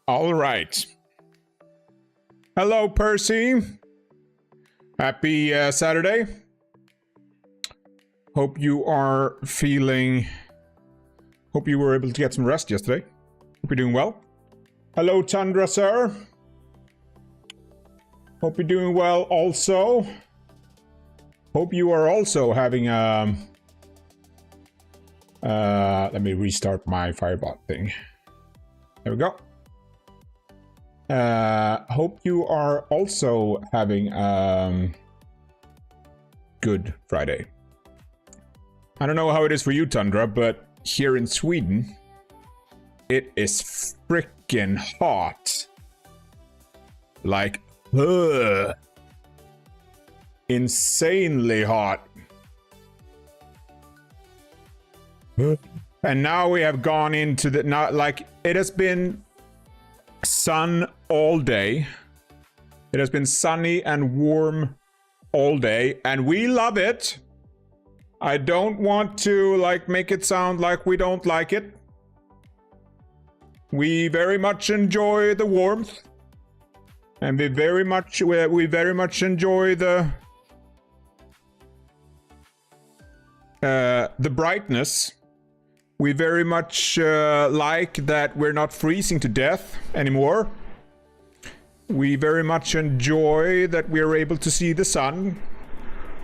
All right. Hello, Percy. Happy Saturday. Hope you are feeling... Hope you were able to get some rest yesterday. Hope you're doing well. Hello, Tundra, sir. Hope you're doing well also. Hope you are also having a... let me restart my Firebot thing. There we go. Hope you are also having good Friday. I don't know how it is for you, Tundra, but here in Sweden, it is freaking hot. Like, ugh. Insanely hot. And now we have gone into the... Not like, it has been sun all day. It has been sunny and warm all day, and we love it. I don't want to like make it sound like we don't like it. We very much enjoy the warmth, and we very much enjoy the brightness. We very much like that we're not freezing to death anymore. We very much enjoy that we're able to see the sun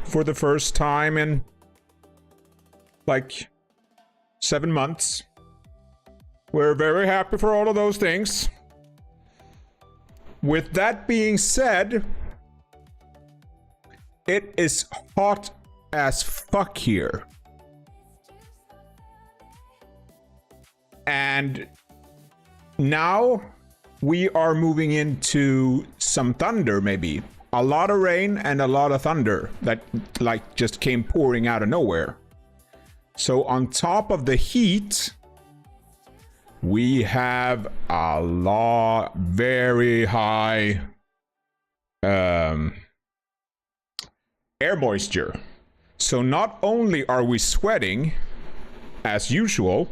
for the first time in like 7 months. We're very happy for all of those things. With that being said, it is hot as fuck here. And now we are moving into some thunder, maybe. A lot of rain and a lot of thunder that like just came pouring out of nowhere. So on top of the heat, we have a lot, very high air moisture. So not only are we sweating as usual,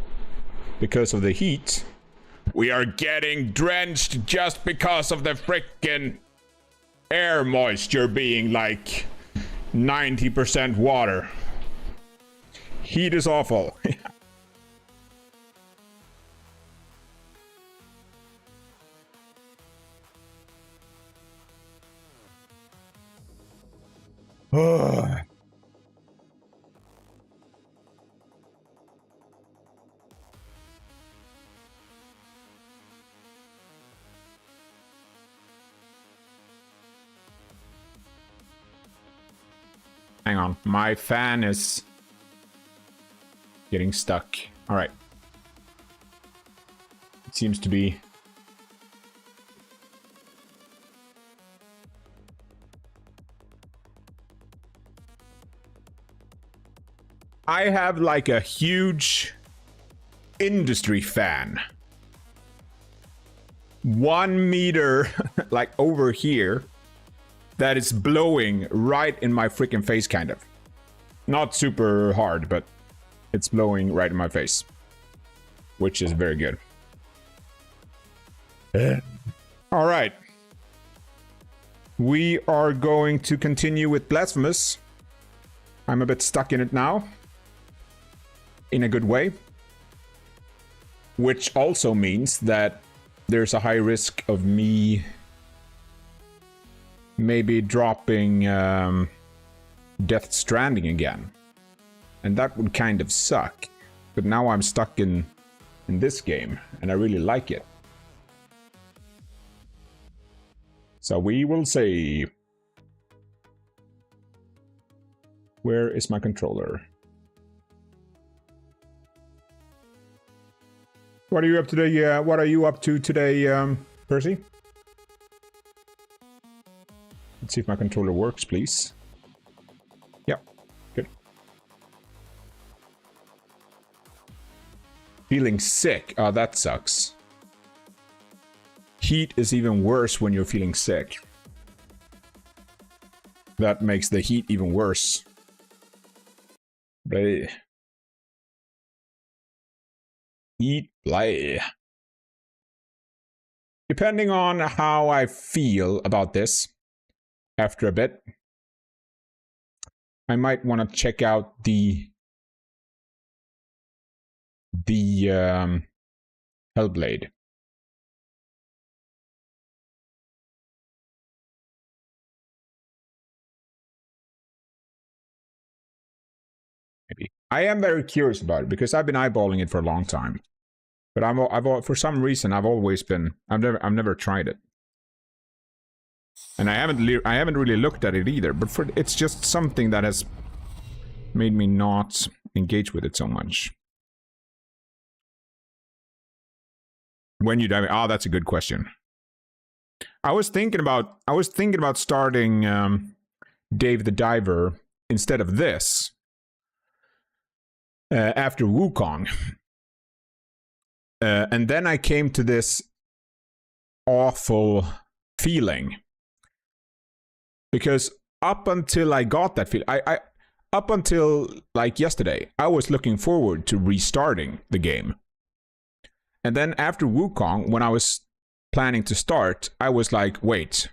because of the heat, we are getting drenched just because of the frickin' air moisture being like 90% water. Heat is awful. Hang on, my fan is getting stuck. All right. It seems to be. I have like a huge industry fan. 1 meter like over here. That is blowing right in my freaking face, kind of. Not super hard, but it's blowing right in my face. Which is very good. All right. We are going to continue with Blasphemous. I'm a bit stuck in it now. In a good way. Which also means that there's a high risk of me maybe dropping Death Stranding again. And that would kind of suck. But now I'm stuck in this game, and I really like it. So we will see. Where is my controller? What are you up to today? What are you up to today, Percy? Let's see if my controller works, please. Yep, good. Feeling sick. Oh, that sucks. Heat is even worse when you're feeling sick. That makes the heat even worse. Bleh. Heat, bleh. Depending on how I feel about this after a bit, I might want to check out the Hellblade. Maybe. I am very curious about it because I've been eyeballing it for a long time. But I've for some reason I've never tried it. And I haven't really looked at it either, but it's just something that has made me not engage with it so much. When you dive, oh, that's a good question. I was thinking about starting Dave the Diver instead of this after Wukong. And then I came to this awful feeling. Because up until I got that feeling, up until like yesterday, I was looking forward to restarting the game. And then after Wukong, when I was planning to start, I was like, wait,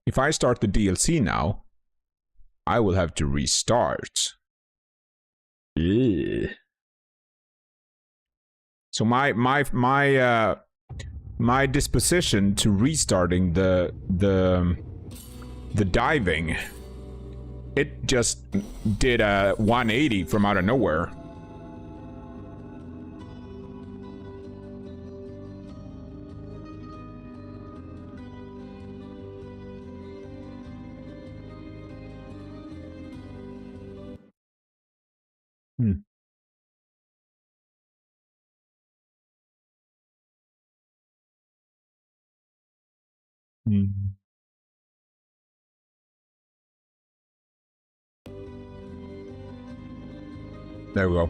if I start the DLC now, I will have to restart. Ugh. So my disposition to restarting the diving, it just did a 180 from out of nowhere. There we go.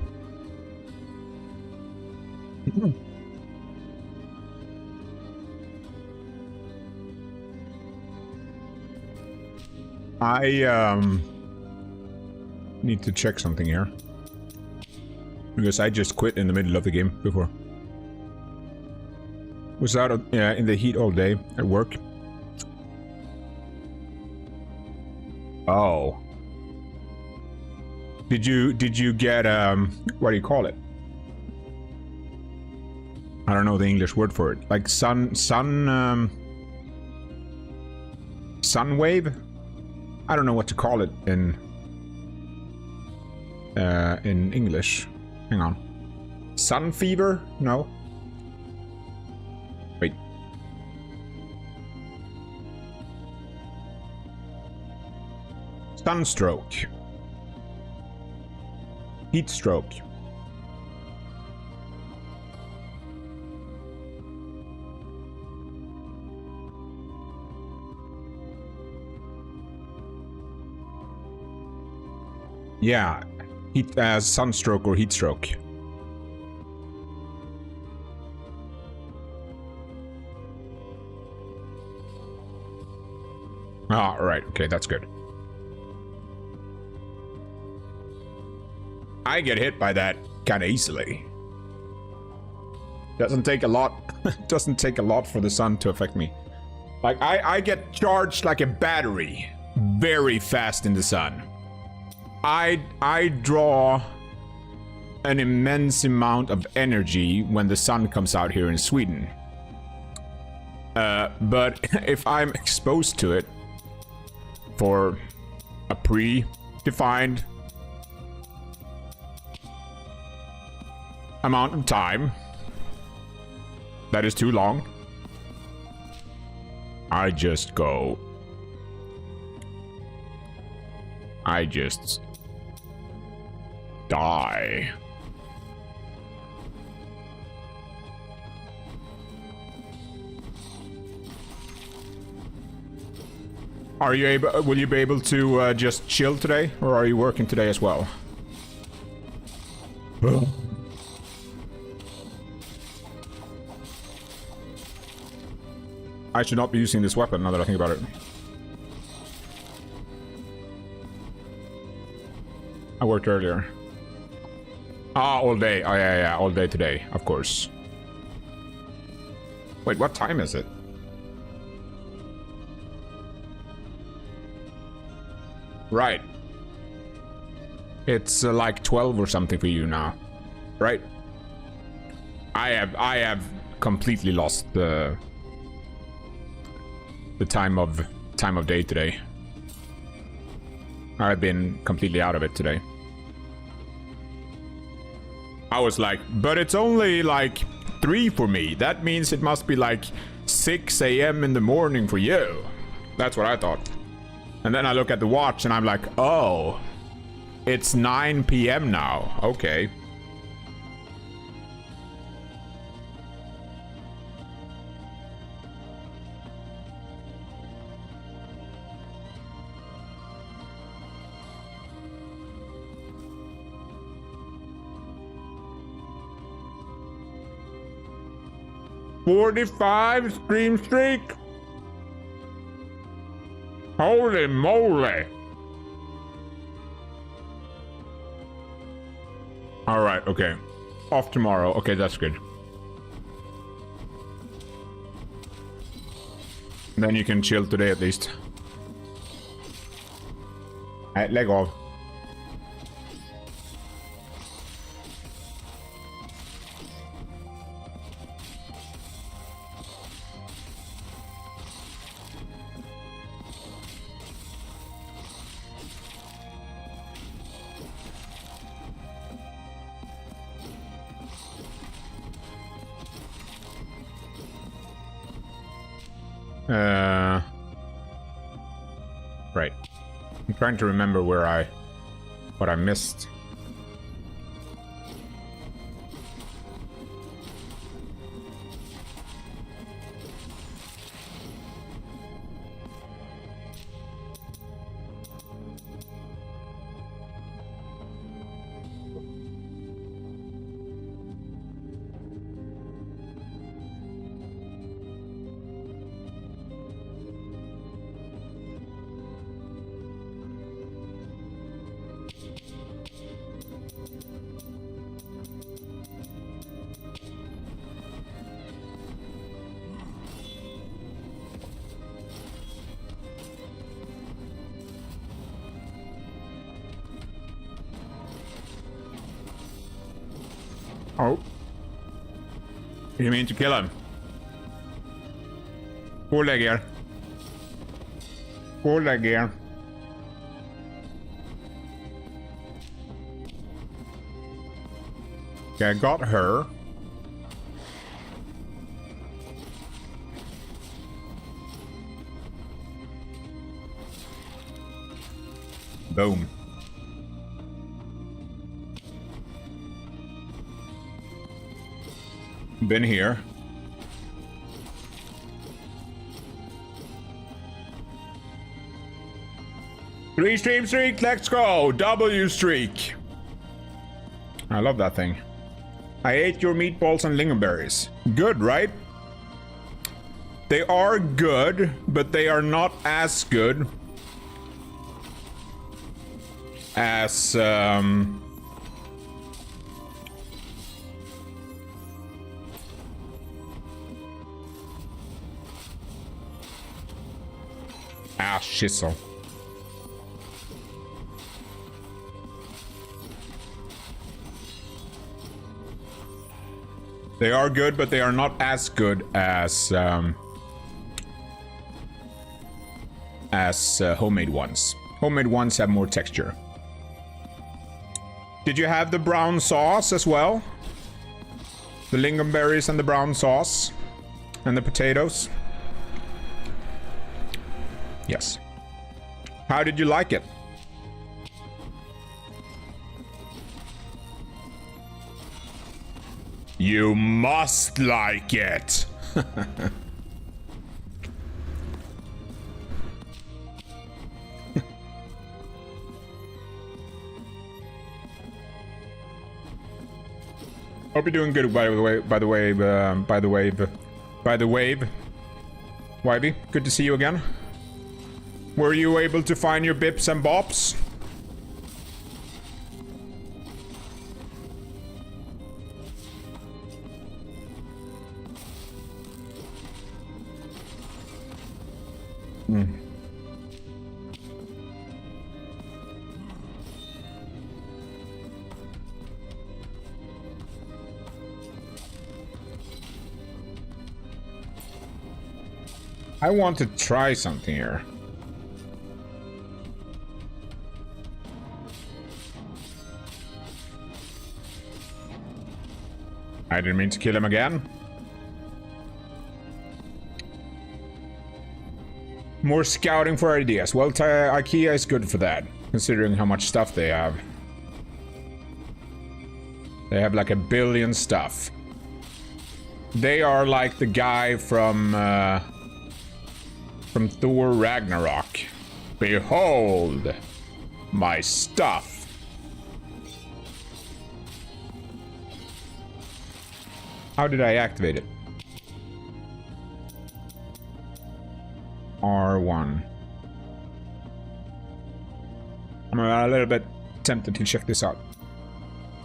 I need to check something here. Because I just quit in the middle of the game before. Was out in the heat all day at work. Oh. Did you get what do you call it? I don't know the English word for it. Like sun wave? I don't know what to call it in English. Hang on. Sun fever? No. Wait. Sunstroke. Heat stroke. Yeah, sunstroke or heat stroke. Ah, right. Okay, that's good. I get hit by that kind of easily. Doesn't take a lot. Doesn't take a lot for the sun to affect me. Like I get charged like a battery very fast in the sun. I draw an immense amount of energy when the sun comes out here in Sweden. But if I'm exposed to it for a pre-defined amount of time that is too long, I just go. I just die. Are you able? Will you be able to just chill today, or are you working today as well? I should not be using this weapon now that I think about it. I worked earlier. Ah, all day. Oh, yeah, all day today, of course. Wait, what time is it? Right. It's like 12 or something for you now, right? I have completely lost the time of day today. I've been completely out of it today. I was like, but it's only like 3 for me. That means it must be like 6 a.m. in the morning for you. That's what I thought. And then I look at the watch and I'm like, oh, it's 9 p.m. now. Okay. $45 stream streak. Holy moly. All right, okay. Off tomorrow. Okay, that's good. Then you can chill today at least. Alright, leg off. Right. I'm trying to remember what I missed. Oh. You mean to kill him? Pull leg here. Pull leg here. Okay, I got her. Boom. Been here. Three stream streak, let's go. W streak. I love that thing. I ate your meatballs and lingonberries. Good, right? They are good, but they are not as good as shizzle. They are good, but they are not as good as homemade ones. Homemade ones have more texture. Did you have the brown sauce as well? The lingonberries and the brown sauce? And the potatoes? Yes. How did you like it? You must like it. Hope you're doing good, by the wave. Wivey, good to see you again. Were you able to find your bips and bops? I want to try something here. I didn't mean to kill him again. More scouting for ideas. Well, IKEA is good for that, considering how much stuff they have. They have like 1 billion stuff. They are like the guy from Thor Ragnarok. Behold my stuff. How did I activate it? R1. I'm a little bit tempted to check this out.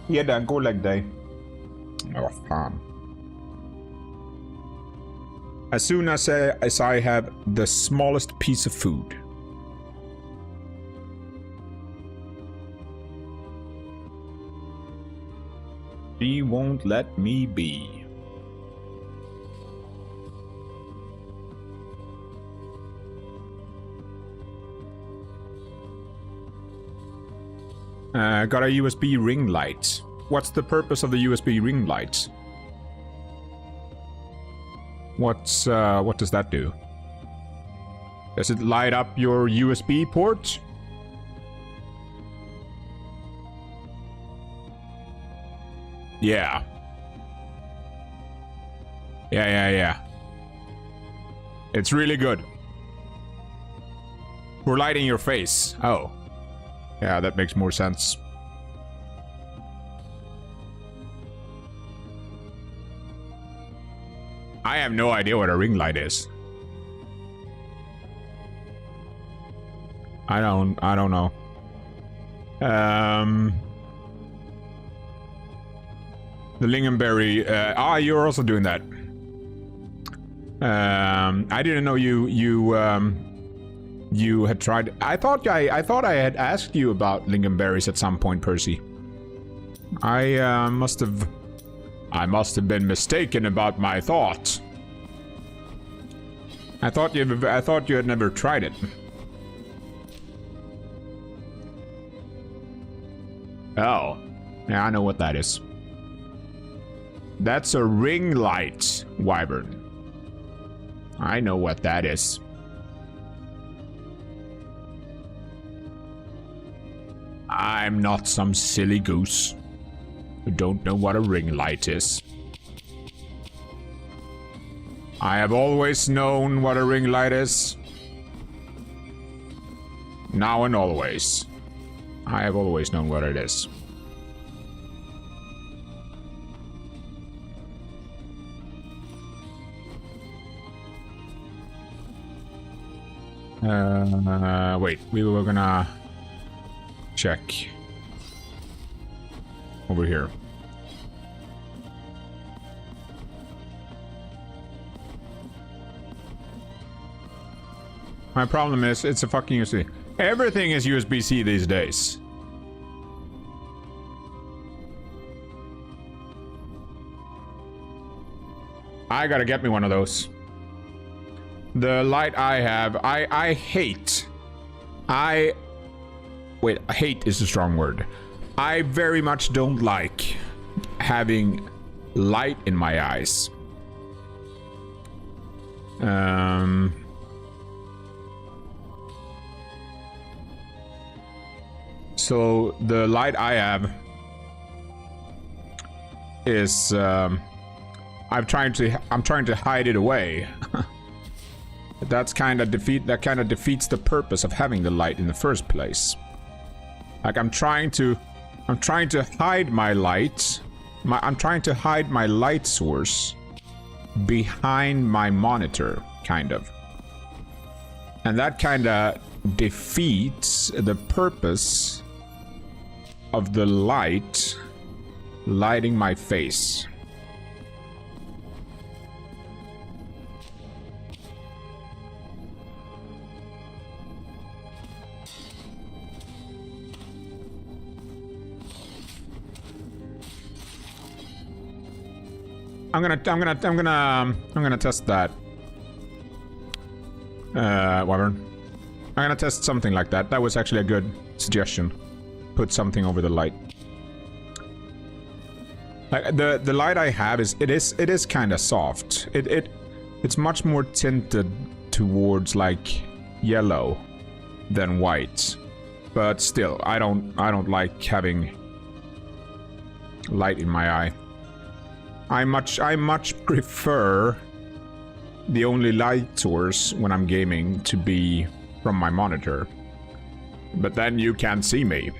Yeah, then gå och lägg dig. Vad fan. As soon as I have the smallest piece of food. She won't let me be. Got a USB ring light. What's the purpose of the USB ring light? What does that do? Does it light up your USB port? Yeah. Yeah. It's really good. We're lighting your face. Oh. Yeah, that makes more sense. I have no idea what a ring light is. I don't know. The lingonberry. You're also doing that. I didn't know you had tried. I thought I had asked you about lingonberries at some point, Percy. I must have been mistaken about my thought. I thought you had never tried it. Oh, yeah, I know what that is. That's a ring light, Wyvern. I know what that is. I'm not some silly goose who don't know what a ring light is. I have always known what a ring light is. Now and always. I have always known what it is. Wait, we were gonna check over here. My problem is it's a fucking USB. Everything is USB-C these days. I gotta get me one of those. The light I have, I hate. Wait, hate is a strong word. I very much don't like having light in my eyes. So the light I have is I'm trying to hide it away. That kind of defeats the purpose of having the light in the first place. Like I'm trying to hide my light. I'm trying to hide my light source behind my monitor, kind of. And that kind of defeats the purpose of the light lighting my face. I'm gonna test that. Wyvern. I'm gonna test something like that. That was actually a good suggestion. Put something over the light. Like the light I have is it is kind of soft. It's much more tinted towards like yellow than white. But still, I don't like having light in my eye. I much prefer the only light source when I'm gaming to be from my monitor. But then you can't see me.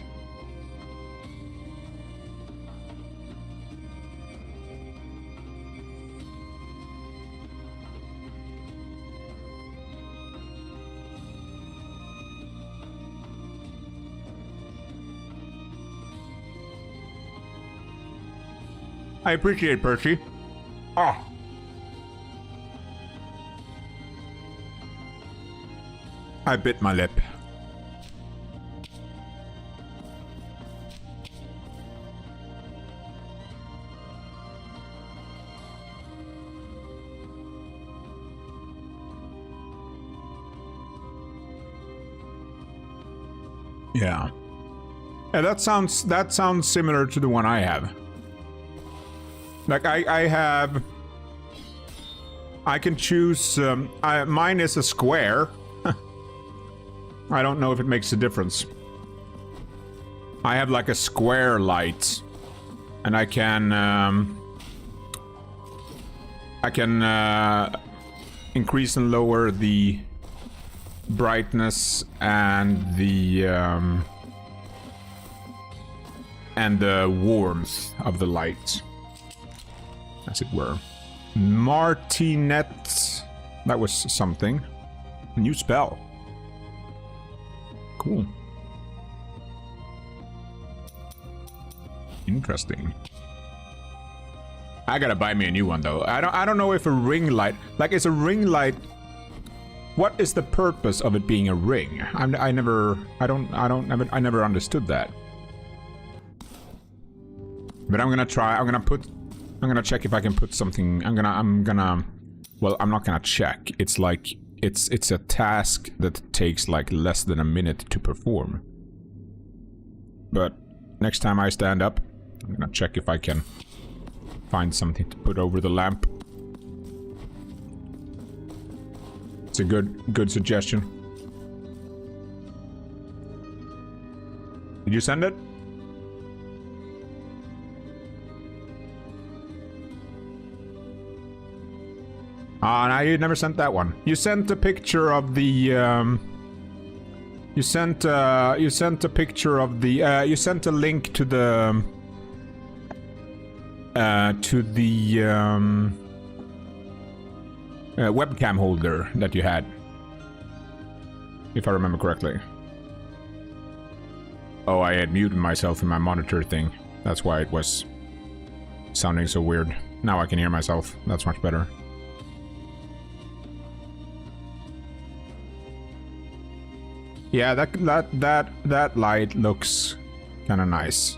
I appreciate Percy. Oh. I bit my lip. Yeah. Yeah, that sounds similar to the one I have. Like I can choose, mine is a square. I don't know if it makes a difference. I have like a square light. And I can increase and lower the brightness and the warmth of the light. As it were. Martinet. That was something. A new spell. Cool. Interesting. I gotta buy me a new one though. I don't know if a ring light, like, is a ring light. What is the purpose of it being a ring? I never understood that. But I'm gonna try. I'm gonna check if I can put something. Well, I'm not gonna check. It's like it's a task that takes like less than a minute to perform. But next time I stand up, I'm gonna check if I can find something to put over the lamp. It's a good suggestion. Did you send it? No, you never sent that one. You sent a picture of the, you sent a picture of the, you sent a link to the, webcam holder that you had. If I remember correctly. Oh, I had muted myself in my monitor thing. That's why it was sounding so weird. Now I can hear myself. That's much better. Yeah, that light looks kind of nice.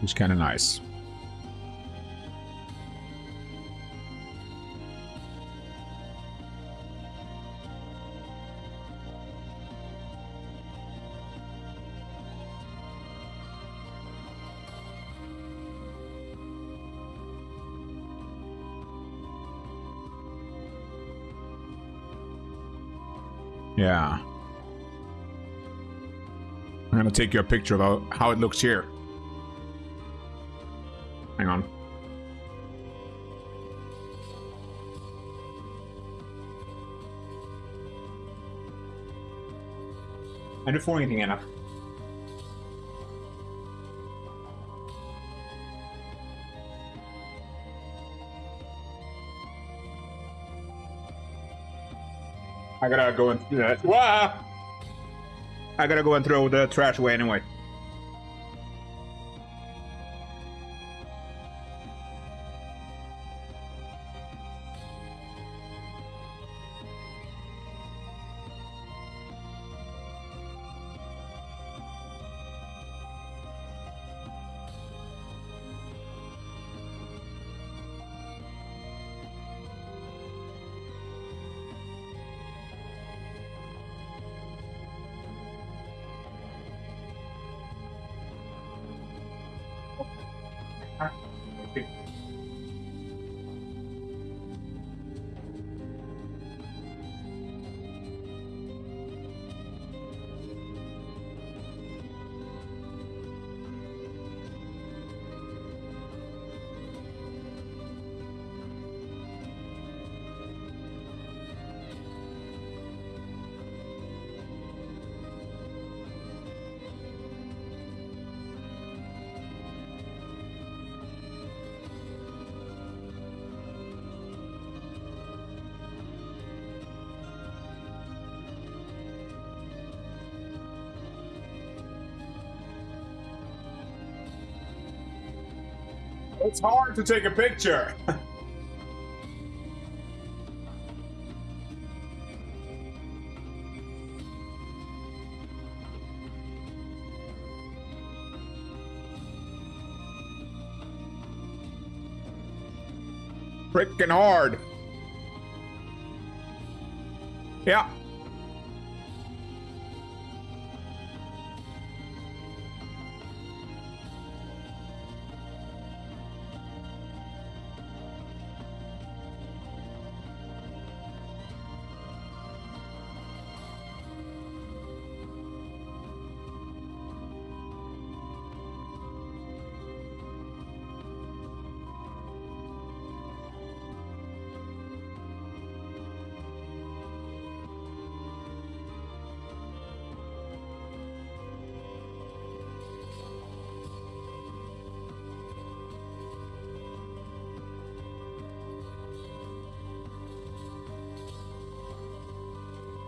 It's kind of nice. Yeah. I'm gonna take you a picture of how it looks here. Hang on. Är du får ingenting ännu? I gotta go and I gotta go and throw the trash away anyway. It's hard to take a picture. Freaking hard. Yeah.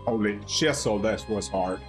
Holy chisel, this was hard.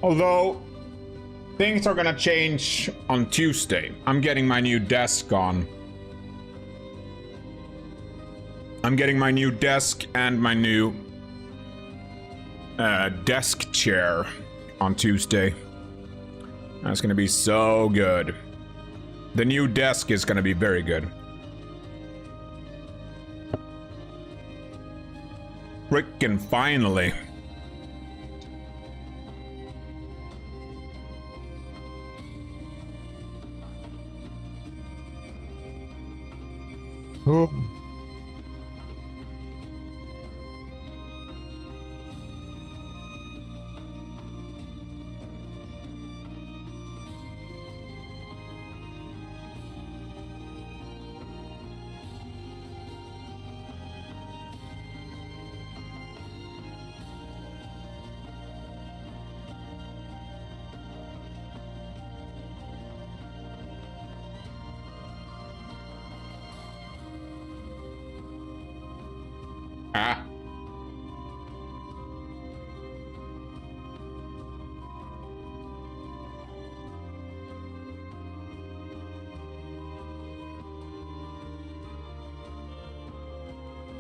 Although, things are gonna change on Tuesday. I'm getting my new desk on. I'm getting my new desk and my new desk chair on Tuesday. That's gonna be so good. The new desk is gonna be very good. Frickin' finally. Oh. Ah.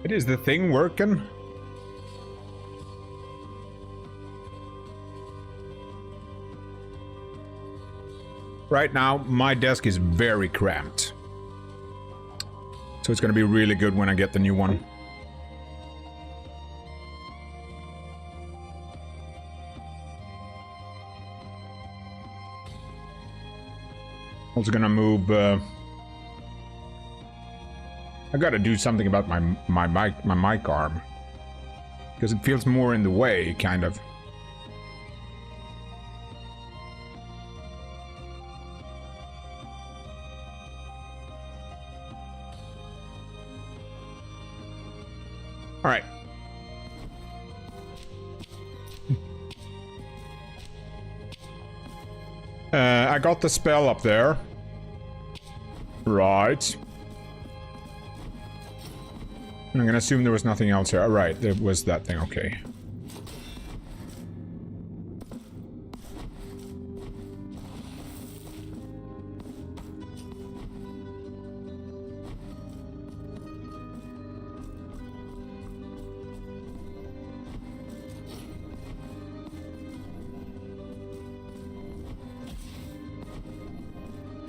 Is the thing working? Right now, my desk is very cramped. So it's gonna be really good when I get the new one. Also gonna move, I gotta do something about my mic arm. Because it feels more in the way, kind of. Alright. I got the spell up there. Right. I'm gonna assume there was nothing else here. Alright, there was that thing, okay.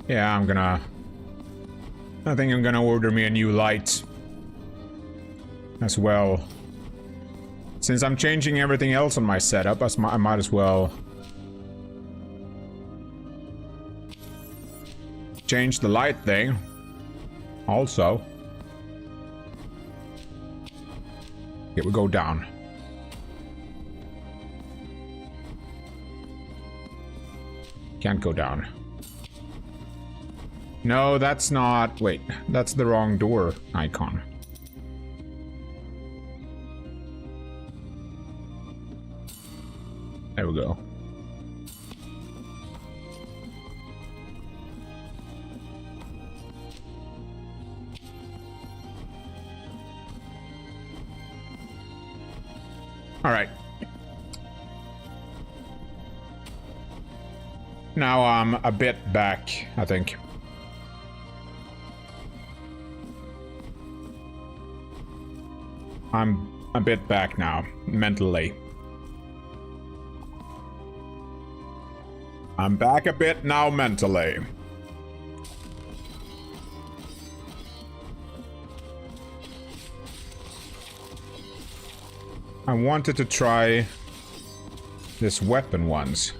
Yeah, I'm gonna I think I'm gonna order me a new light as well. Since I'm changing everything else on my setup, I might as well change the light thing also. Okay, we go down. Can't go down. No, that's not... Wait, that's the wrong door icon. There we go. All right. Now I'm a bit back, I think. I'm a bit back now, mentally. I'm back a bit now, mentally. I wanted to try this weapon once.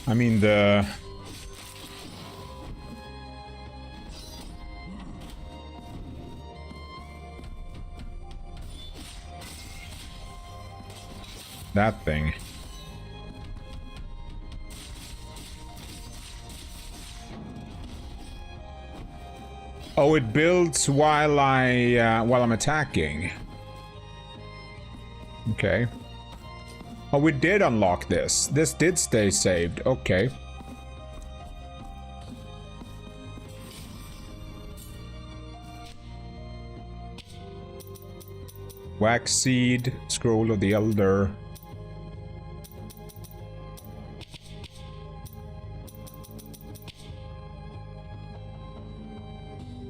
I mean the... that thing. Oh, it builds while I'm attacking. Okay. Oh, we did unlock this. This did stay saved. Okay. Wax seed, scroll of the elder.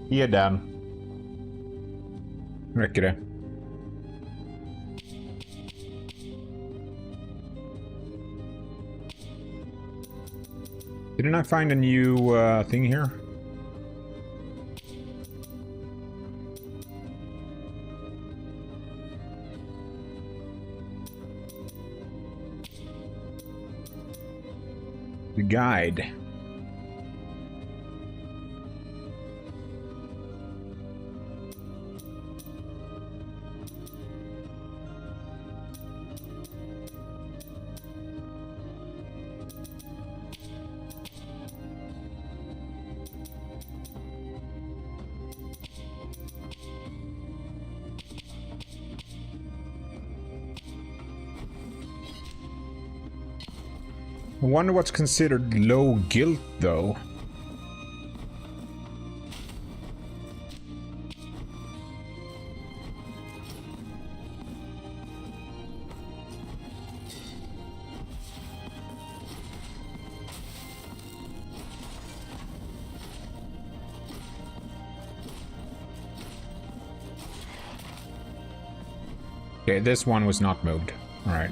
𝐿𝐴. Räcker det? Didn't I find a new thing here? The guide. I wonder what's considered low guilt, though. Okay, this one was not moved. All right.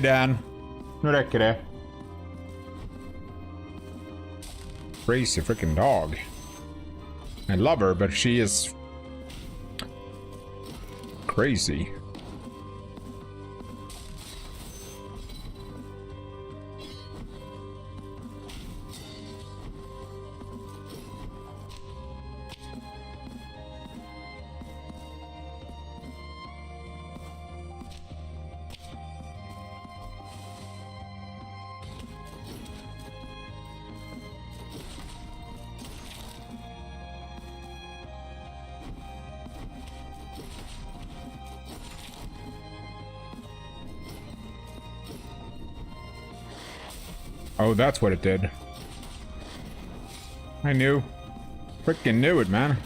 Dan. Nu räcker det. Crazy freaking dog. I love her, but she is crazy. Oh, that's what it did. I knew. Freaking knew it, man.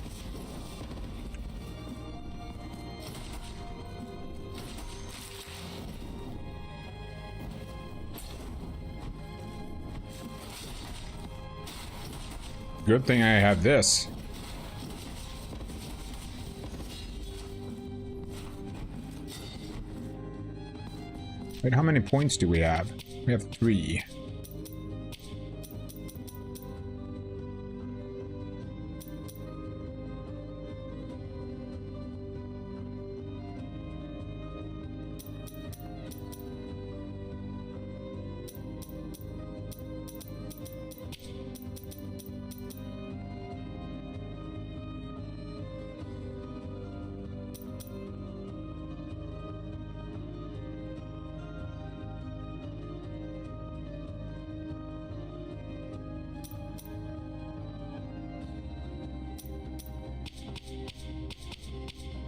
Good thing I have this. Wait, how many points do we have? We have 3.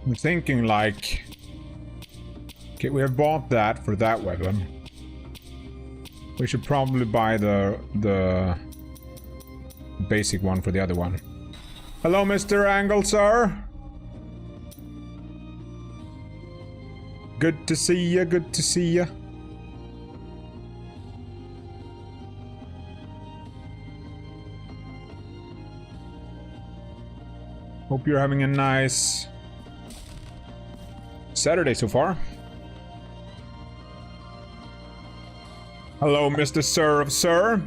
I'm thinking like, okay, we have bought that for that weapon. We should probably buy the basic one for the other one. Hello, Mr. Angle, sir. Good to see ya, good to see ya. Hope you're having a nice Saturday so far. Hello, Mr. Sir of Sir.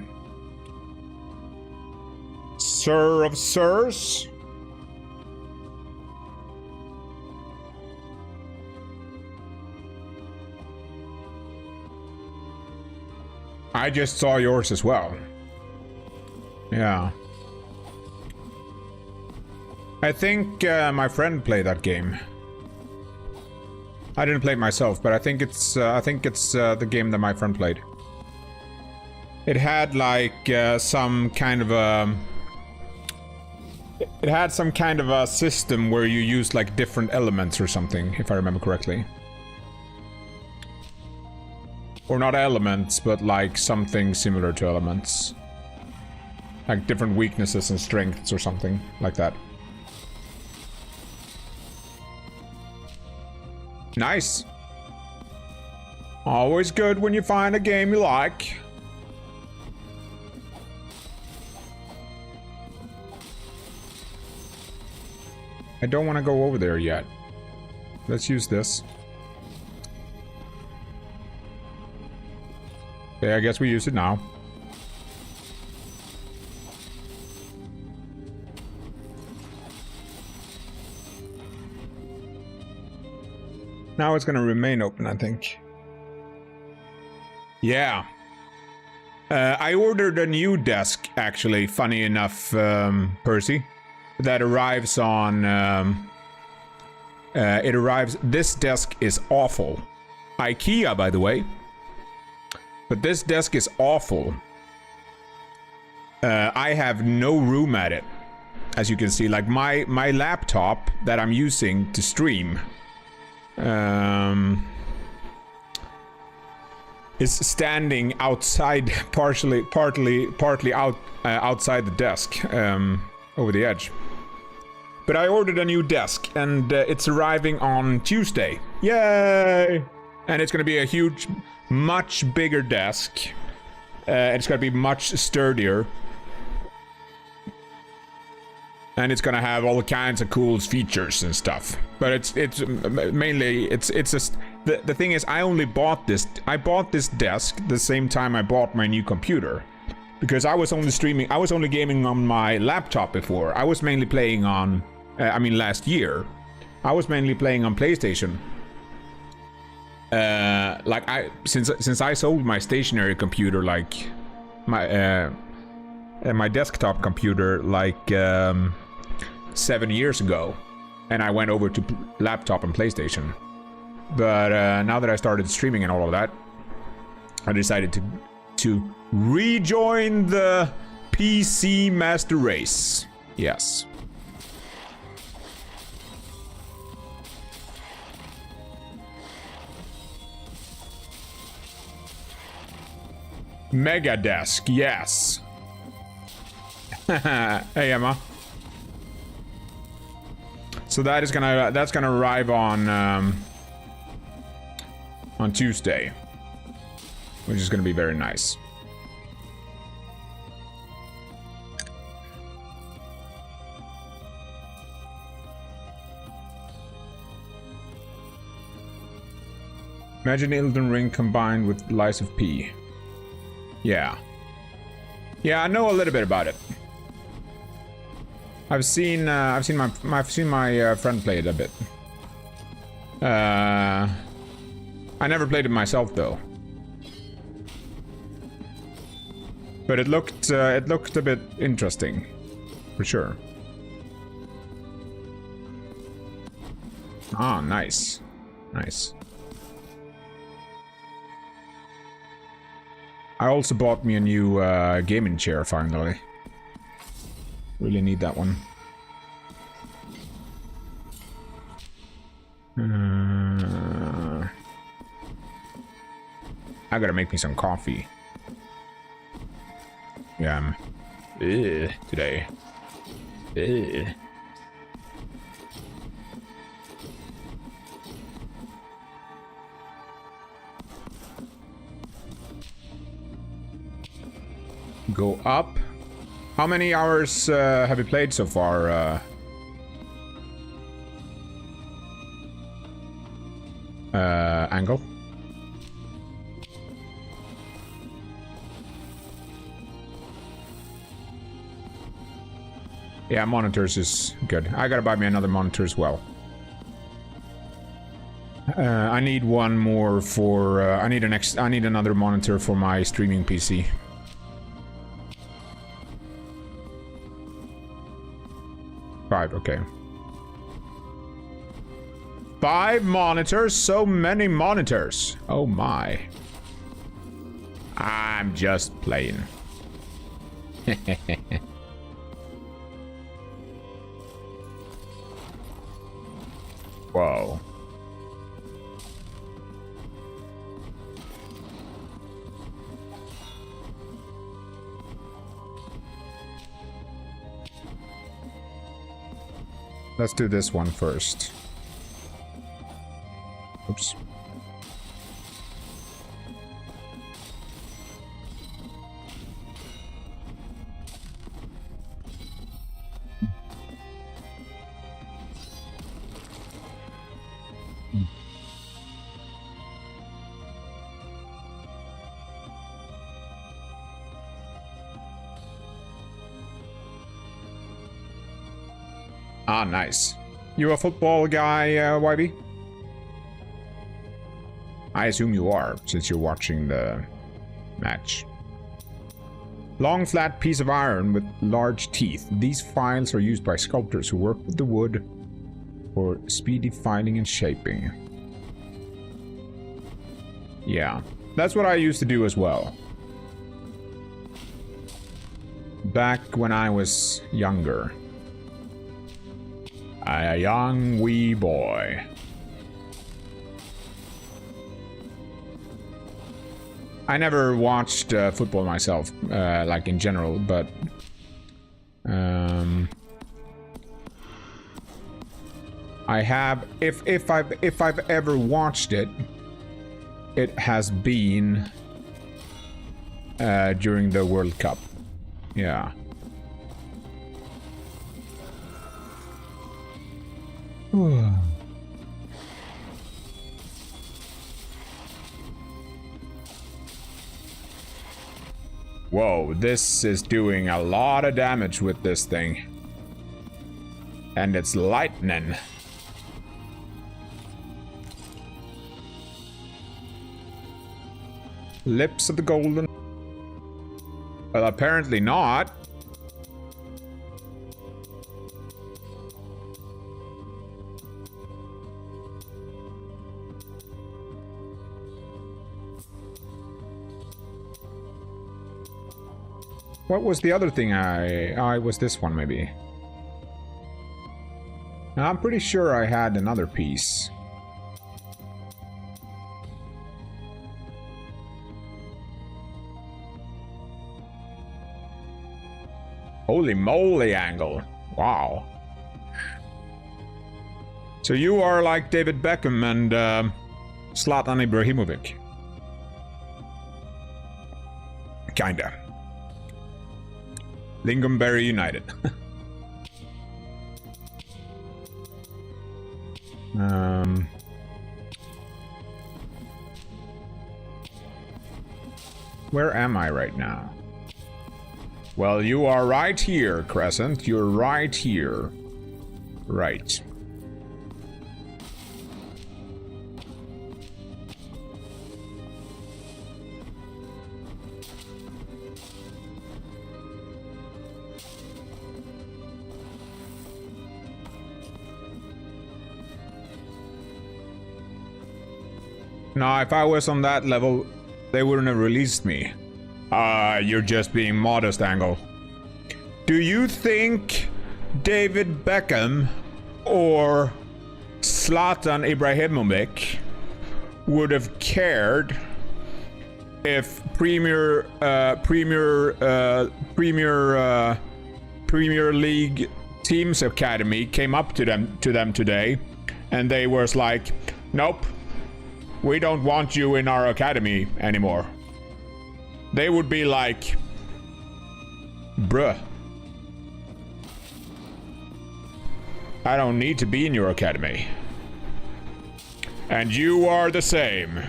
Sir of Sirs. I just saw yours as well. Yeah. I think my friend played that game. I didn't play it myself, but I think it's the game that my friend played. It had like some kind of a... It had some kind of a system where you used like different elements or something, if I remember correctly. Or not elements, but like something similar to elements. Like different weaknesses and strengths or something like that. Nice. Always good when you find a game you like. I don't want to go over there yet. Let's use this. Okay, I guess we use it now. Now it's gonna remain open, I think. Yeah. I ordered a new desk, actually, funny enough, Percy. That arrives on... it arrives... This desk is awful. IKEA, by the way. But this desk is awful. I have no room at it. As you can see, like my laptop that I'm using to stream... is standing outside, partly out outside the desk, over the edge. But I ordered a new desk, and it's arriving on Tuesday. Yay! And it's gonna be a huge, much bigger desk. It's gonna be much sturdier. And it's gonna have all kinds of cool features and stuff. But it's mainly just the thing is, I bought this desk the same time I bought my new computer, because I was only gaming on my laptop before. I was mainly playing on last year I was mainly playing on PlayStation. Since I sold my stationary computer, like my desktop computer, like 7 years ago, and I went over to laptop and PlayStation. But now that I started streaming and all of that, I decided to rejoin the PC Master Race. Yes. Mega desk, yes. Hey, Emma. So that's gonna arrive on Tuesday, which is gonna be very nice. Imagine Elden Ring combined with Lies of P. Yeah. Yeah, I know a little bit about it. I've seen my friend play it a bit. I never played it myself though. But it looked a bit interesting, for sure. Ah, nice, nice. I also bought me a new gaming chair finally. Really need that one. I gotta make me some coffee. Yeah, today. Go up. How many hours have you played so far? Angle? Yeah, monitors is good. I gotta buy me another monitor as well. I need one more for. I need another monitor for my streaming PC. Five, okay. 5 monitors? So many monitors. Oh my. I'm just playing. Whoa. Let's do this one first. Oops. Ah, nice. You a football guy, YB? I assume you are, since you're watching the match. Long, flat piece of iron with large teeth. These files are used by sculptors who work with the wood for speedy filing and shaping. Yeah, that's what I used to do as well. Back when I was younger. A young wee boy. I never watched football myself, like in general, but I have. If I've ever watched it, it has been during the World Cup. Yeah. Whoa, this is doing a lot of damage with this thing. And it's lightning. Lips of the golden. Well, apparently not. What was the other thing I was this one, maybe? I'm pretty sure I had another piece. Holy moly, Angle. Wow. So you are like David Beckham and Zlatan Ibrahimovic. Kinda. Lincolnberry United. Where am I right now? Well, you are right here, Crescent. You're right here. Right. Now, if I was on that level, they wouldn't have released me. You're just being modest, Angle. Do you think David Beckham or Zlatan Ibrahimovic would have cared if Premier League Teams Academy came up to them today, and they was like, "Nope, we don't want you in our academy anymore"? They would be like, "Bruh, I don't need to be in your academy. And you are the same."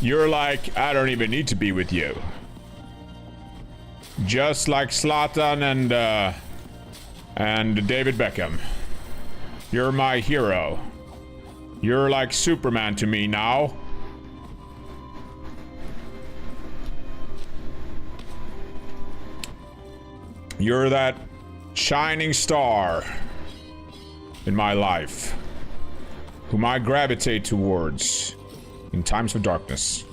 You're like, "I don't even need to be with you." Just like Zlatan and David Beckham. You're my hero. You're like Superman to me now. You're that shining star in my life, whom I gravitate towards in times of darkness.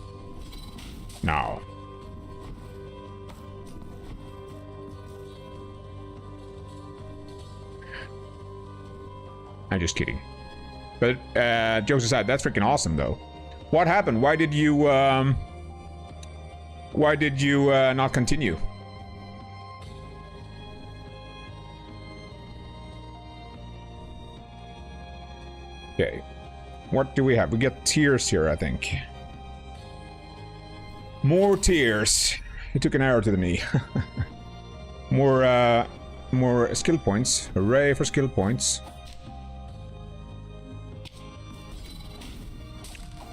Now. I'm just kidding. But, jokes aside, that's freaking awesome, though. What happened? Why did you not continue? Okay. What do we have? We get tears here, I think. More tears. He took an arrow to the knee. More skill points. Hooray for skill points.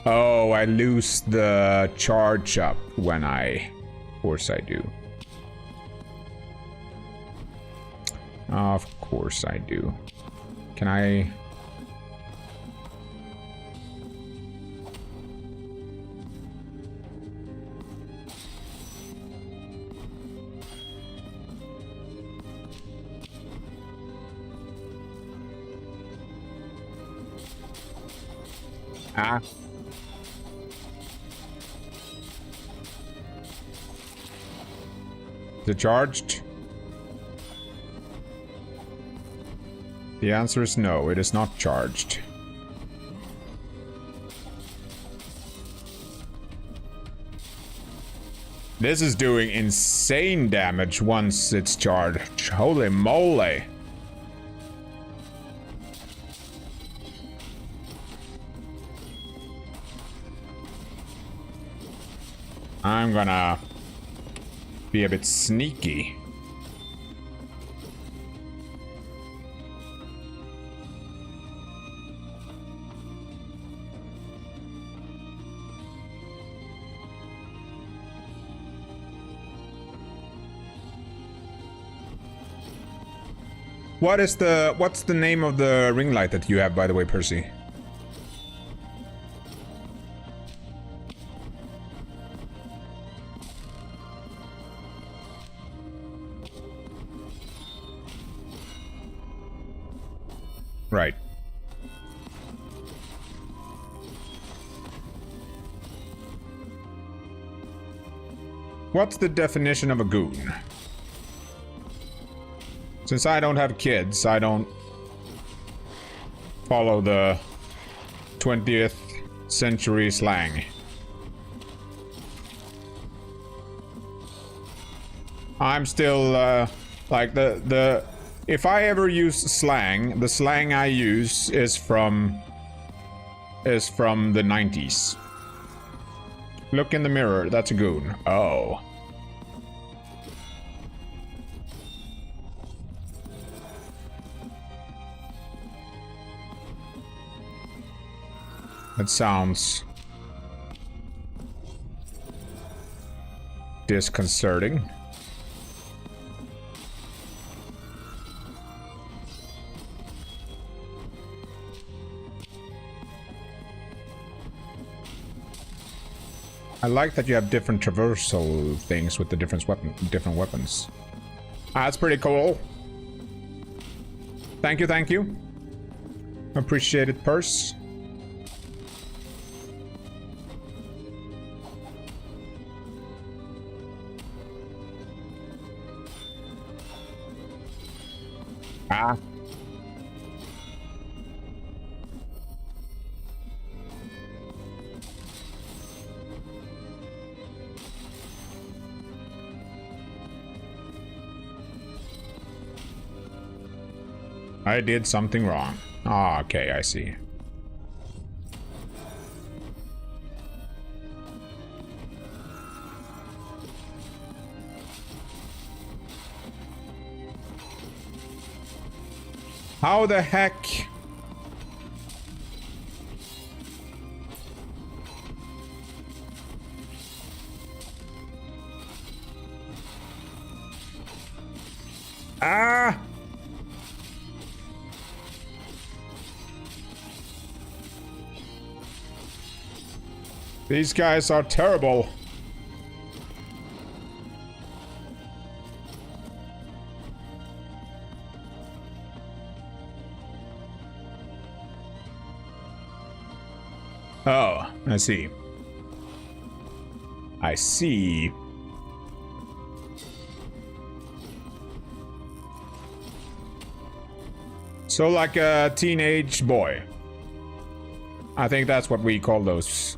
Oh, I lose the charge up when I... Of course I do. Of course I do. Can I... Ah. Is it charged? The answer is no, it is not charged. This is doing insane damage once it's charged. Holy moly. I'm gonna be a bit sneaky. What's the name of the ring light that you have, by the way, Percy? Right. What's the definition of a goon? Since I don't have kids, I don't follow the 20th century slang. I'm still, like, if I ever use slang, the slang I use is from the 90s. Look in the mirror, that's a goon. Oh. That sounds disconcerting. I like that you have different traversal things with the different weapons. That's pretty cool. Thank you, thank you. Appreciate it, purse. Ah. I did something wrong. Ah, okay, I see. How the heck? Ah! These guys are terrible. Oh, I see. I see. So like a teenage boy. I think that's what we call those.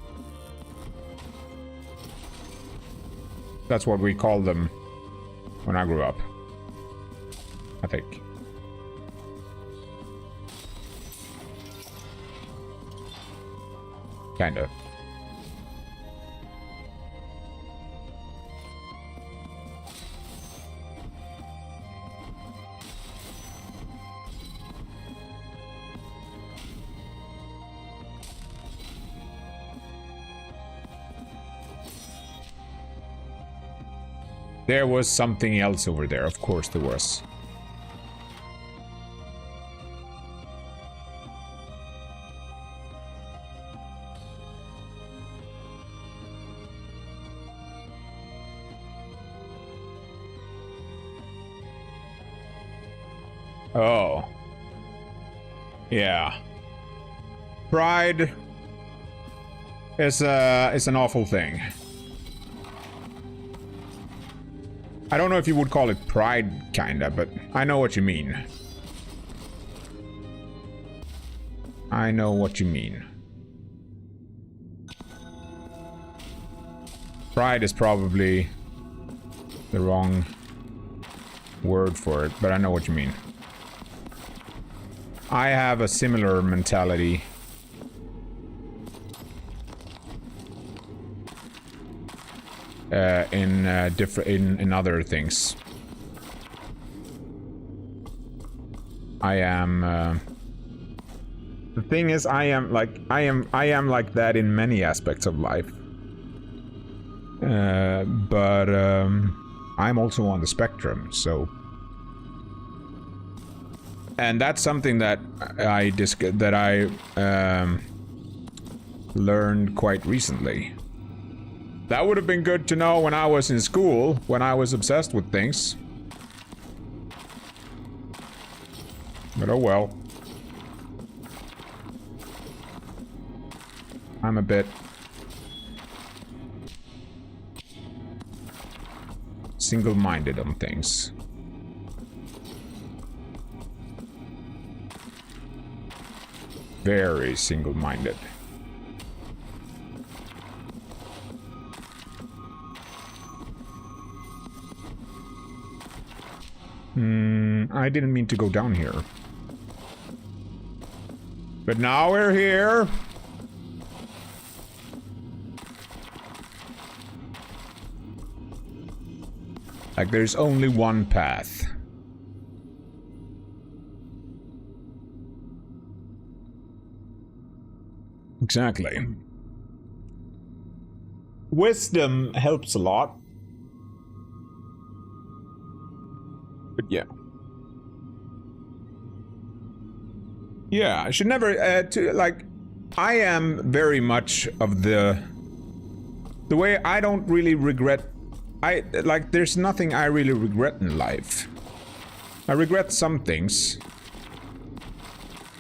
That's what we called them when I grew up. I think. Kinda. There was something else over there, of course there was. Oh. Yeah. Pride is an awful thing. I don't know if you would call it pride, kinda, but I know what you mean. I know what you mean. Pride is probably the wrong word for it, but I know what you mean. I have a similar mentality. In other things. I am the thing is I am like that in many aspects of life. But I'm also on the spectrum, so, and that's something that I learned quite recently. That would have been good to know when I was in school, when I was obsessed with things. But oh well. I'm a bit single-minded on things. Very single-minded. I didn't mean to go down here. But now we're here. Like there's only one path. Exactly. Wisdom helps a lot. But yeah. Yeah, I should never, like, I am very much of the way I don't really regret, like, there's nothing I really regret in life. I regret some things.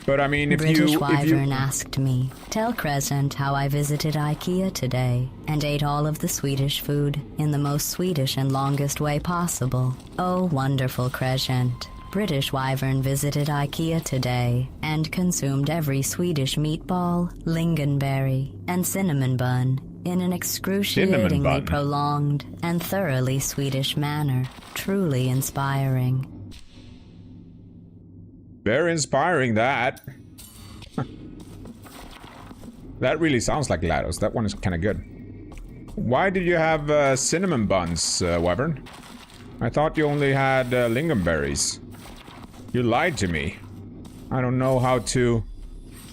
But I mean, British Wyvern asked me, tell Crescent how I visited IKEA today and ate all of the Swedish food in the most Swedish and longest way possible. Oh, wonderful Crescent. British Wyvern visited IKEA today and consumed every Swedish meatball, lingonberry, and cinnamon bun in an excruciatingly prolonged and thoroughly Swedish manner. Truly inspiring. Very inspiring, that. That really sounds like GLaDOS. That one is kind of good. Why did you have cinnamon buns, Wyvern? I thought you only had lingonberries. You lied to me. I don't know how to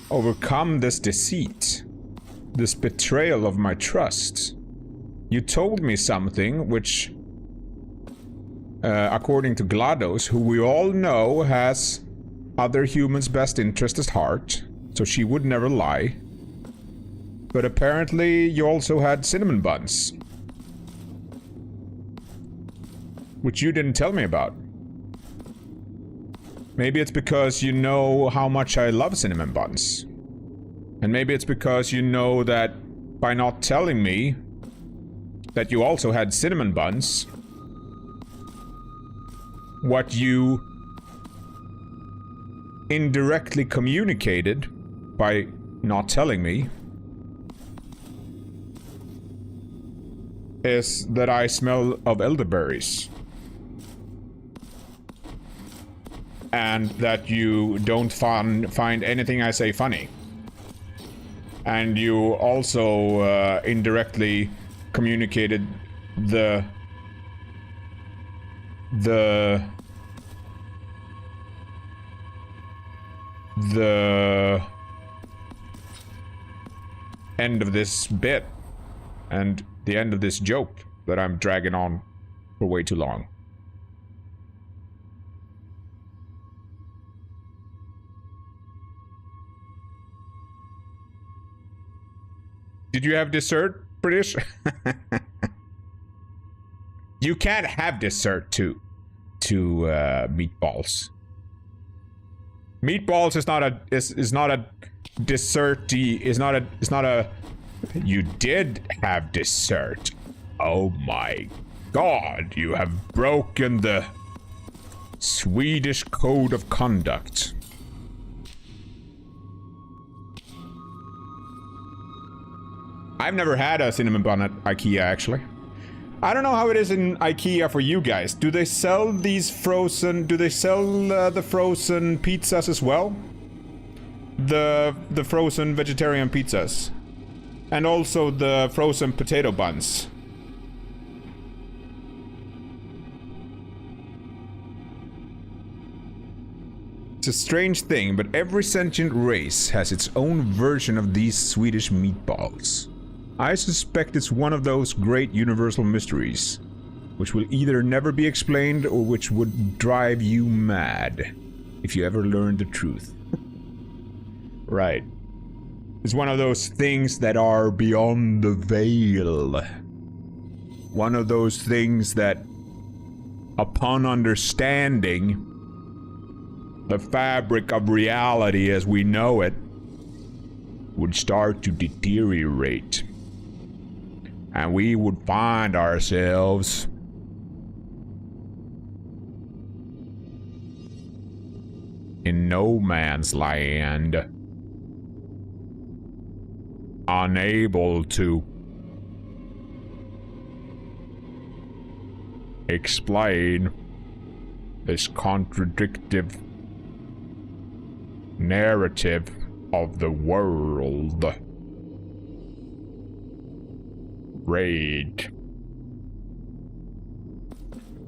overcome this deceit. This betrayal of my trust. You told me something which, according to GLaDOS, who we all know has other humans' best interest at heart, so she would never lie. But apparently you also had cinnamon buns. Which you didn't tell me about. Maybe it's because you know how much I love cinnamon buns. And maybe it's because you know that by not telling me that you also had cinnamon buns, what you indirectly communicated by not telling me is that I smell of elderberries. And that you don't find anything I say funny. And you also indirectly communicated the end of this bit and the end of this joke that I'm dragging on for way too long. Did you have dessert, British? You can't have dessert to meatballs. Meatballs is not a desserty, is not a you did have dessert. Oh my god, you have broken the Swedish code of conduct. I've never had a cinnamon bun at IKEA, actually. I don't know how it is in IKEA for you guys. Do they sell these frozen... Do they sell the frozen pizzas as well? The frozen vegetarian pizzas. And also the frozen potato buns. It's a strange thing, but every sentient race has its own version of these Swedish meatballs. I suspect it's one of those great universal mysteries, which will either never be explained or which would drive you mad if you ever learned the truth. Right. It's one of those things that are beyond the veil. One of those things that, upon understanding the fabric of reality as we know it, would start to deteriorate. And we would find ourselves in no man's land, unable to explain this contradictive narrative of the world. Raid.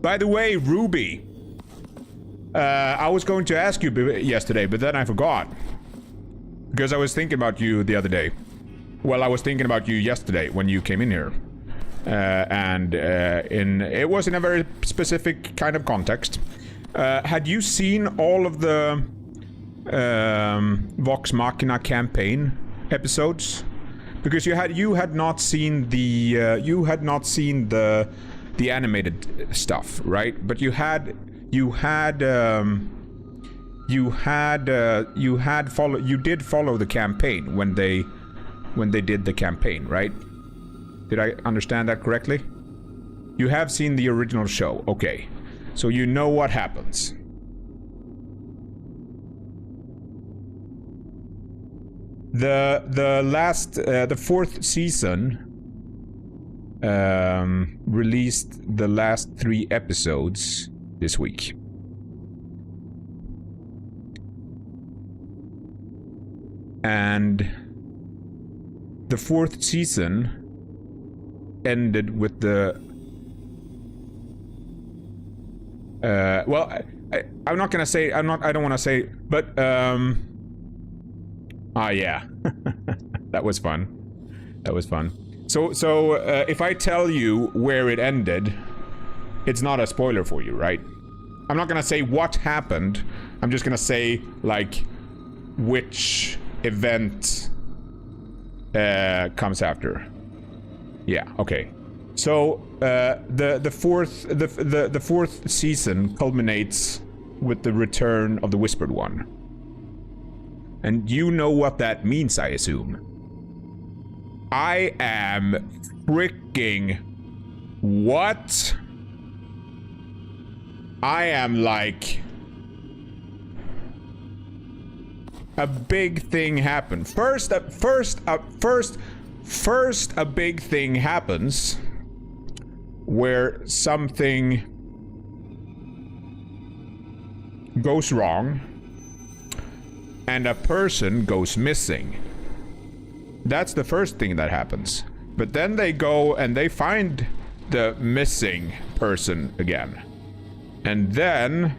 By the way, Ruby, I was going to ask you yesterday, but then I forgot. Because I was thinking about you the other day. Well, I was thinking about you yesterday when you came in here. It was in a very specific kind of context. Had you seen all of the Vox Machina campaign episodes? Because you had not seen the the animated stuff, right? But you did follow the campaign when they did the campaign, right? Did I understand that correctly? You have seen the original show, okay. So you know what happens. The fourth season released the last 3 episodes this week. And the 4th season ended with the well, I'm not gonna say, I don't want to say, but yeah. That was fun. That was fun. So if I tell you where it ended, it's not a spoiler for you, right? I'm not gonna say what happened. I'm just gonna say, like, which event comes after. Yeah, okay. So the fourth season culminates with the return of the Whispered One. And you know what that means, I assume. I am freaking... What? I am like... A big thing happened. First a big thing happens where something goes wrong and a person goes missing. That's the first thing that happens. But then they go and they find the missing person again. And then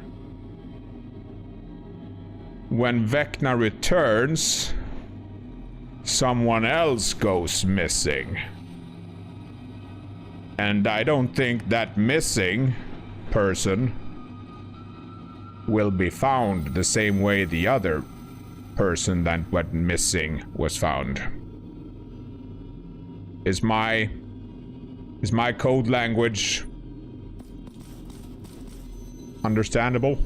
when Vecna returns, someone else goes missing. And I don't think that missing person will be found the same way the other person that went missing was found. Is my code language understandable?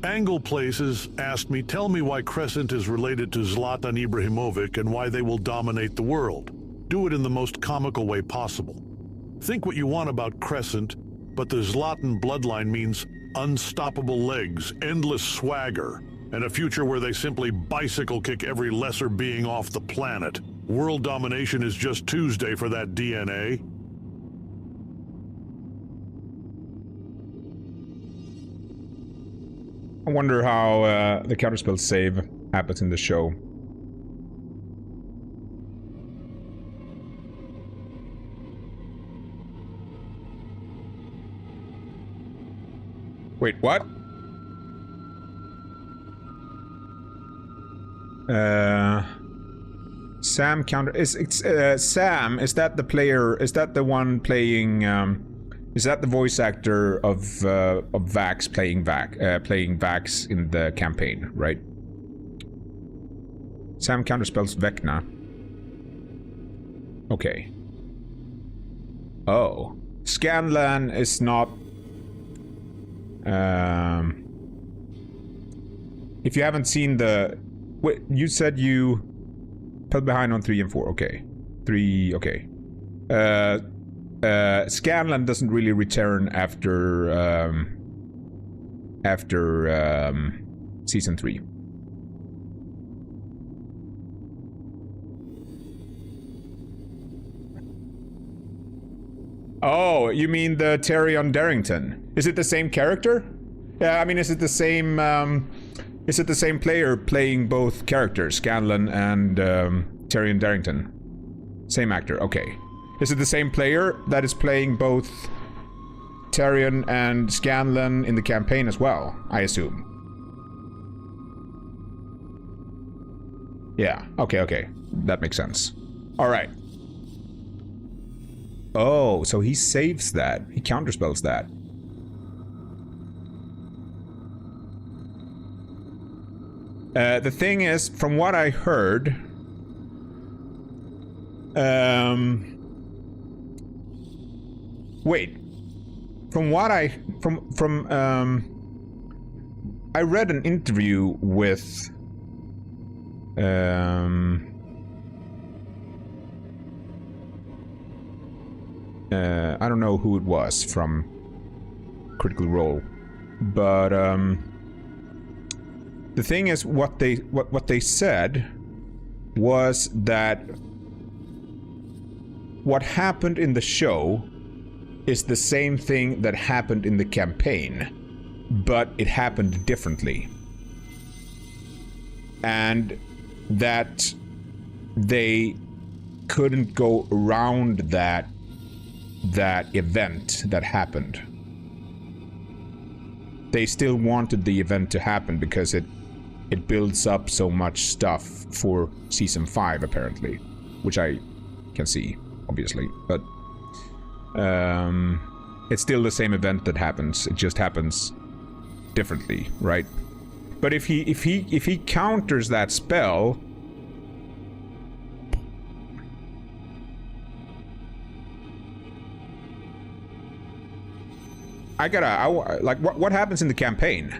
Angle Places asked me, tell me why Crescent is related to Zlatan Ibrahimovic and why they will dominate the world. Do it in the most comical way possible. Think what you want about Crescent, but the Zlatan bloodline means unstoppable legs, endless swagger, and a future where they simply bicycle kick every lesser being off the planet. World domination is just Tuesday for that DNA. I wonder how the counterspell save happens in the show. Wait, what? Sam counter Sam, is that the player? Is that the one playing? Is that the voice actor of Vax playing Vax in the campaign, right? Sam counterspells Vecna. Okay. Oh, Scanlan is not. If you haven't seen the, wait, you said you fell behind on 3 and 4. Okay, 3. Okay. Scanlan doesn't really return after season 3. Oh, you mean the Tyrion Darrington? Is it the same character? Yeah, I mean, is it the same player playing both characters, Scanlan and Tyrion Darrington? Same actor, okay. Is it the same player that is playing both Tyrion and Scanlan in the campaign as well, I assume? Yeah, okay. That makes sense. Alright. Oh, so he saves that. He counterspells that. The thing is, from what I heard, wait. From what I I read an interview with I don't know who it was from Critical Role, but the thing is, what they said was that what happened in the show is the same thing that happened in the campaign, but it happened differently. And that they couldn't go around that event that happened. They still wanted the event to happen because it builds up so much stuff for season 5 apparently, which I can see obviously, but it's still the same event that happens. It just happens differently, right? But if he counters that spell, like what happens in the campaign?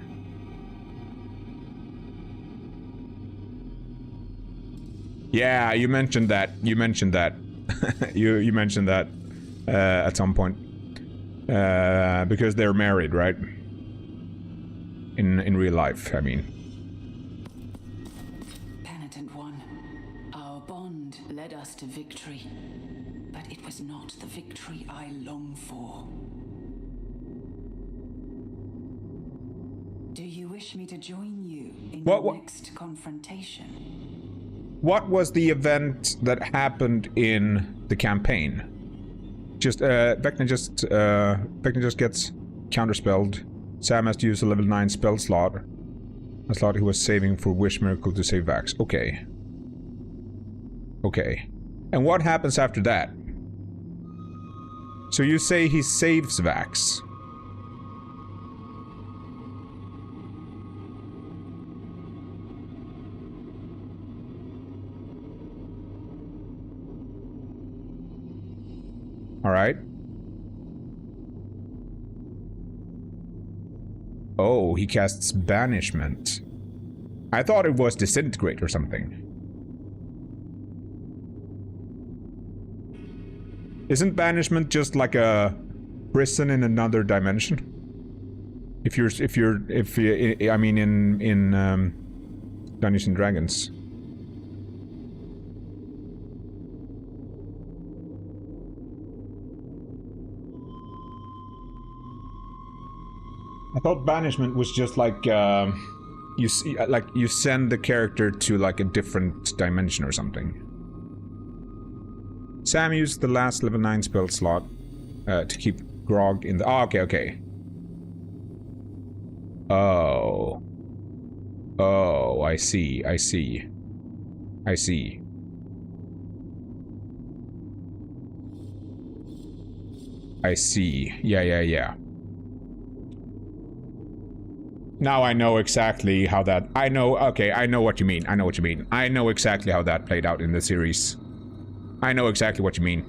Yeah, you mentioned that. You mentioned that. you mentioned that at some point because they're married, right? In real life, I mean. Penitent one, our bond led us to victory, but it was not the victory I long for. Do you wish me to join you in your next confrontation? What was the event that happened in the campaign? Just Vecna just gets counterspelled. Sam has to use a level 9 spell slot. A slot he was saving for Wish Miracle to save Vax. Okay. Okay. And what happens after that? So you say he saves Vax. Alright. Oh, he casts Banishment. I thought it was Disintegrate or something. Isn't Banishment just like a prison in another dimension? I mean in Dungeons and Dragons. I thought Banishment was just like you send the character to like a different dimension or something. Sam used the last level 9 spell slot to keep Grog in the. Oh, okay. Oh, I see. I see. Yeah. Now I know exactly how that. Okay, I know what you mean. I know exactly how that played out in the series. I know exactly what you mean.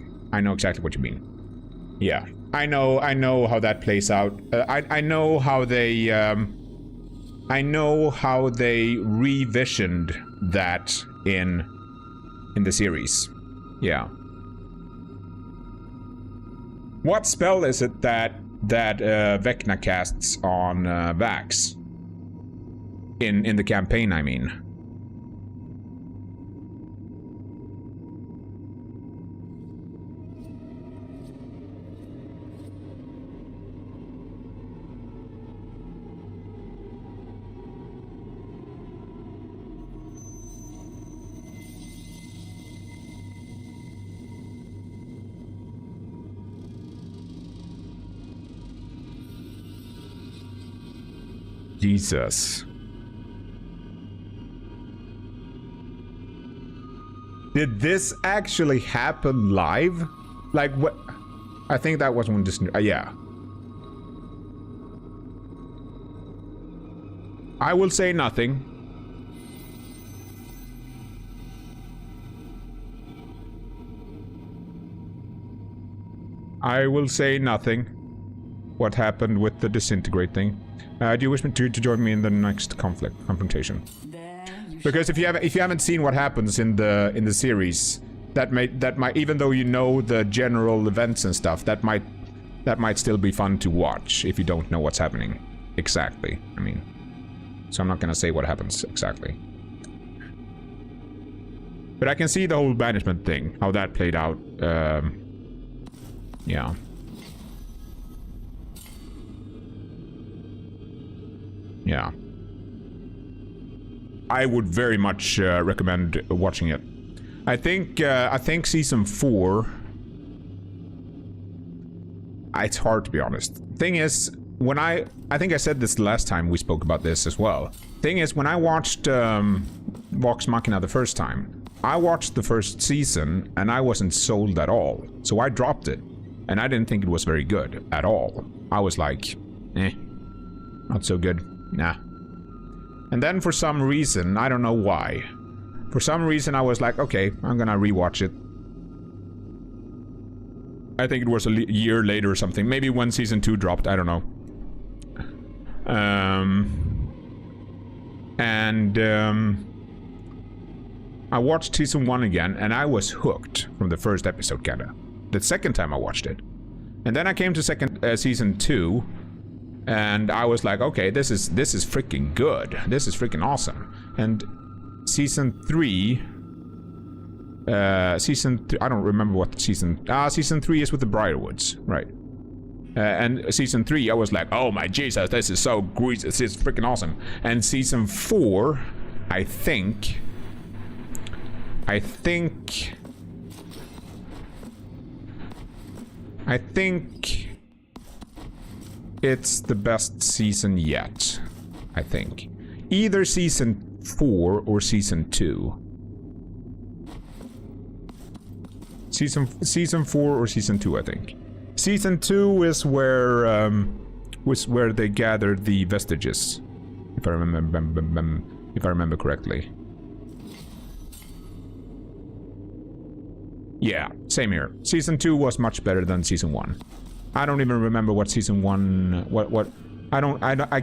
Yeah. I know how that plays out. I know how they revisioned that in the series. Yeah. What spell is it that Vecna casts on Vax? In the campaign, I mean. Jesus. Did this actually happen live? Like, what? I think that was when Disney... yeah. I will say nothing. I will say nothing. What happened with the disintegrate thing? Do you wish me to join me in the next confrontation? Because if you haven't seen what happens in the series, that might even though you know the general events and stuff, that might still be fun to watch if you don't know what's happening exactly. I mean, so I'm not gonna say what happens exactly. But I can see the whole banishment thing, how that played out. Yeah. Yeah. I would very much recommend watching it. I think season 4... It's hard to be honest. Thing is, when I think I said this last time we spoke about this as well. Thing is, when I watched Vox Machina the first time, I watched the first season and I wasn't sold at all. So I dropped it. And I didn't think it was very good at all. I was like, not so good. Nah. And then for some reason, I don't know why. For some reason I was like, okay, I'm gonna rewatch it. I think it was a year later or something. Maybe when season 2 dropped, I don't know. I watched season 1 again, and I was hooked from the first episode, kinda. The second time I watched it. And then I came to season 2, and I was like, okay, this is freaking good. This is freaking awesome. And season 3, I don't remember what season 3 is with the Briarwoods, right? And season 3, I was like, oh my Jesus, this is so great, this is freaking awesome. And season 4, I think it's the best season yet. I think. Either season 4 or season 2. Season 4 or season 2, I think. Season 2 is where they gathered the vestiges, if I remember correctly. Yeah, same here. Season 2 was much better than season 1. I don't even remember what season 1 I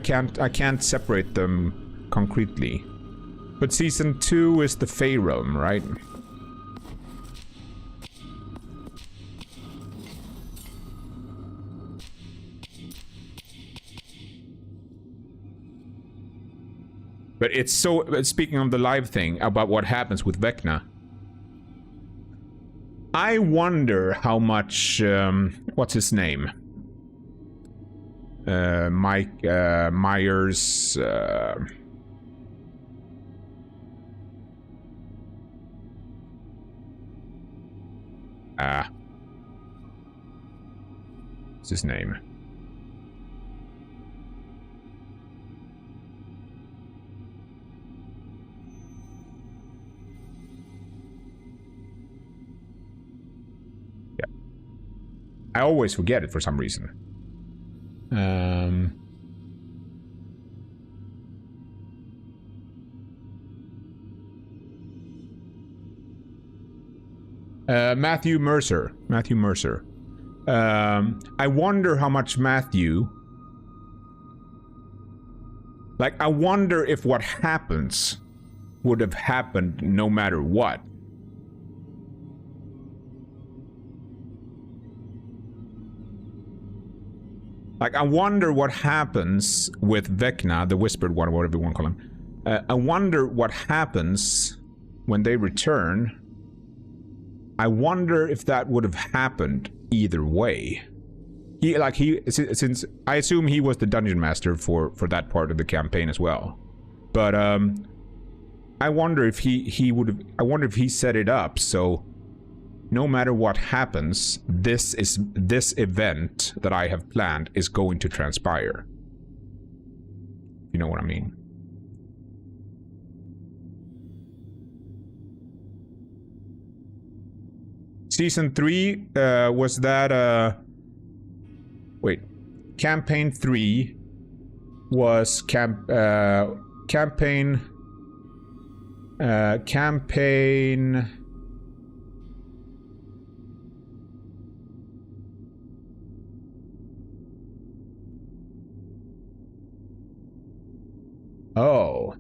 can't separate them concretely. But season 2 is the Fey realm, right? But it's so, speaking of the live thing about what happens with Vecna, I wonder how much, what's his name? Mike, Myers, what's his name? I always forget it for some reason. Matthew Mercer. I wonder how much Matthew... Like, I wonder if what happens would have happened no matter what. Like, I wonder what happens with Vecna, the Whispered One, whatever you want to call him. I wonder what happens when they return. I wonder if that would have happened either way. Since I assume he was the dungeon master for that part of the campaign as well. But I wonder if he would have. I wonder if he set it up so no matter what happens, this event that I have planned is going to transpire. You know what I mean? Season 3, was that Wait. Campaign 3 was campaign... campaign... Oh.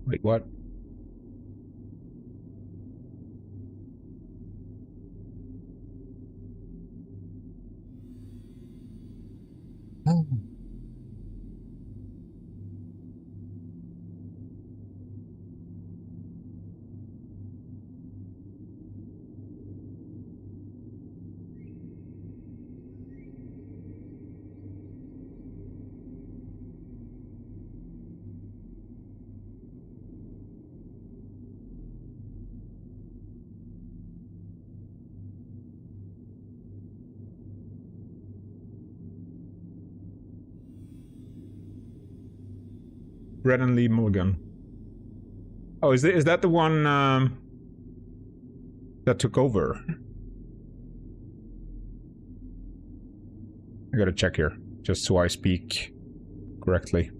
Wait, what? Oh. Brennan Lee Mulligan. Oh, is that the one that took over? I gotta check here, just so I speak correctly.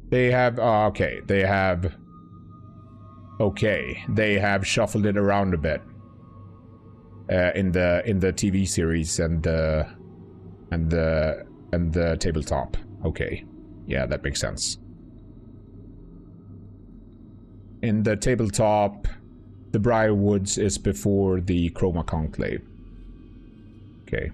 They have okay. They have They have shuffled it around a bit. In the TV series and the tabletop. Okay, yeah, that makes sense. In the tabletop, the Briarwoods is before the 𝐁𝐴 Okay.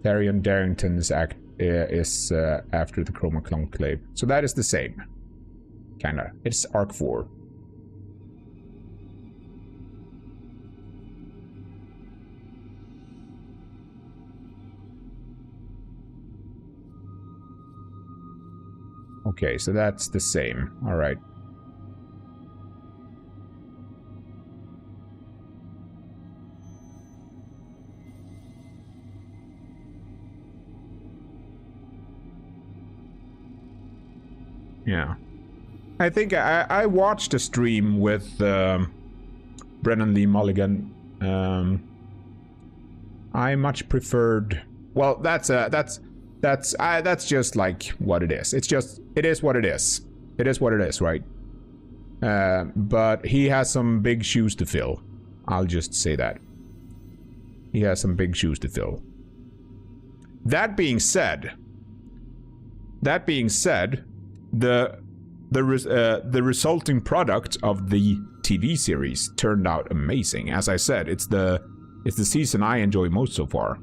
Tharion Darrington is after the 𝐁𝐴. So that is the same. Kinda. It's Arc 4. Okay, so that's the same. Alright. Yeah. I think I watched a stream with Brennan Lee Mulligan. I much preferred. Well, that's just like what it is. It is what it is. It is what it is, right? But he has some big shoes to fill. I'll just say that. He has some big shoes to fill. That being said, the resulting product of the TV series turned out amazing. As I said, it's the season I enjoy most so far.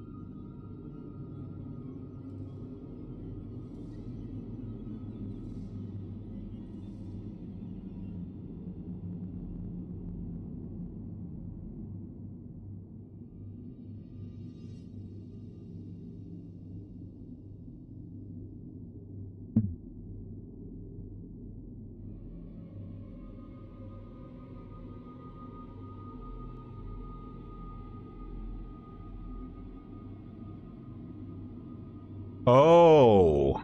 Oh,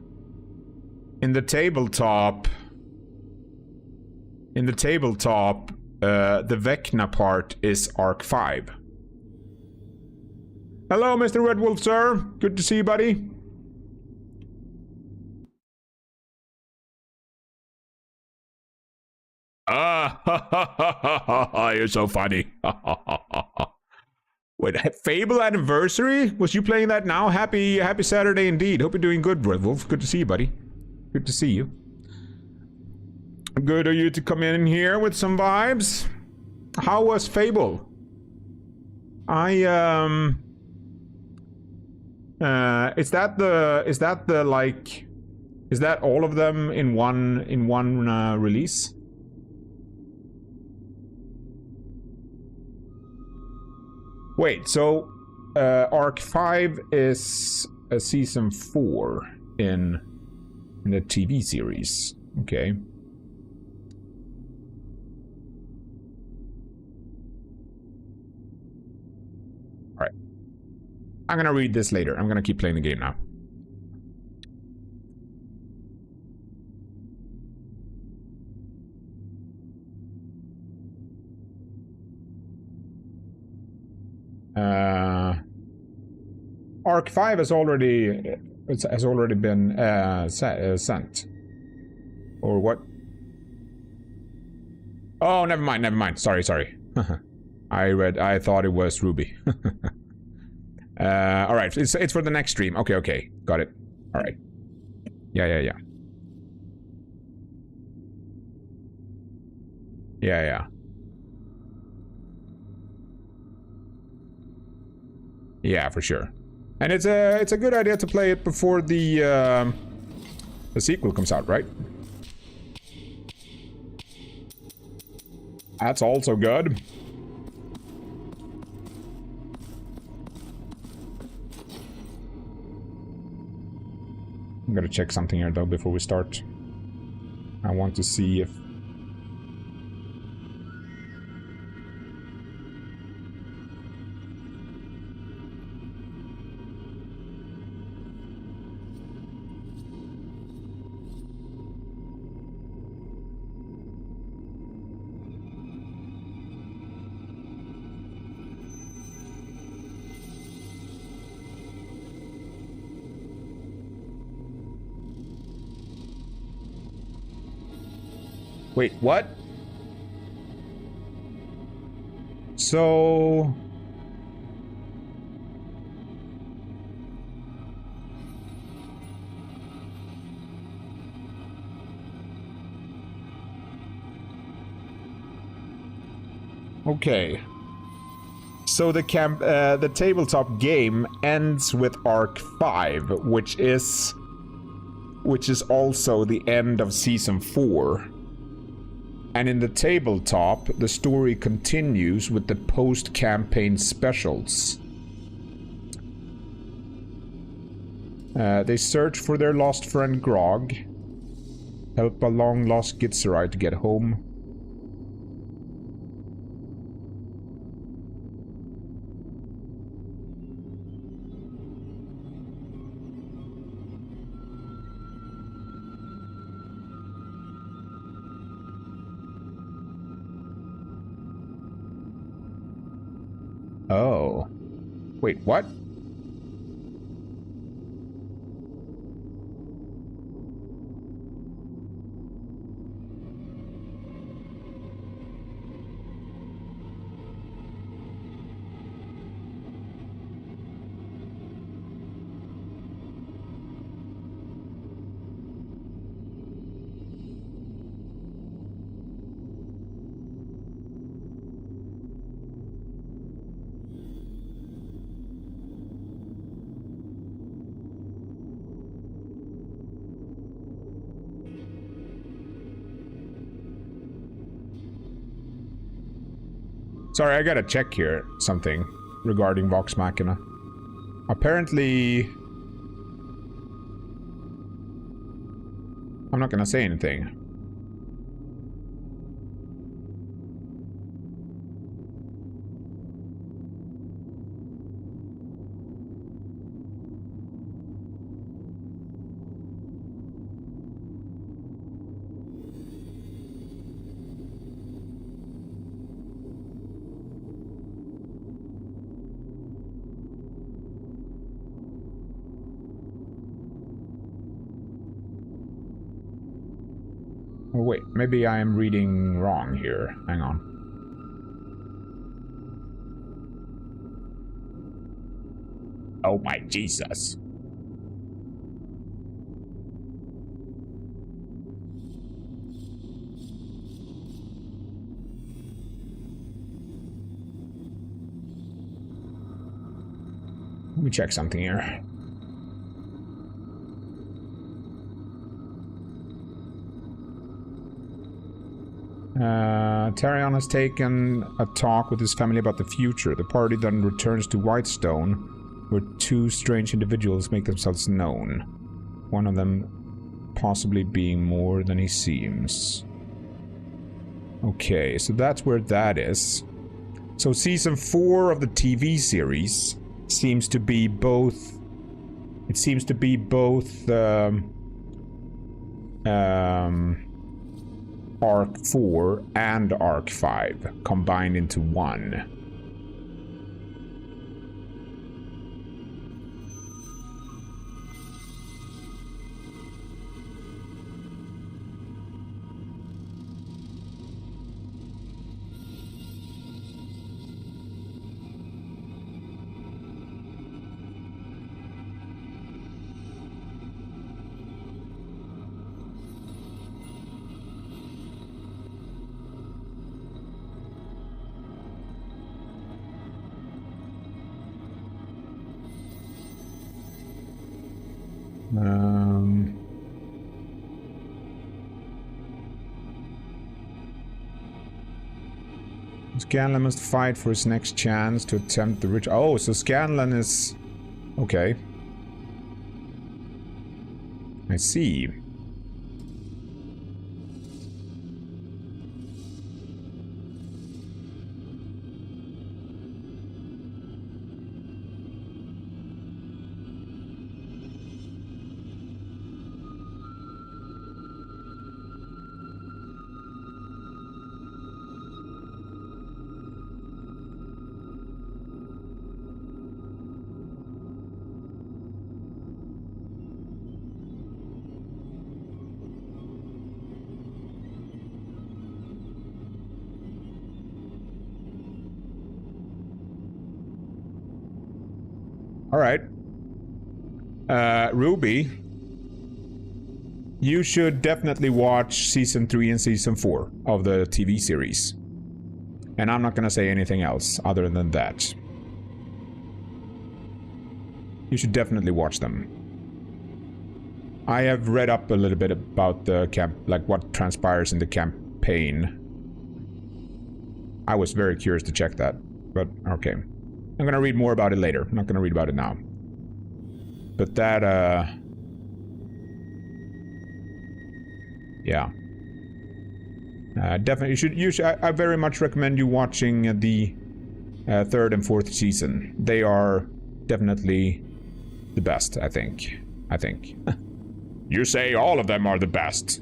in the tabletop, the Vecna part is Arc 5. Hello, Mr. Red Wolf, sir. Good to see you, buddy. Ah, you're so funny. Wait, Fable Anniversary? Was you playing that now? Happy Saturday indeed. Hope you're doing good, Red Wolf. Good to see you, buddy. Good to see you. Good of you to come in here with some vibes. How was Fable? Is that all of them in one release? Wait, so Arc 5 is a season 4 in the TV series. Okay. Alright. I'm gonna read this later. I'm gonna keep playing the game now. Arc 5 has already been sent. Or what? Oh, never mind. Sorry. I thought it was Ruby. All right, it's for the next stream. Okay, got it. All right. Yeah. Yeah, for sure. And it's a good idea to play it before the sequel comes out, right? That's also good. I'm gonna check something here though before we start. I want to see if... Wait, what? So... Okay. So the tabletop game ends with Arc 5, which is also the end of Season 4. And in the tabletop, the story continues with the post-campaign specials. They search for their lost friend Grog, help a long-lost Githzerai to get home. Oh. Wait, what? Sorry, I gotta check here something regarding Vox Machina. Apparently... I'm not gonna say anything. Oh, wait, maybe I am reading wrong here. Hang on. Oh my Jesus. Let me check something here. Tarion has taken a talk with his family about the future. The party then returns to Whitestone, where two strange individuals make themselves known. One of them possibly being more than he seems. Okay, so that's where that is. So Season 4 of the TV series seems to be both... It seems to be both... Arc 4 and Arc 5 combined into one. Scanlan must fight for his next chance to attempt the rich. Oh, so Scanlan is... Okay. I see. Alright. Ruby, you should definitely watch Season 3 and Season 4 of the TV series. And I'm not gonna say anything else other than that. You should definitely watch them. I have read up a little bit about the like what transpires in the campaign. I was very curious to check that, but okay. I'm gonna read more about it later. I'm not gonna read about it now. But that, yeah. Definitely, you should, I very much recommend you watching the third and fourth season. They are definitely the best, I think. You say all of them are the best.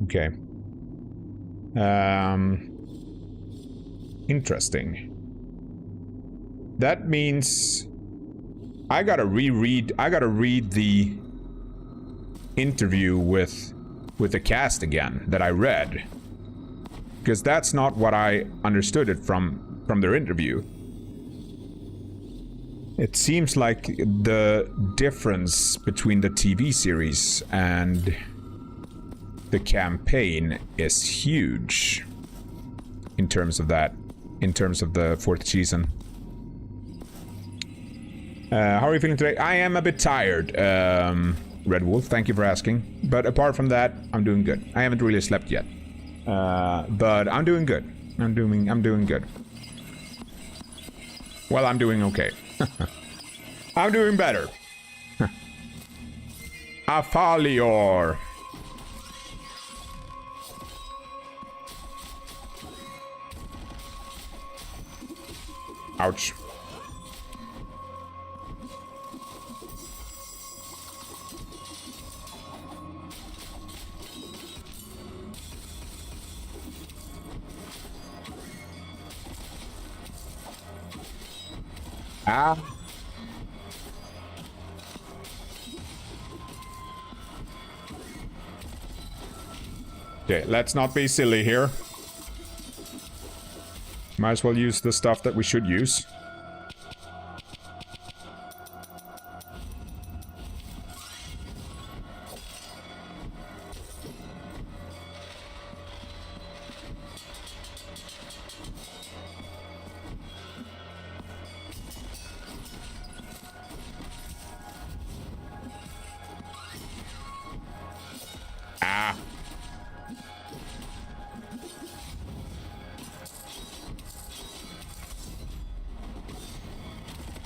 Okay. Interesting. That means I gotta read the interview with the cast again that I read. Because that's not what I understood it from their interview. It seems like the difference between the TV series and the campaign is huge in terms of that, in terms of the fourth season. How are you feeling today? I am a bit tired, Red Wolf, thank you for asking. But apart from that, I'm doing good. I haven't really slept yet. But I'm doing good. I'm doing good. Well, I'm doing okay. I'm doing better. Afalior. Ouch. Ah. Okay, let's not be silly here. Might as well use the stuff that we should use. Ah.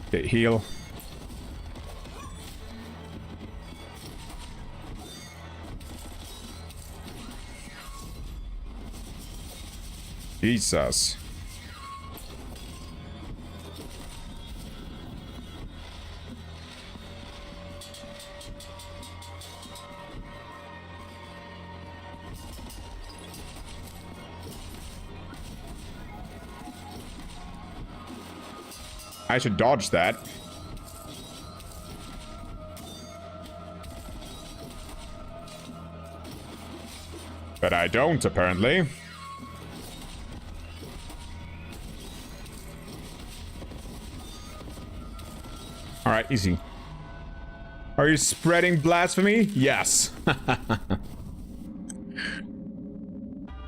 Okay, heal. Jesus. I should dodge that. But I don't, apparently. Alright, easy. Are you spreading blasphemy? Yes.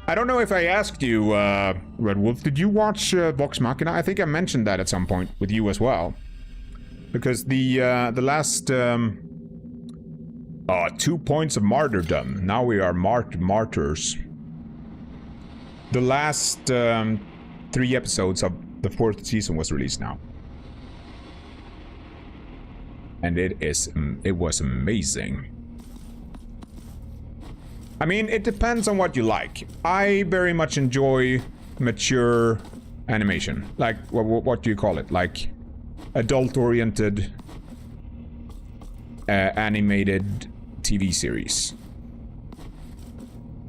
I don't know if I asked you, Red Wolf, did you watch Vox Machina? I think I mentioned that at some point with you as well. Because the last 2 points of martyrdom. Now we are martyrs. The last 3 episodes of the 4th season was released now. And it was amazing. I mean, it depends on what you like. I very much enjoy mature animation. Like, what do you call it? Like, adult-oriented animated TV series.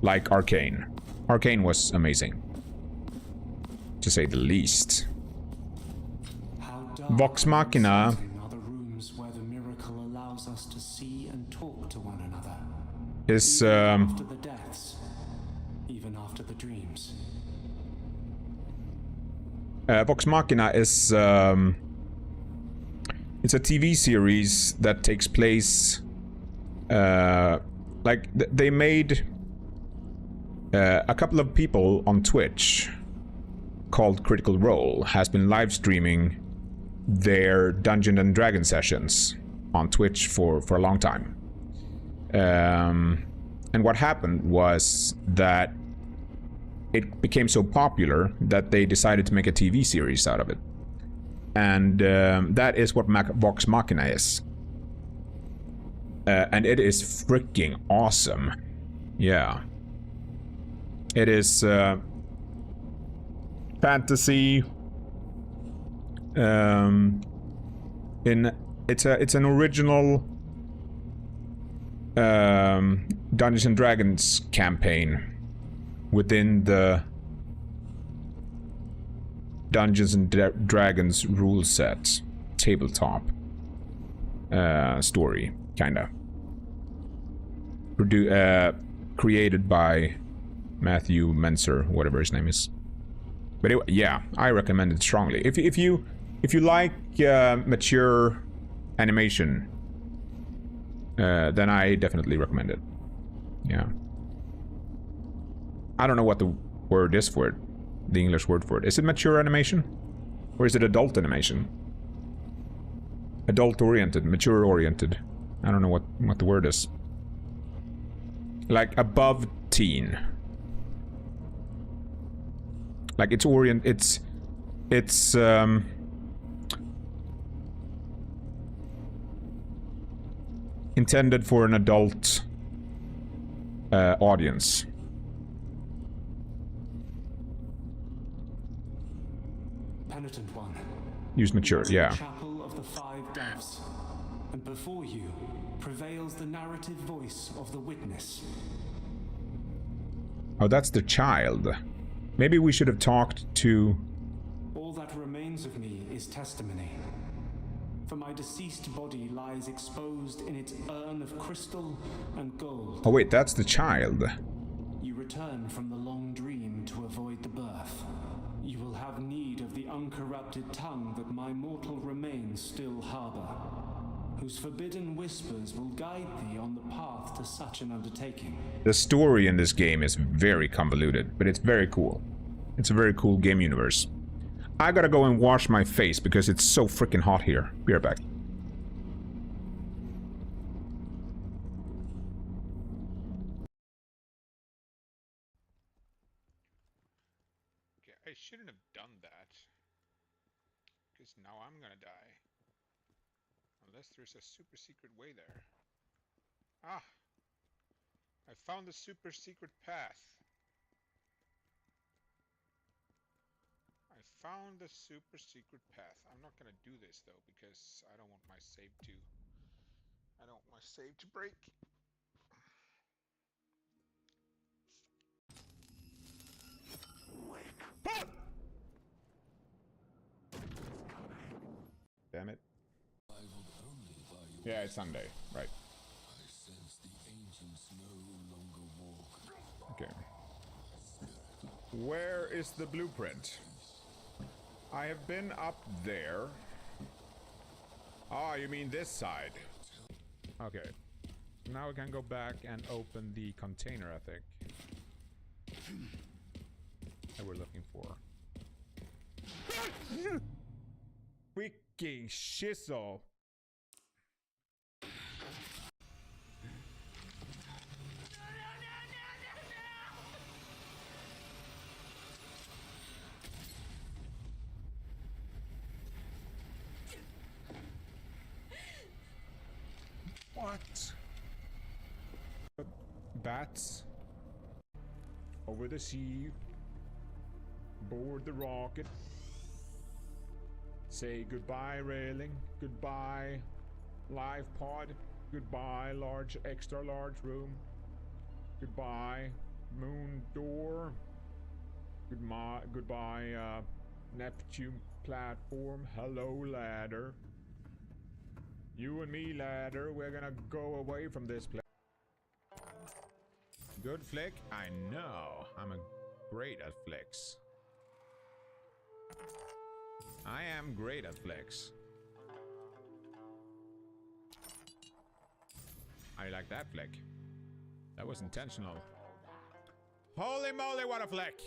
Like Arcane. Arcane was amazing, to say the least. Vox Machina is after the deaths, even after the dreams. Vox Machina is it's a TV series that takes place like they made a couple of people on Twitch called Critical Role has been live streaming their Dungeons and Dragons sessions on Twitch for a long time. And what happened was that it became so popular that they decided to make a TV series out of it. And that is what Vox Machina is. And it is freaking awesome. Yeah. It is fantasy. It's an original Dungeons and Dragons campaign within the Dungeons and Dragons rule set tabletop story, kinda. Created by Matthew Menser, whatever his name is. But anyway, yeah, I recommend it strongly. If you like mature animation, then I definitely recommend it. Yeah. I don't know what the word is for it. The English word for it. Is it mature animation? Or is it adult animation? Adult-oriented, mature-oriented. I don't know what the word is. Like above teen. Like it's intended for an adult audience. Penitent one. Use mature, yeah. Chapel of the Five Doves, and before you prevails the narrative voice of the witness. Oh, that's the child. Maybe we should have talked to... All that remains of me is testimony. For my deceased body lies exposed in its urn of crystal and gold. Oh wait, that's the child. You return from the long dream to avoid the birth. You will have need of the uncorrupted tongue that my mortal remains still harbor, whose forbidden whispers will guide thee on the path to such an undertaking. The story in this game is very convoluted, but it's very cool. It's a very cool game universe. I gotta go and wash my face because it's so freaking hot here. Be right back. Okay, I shouldn't have done that. Because now I'm gonna die. Unless there's a super secret way there. Ah! I found the super secret path. I found the super secret path. I'm not gonna do this though because I don't want my save to break. Ah! Damn it. Yeah, it's Sunday, right. Okay. Where is the blueprint? I have been up there. Oh, you mean this side? Okay. Now we can go back and open the container, I think. That we're looking for. Freaking shizzle. What? Bats over the sea, board the rocket, say goodbye railing, goodbye live pod, goodbye large extra large room, goodbye moon door, goodbye Neptune platform, hello ladder. You and me, ladder, we're gonna go away from this place. Good flick? I know. I'm great at flicks. I am great at flicks. I like that flick. That was intentional. Holy moly, what a flick!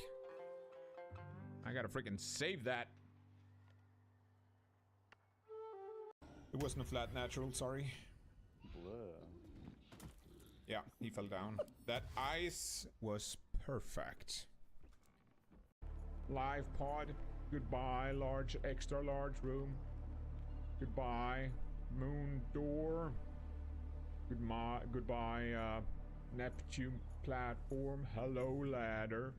I gotta freaking save that. It wasn't a flat natural, sorry. Blur. Yeah, he fell down. That ice was perfect. Live pod. Goodbye, large, extra large room. Goodbye, moon door. Goodbye, Neptune platform. Hello, ladder.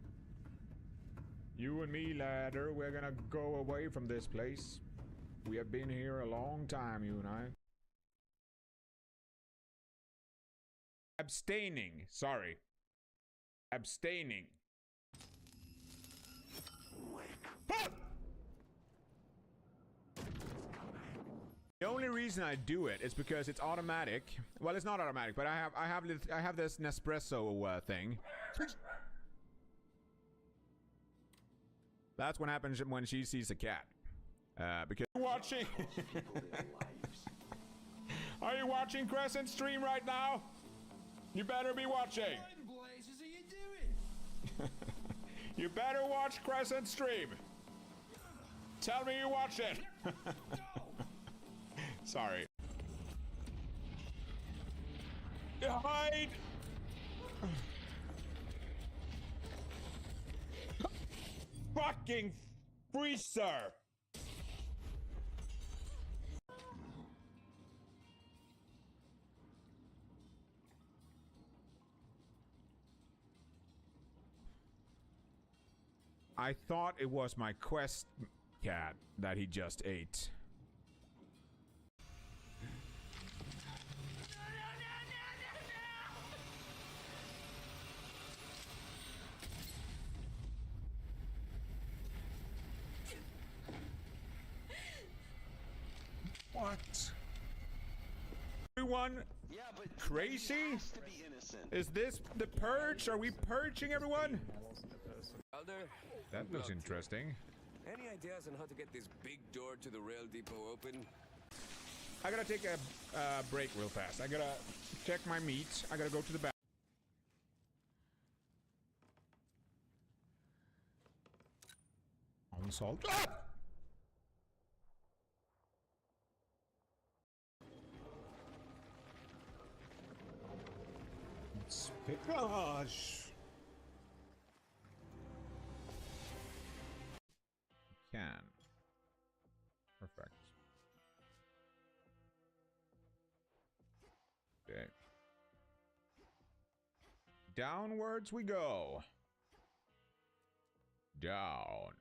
You and me, ladder, we're gonna go away from this place. We have been here a long time, you and I. Abstaining. Sorry. Abstaining. The only reason I do it is because it's automatic. Well, it's not automatic, but I have this Nespresso thing. That's what happens when she sees a cat. Because watching. Are you watching Crescent stream right now? You better be watching. What in blazes are you doing? You better watch Crescent stream. Tell me you watch it. Sorry. Hide. Fucking freezer. I thought it was my quest cat that he just ate. What? Everyone crazy? Is this the purge? Are we purging everyone? Elder, That looks interesting. any ideas on how to get this big door to the rail depot open? I gotta take a break real fast. I gotta check my meat. I gotta go to the back. On salt. Ah! Let's pick. Gosh. Can. Perfect. Okay. Downwards we go. Down.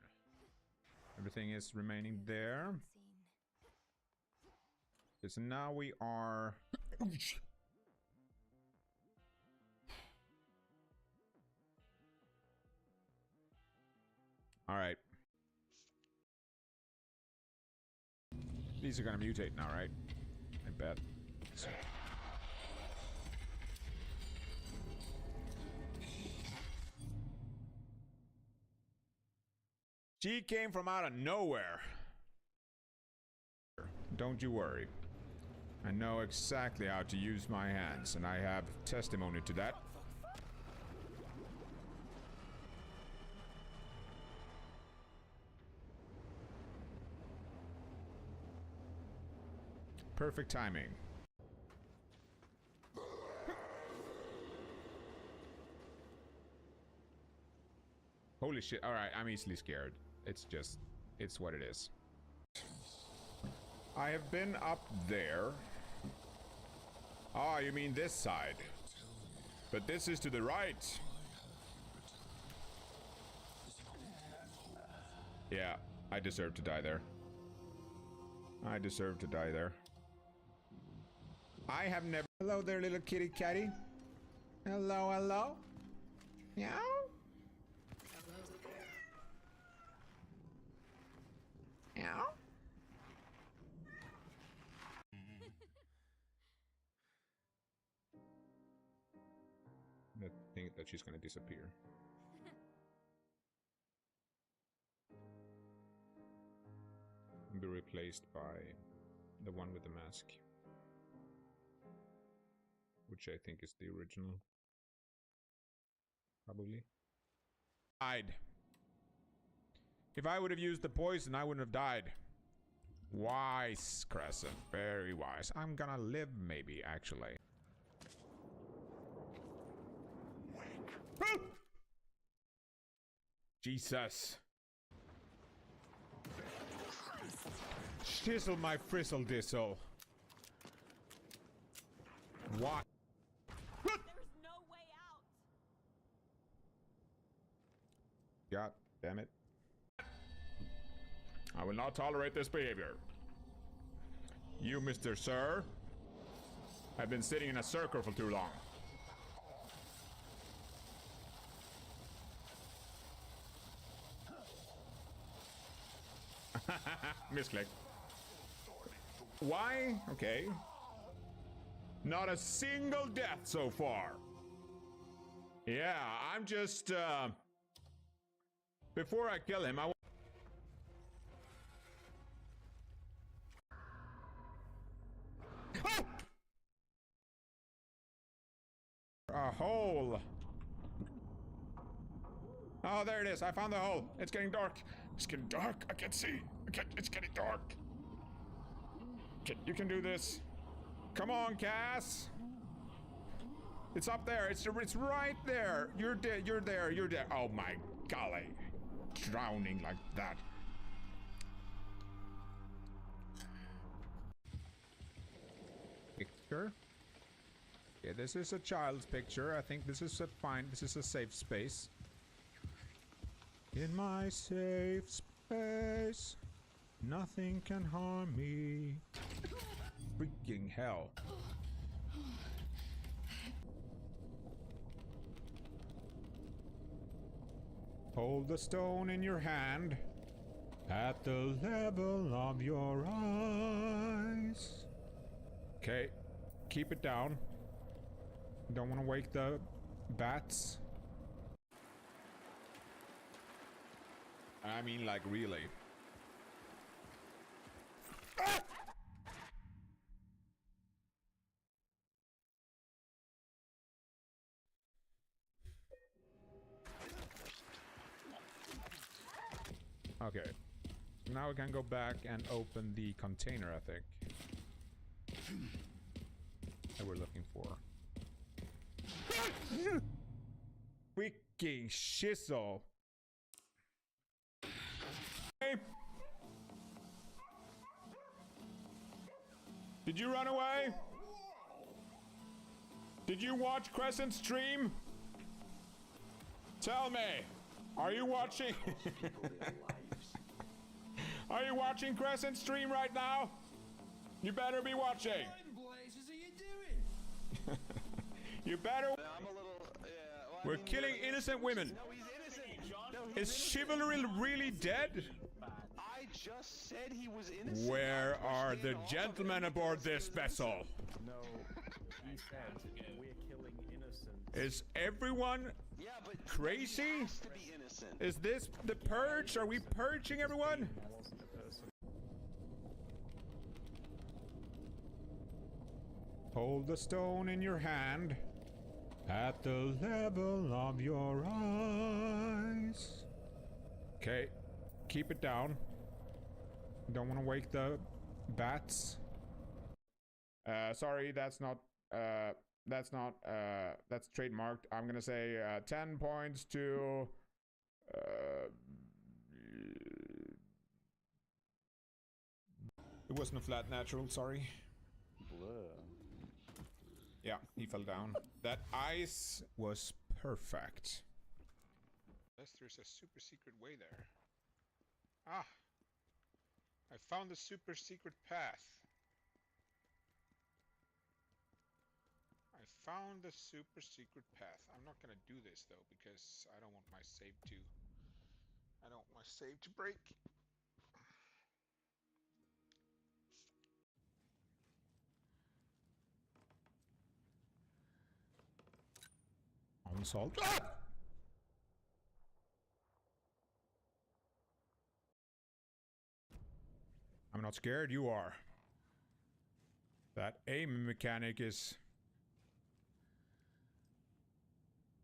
Everything is remaining there. Okay, so now we are... Alright. These are gonna mutate now, right? I bet. So. She came from out of nowhere. Don't you worry. I know exactly how to use my hands, and I have testimony to that. Perfect timing. Holy shit. Alright, I'm easily scared. It's just, it's what it is. I have been up there. Ah, you mean this side. But this is to the right. Yeah, I deserve to die there. I deserve to die there. I have never... Hello there, little kitty catty. Hello, hello. Meow. Meow. I think that she's gonna disappear. And be replaced by the one with the mask. Which I think is the original. Probably. Died. If I would have used the poison, I wouldn't have died. Wise, Crescent. Very wise. I'm gonna live, maybe, actually. Jesus. Shizzle my frizzle dizzle. What? There's no way out. God damn it. I will not tolerate this behavior. You, Mr. Sir, have been sitting in a circle for too long. Misclick. Why? Okay. Not a single death so far. Yeah, I'm just, before I kill him, a hole. Oh, there it is. I found the hole. It's getting dark. It's getting dark. I can't see. It's getting dark. Okay, you can do this. Come on, Cass. It's up there. It's right there. You're dead. You're there. You're there. Oh my golly. Drowning like that. Picture. Yeah, this is a child's picture. I think this is a fine. This is a safe space. In my safe space, nothing can harm me. Freaking hell. Hold the stone in your hand at the level of your eyes. Okay, keep it down. Don't want to wake the bats. I mean, like, really. Ah! Okay. Now we can go back and open the container, I think. That we're looking for. Freaking shizzle. Did you run away? Did you watch Crescent stream? Tell me, are you watching? Are you watching Crescent stream right now? You better be watching. What blazes are you doing? You better. I'm a little, well, We're killing innocent women. No, he's innocent. No, he's Is innocent. chivalry really dead? I just said he was innocent. Where are the All of gentlemen it. aboard this vessel? No, he said we're killing innocents. Is everyone Yeah, but crazy? he has to be innocent. Is this the purge? Are we purging everyone? I wasn't a person. Hold the stone in your hand at the level of your eyes. Okay, keep it down. Don't want to wake the bats. Sorry, that's trademarked. I'm gonna say 10 points to it wasn't a flat natural, sorry. Yeah, he fell down. That ice was perfect. Unless there's a super secret way there. Ah! I found the super secret path. I found the super secret path. I'm not gonna do this though, because I don't want my save to... I don't want my save to break. Unsolved. Ah! I'm not scared, you are. That aim mechanic is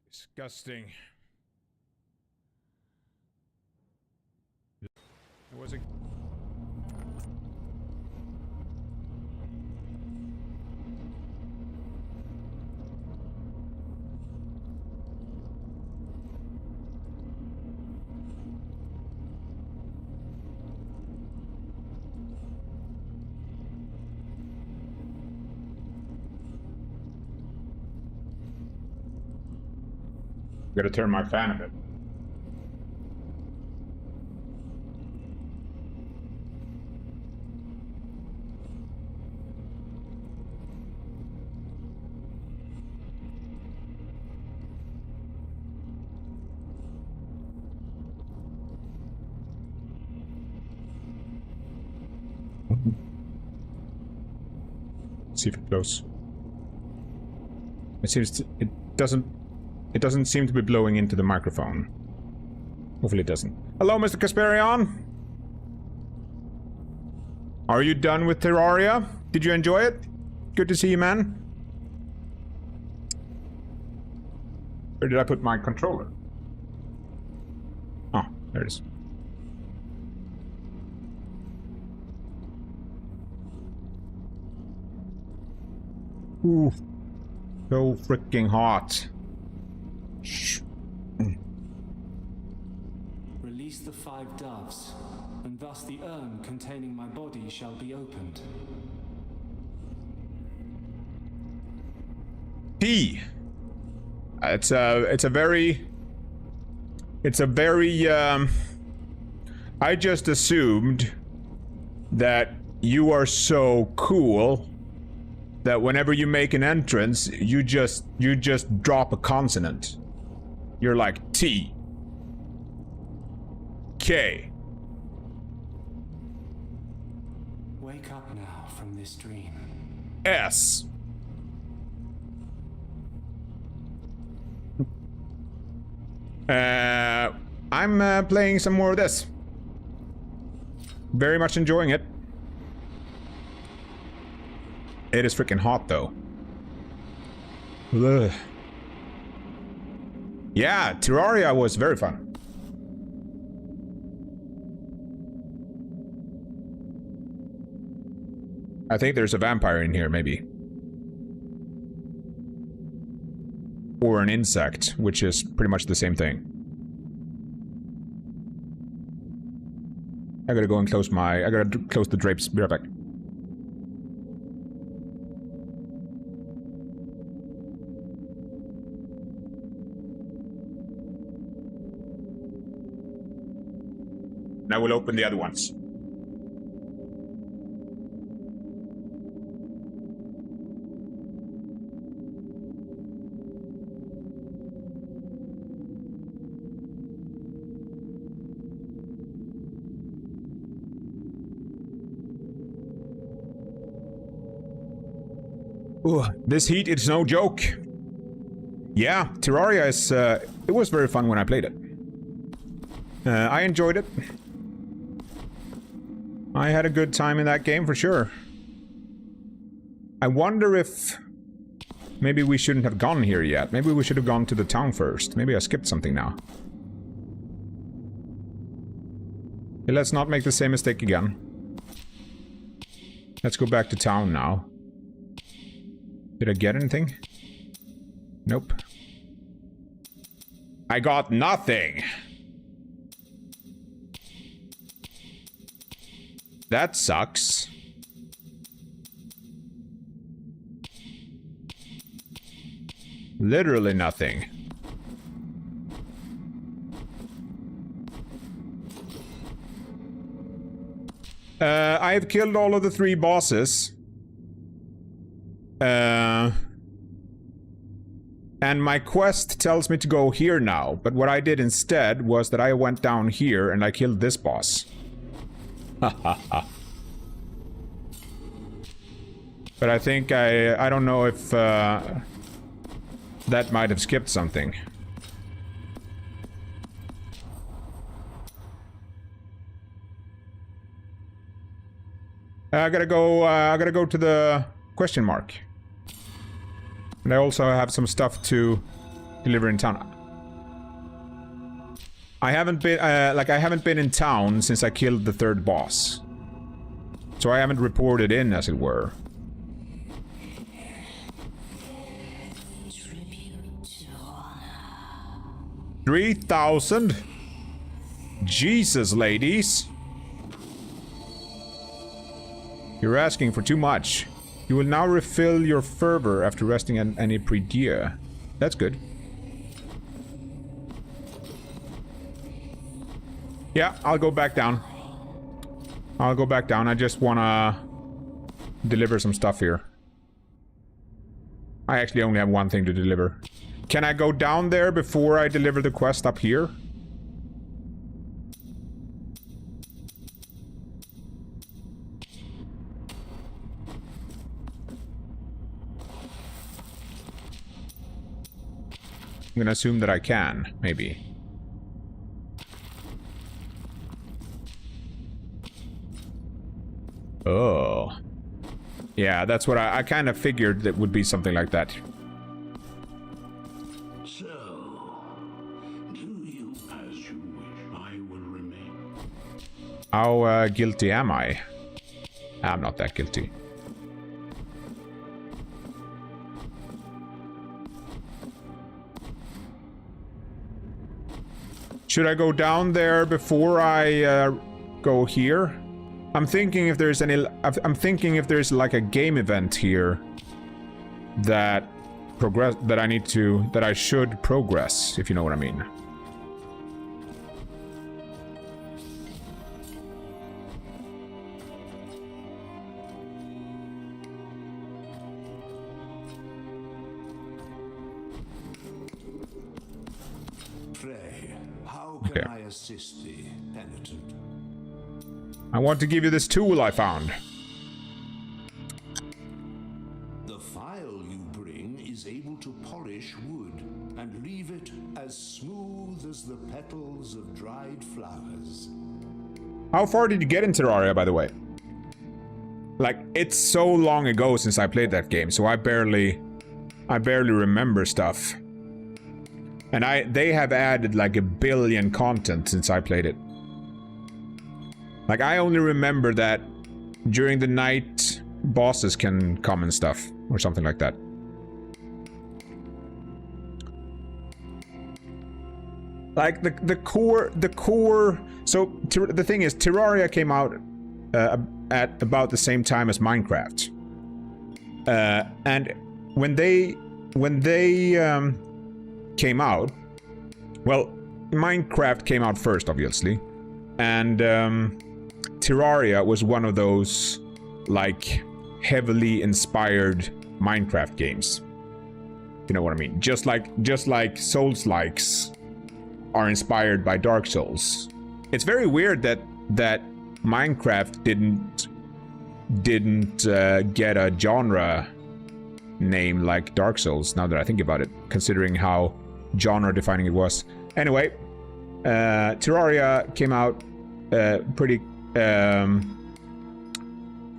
disgusting. It was a... Gotta turn my fan a bit. See if it blows. It seems it doesn't seem to be blowing into the microphone. Hopefully it doesn't. Hello, Mr. Kasperian. Are you done with Terraria? Did you enjoy it? Good to see you, man. Where did I put my controller? Oh, there it is. Ooh, so freaking hot. Shh. Release the 5 doves, and thus the urn containing my body shall be opened. P. It's a very I just assumed that you are so cool that whenever you make an entrance, you just drop a consonant. You're like T, K. Wake up now from this dream. S. I'm playing some more of this. Very much enjoying it. It is freaking hot though. Ugh. Yeah, Terraria was very fun. I think there's a vampire in here, maybe. Or an insect, which is pretty much the same thing. I gotta go and close my... I gotta close the drapes. Be right back. Now we'll open the other ones. Ooh, this heat, it's no joke. Yeah, Terraria is, it was very fun when I played it. I enjoyed it. I had a good time in that game for sure. I wonder if maybe we shouldn't have gone here yet. Maybe we should have gone to the town first. Maybe I skipped something now. Okay, let's not make the same mistake again. Let's go back to town now. Did I get anything? Nope. I got nothing! That sucks. Literally nothing. I have killed all of the 3 bosses. And my quest tells me to go here now, but what I did instead was that I went down here and I killed this boss. But I think I don't know if that might have skipped something. I gotta go to the question mark. And I also have some stuff to deliver in town. I haven't been, I haven't been in town since I killed the 3rd boss. So I haven't reported in, as it were. 3,000? Jesus, ladies. You're asking for too much. You will now refill your fervor after resting at any prie-dieu. That's good. Yeah, I'll go back down. I'll go back down. I just wanna deliver some stuff here. I actually only have one thing to deliver. Can I go down there before I deliver the quest up here? I'm gonna assume that I can, maybe. Oh. Yeah, that's what I kind of figured that would be something like that. So, do you as you wish. I will remain. How guilty am I? I'm not that guilty. Should I go down there before I go here? I'm thinking if there's any. I'm thinking if there's like a game event here that I should progress, if you know what I mean. Pray, how can I assist thee, penitent? I want to give you this tool I found. The file you bring is able to polish wood and leave it as smooth as the petals of dried flowers. How far did you get in Terraria, by the way? Like, it's so long ago since I played that game, so I barely remember stuff. And they have added like 1 billion content since I played it. Like, I only remember that during the night, bosses can come and stuff, or something like that. Like, the core, so, the thing is, Terraria came out at about the same time as Minecraft. And when they came out, well, Minecraft came out first, obviously, and Terraria was one of those, like, heavily inspired Minecraft games. You know what I mean? Just like Souls-likes are inspired by Dark Souls. It's very weird that Minecraft didn't get a genre name like Dark Souls, now that I think about it, considering how genre-defining it was. Anyway, Terraria came out pretty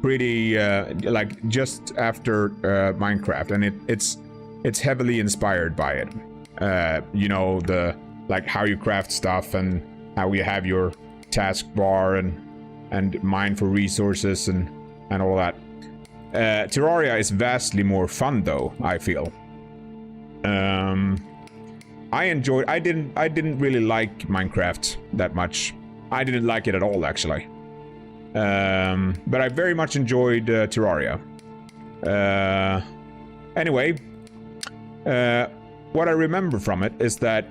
pretty like just after Minecraft, and it's heavily inspired by it. You know, the like how you craft stuff and how you have your taskbar and mine for resources and all that. Terraria is vastly more fun though, I feel. I didn't really like Minecraft that much. I didn't like it at all, actually. But I very much enjoyed Terraria. Anyway, what I remember from it is that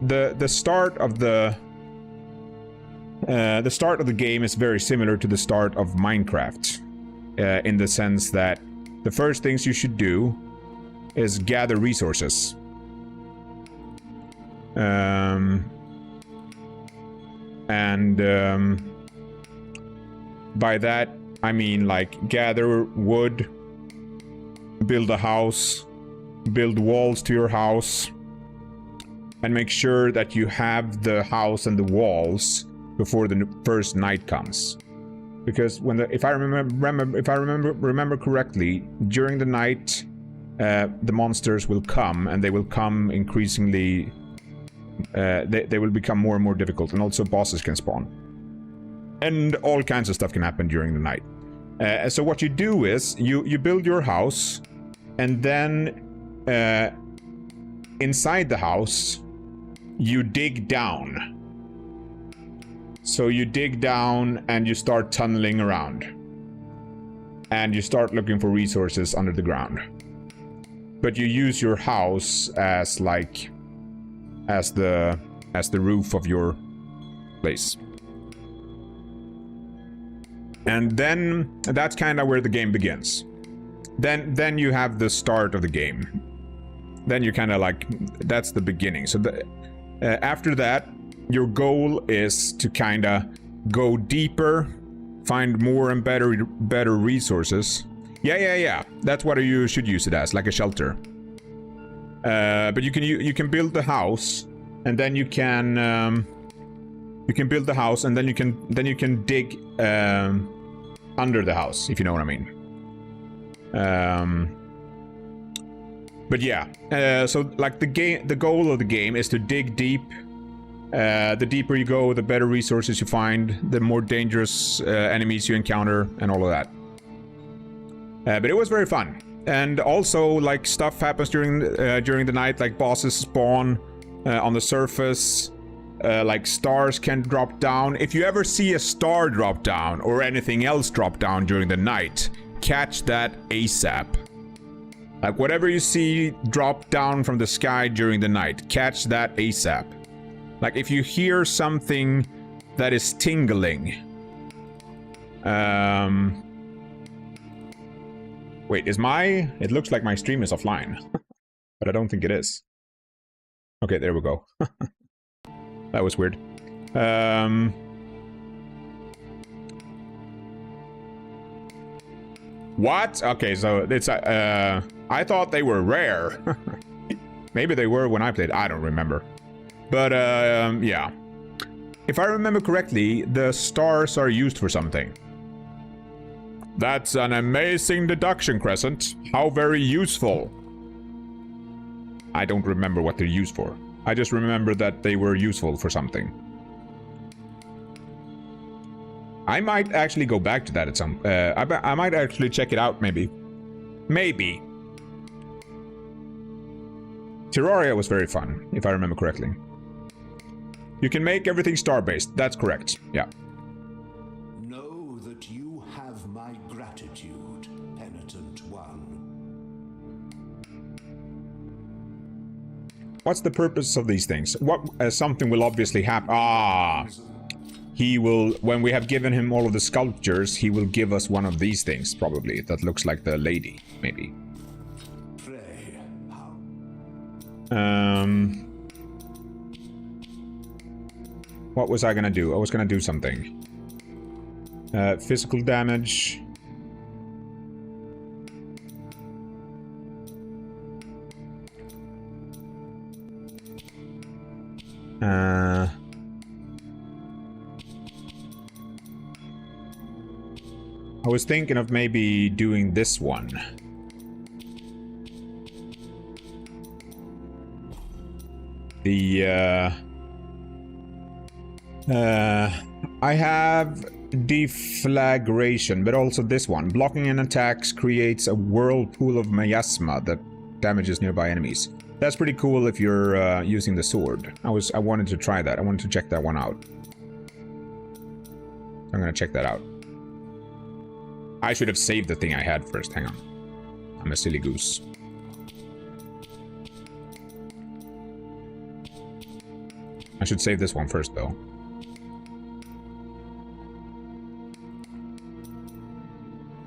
the start of the game is very similar to the start of Minecraft, in the sense that the first things you should do is gather resources. By that I mean like gather wood, build a house, build walls to your house, and make sure that you have the house and the walls before the first night comes. Because when if I remember correctly, during the night the monsters will come, and they will come increasingly. They will become more and more difficult, and also bosses can spawn. And all kinds of stuff can happen during the night. So what you do is, you build your house, and then inside the house, you dig down. So you dig down and you start tunneling around. And you start looking for resources under the ground. But you use your house as like... as the roof of your place. And then that's kind of where the game begins. Then you have the start of the game. Then you kind of like, that's the beginning. So after that, your goal is to kind of go deeper, find more and better resources. Yeah. That's what you should use it as, like a shelter. But you can build the house, and then you can build the house, and then you can dig under the house, if you know what I mean. But yeah, so like the goal of the game is to dig deep. The deeper you go, the better resources you find, the more dangerous enemies you encounter, and all of that. But it was very fun. And also, like, stuff happens during the night, like bosses spawn on the surface, like stars can drop down. If you ever see a star drop down, or anything else drop down during the night, catch that ASAP. Like, whatever you see drop down from the sky during the night, catch that ASAP. Like, if you hear something that is tingling, wait, it looks like my stream is offline, but I don't think it is. Okay, there we go. That was weird. What? Okay, so it's, I thought they were rare. Maybe they were when I played, I don't remember. But, yeah. If I remember correctly, the stars are used for something. That's an amazing deduction, Crescent. How very useful. I don't remember what they're used for. I just remember that they were useful for something. I might actually go back to that at some... I might actually check it out, maybe. Maybe. Terraria was very fun, if I remember correctly. You can make everything star-based. That's correct. Yeah. Know that you have my gratitude, penitent one. What's the purpose of these things? What something will obviously happen. Ah, he will. When we have given him all of the sculptures, he will give us one of these things, probably. That looks like the lady, maybe. Pray, how? What was I gonna do? I was gonna do something. Physical damage. I was thinking of maybe doing this one. The, I have deflagration, but also this one. Blocking an attack creates a whirlpool of miasma that damages nearby enemies. That's pretty cool if you're using the sword. I wanted to try that. I wanted to check that one out. I'm gonna check that out. I should have saved the thing I had first. Hang on. I'm a silly goose. I should save this one first, though.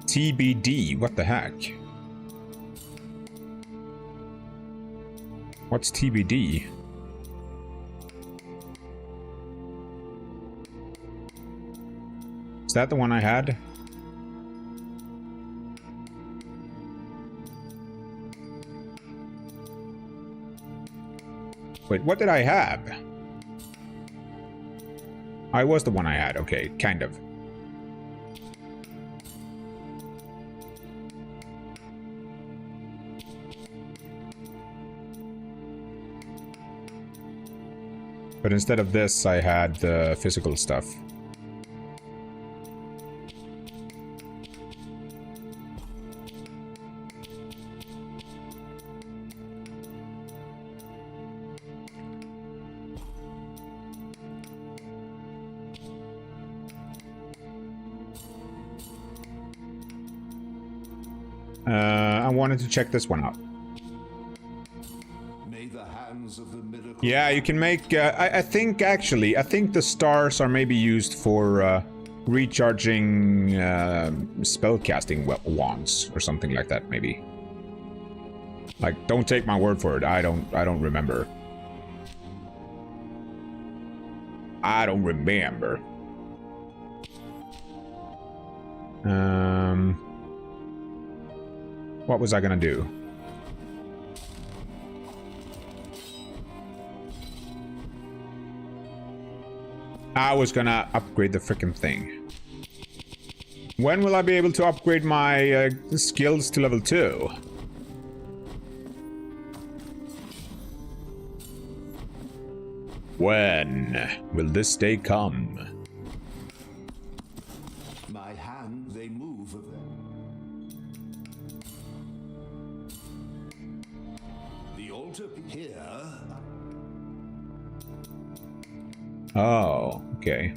TBD, what the heck? What's TBD? Is that the one I had? Wait, what did I have? I was the one I had, okay, kind of. But instead of this, I had the physical stuff. I wanted to check this one out. May the hands of the miracle. Yeah, you can make... I think, actually, I think the stars are maybe used for recharging spellcasting wands or something like that, maybe. Like, don't take my word for it. I don't remember. I don't remember. What was I gonna do? I was gonna upgrade the frickin' thing. When will I be able to upgrade my skills to level 2? When will this day come? My hand, they move of them. The altar here. Oh, okay.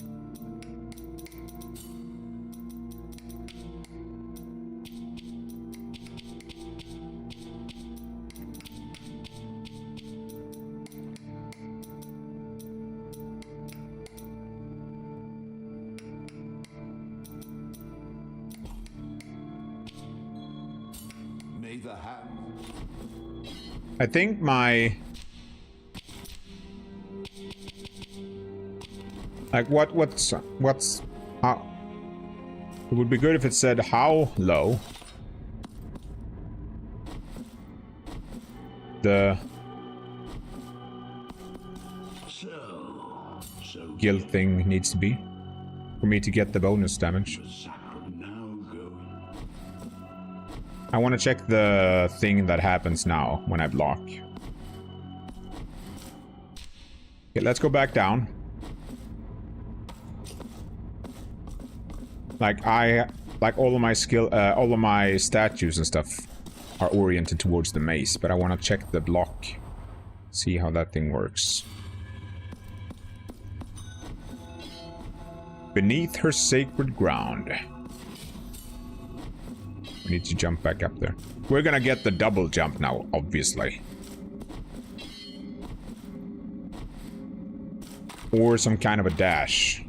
May the hand. I think my... Like, what's... How... It would be good if it said how low the guild thing needs to be for me to get the bonus damage. I want to check the thing that happens now when I block. Okay, let's go back down. Like all of my all of my statues and stuff are oriented towards the mace, but I want to check the block, see how that thing works. Beneath her sacred ground. We need to jump back up there. We're gonna get the double jump now, obviously. Or some kind of a dash.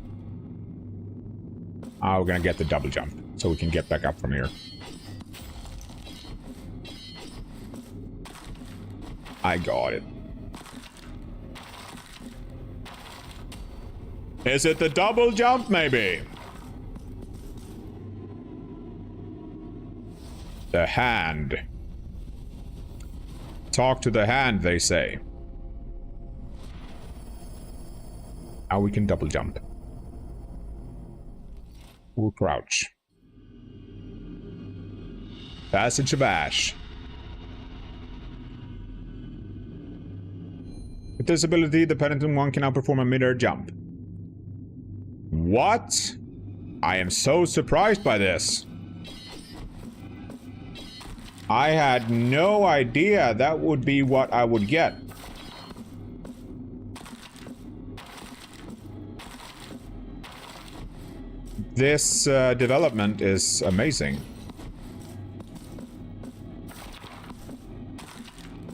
Ah, we're gonna get the double jump, so we can get back up from here. I got it. Is it the double jump, maybe? The hand. Talk to the hand, they say. Now we can double jump. Or crouch. Passage of Ash. With this ability, the penitent one can now perform a mid-air jump. What? I am so surprised by this. I had no idea that would be what I would get. This development is amazing.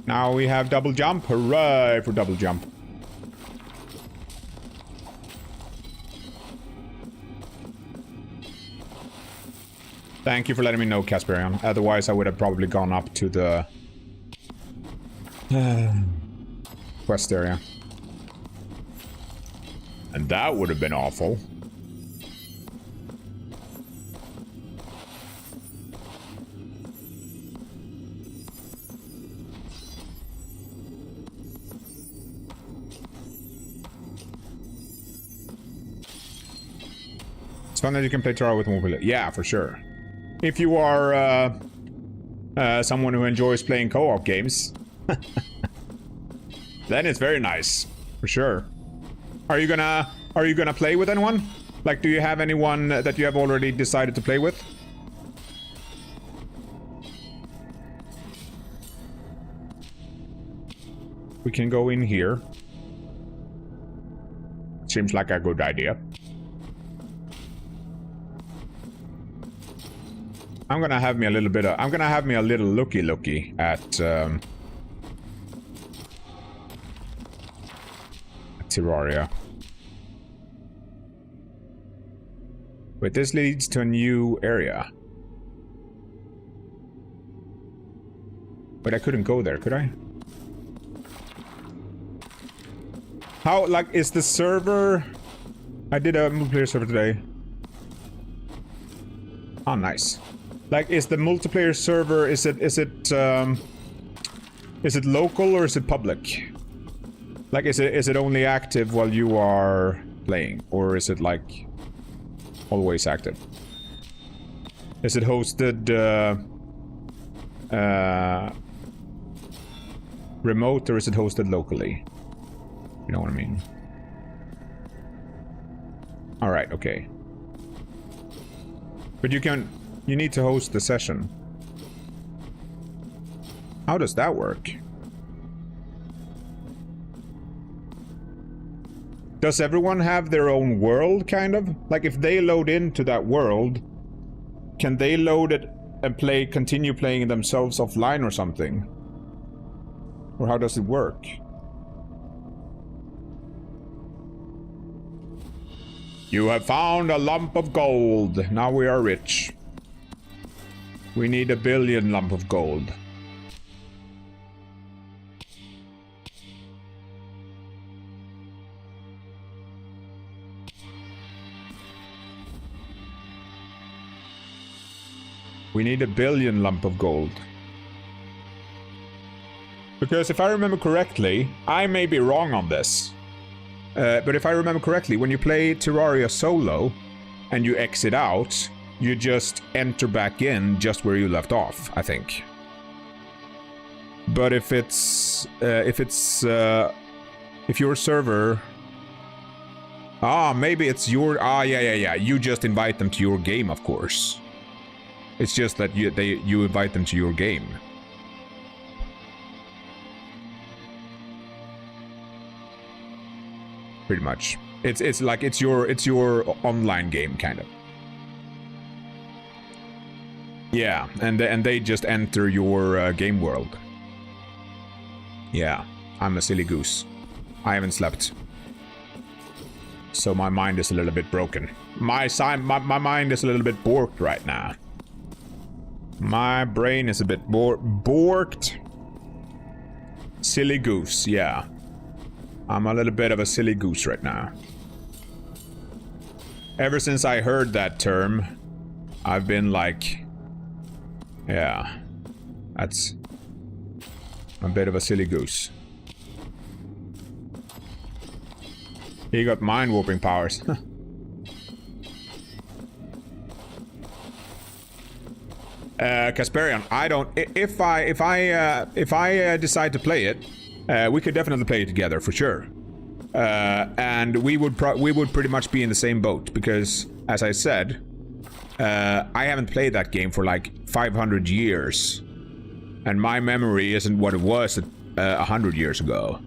Now we have double jump. Hooray for double jump. Thank you for letting me know, Casperion. Otherwise, I would have probably gone up to the quest area. And that would have been awful. It's fun that you can play Terraria with more people. Yeah, for sure. If you are someone who enjoys playing co-op games, then it's very nice, for sure. Are you gonna play with anyone? Like, do you have anyone that you have already decided to play with? We can go in here. Seems like a good idea. I'm gonna have me a little bit of, I'm gonna have me a little looky at Terraria. Wait, this leads to a new area. But I couldn't go there, could I? How, like, is the server... I did a multiplayer server today. Oh, nice. Like, is the multiplayer server, is it local or is it public? Like, is it only active while you are playing? Or is it, like, always active? Is it hosted, remote, or is it hosted locally? You know what I mean? Alright, okay. But you need to host the session. How does that work? Does everyone have their own world, kind of? Like, if they load into that world, can they load it and continue playing themselves offline or something? Or how does it work? You have found a lump of gold. Now we are rich. We need 1 billion lump of gold. We need 1 billion lump of gold. Because if I remember correctly, I may be wrong on this. But if I remember correctly, when you play Terraria solo and you exit out, you just enter back in just where you left off, I think. But if your server, maybe it's your, yeah, you just invite them to your game, of course. It's just that you invite them to your game. Pretty much. It's like it's your online game, kind of. Yeah, and they just enter your game world. Yeah, I'm a silly goose. I haven't slept, so my mind is a little bit broken. My mind is a little bit borked right now. My brain is a bit borked. Silly goose, yeah. I'm a little bit of a silly goose right now. Ever since I heard that term, I've been like, yeah, that's a bit of a silly goose. He got mind warping powers. Kasperian, I don't. If I decide to play it, we could definitely play it together for sure. And we would pretty much be in the same boat because, as I said, I haven't played that game for like 500 years, and my memory isn't what it was 100 years ago,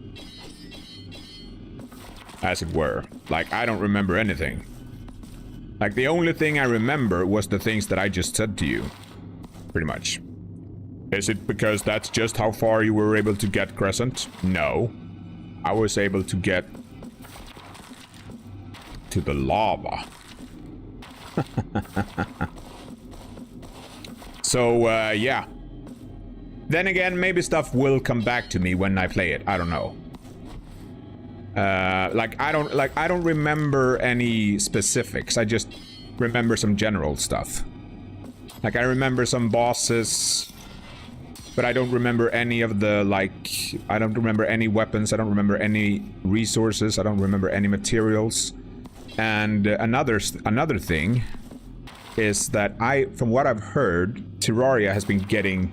as it were. Like, I don't remember anything. Like, the only thing I remember was the things that I just said to you, pretty much. Is it because that's just how far you were able to get, Crescent? No. I was able to get to the lava. So, yeah. Then again, maybe stuff will come back to me when I play it. I don't know. Like, I don't remember any specifics. I just remember some general stuff. Like, I remember some bosses, but I don't remember any of the, like, I don't remember any weapons. I don't remember any resources. I don't remember any materials. And another thing is that from what I've heard, Terraria has been getting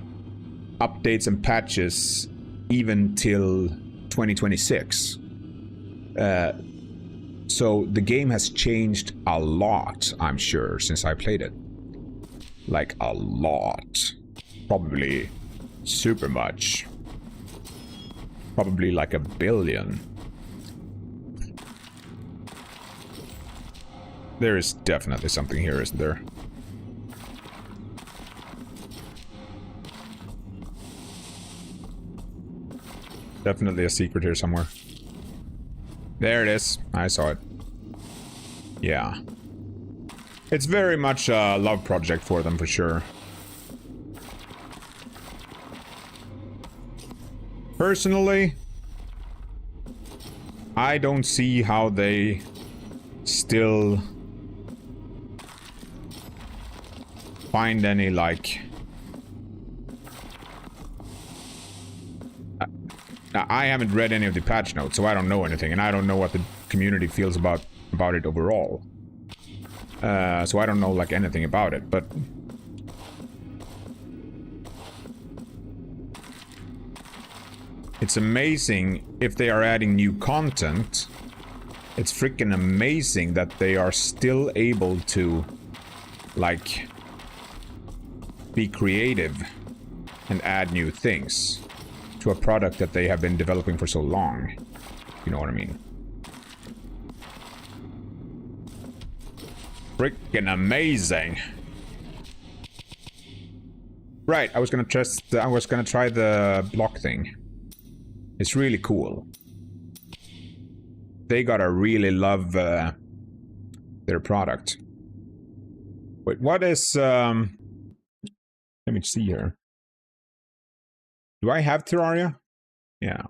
updates and patches even till 2026. So the game has changed a lot, I'm sure, since I played it. Like, a lot. Probably super much. Probably like 1 billion. There is definitely something here, isn't there? Definitely a secret here somewhere. There it is. I saw it. Yeah. It's very much a love project for them, for sure. Personally, I don't see how they still find any, like... I haven't read any of the patch notes, so I don't know anything, and I don't know what the community feels about it overall. So I don't know, like, anything about it, but... It's amazing if they are adding new content. It's freaking amazing that they are still able to, like, be creative and add new things to a product that they have been developing for so long. You know what I mean? Freaking amazing. Right, I was gonna try the block thing. It's really cool. They gotta really love their product. Wait, what is let me see here. Do I have Terraria? Yeah.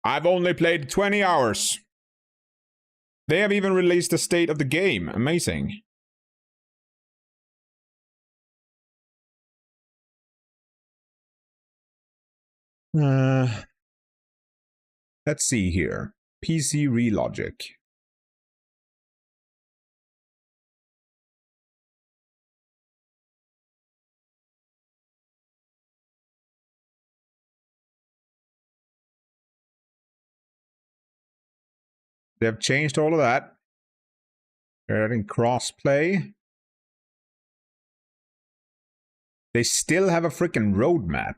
I've only played 20 hours. They have even released a state of the game. Amazing. Let's see here. PC Relogic. They've changed all of that. They're adding crossplay. They still have a freaking roadmap.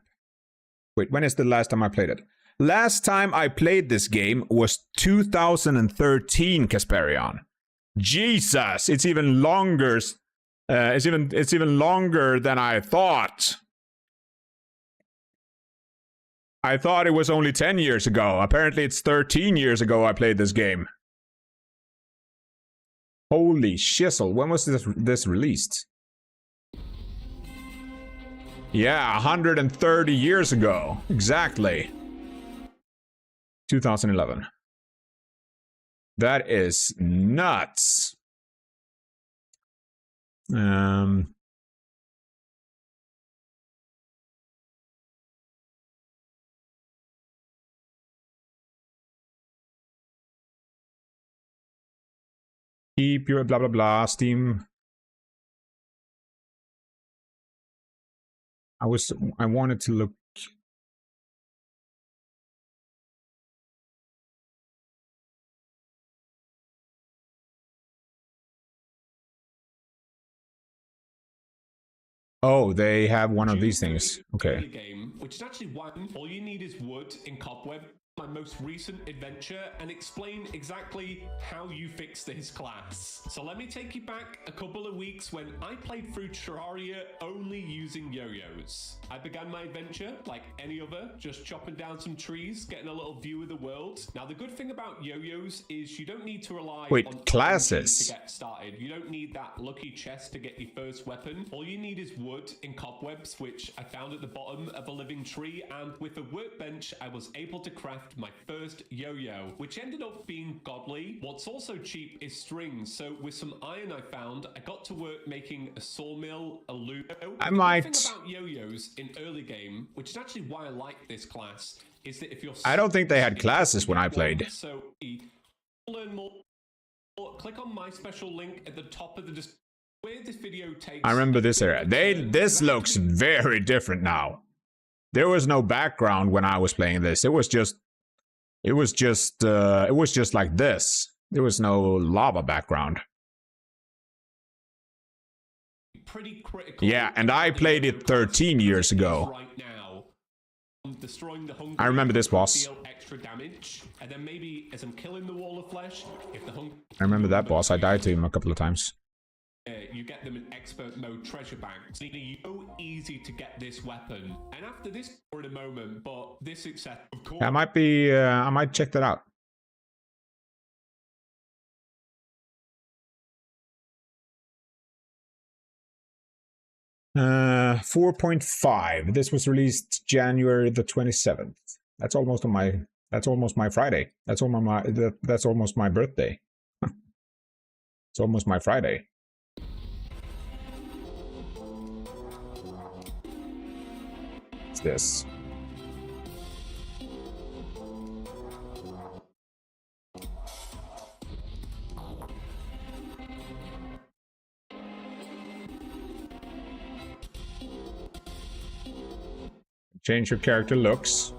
Wait, when is the last time I played it? Last time I played this game was 2013, Kasperian. Jesus, it's even longer. It's even longer than I thought. I thought it was only 10 years ago. Apparently it's 13 years ago I played this game. Holy shizzle, when was this released? Yeah, 130 years ago. Exactly. 2011. That is nuts. Keep your blah blah blah Steam. I wanted to look. Oh, they have one of these things. Okay. Game, which is actually one. All you need is wood in Cobweb, my most recent adventure, and explain exactly how you fix this class. So let me take you back a couple of weeks when I played through Terraria only using yo-yos. I began my adventure like any other, just chopping down some trees, getting a little view of the world. Now the good thing about yo-yos is you don't need to rely on classes to get started. You don't need that lucky chest to get your first weapon. All you need is wood in cobwebs, which I found at the bottom of a living tree, and with a workbench I was able to craft my first yo-yo, which ended up being godly. What's also cheap is strings, so with some iron I found, I got to work making a sawmill, a loom. The thing about yo-yos in early game, which is actually why I like this class, is that if you're... I don't think they had classes when I played. So, learn more. Click on my special link at the top of the description. Where this video takes... I remember this area. This looks very different now. There was no background when I was playing this. It was just like this. There was no lava background. Pretty critical. Yeah, and I played it 13 years ago. Right now, destroying the I remember this boss. deal extra damage, and then maybe as I'm killing the wall of flesh, if the I remember that boss. I died to him a couple of times. You get them in expert mode treasure banks. It's so easy to get this weapon. And after this, for a moment, but this success, of course. I might check that out. Uh, 4.5. This was released January the 27th. That's almost my Friday. That's almost my birthday. It's almost my Friday. This. Change your character looks.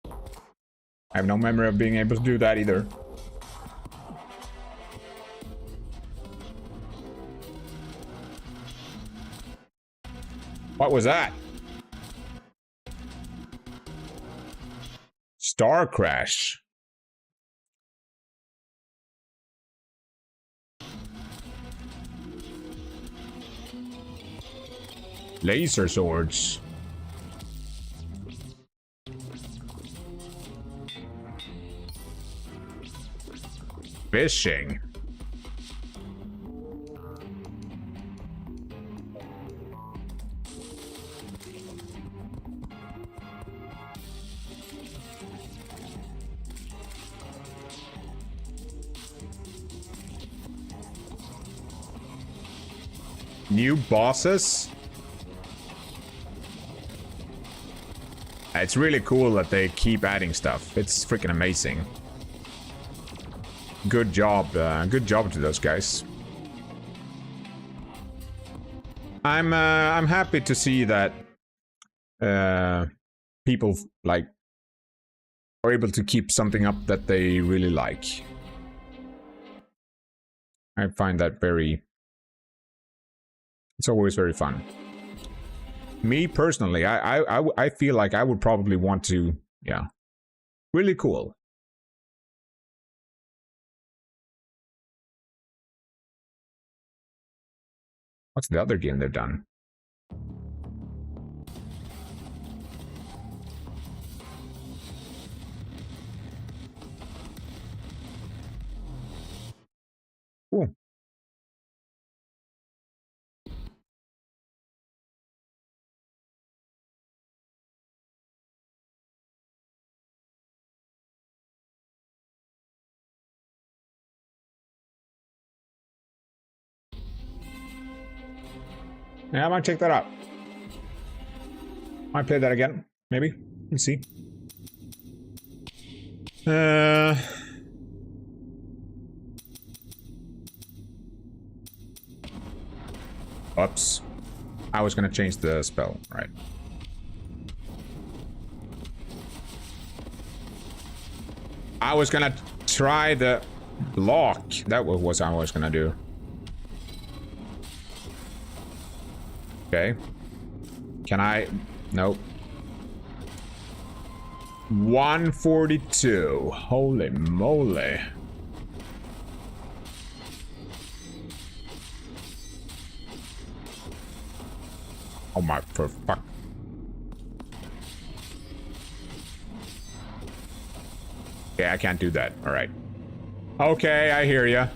I have no memory of being able to do that either. What was that? Star Crash. Laser swords. Fishing. New bosses? It's really cool that they keep adding stuff. It's freaking amazing. Good job to those guys. I'm happy to see that people like are able to keep something up that they really like. I find that it's always very fun. Me personally, I feel like I would probably want to, yeah. Really cool. What's the other game they've done? Cool. Yeah, I might check that out. Might play that again, maybe. Let's see. Oops. I was gonna change the spell, right? I was gonna try the block. That was what I was gonna do. Okay. Can I? Nope. 142. Holy moly. Oh my, for fuck. Okay, I can't do that. All right. Okay, I hear ya.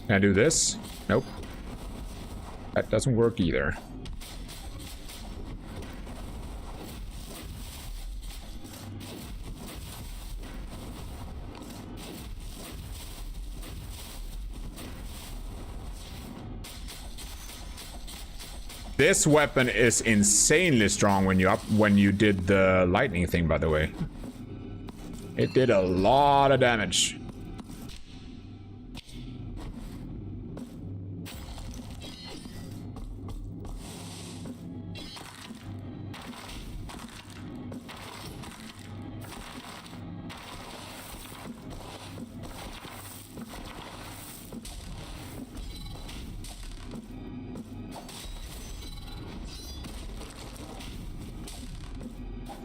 Can I do this? Nope. That doesn't work either. This weapon is insanely strong when you did the lightning thing, by the way. It did a lot of damage.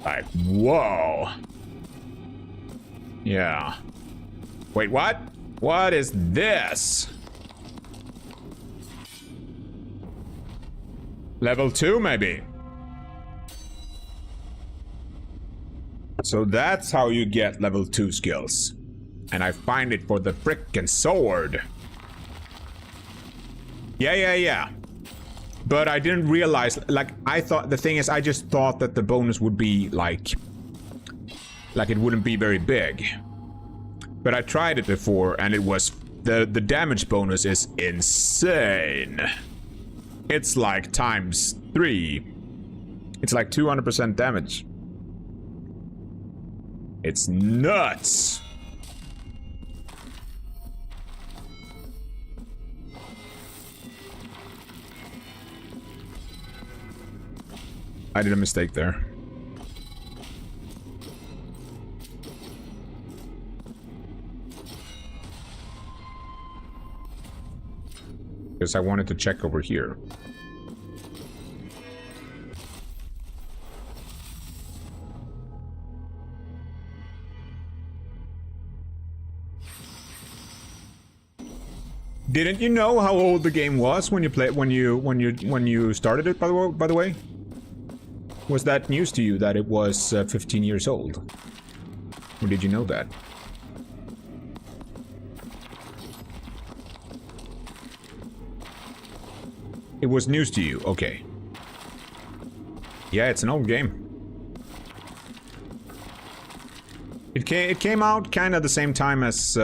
Like, whoa. Yeah. Wait, what? What is this? Level 2, maybe? So that's how you get level 2 skills. And I find it for the frickin' sword. Yeah. But I didn't realize, like, I thought, the thing is, I just thought that the bonus would be, like it wouldn't be very big. But I tried it before, and it was, the damage bonus is insane. It's like times 3. It's like 200% damage. It's nuts. I did a mistake there. Because I wanted to check over here. Didn't you know how old the game was when you played when you started it, by the way? Was that news to you that it was 15 years old? Or did you know that? It was news to you, okay. Yeah, it's an old game. It came out kind of the same time as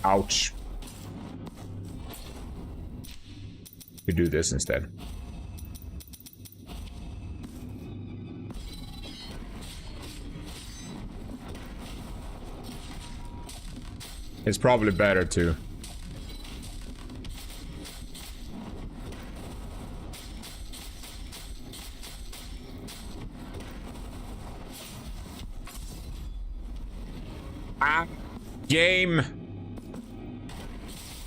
ouch. We do this instead. It's probably better to. Game.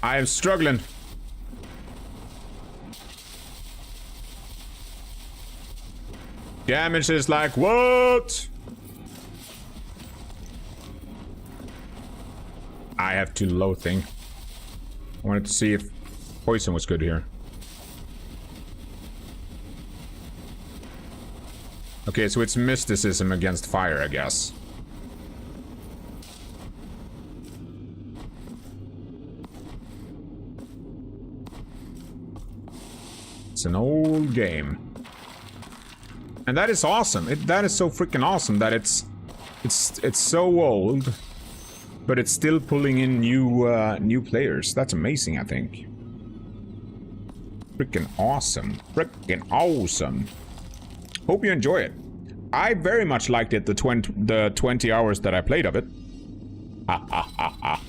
I am struggling. Damage is like, what? I have too low thing. I wanted to see if poison was good here. Okay, so it's mysticism against fire, I guess. It's an old game. And that is awesome. That is so freaking awesome that it's so old but it's still pulling in new players. That's amazing, I think. Freaking awesome. Freaking awesome. Hope you enjoy it. I very much liked it, the 20 hours that I played of it. Ha ha ha ha.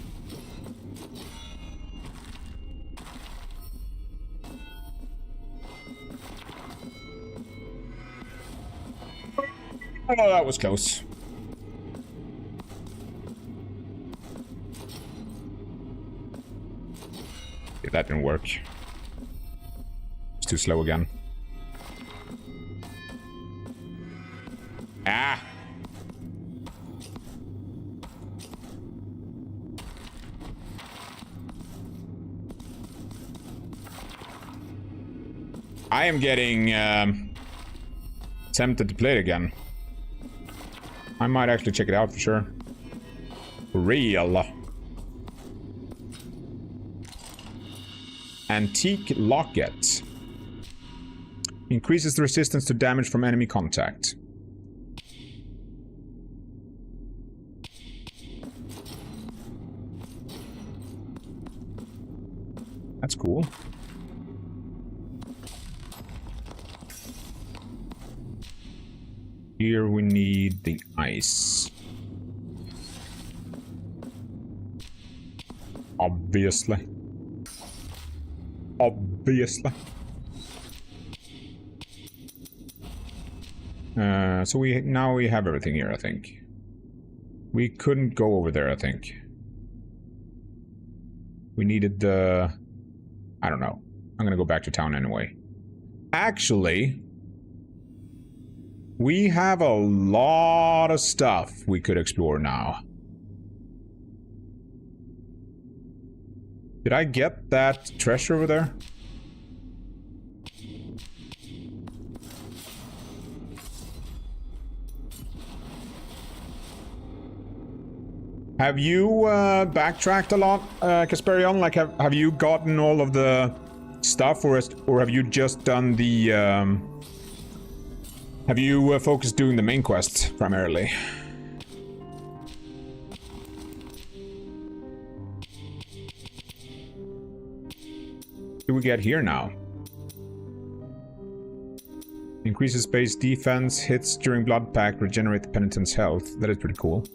Oh, that was close. Yeah, that didn't work. It's too slow again. Ah! I am getting tempted to play it again. I might actually check it out for sure. For real. Antique locket. Increases the resistance to damage from enemy contact. That's cool. Here we need the ice. Obviously. Obviously. So now we have everything here, I think. We couldn't go over there, I think. We needed the... I don't know. I'm gonna go back to town anyway. Actually... we have a lot of stuff we could explore now. Did I get that treasure over there? Have you backtracked a lot, Kasperion? Like, have you gotten all of the stuff, or have you just done the... have you focused doing the main quest, primarily? What do we get here now? Increases base defense, hits during blood pact, regenerate the penitent's health. That is pretty cool.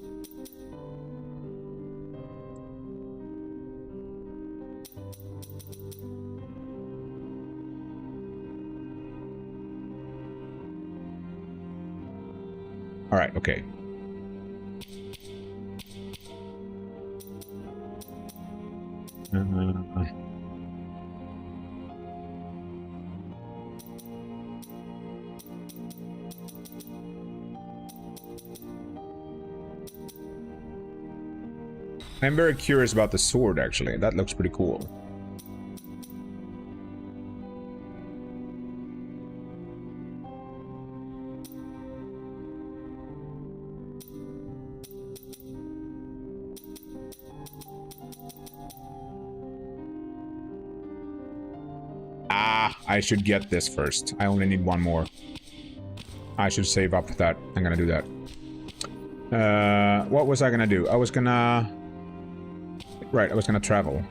Alright, okay. I'm very curious about the sword, actually. That looks pretty cool. I should get this first. I only need one more. I should save up for that. I'm gonna do that. What was I gonna do? I was gonna... Right, I was gonna travel.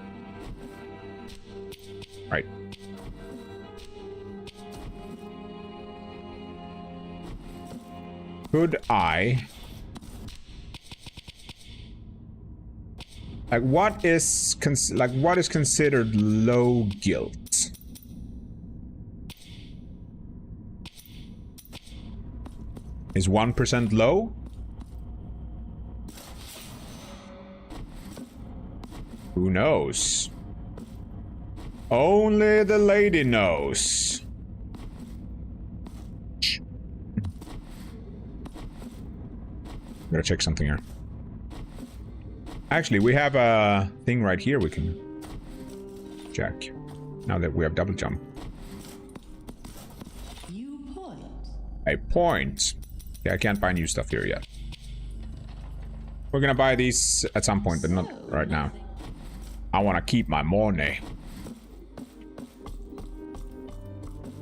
Right. Could I... Like, what is considered low guilt? Is 1% low? Who knows? Only the lady knows. Gotta check something here. Actually, we have a thing right here we can check. Now that we have double jump. A point. Yeah, I can't buy new stuff here yet. We're gonna buy these at some point, but not right now. I want to keep my money.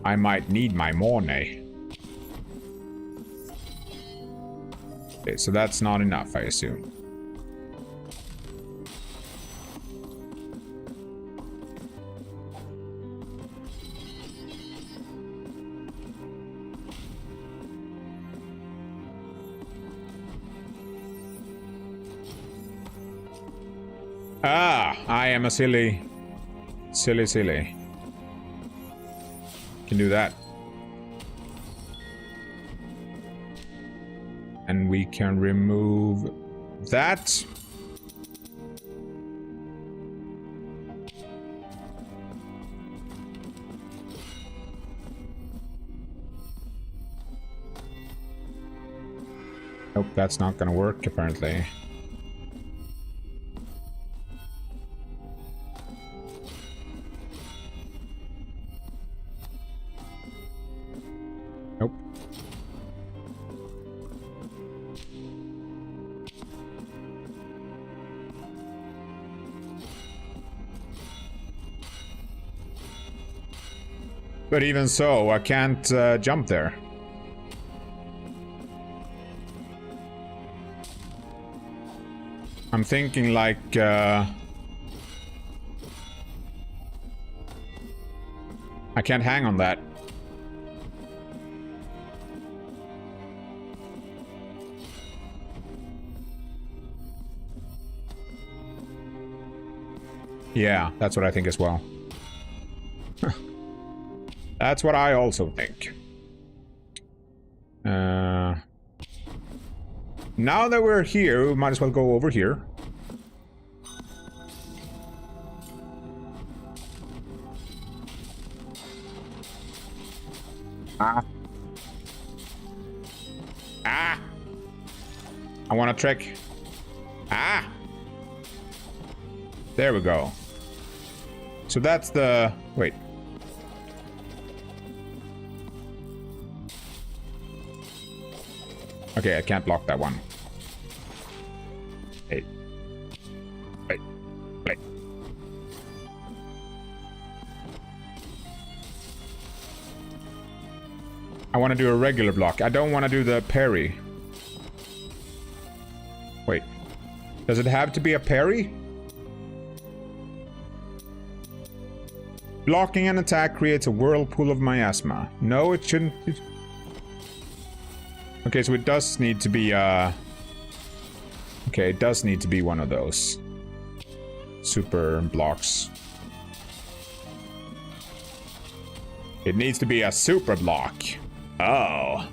I might need my money. Okay, so that's not enough, I assume. Ah, I am a silly. Silly. Can do that. And we can remove that. Nope, that's not gonna work, apparently. Nope. But even so, I can't jump there. I'm thinking like I can't hang on that. Yeah, that's what I think as well. That's what I also think. Now that we're here, we might as well go over here. Ah. I want a trick. Ah. There we go. So that's the... Wait. Okay, I can't block that one. Hey. Wait. I want to do a regular block. I don't want to do the parry. Wait. Does it have to be a parry? Blocking an attack creates a whirlpool of miasma. No, it shouldn't... Okay, so it does need to be, okay, it does need to be one of those super blocks. It needs to be a super block. Oh.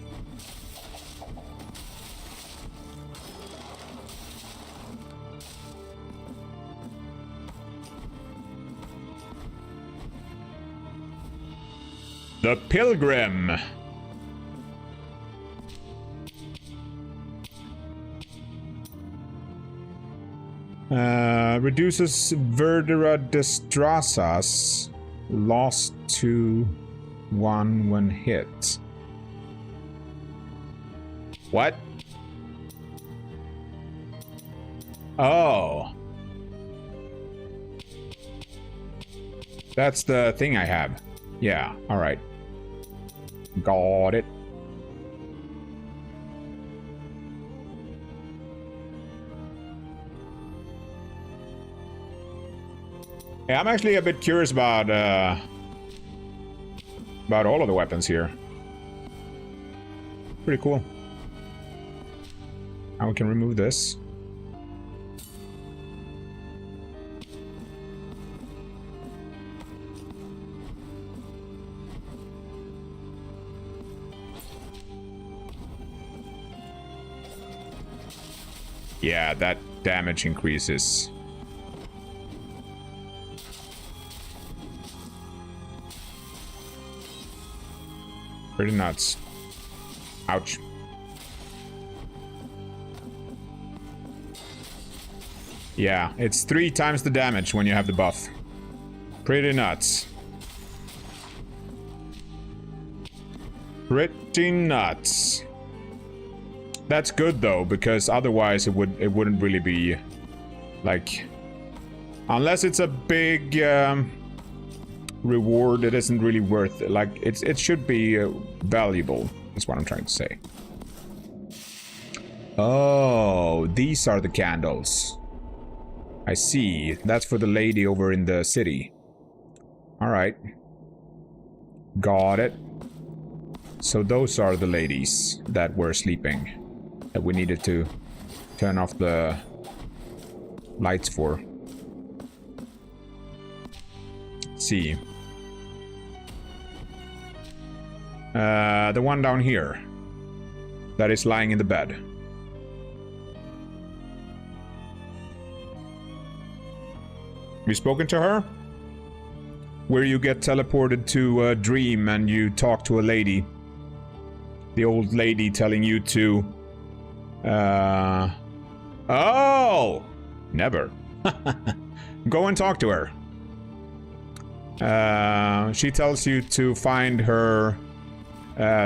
The Pilgrim. Reduces Verdera Destrasas lost to 1 when hit. What? Oh. That's the thing I have. Yeah, alright. Got it. Yeah, I'm actually a bit curious about all of the weapons here. Pretty cool. Now we can remove this. Yeah, that damage increases. Pretty nuts. Ouch. Yeah, it's 3 times the damage when you have the buff. Pretty nuts. Pretty nuts. That's good though, because otherwise it wouldn't really be like, unless it's a big reward, it isn't really worth it. Like it should be valuable. That's what I'm trying to say. Oh, these are the candles. I see. That's for the lady over in the city. All right. Got it. So those are the ladies that were sleeping, that we needed to turn off the lights for. see. The one down here. That is lying in the bed. Have you spoken to her? Where you get teleported to a dream and you talk to a lady. The old lady telling you to... Oh! Never. Go and talk to her. She tells you to find her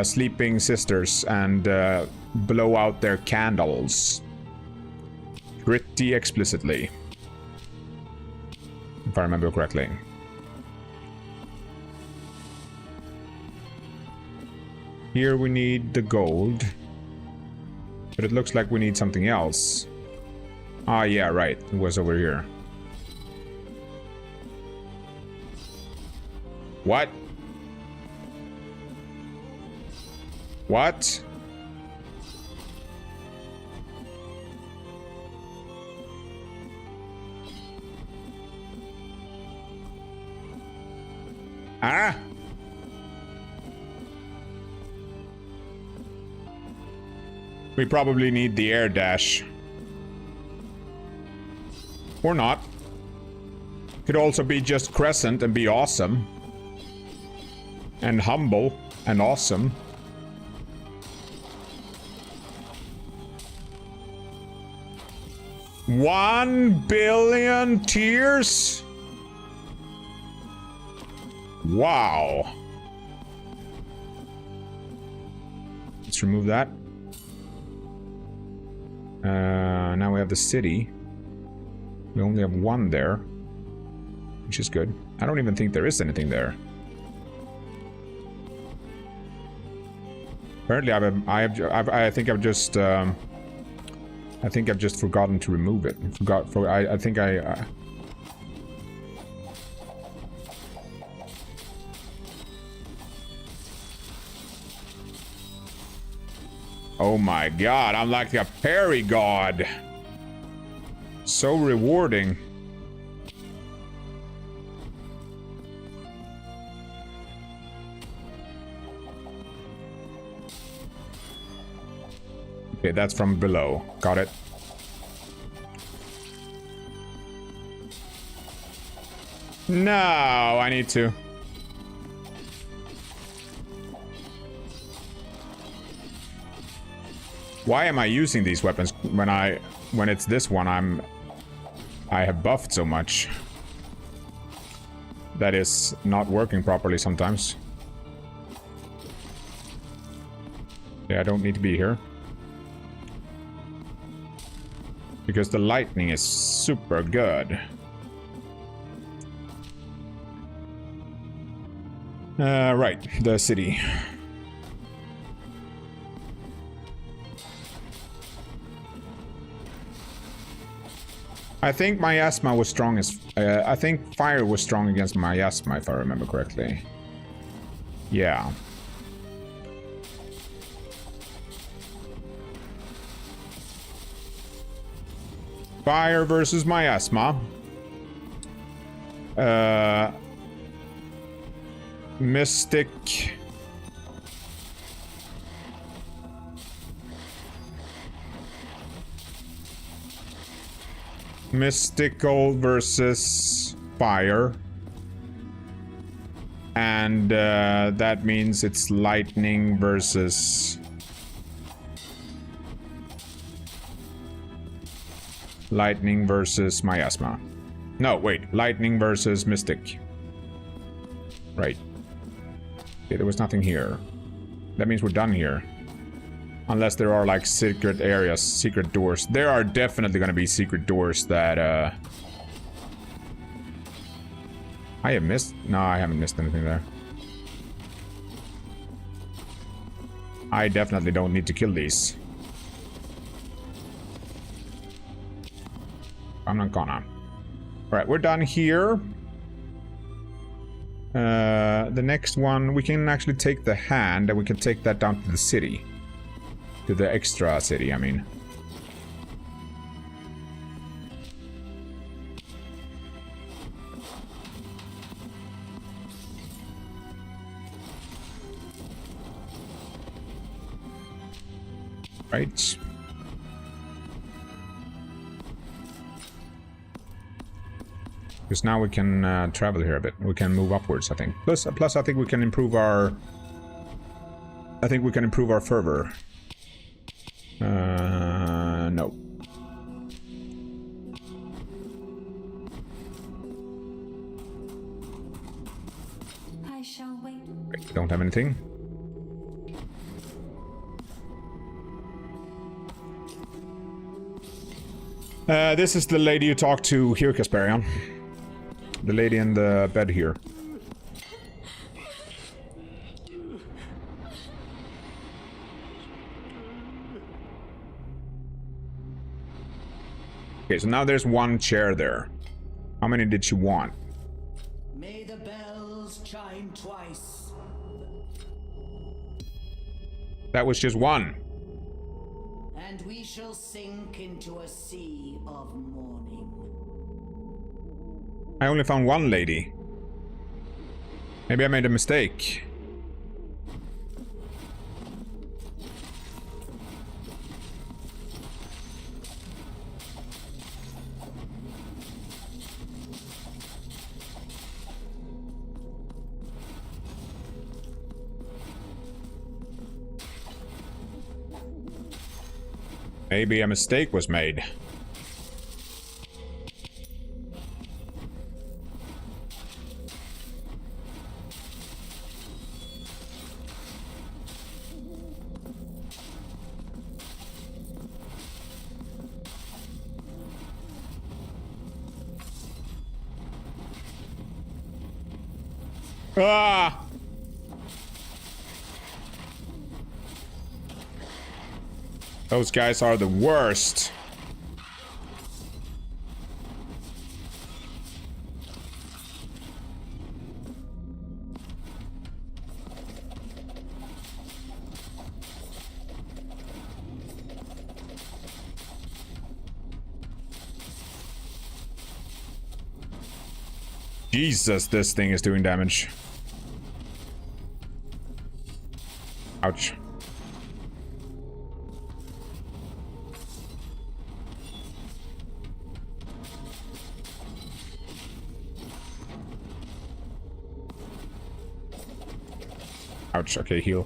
sleeping sisters and blow out their candles. Pretty explicitly. If I remember correctly. Here we need the gold. But it looks like we need something else. Ah, yeah, right. It was over here. What? What? Ah? We probably need the air dash. Or not. Could also be just Crescent and be awesome. And humble and awesome. $1 billion tears? Wow. Let's remove that. Now we have the city. We only have one there, which is good. I don't even think there is anything there. Apparently, I think I've just forgotten to remove it. I think I. Oh my god, I'm like a parry god. So rewarding. Okay, that's from below. Got it. No, I need to. Why am I using these weapons when it's this one I have buffed so much that is not working properly sometimes. Yeah, I don't need to be here. Because the lightning is super good. Right, the city. I think miasma was strong as... I think fire was strong against miasma, if I remember correctly. Yeah. Fire versus miasma. Mystic... Mystical versus fire. And that means it's lightning versus... Lightning versus miasma. No, wait. Lightning versus mystic. Right. Okay, there was nothing here. That means we're done here. Unless there are like secret areas, secret doors. There are definitely gonna be secret doors that I have missed. No, I haven't missed anything there. I definitely don't need to kill these. I'm not gonna. Alright, we're done here. The next one, we can actually take the hand and we can take that down to the city. To the extra city, I mean. Right. Because now we can travel here a bit. We can move upwards, I think. Plus, I think we can improve our... I think we can improve our fervor. No. I shall wait. Wait, we don't have anything. This is the lady you talked to here, Kasparian. The lady in the bed here. Okay, so now there's one chair there. How many did she want? May the bells chime twice. That was just one. And we shall sink into a sea of mourning. I only found one lady. Maybe I made a mistake. Maybe a mistake was made. Ah! Those guys are the worst. Jesus, this thing is doing damage. Ouch. Ouch, okay, heal.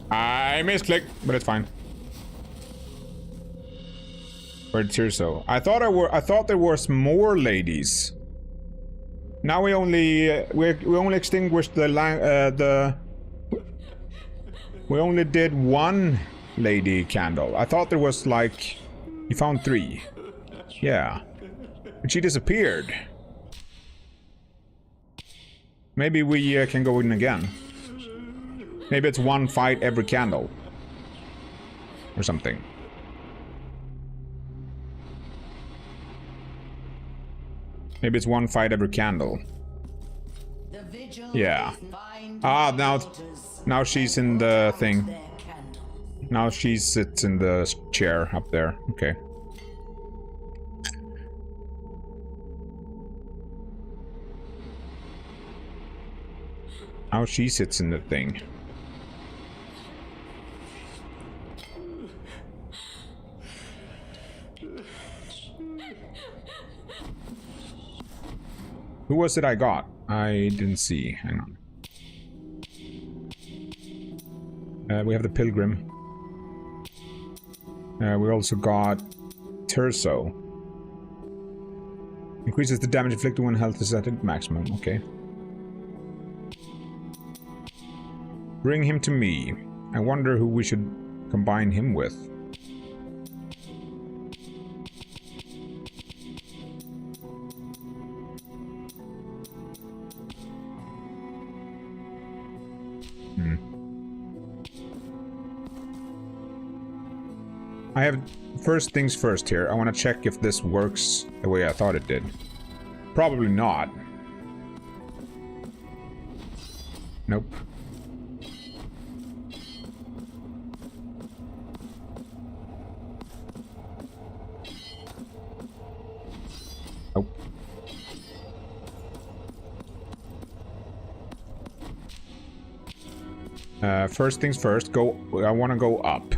I misclicked, but it's fine. Where'd Tirso? I thought there was more ladies. Now we only extinguished the we only did one lady candle. I thought there was like you found 3. Yeah. But she disappeared. Maybe we can go in again. Maybe it's one fight every candle. Or something. Maybe it's one fight every candle. Yeah. Ah, now she's in the thing. Now she sits in the chair up there. Okay. Now she sits in the thing. Who was it I got? I didn't see. Hang on. We have the Pilgrim. We also got Tirso. Increases the damage inflicted when health is at maximum. Okay. Bring him to me. I wonder who we should combine him with. I have first things first here. I want to check if this works the way I thought it did. Probably not. Nope. First things first, I want to go up.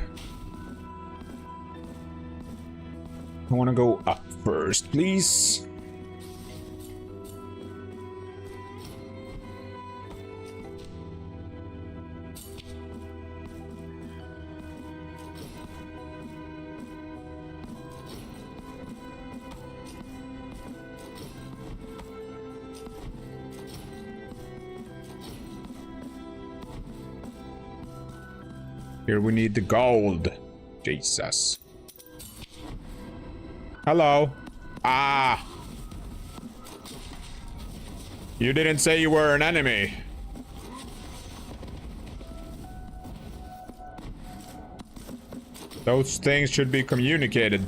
I want to go up first, please. Here we need the gold. Jesus. Hello. Ah. You didn't say you were an enemy. Those things should be communicated.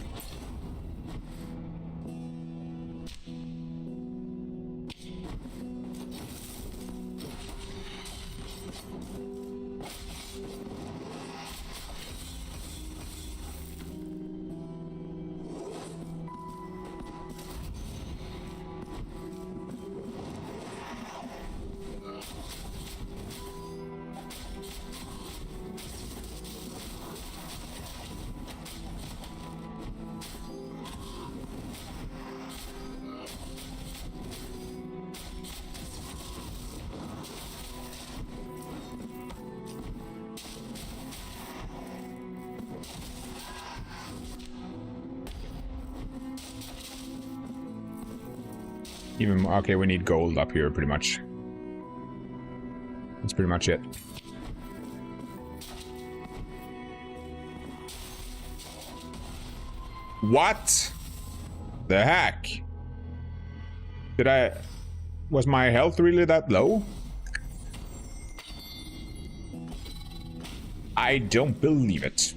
Even okay, we need gold up here pretty much. That's pretty much it. What the heck? Was my health really that low? I don't believe it.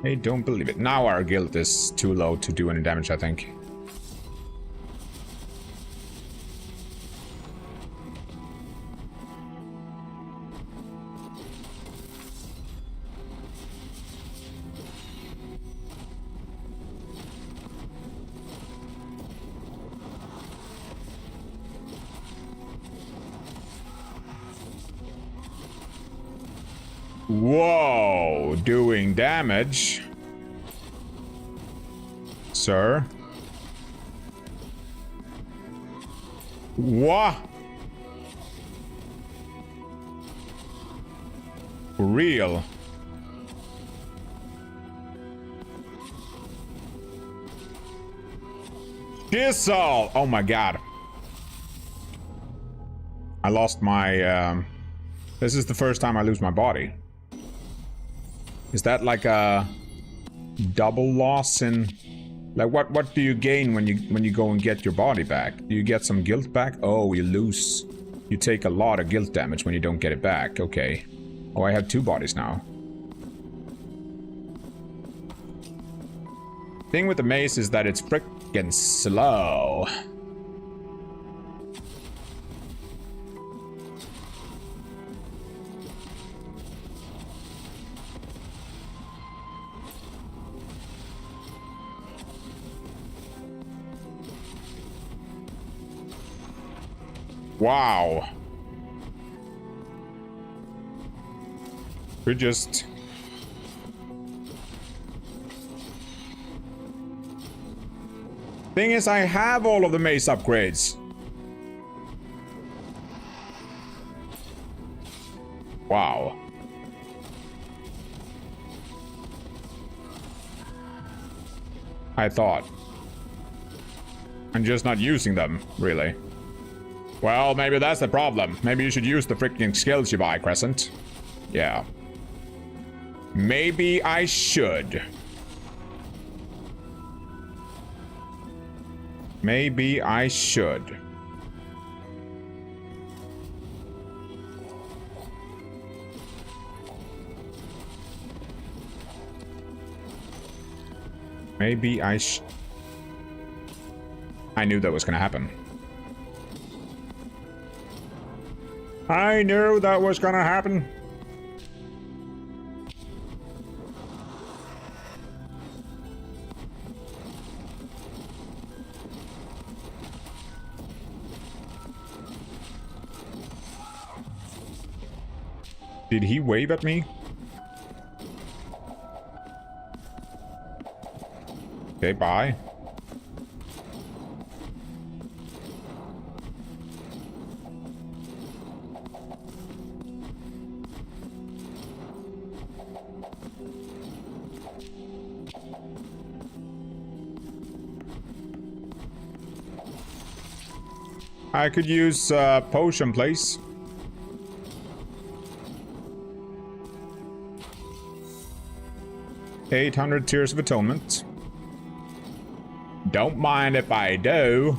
I don't believe it. Now our guild is too low to do any damage, I think. Whoa, doing damage. Sir. What? For real? Kissel! Oh my god. I lost my, this is the first time I lose my body. Is that like a double loss in... Like, what do you gain when you go and get your body back? Do you get some guilt back? Oh, you lose... You take a lot of guilt damage when you don't get it back. Okay. Oh, I have 2 bodies now. Thing with the mace is that it's frickin' slow. Wow. We're just... Thing is, I have all of the mace upgrades. Wow. I thought. I'm just not using them, really. Well, maybe that's the problem. Maybe you should use the freaking skills you buy, Crescent. Yeah. Maybe I should. Maybe I should. Maybe I knew that was gonna happen. I knew that was gonna happen. Did he wave at me? Okay, bye. I could use potion, please. $800 Tears of Atonement. Don't mind if I do.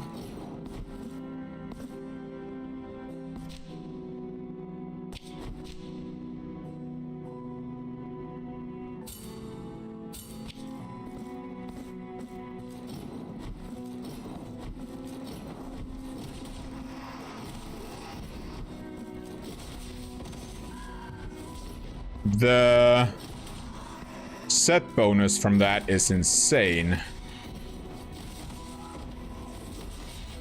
The set bonus from that is insane.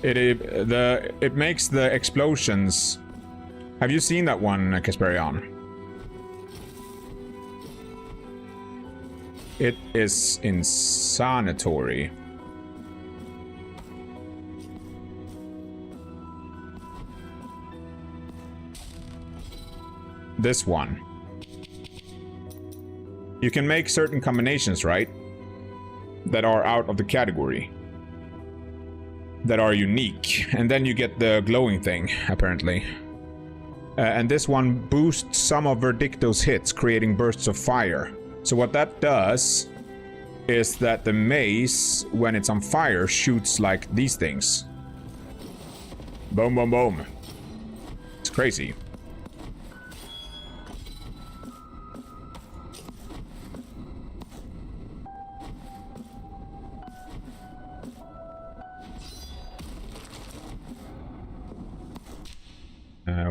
It makes the explosions. Have you seen that one, Kasperion? It is insanitory. This one. You can make certain combinations, right? That are out of the category. That are unique. And then you get the glowing thing, apparently. And this one boosts some of Verdicto's hits, creating bursts of fire. So what that does is that the mace, when it's on fire, shoots like these things. Boom, boom, boom. It's crazy.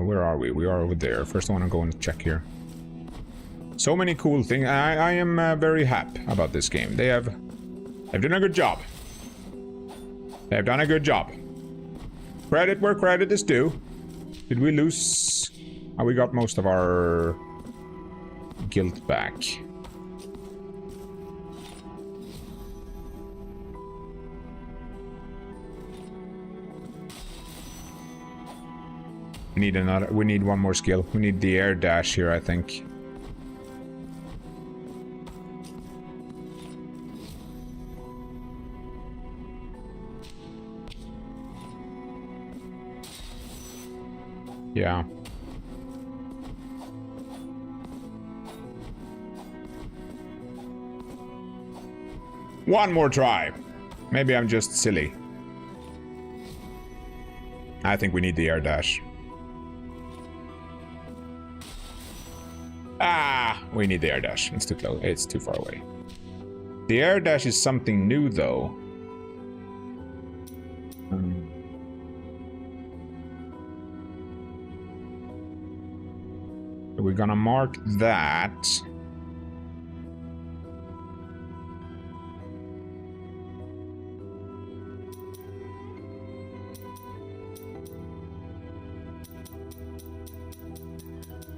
Where are we? We are over there. First I want to go and check here. So many cool things. I am very happy about this game. They've done a good job. They've done a good job. Credit where credit is due. Did we lose? Oh, we got most of our guilt back. We need one more skill. We need the air dash here, I think. Yeah. One more try. Maybe I'm just silly. I think we need the air dash. Ah, we need the air dash. It's too close. It's too far away. The air dash is something new, though. We're gonna mark that.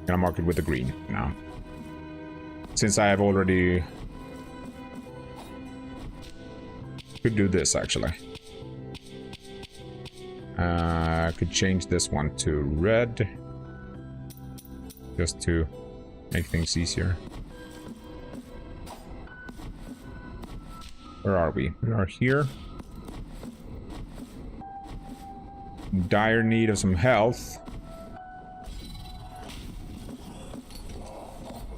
Gonna mark it with the green now. Since I have already... Could do this, actually. Could change this one to red. Just to make things easier. Where are we? We are here. In dire need of some health.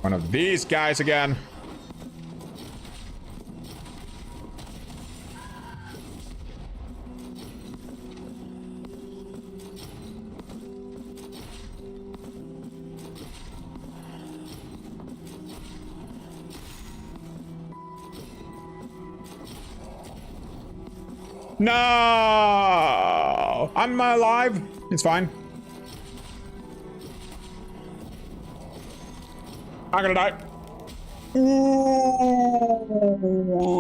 One of these guys again. No! I'm alive. It's fine. I'm gonna die. Ooh,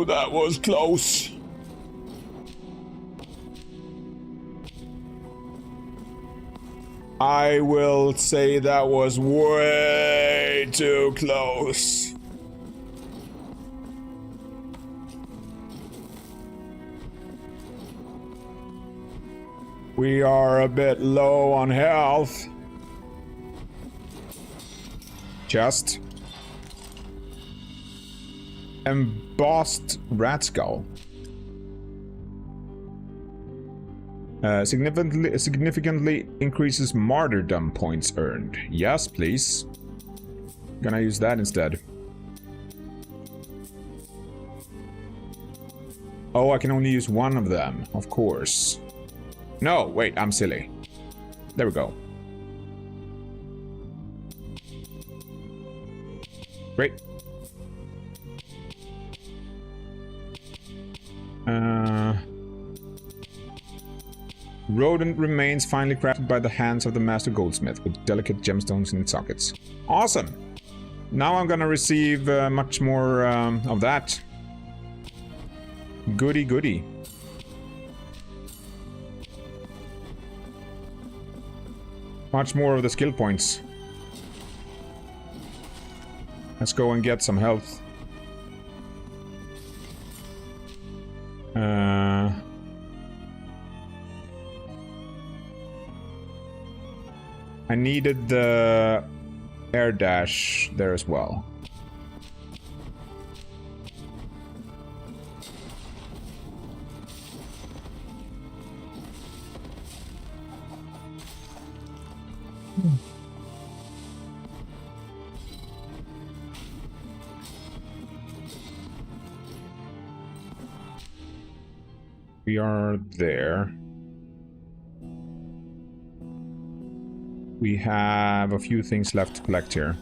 that was close. I will say that was way too close. We are a bit low on health. Chest. Embossed rat skull. Significantly increases martyrdom points earned. Yes, please. Gonna use that instead. Oh, I can only use one of them, of course. No, wait, I'm silly. There we go. Great. Rodent remains finely crafted by the hands of the master goldsmith with delicate gemstones in its sockets. Awesome! Now I'm gonna receive much more of that. Goody goody. Much more of the skill points. Let's go and get some health. I needed the air dash there as well. We are there. We have a few things left to collect here.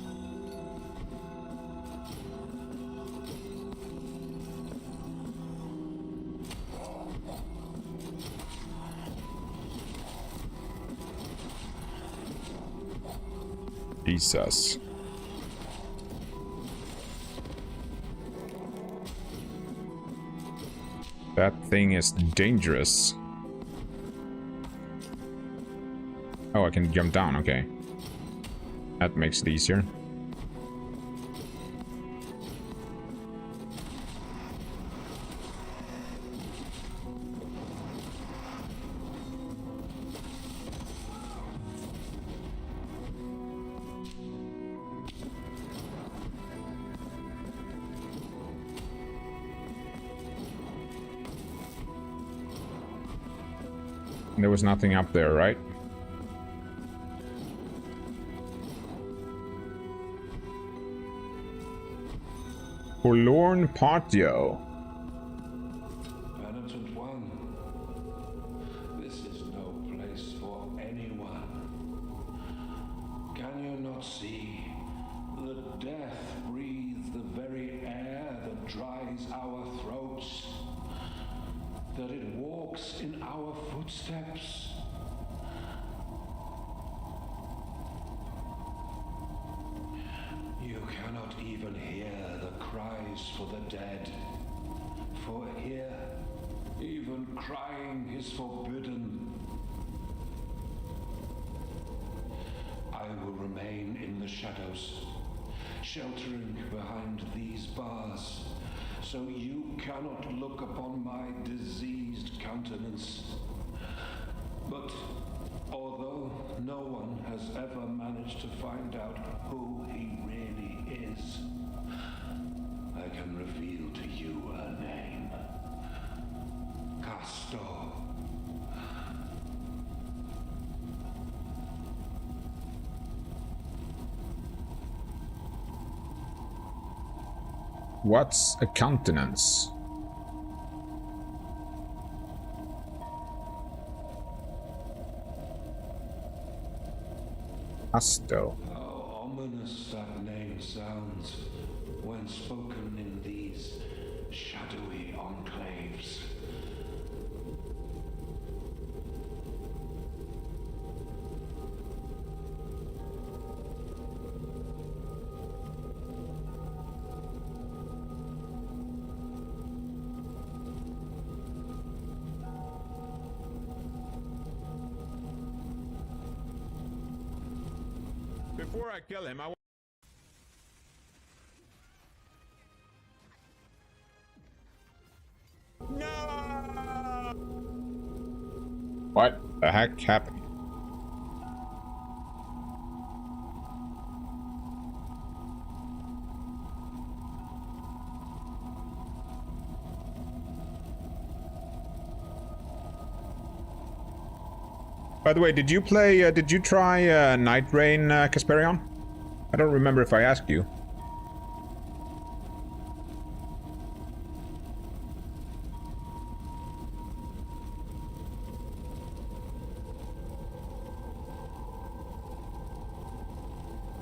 Jesus. That thing is dangerous. Oh, I can jump down, okay. That makes it easier. There was nothing up there, right? Forlorn Patio. Penitent one, this is no place for anyone. Can you not see that death breathes the very air that dries our throats? That it walks in our footsteps? You cannot even hear the cries for the dead. For here, even crying is forbidden. I will remain in the shadows, sheltering behind these bars, so you cannot look upon my diseased countenance. But although no one has ever managed to find out who he really is, I can reveal to you her name. Castor. What's a countenance? Asto. How ominous that name sounds when spoken in these shadowy enclaves. before I kill him, No! What the heck happened? By the way, did you try Night Rain, 𝐿𝐴𝐻𝐵𝐸𝐼on? I don't remember if I asked you.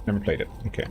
Never played it. Okay.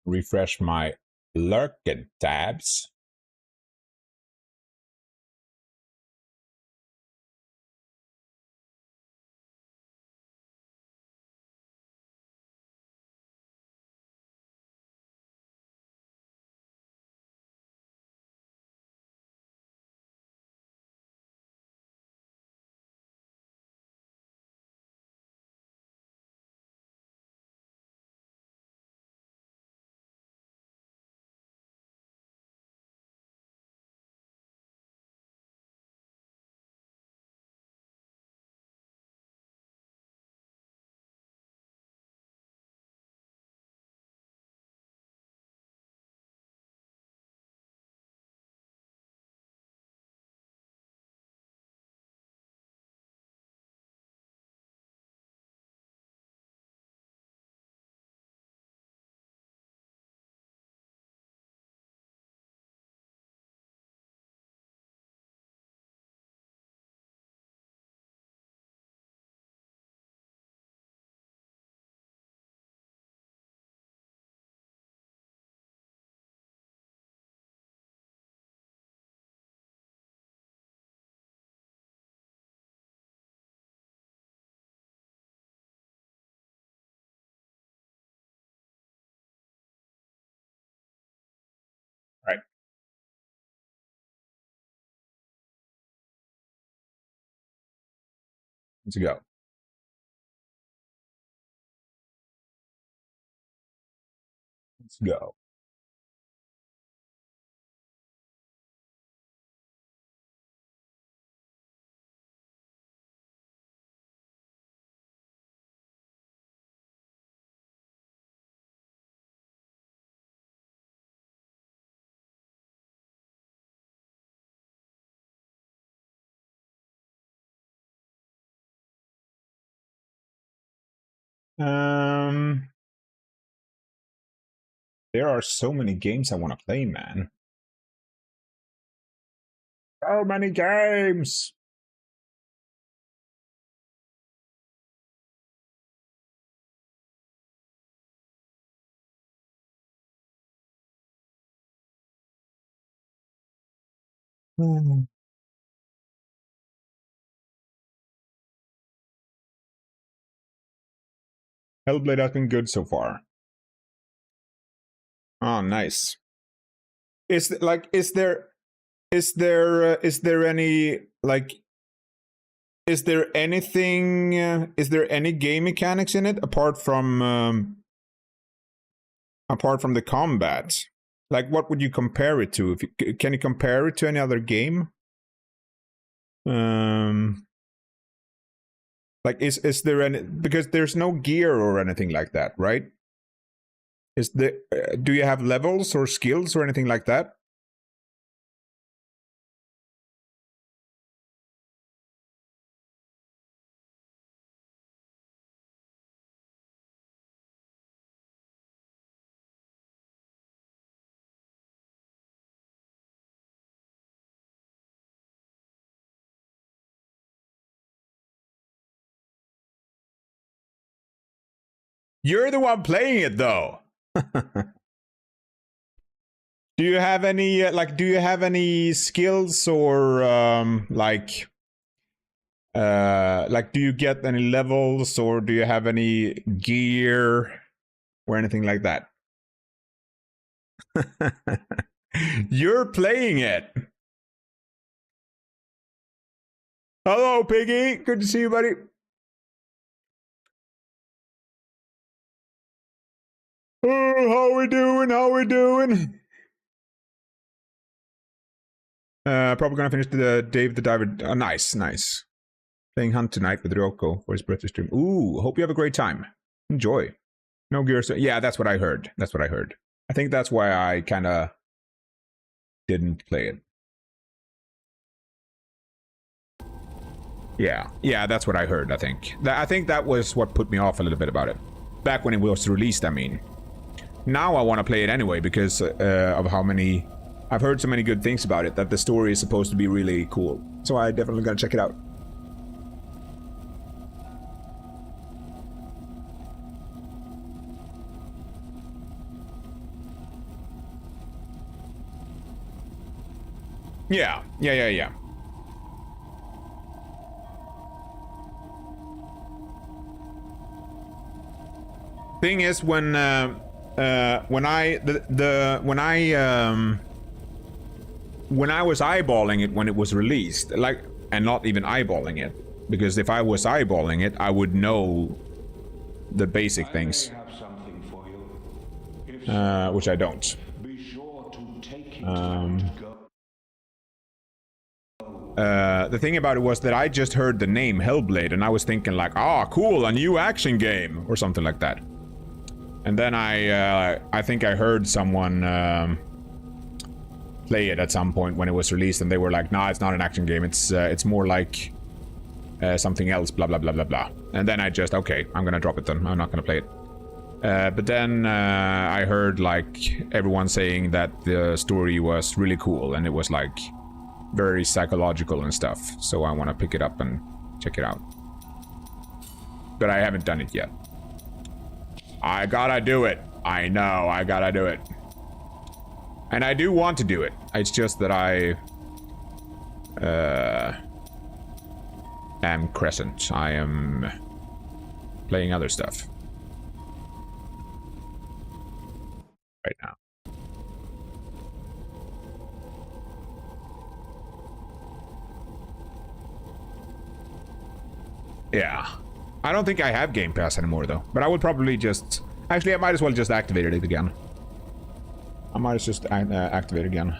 Refresh my lurking tabs. Right. Let's go. Let's go. There are so many games I want to play, man. So many games. Hellblade has been good so far. Oh, nice. Is there any game mechanics in it apart from the combat? Like, what would you compare it to? Can you compare it to any other game? Like, is there any, because there's no gear or anything like that, right? Is the do you have levels or skills or anything like that? You're the one playing it, though. Do you have any like? Do you have any skills or like? Do you get any levels or do you have any gear or anything like that? You're playing it. Hello, Piggy. Good to see you, buddy. Oh, how we doing? How we doing? Probably gonna finish the Dave the Diver. Oh, nice, nice. Playing Hunt tonight with 𝐿𝐴𝐾𝐜 for his birthday stream. Ooh, hope you have a great time. Enjoy. No gears. Yeah, that's what I heard. That's what I heard. I think that's why I kind of didn't play it. Yeah, that's what I heard, I think. I think that was what put me off a little bit about it. Back when it was released, I mean. Now I want to play it anyway because of how many... I've heard so many good things about it, that the story is supposed to be really cool. So I definitely gotta check it out. Yeah. Thing is, when I was eyeballing it when it was released, like, and not even eyeballing it, because if I was eyeballing it, I would know the basic things, which I don't. The thing about it was that I just heard the name Hellblade and I was thinking like, ah, cool, a new action game or something like that. And then I think I heard someone play it at some point when it was released, and they were like, nah, it's not an action game, it's more like something else, blah blah blah blah blah. And then I just, okay, I'm gonna drop it then, I'm not gonna play it. But then I heard like everyone saying that the story was really cool and it was like very psychological and stuff, so I want to pick it up and check it out. But I haven't done it yet. I gotta do it. I know, I gotta do it. And I do want to do it. It's just that I am Crescent. I am playing other stuff right now. Yeah. I don't think I have Game Pass anymore, though. But I would probably just... Actually, I might as well just activate it again. I might just activate it again.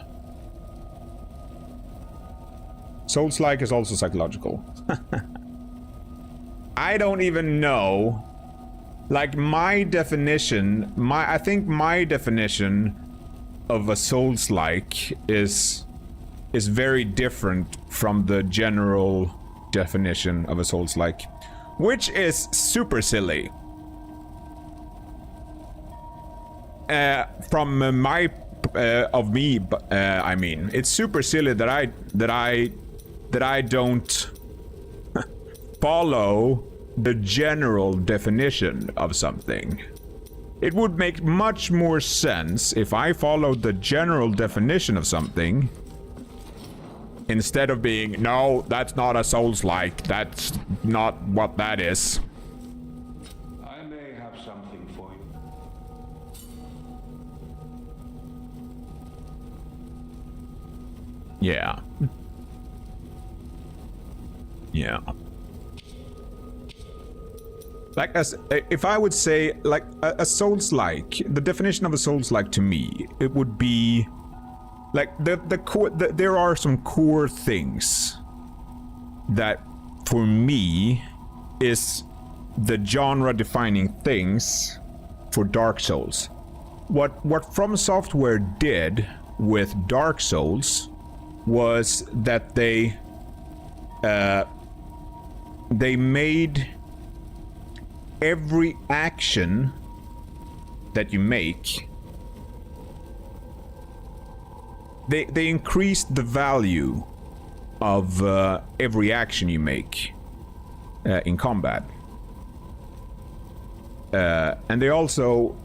Souls-like is also psychological. I don't even know. Like, my definition... I think my definition of a Souls-like is very different from the general definition of a Souls-like, which is super silly. From my I mean, it's super silly that I don't follow the general definition of something. It would make much more sense if I followed the general definition of something, instead of being, no, that's not a Souls-like, that's not what that is. I may have something for you. Yeah. Yeah. Like, if I would say, like, a Souls-like, the definition of a Souls-like to me, it would be... Like, the core... there are some core things that for me is the genre-defining things for Dark Souls. What From Software did with Dark Souls was that they made every action that you make, they increased the value of every action you make in combat. And they also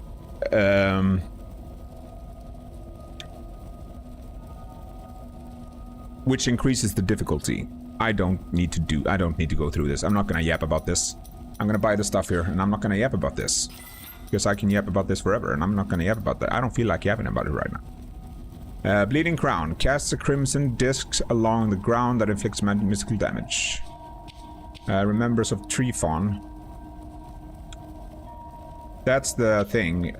which increases the difficulty. I don't need to go through this. I'm not gonna yap about this. I'm gonna buy the stuff here, and I'm not gonna yap about this. Because I can yap about this forever, and I'm not gonna yap about that. I don't feel like yapping about it right now. Bleeding Crown. Casts a crimson disc along the ground that inflicts mystical damage. Remembers of Tree Fawn. That's the thing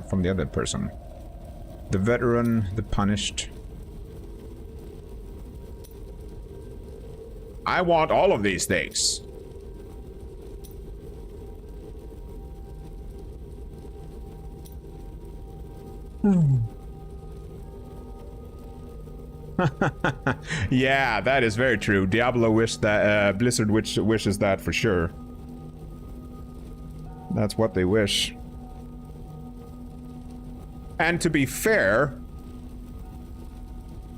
from the other person. The Veteran, the Punished. I want all of these things. Yeah, that is very true. Diablo wished that, Blizzard wishes that for sure. That's what they wish. And to be fair,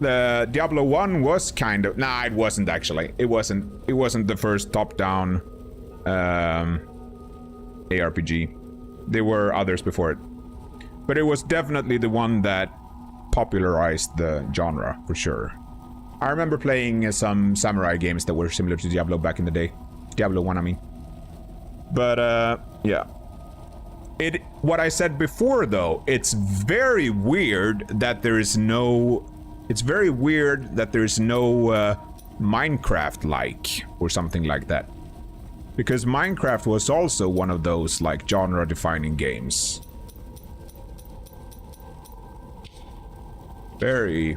the Diablo 1 was kind of... Nah, it wasn't actually. It wasn't the first top-down ARPG. There were others before it. But it was definitely the one that popularized the genre, for sure. I remember playing some samurai games that were similar to Diablo back in the day. Diablo 1, I mean. But, yeah. What I said before, though, it's very weird that there is no... It's very weird that there's no Minecraft-like, or something like that. Because Minecraft was also one of those, like, genre-defining games. Very...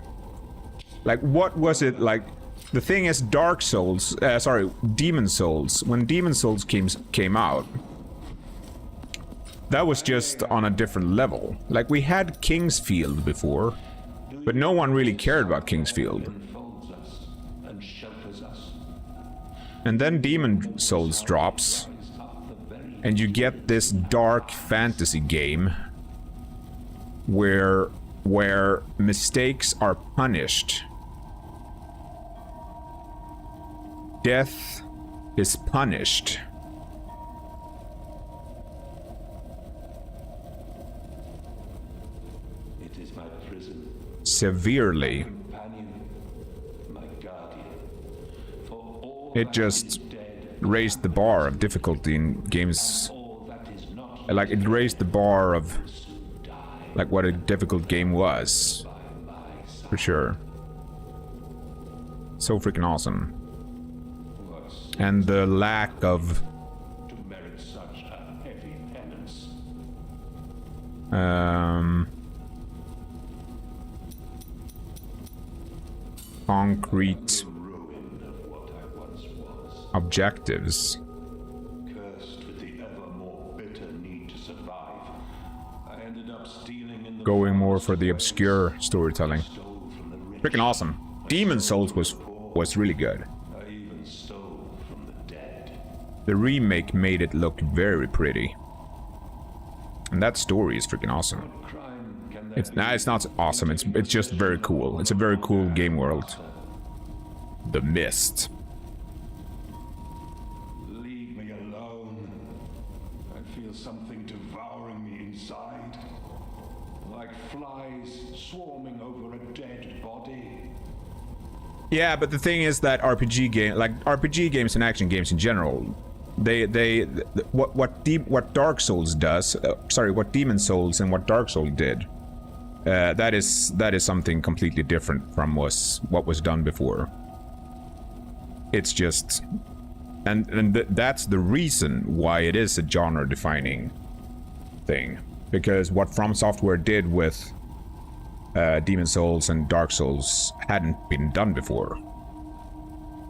Like, what was it like? The thing is, Dark Souls... sorry, Demon Souls. When Demon Souls came out... That was just on a different level. Like, we had Kingsfield before... But no one really cared about Kingsfield. And then Demon Souls drops. And you get this dark fantasy game where mistakes are punished. Death is punished. Severely. It just raised the bar of difficulty in games. Like, it raised the bar of like what a difficult game was. For sure. So freaking awesome. And the lack of concrete objectives. Going more for the obscure storytelling. Freaking awesome. Demon Souls was really good. The remake made it look very pretty. And that story is freaking awesome. It's not awesome, it's just very cool. It's a very cool game world. The Mist. Leave me alone. I feel something devouring me inside. Like flies swarming over a dead body. Yeah, but the thing is that RPG games and action games in general, what Dark Souls does, what Demon Souls and what Dark Souls did, that is something completely different from what was done before. It's just, and that's the reason why it is a genre-defining thing, because what From Software did with Demon Souls and Dark Souls hadn't been done before.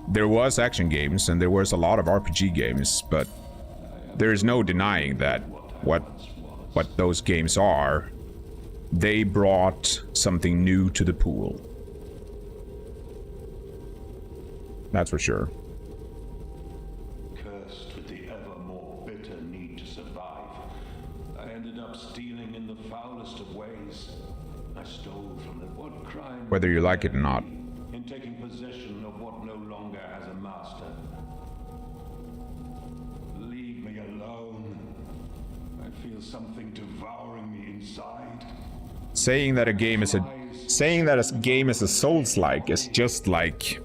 there was action games and there was a lot of RPG games, but there is no denying that what those games are, they brought something new to the pool. That's for sure. Cursed with the ever more bitter need to survive, I ended up stealing in the foulest of ways. I stole from them. What crime? Whether you like it or not. In taking possession of what no longer has a master. Leave me alone. I feel something devouring me inside. Saying that a game is a Souls-like is just like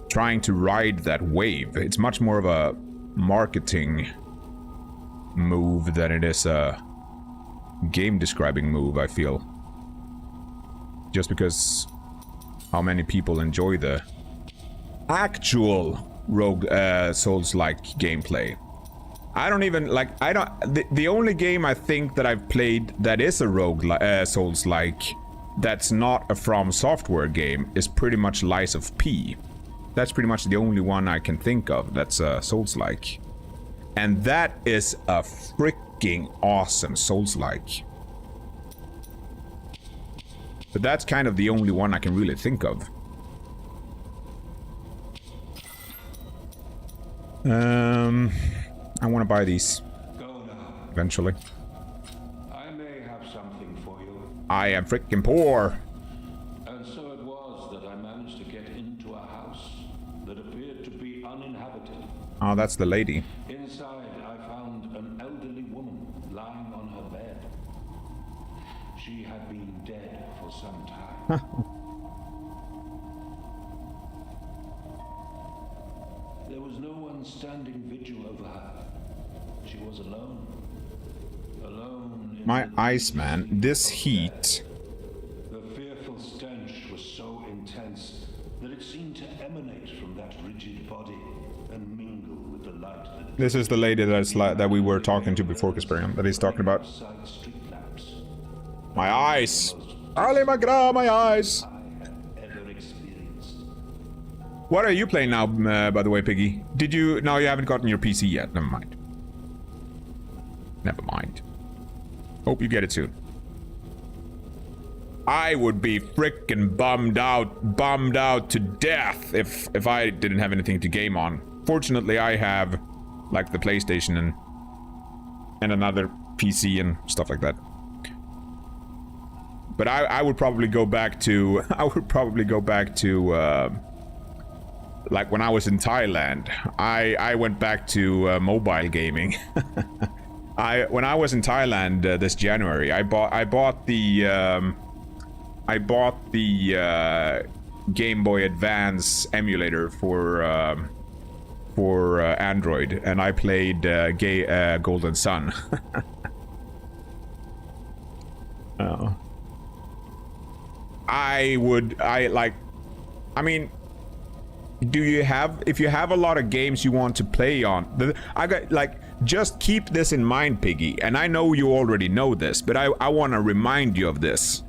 trying to ride that wave. It's much more of a marketing move than it is a game describing move, I feel. Just because how many people enjoy the actual rogue Souls-like gameplay. I don't even like, the only game I think that I've played that is a rogue Souls-like that's not a From Software game is pretty much Lies of P. That's pretty much the only one I can think of that's Souls-like. And that is a freaking awesome Souls-like. But that's kind of the only one I can really think of. I want to buy these eventually. I may have something for you. I am freaking poor. And so it was that I managed to get into a house that appeared to be uninhabited. Oh, that's the lady. Inside, I found an elderly woman lying on her bed. She had been dead for some time. There was no one standing vigil over her. She was alone. Alone in My eyes, man. This heat. The fearful stench was so intense that it seemed to emanate from that rigid body and mingle with the light that... This is the lady that we were talking to before, Kasparian, that he's talking about. My eyes! Ali Magra, my eyes! What are you playing now, by the way, Piggy? Did you... No, you haven't gotten your PC yet. Never mind. Never mind. Hope you get it soon. I would be frickin' bummed out to death if I didn't have anything to game on. Fortunately, I have, like, the PlayStation and another PC and stuff like that. But I would probably go back to... like when I was in Thailand, I went back to mobile gaming. When I was in Thailand this January, I bought the Game Boy Advance emulator for Android, and I played Golden Sun. Oh. I mean, if you have a lot of games you want to play on, just keep this in mind, Piggy, and I know you already know this, but I want to remind you of this.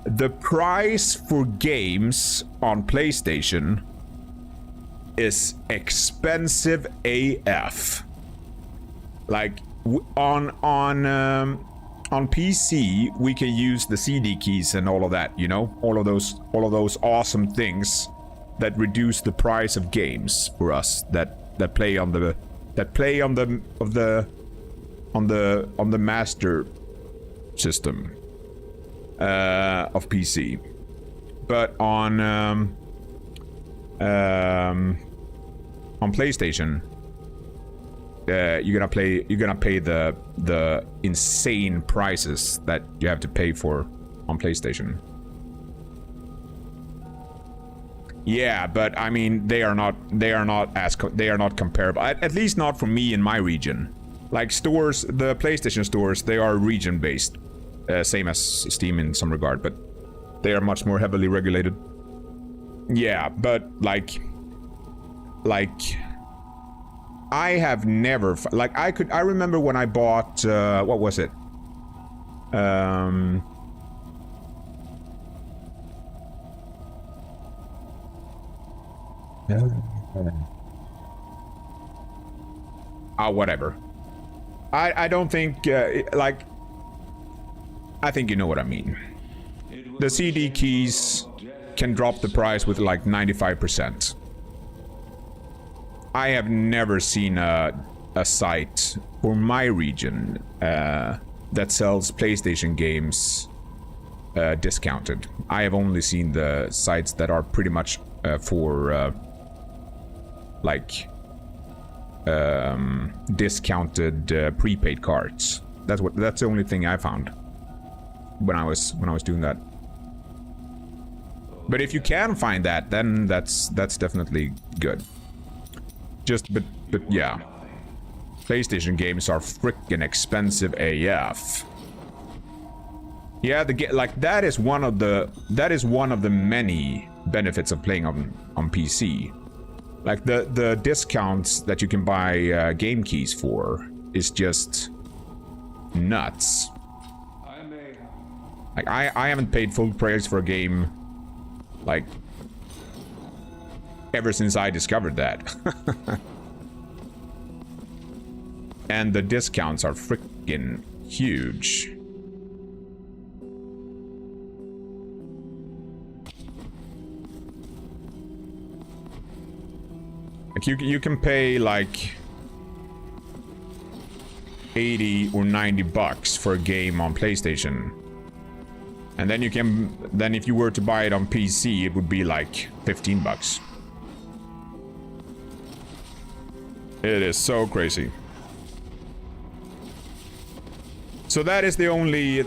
The price for games on PlayStation is expensive AF. Like, on PC, we can use the CD keys and all of that, you know? All of those awesome things that reduce the price of games for us that play on the master system of PC. But on PlayStation, you're gonna pay the insane prices that you have to pay for on PlayStation. Yeah, but I mean, they are not comparable. At least not for me in my region. Like stores, the PlayStation stores, they are region based, same as Steam in some regard, but they are much more heavily regulated. Yeah, but like I have never I remember when I bought what was it? Whatever. I don't think, like... I think you know what I mean. The CD keys can drop the price with like 95%. I have never seen a site for my region that sells PlayStation games discounted. I have only seen the sites that are pretty much for like discounted prepaid cards. That's the only thing I found when I was doing that. But if you can find that, then that's definitely good. But yeah, PlayStation games are freaking expensive AF. Yeah, like that is one of the many benefits of playing on PC. Like the discounts that you can buy game keys for is just nuts. Like I haven't paid full price for a game like ever since I discovered that. And the discounts are freaking huge. Like you can pay like 80 or 90 bucks for a game on PlayStation. And then if you were to buy it on PC, it would be like 15 bucks. It is so crazy. So that's the only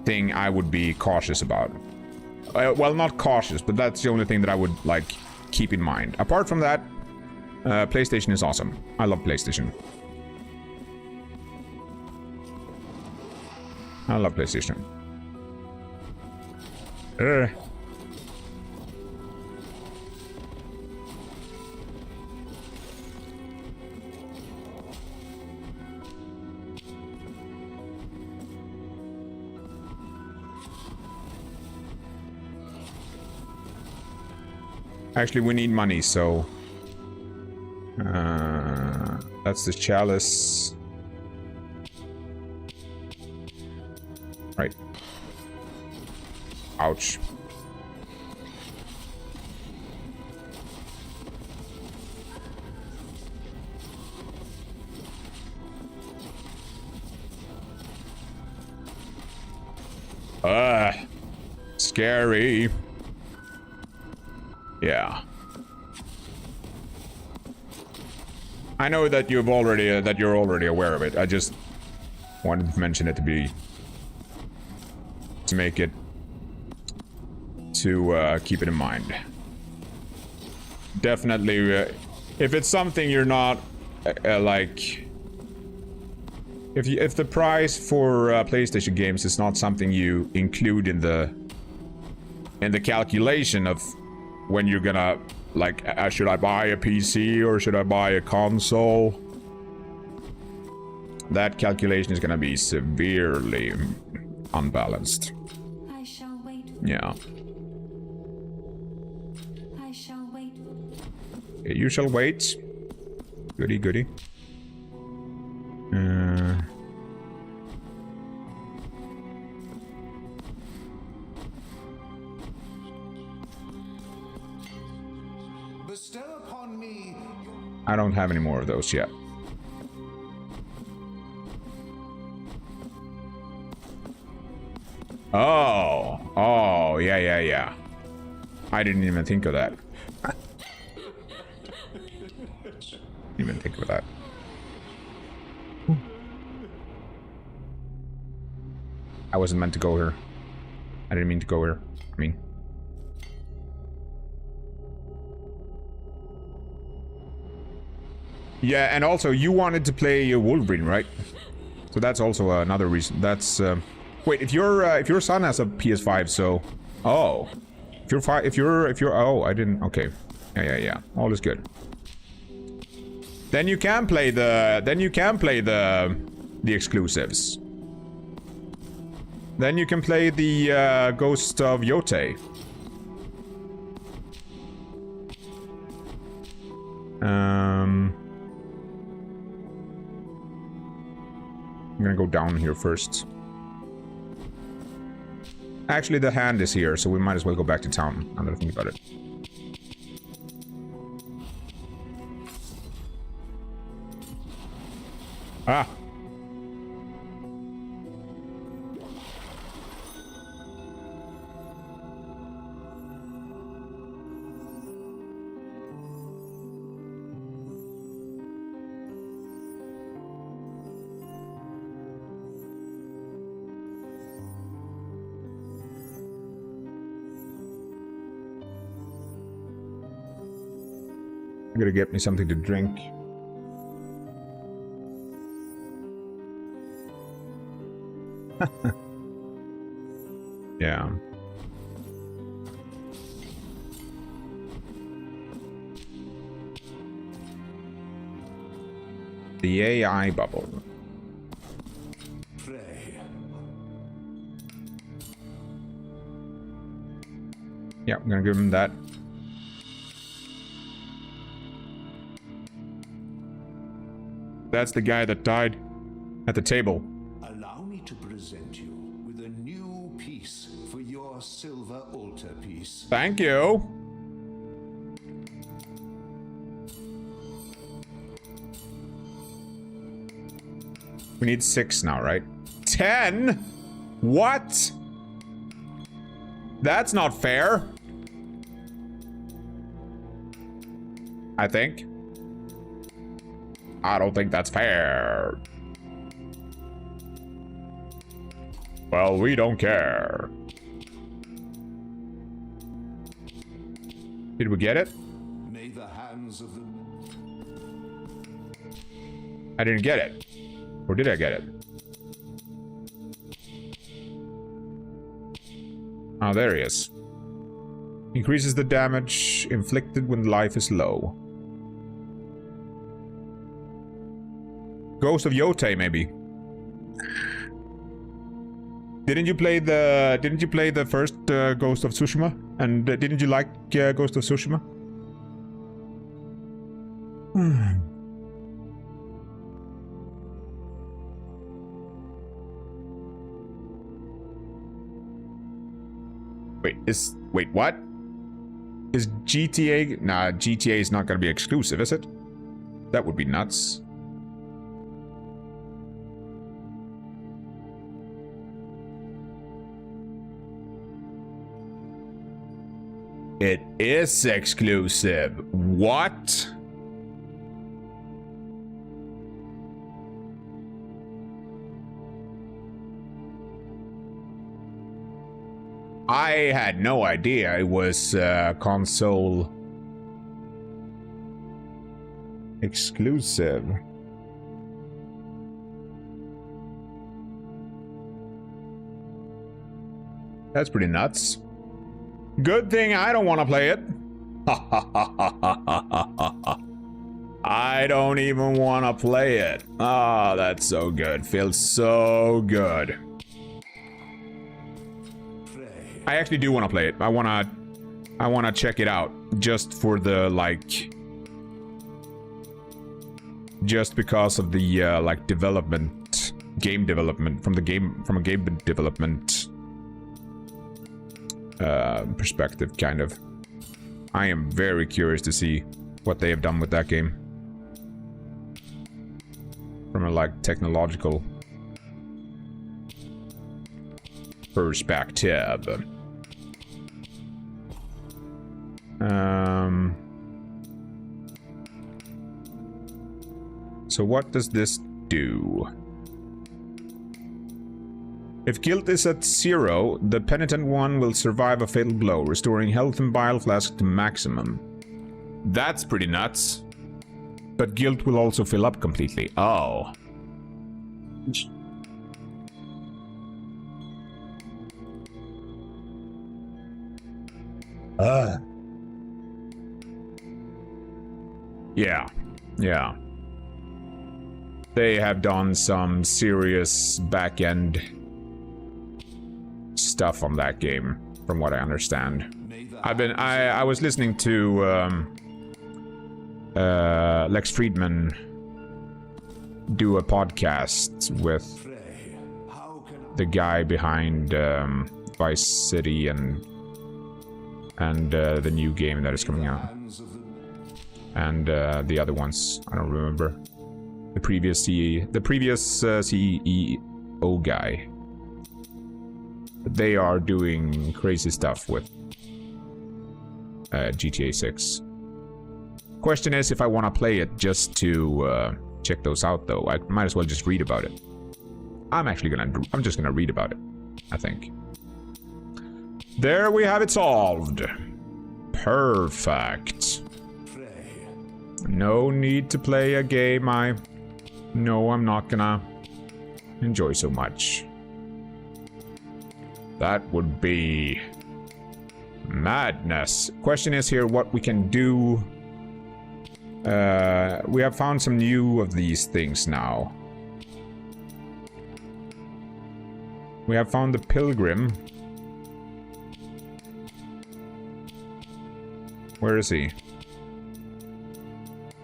thing I would be cautious about. Well, not cautious, but that's the only thing that I would like keep in mind. Apart from that, PlayStation is awesome. I love PlayStation. I love PlayStation. Actually, we need money, so... that's the chalice. Right. Ouch. Scary. Yeah. I know that you're already aware of it. I just wanted to mention it to make it to keep it in mind. Definitely, if it's something you're not like, if the price for PlayStation games is not something you include in the calculation of when you're gonna, like, should I buy a PC or should I buy a console? That calculation is gonna be severely unbalanced. I shall wait. Yeah. I shall wait. You shall wait. Goody, goody. I don't have any more of those yet. Oh, yeah. I didn't even think of that. Even think of that. I wasn't meant to go here. I didn't mean to go here. I mean... Yeah, and also you wanted to play Wolverine, right? So that's also another reason. That's wait, if your son has a PS5, so oh, if you're oh, I didn't. Okay, yeah. All is good. Then you can play the exclusives. Then you can play the Ghost of 𝐿𝐴𝐻𝐿. I'm gonna go down here first. Actually, the hand is here, so we might as well go back to town. Now that I think about it. Ah! I'm gonna get me something to drink. Yeah. The AI bubble. Pray. Yeah, I'm gonna give him that. That's the guy that died at the table. Allow me to present you with a new piece for your silver altarpiece. Thank you. We need 6 now, right? 10? What? That's not fair. I think. I don't think that's fair. Well, we don't care. Did we get it? May the hands of the... I didn't get it. Or did I get it? Oh, there he is. Increases the damage inflicted when life is low. Ghost of 𝐿𝐴𝐻𝐿, maybe. Didn't you play the first Ghost of Tsushima? And didn't you like Ghost of Tsushima? Wait, what? Is GTA? Nah, GTA is not gonna be exclusive, is it? That would be nuts. It is exclusive. What? I had no idea it was console exclusive. That's pretty nuts. Good thing I don't want to play it. I don't even want to play it. Oh, that's so good. Feels so good. I actually do want to play it. I want to check it out just for the just because of the game development from a game development perspective, kind of. I am very curious to see what they have done with that game from a technological perspective. So what does this do? If guilt is at 0, the penitent one will survive a fatal blow, restoring health and bile flask to maximum. That's pretty nuts. But guilt will also fill up completely. Oh. Yeah. They have done some serious back-end stuff on that game, from what I understand. I was listening to Lex Friedman do a podcast with the guy behind Vice City and the new game that is coming out, and the other ones I don't remember. The previous CEO guy. They are doing crazy stuff with GTA 6. Question is if I want to play it just to check those out, though. I might as well just read about it. I'm just gonna read about it, I think. There we have it solved. Perfect. No need to play a game I know I'm not gonna enjoy so much. That would be madness. Question is here what we can do. We have found some new of these things now. We have found the pilgrim. Where is he?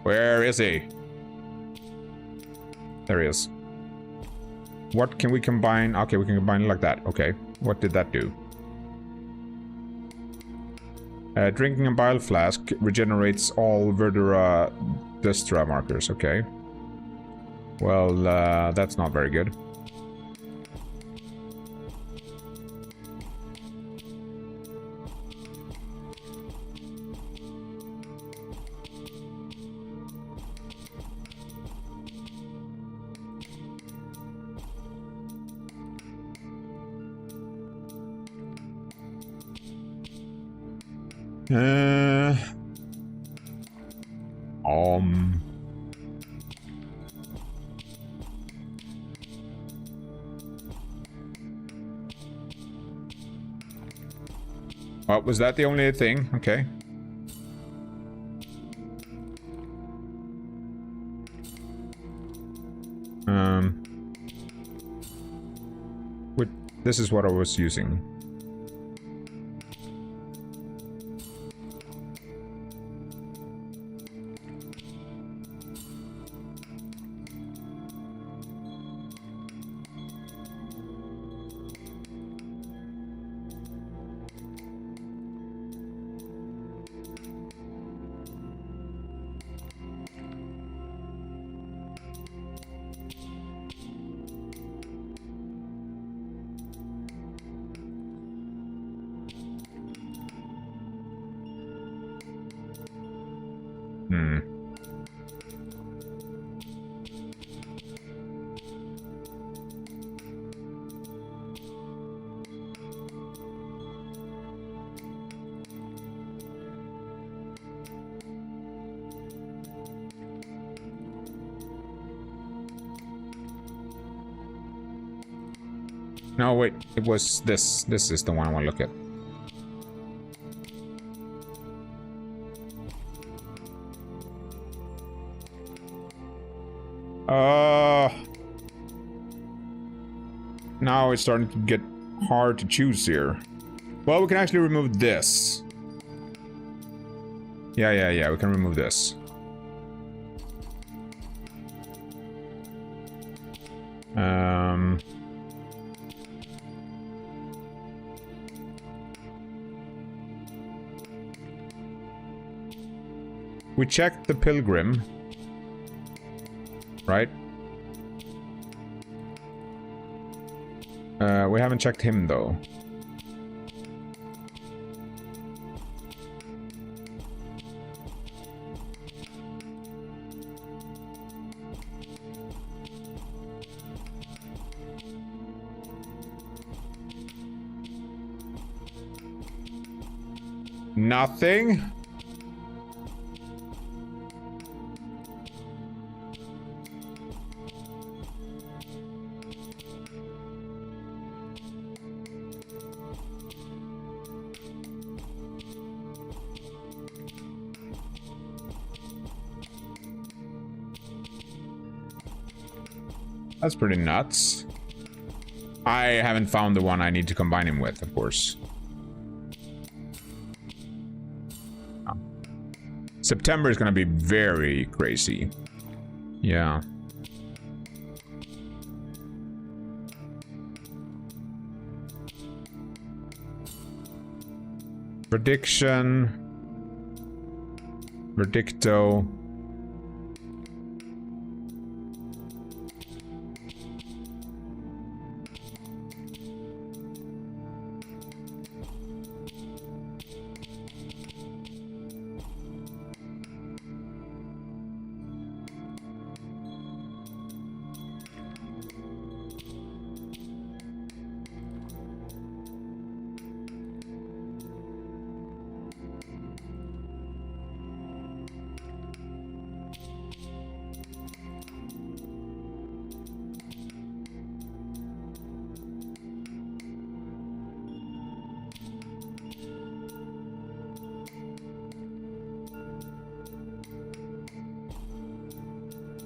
Where is he? There he is. What can we combine? Okay, we can combine it like that. Okay. What did that do? Drinking a bile flask regenerates all Verdura Destra markers. Okay. Well, that's not very good. Well, was that the only thing? Okay. This is what I was using. No, wait, it was this. This is the one I want to look at. Now it's starting to get hard to choose here. Well, we can actually remove this. Yeah, we can remove this. We checked the pilgrim, right? We haven't checked him though. Nothing. That's pretty nuts. I haven't found the one I need to combine him with, of course. Oh. September is gonna be very crazy. Yeah. Prediction. Verdicto.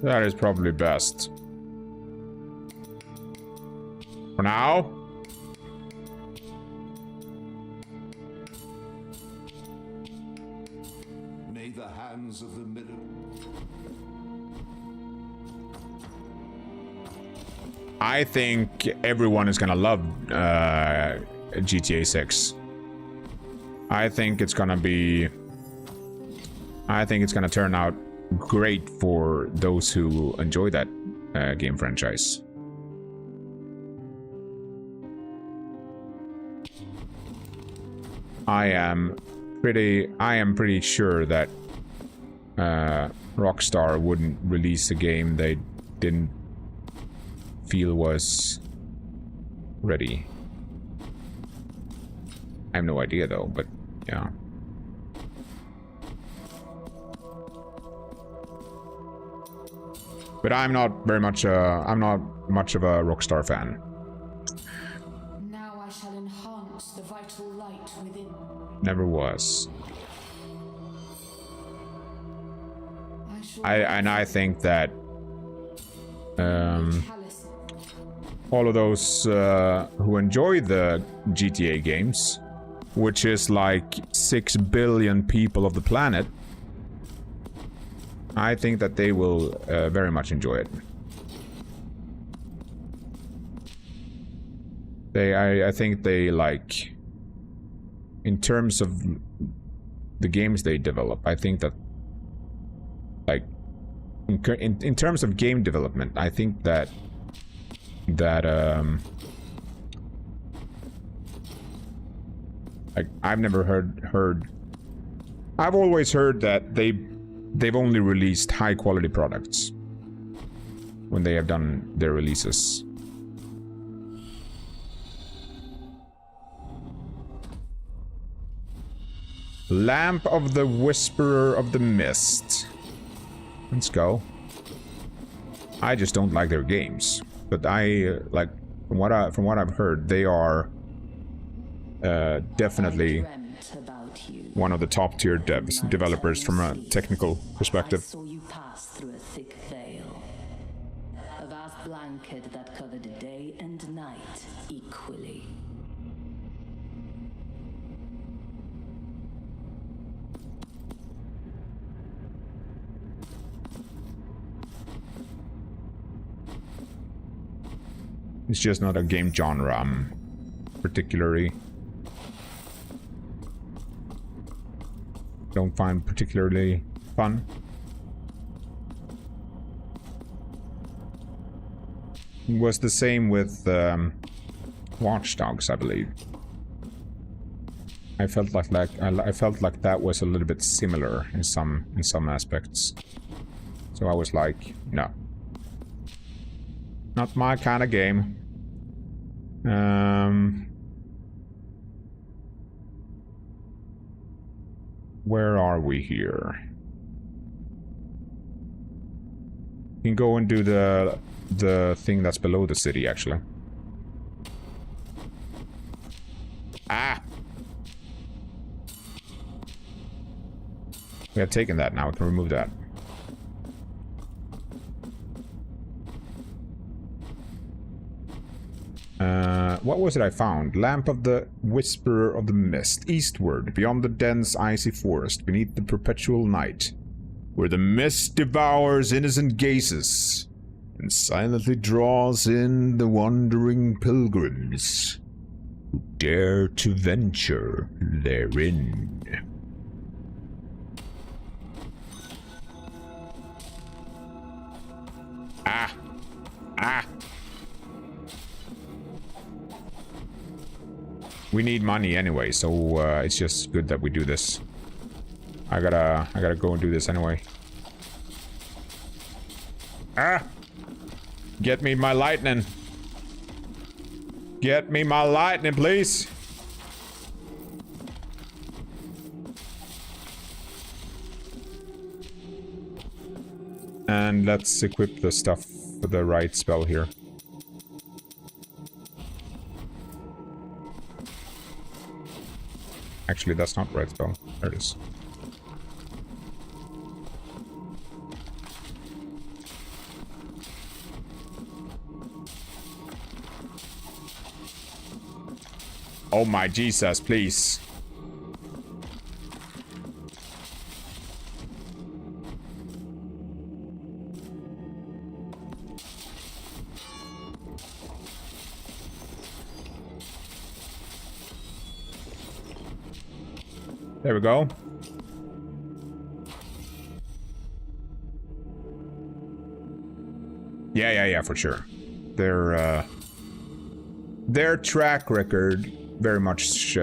That is probably best. For now. May the hands of the middle. I think everyone is gonna love GTA 6. I think it's gonna be... I think it's gonna turn out great for those who enjoy that game franchise. I am pretty sure that Rockstar wouldn't release a game they didn't feel was ready. I have no idea though, but yeah. But I'm not much of a Rockstar fan. Now I shall enhance the vital light within. Never was. I think that all of those who enjoy the GTA games, which is like 6 billion people of the planet, I think that they will very much enjoy it. I think they like, in terms of the games they develop, I think that, like, in terms of game development, I think that like, I've never heard. I've always heard that they've only released high quality products when they have done their releases. Lamp of the Whisperer of the Mist. Let's go. I just don't like their games, but I like from what I've heard, they are definitely one of the top tier developers from a technical perspective. I saw you pass through a thick veil, a vast blanket that covered day and night equally. It's just not a game genre I'm particularly don't find particularly fun. It was the same with Watch Dogs, I believe. I felt like that was a little bit similar in some aspects. So I was like, no. Not my kind of game. Where are we here? You can go and do the thing that's below the city, actually. Ah! We have taken that now. We can remove that. what was it I found? Lamp of the Whisperer of the Mist. Eastward, beyond the dense icy forest, beneath the perpetual night, where the mist devours innocent gazes and silently draws in the wandering pilgrims who dare to venture therein. Ah! Ah! We need money anyway, so it's just good that we do this. I gotta go and do this anyway. Ah! Get me my lightning. Get me my lightning, please. And let's equip the stuff for the right spell here. Actually, that's not right spell. There it is. Oh my Jesus, please. There we go. Yeah, for sure. Their track record very much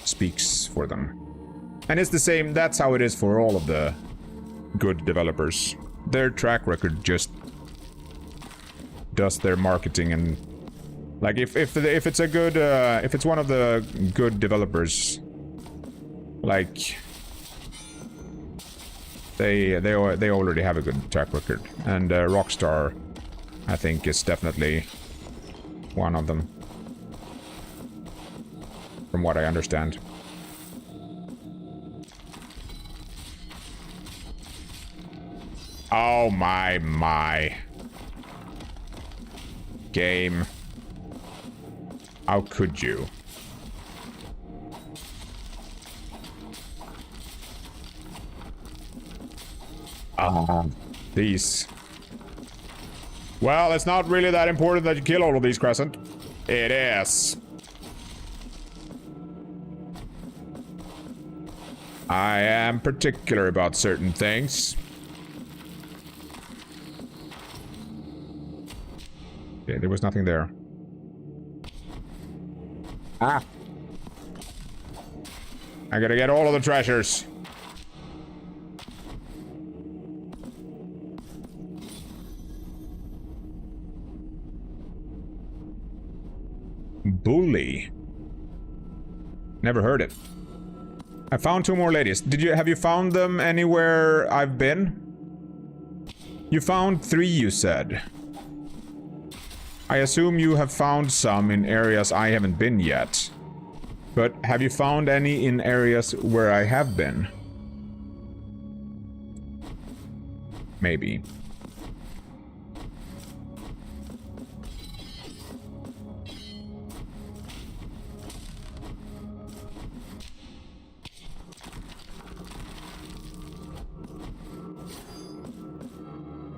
speaks for them. And it's the same, that's how it is for all of the good developers. Their track record just does their marketing, and like if it's a good if it's one of the good developers, like they already have a good track record, and Rockstar, I think, is definitely one of them, from what I understand. Oh my game, how could you? These. Well, it's not really that important that you kill all of these, Crescent. It is. I am particular about certain things. Okay, there was nothing there. Ah. I gotta get all of the treasures. Bully. Never heard it. I found 2 more ladies. Have you found them anywhere I've been? You found 3, you said. I assume you have found some in areas I haven't been yet. But have you found any in areas where I have been? Maybe.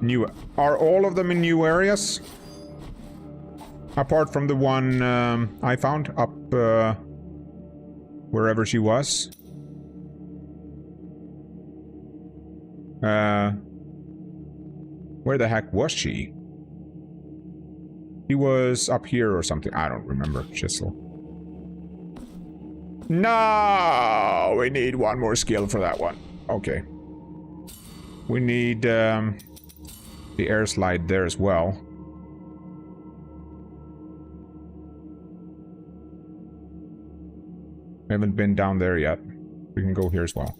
New. Are all of them in new areas? Apart from the one I found up wherever she was. Where the heck was she? He was up here or something. I don't remember. Chisel. No! We need 1 more skill for that one. Okay. We need the air slide there as well. I haven't been down there yet. We can go here as well.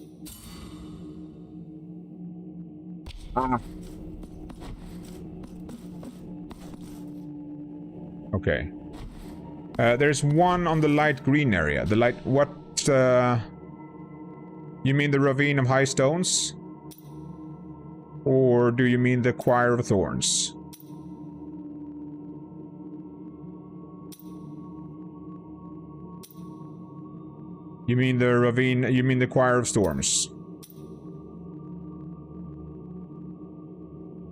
Ah. Okay. There's one on the light green area. The light... What... You mean the Ravine of High Stones? Or do you mean the Choir of Thorns? You mean the ravine? You mean the Choir of Storms?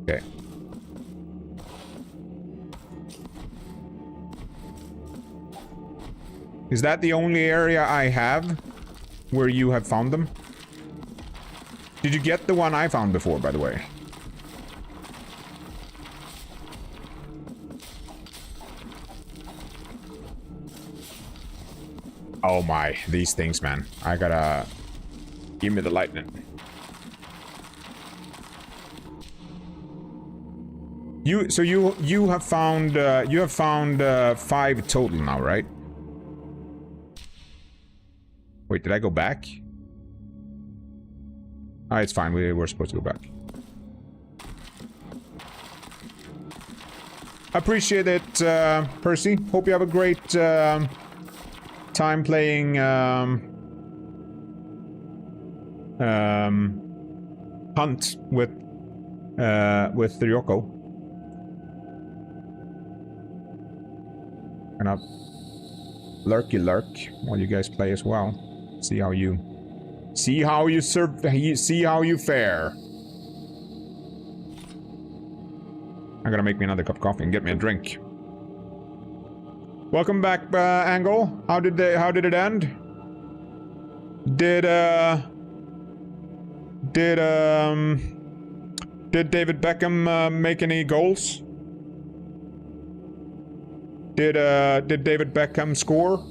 Okay. Is that the only area I have where you have found them? Did you get the one I found before, by the way? Oh my, these things, man. I gotta... Give me the lightning. So you have found 5 total now, right? Wait, did I go back? Ah, it's fine. We're supposed to go back. Appreciate it, Percy. Hope you have a great time playing Hunt with Ryoko. Gonna lurky lurk while you guys play as well. See how you fare. I'm gonna make me another cup of coffee and get me a drink. Welcome back, Angle. How did it end? Did David Beckham make any goals? Did David Beckham score?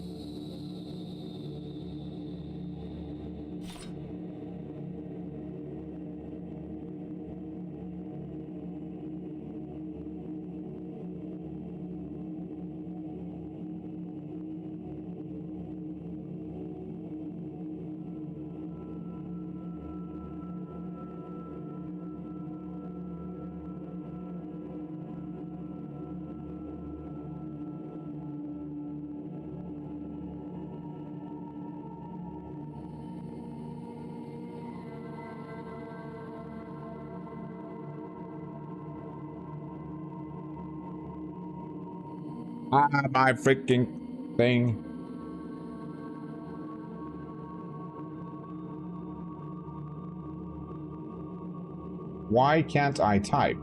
My freaking thing. Why can't I type?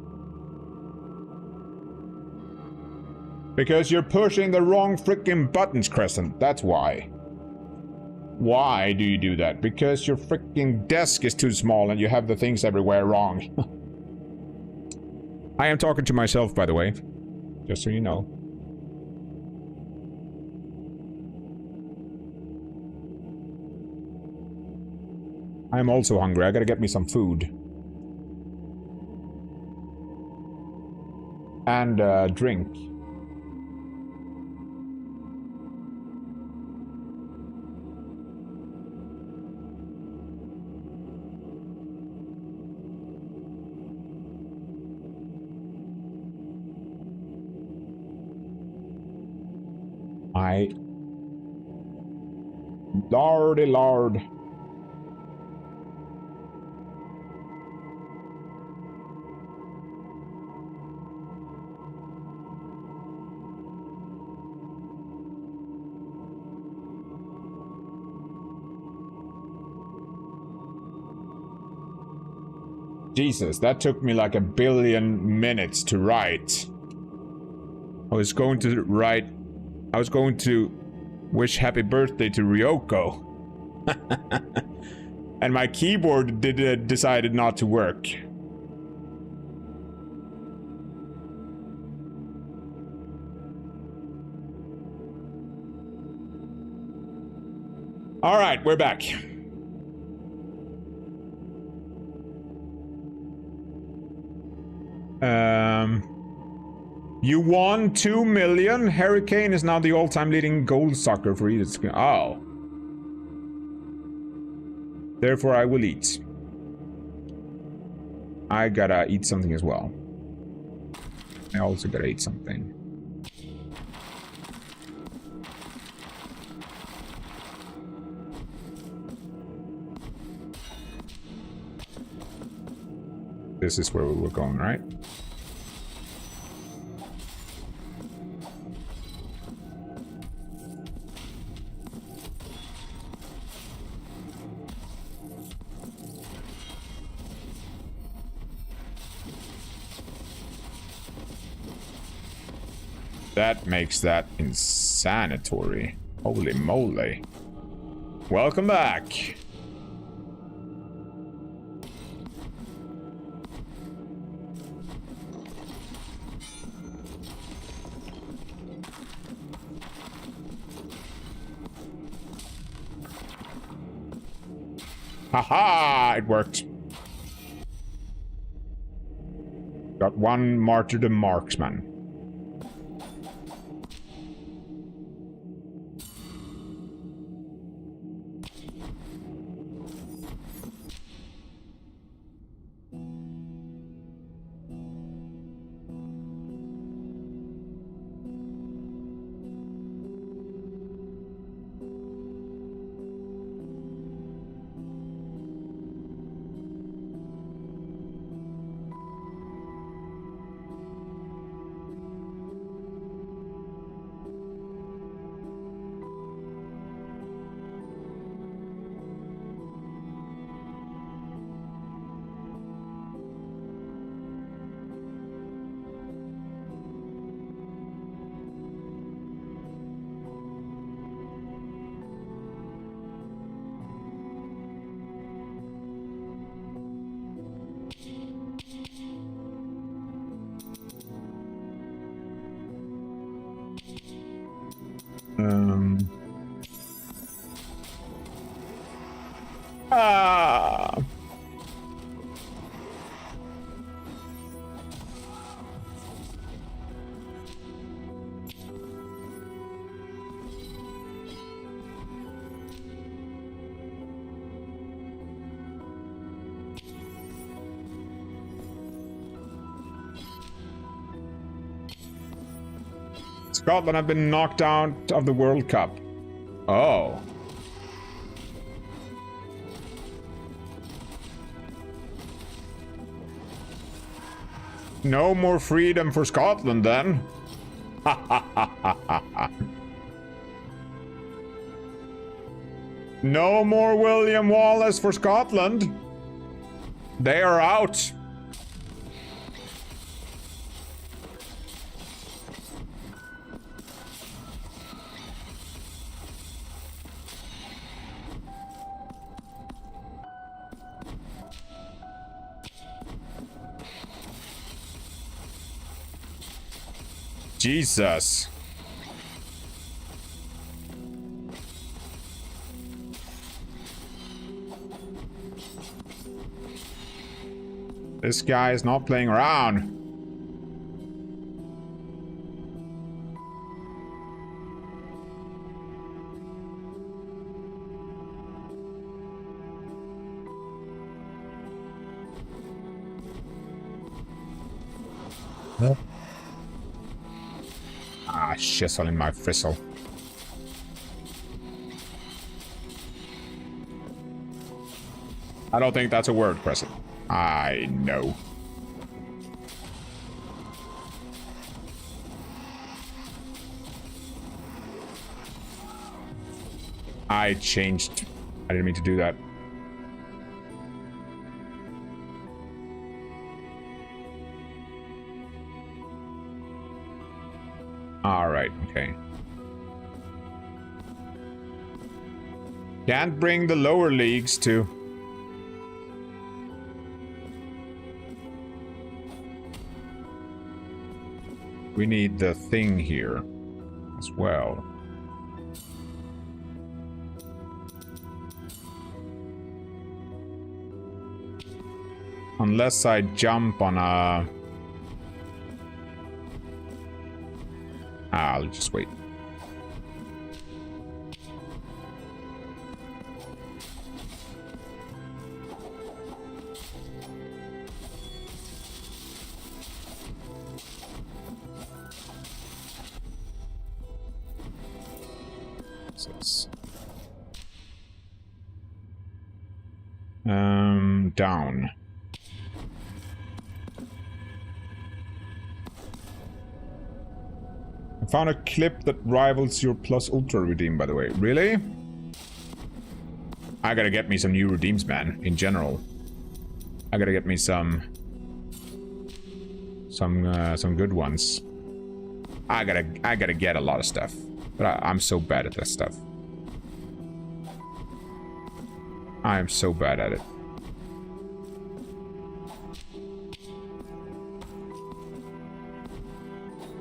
Because you're pushing the wrong freaking buttons, Crescent. That's why. Why do you do that? Because your freaking desk is too small and you have the things everywhere wrong. I am talking to myself, by the way. Just so you know. I'm also hungry. I gotta get me some food. And drink. Lordy lord. Jesus, that took me like 1 billion minutes to write. I was going to wish happy birthday to Ryoko. And my keyboard decided not to work. All right, we're back. You won 2 million. Hurricane is now the all-time leading goal sucker for eating. Oh. Therefore, I will eat. I gotta eat something as well. I also gotta eat something. This is where we were going, right? That makes that insanitory. Holy moly. Welcome back. Haha, it worked. Got one martyrdom marksman. Scotland have been knocked out of the World Cup. Oh. No more freedom for Scotland then. Ha ha ha ha ha ha. No more William Wallace for Scotland. They are out. Jesus. This guy is not playing around. Huh? Ah, shizzle in my fristle. I don't think that's a word, Crescent. I know. I changed. I didn't mean to do that. Alright, okay. Can't bring the lower leagues to... We need the thing here as well. Unless I jump on a... I'll just wait. Down. I found a clip that rivals your plus ultra redeem, by the way. Really? I gotta get me some new redeems, man, in general. I gotta get me some good ones. I gotta get a lot of stuff. But I'm so bad at that stuff. I am so bad at it.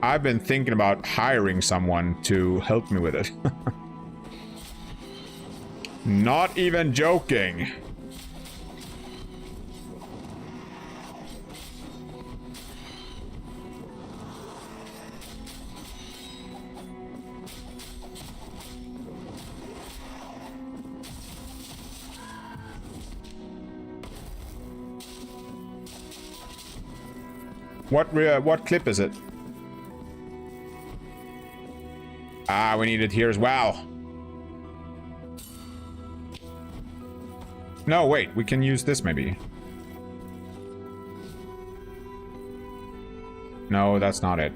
I've been thinking about hiring someone to help me with it. Not even joking. What clip is it? Ah, we need it here as well. No, wait, we can use this maybe. No, that's not it.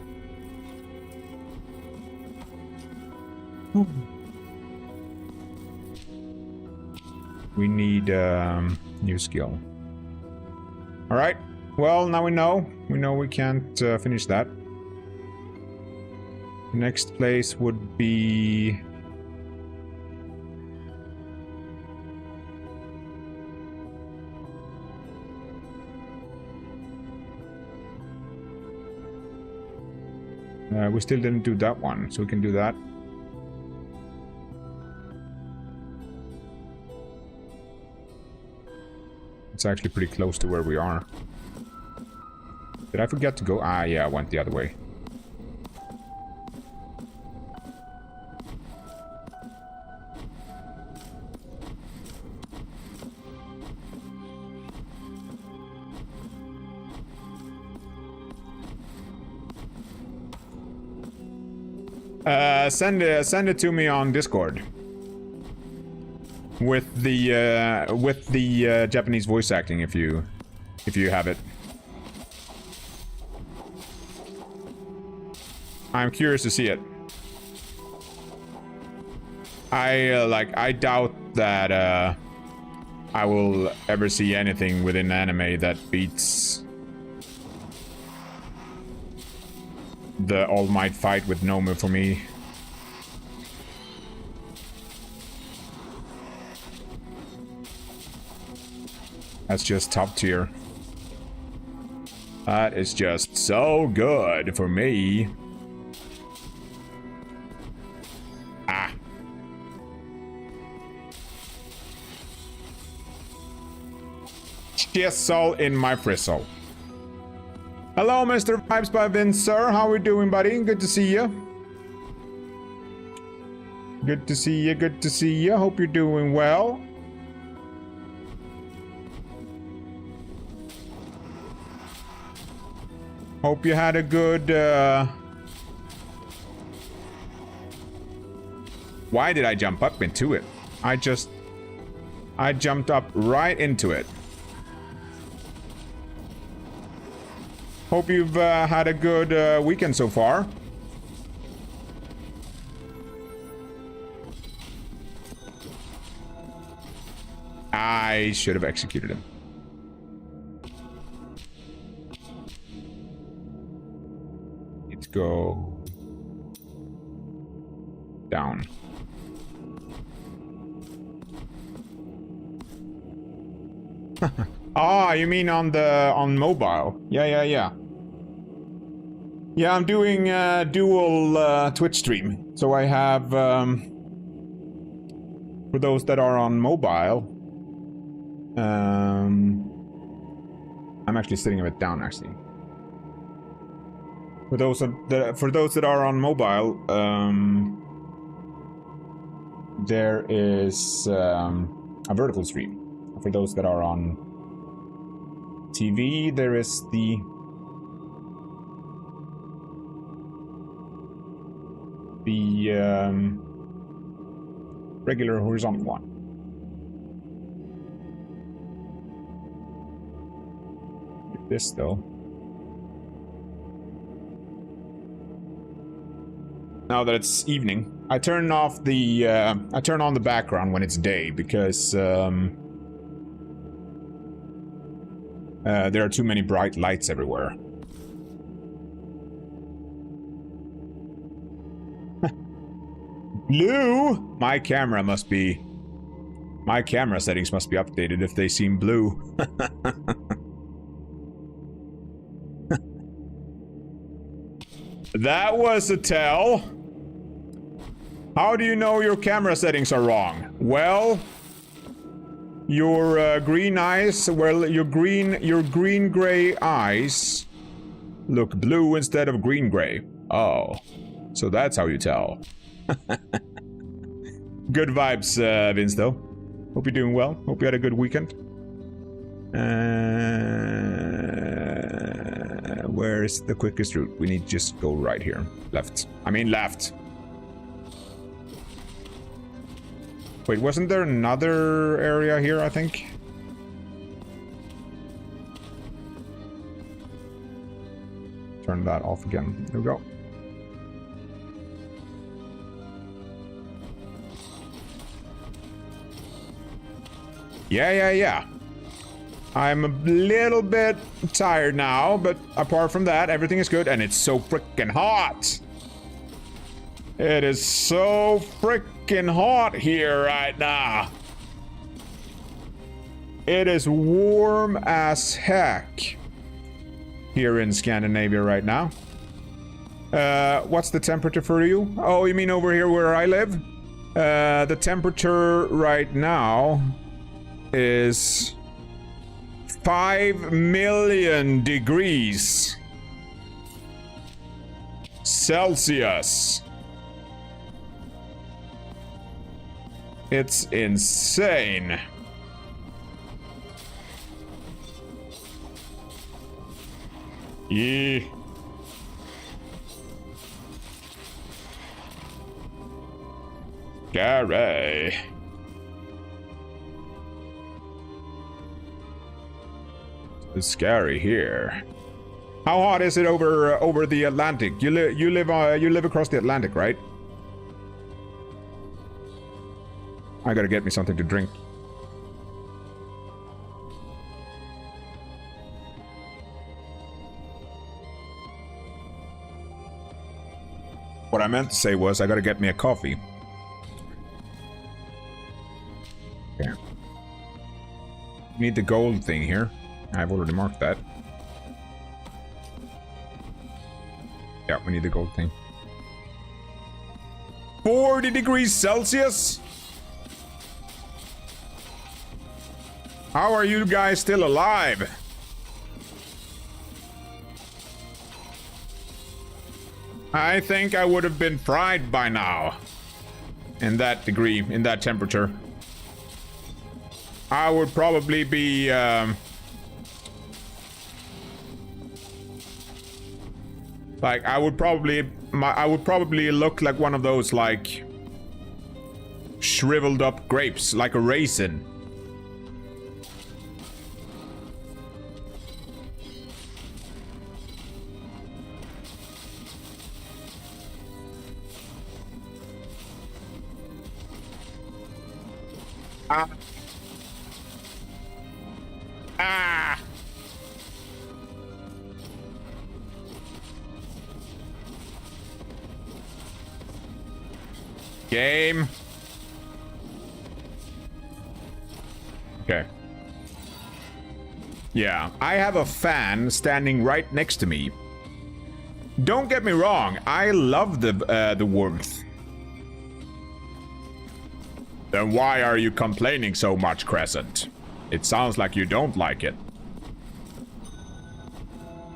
We need new skill. All right. Well, now we know. We know we can't finish that. Next place would be... we still didn't do that one, so we can do that. It's actually pretty close to where we are. Did I forget to go? Ah, yeah, I went the other way. Send it to me on Discord with the Japanese voice acting if you have it. I'm curious to see it. I doubt that I will ever see anything within anime that beats the All Might fight with Nomu for me. That's just top tier. That is just so good for me. Ah. Chisel in my frizzle. Hello, Mr. Vibes by Vince, sir. How we doing, buddy? Good to see you. Good to see you. Good to see you. Hope you're doing well. Hope you had a good, Why did I jump up into it? I jumped up right into it. Hope you've had a good weekend so far. I should have executed him. Let's go down. Ah, you mean on mobile? Yeah. Yeah, I'm doing dual Twitch stream. So I have for those that are on mobile. I'm actually sitting a bit down actually. For those that are on mobile, there is a vertical stream. For those that are on TV, there is the regular horizontal one. Like this though. Now that it's evening, I turn off the I turn on the background when it's day because there are too many bright lights everywhere. Blue? My camera settings must be updated if they seem blue. That was a tell. How do you know your camera settings are wrong? Well, your green eyes, well, your green-gray eyes look blue instead of green-gray. Oh, so that's how you tell. Good vibes, Vince, though. Hope you're doing well. Hope you had a good weekend. Where's the quickest route? We need to just go right here. Left. I mean left. Wait, wasn't there another area here, I think? Turn that off again. There we go. Yeah. I'm a little bit tired now, but apart from that, everything is good, and it's so freaking hot. It is so freaking hot here right now. It is warm as heck here in Scandinavia right now. What's the temperature for you? Oh, you mean over here where I live? The temperature right now is 5 million degrees Celsius. It's insane. Yeah. Gary. It's scary here. How hot is it over the Atlantic? You live across the Atlantic, right? I gotta get me something to drink. What I meant to say was I gotta get me a coffee. Yeah. Need the gold thing here. I've already marked that. Yeah, we need the gold thing. 40 degrees Celsius? How are you guys still alive? I think I would have been fried by now. In that degree, in that temperature. I would probably be, like, I would probably look like one of those, like, shriveled up grapes, like a raisin. Game. Okay. Yeah, I have a fan standing right next to me. Don't get me wrong, I love the warmth. Then why are you complaining so much, Crescent? It sounds like you don't like it.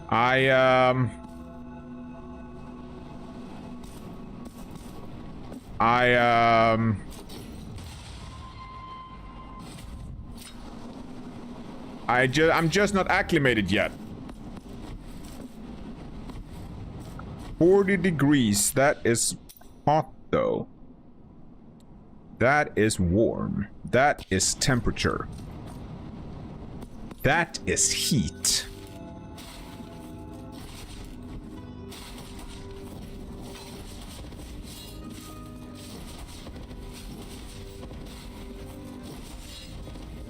I I'm just not acclimated yet. 40 degrees, that is hot though. That is warm. That is temperature. That is heat.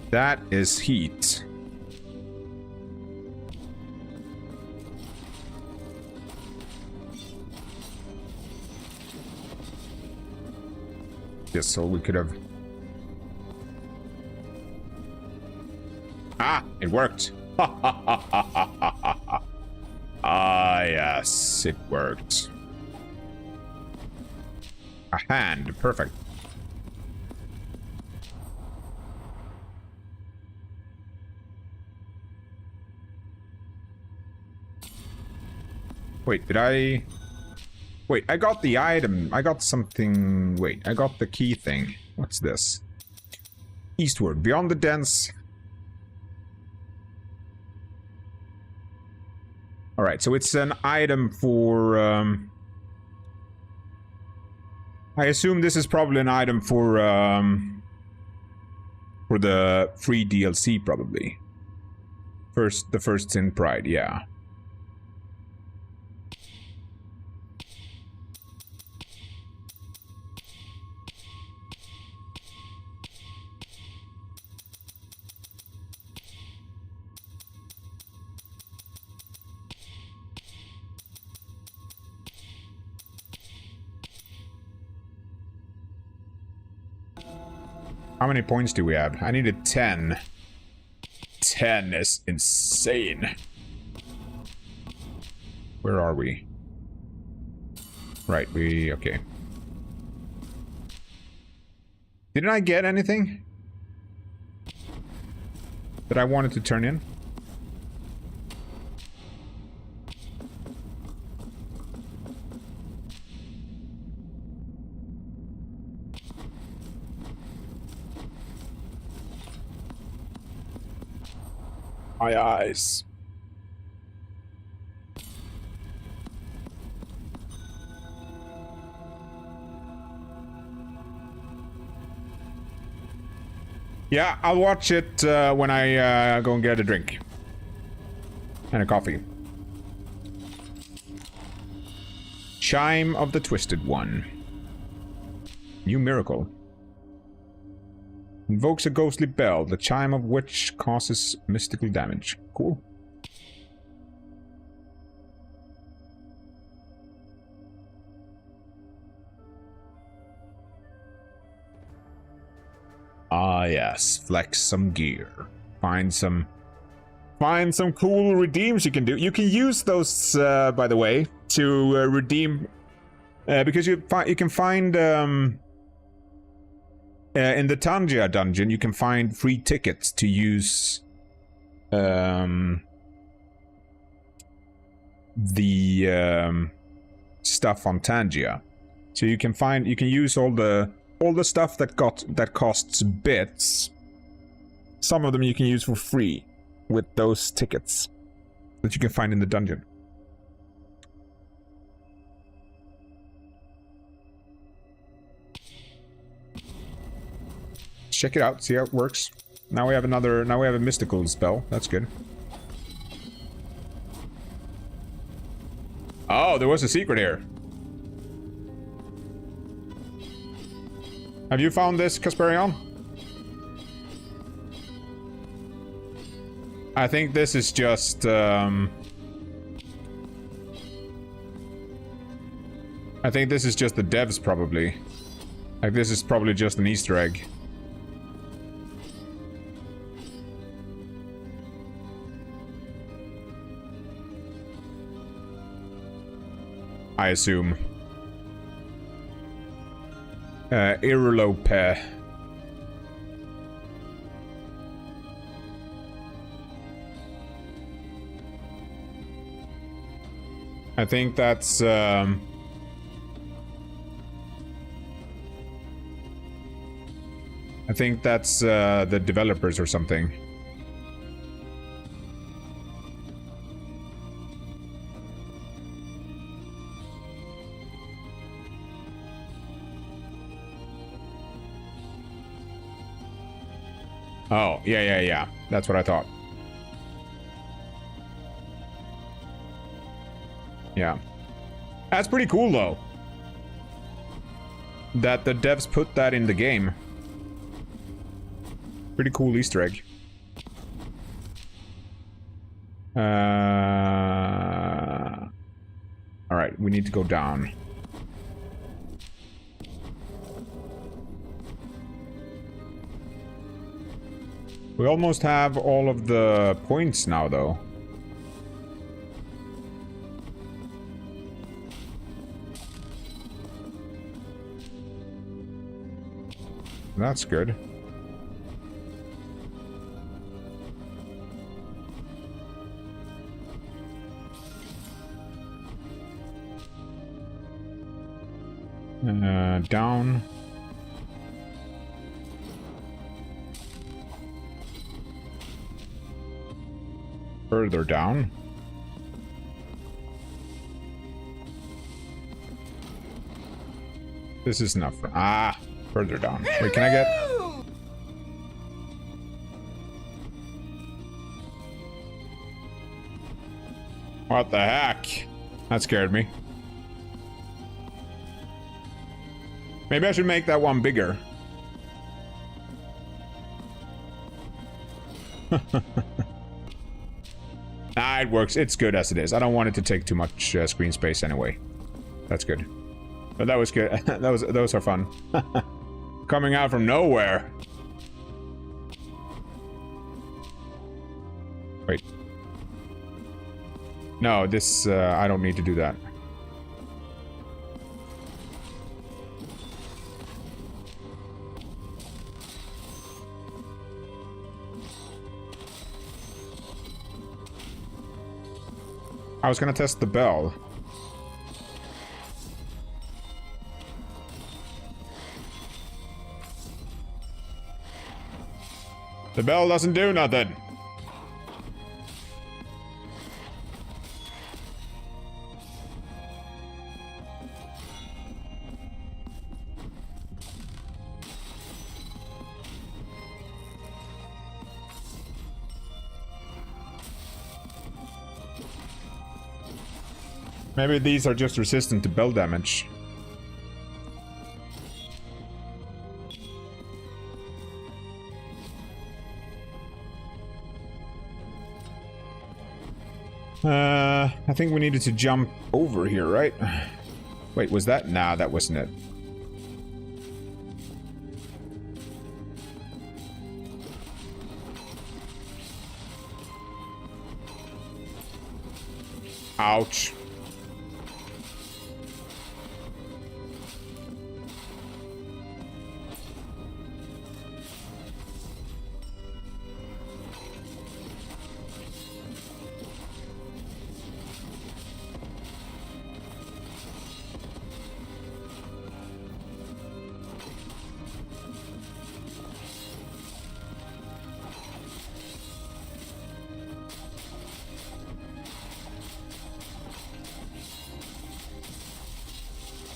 That is heat. this, so we could have... Ah, it worked. Ah, yes, it worked. A hand, perfect. Wait, did I... Wait, I got the item. I got something... Wait, I got the key thing. What's this? Eastward, beyond the dense... Alright, so it's an item for... I assume this is probably an item for the free DLC, probably. The first Sin Pride, yeah. How many points do we have? I needed 10. 10 is insane. Where are we? Right, okay. Didn't I get anything that I wanted to turn in? My eyes. Yeah, I'll watch it when I go and get a drink. And a coffee. Chime of the Twisted One. New miracle. Invokes a ghostly bell, the chime of which causes mystical damage. Cool. Ah yes, flex some gear. Find some cool redeems you can do. You can use those, by the way, to redeem, because you can find in the Tangia dungeon, you can find free tickets to use the stuff on Tangia. So you can use all the stuff that costs bits. Some of them you can use for free with those tickets that you can find in the dungeon. Check it out, see how it works. Now we have a mystical spell. That's good. Oh, there was a secret here. Have you found this, Kasperion? I think this is just, I think this is just the devs, probably. Like, this is probably just an Easter egg. I assume. Irrelope. I think that's, I think that's, the developers or something. Oh, yeah. That's what I thought. Yeah. That's pretty cool, though. That the devs put that in the game. Pretty cool Easter egg. Alright, we need to go down. We almost have all of the points now, though. That's good. Down. Further down. This is enough. Ah, further down. Wait, can I get... What the heck? That scared me. Maybe I should make that one bigger. Nah, it works. It's good as it is. I don't want it to take too much screen space anyway. That's good. But that was good. Those are fun. Coming out from nowhere. Wait. No, this I don't need to do that. I was gonna test the bell. The bell doesn't do nothing. Maybe these are just resistant to bell damage. I think we needed to jump over here, right? Wait, was that? Nah, that wasn't it. Ouch.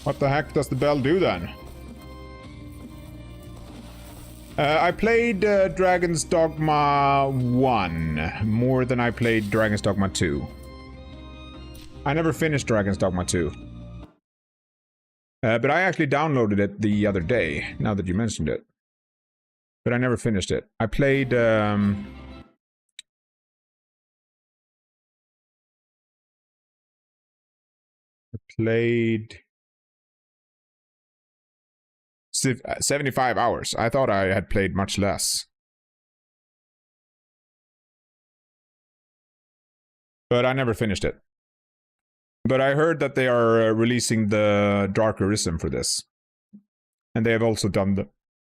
What the heck does the bell do then? I played Dragon's Dogma 1 more than I played Dragon's Dogma 2. I never finished Dragon's Dogma 2. But I actually downloaded it the other day, now that you mentioned it. But I never finished it. I played... played 75 hours. I thought I had played much less. But I never finished it. But I heard that they are releasing the Darker Risen for this. And they have also done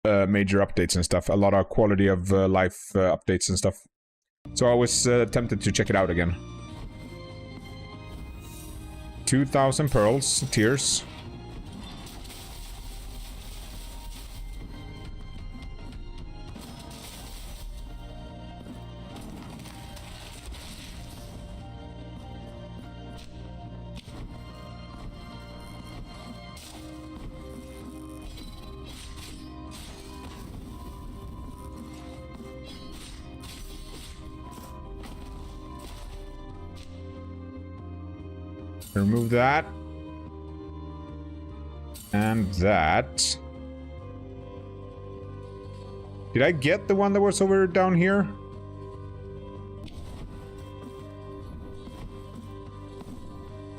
the major updates and stuff. A lot of quality of life updates and stuff. So I was tempted to check it out again. 2,000 pearls, tears. Remove that. And that. Did I get the one that was over down here?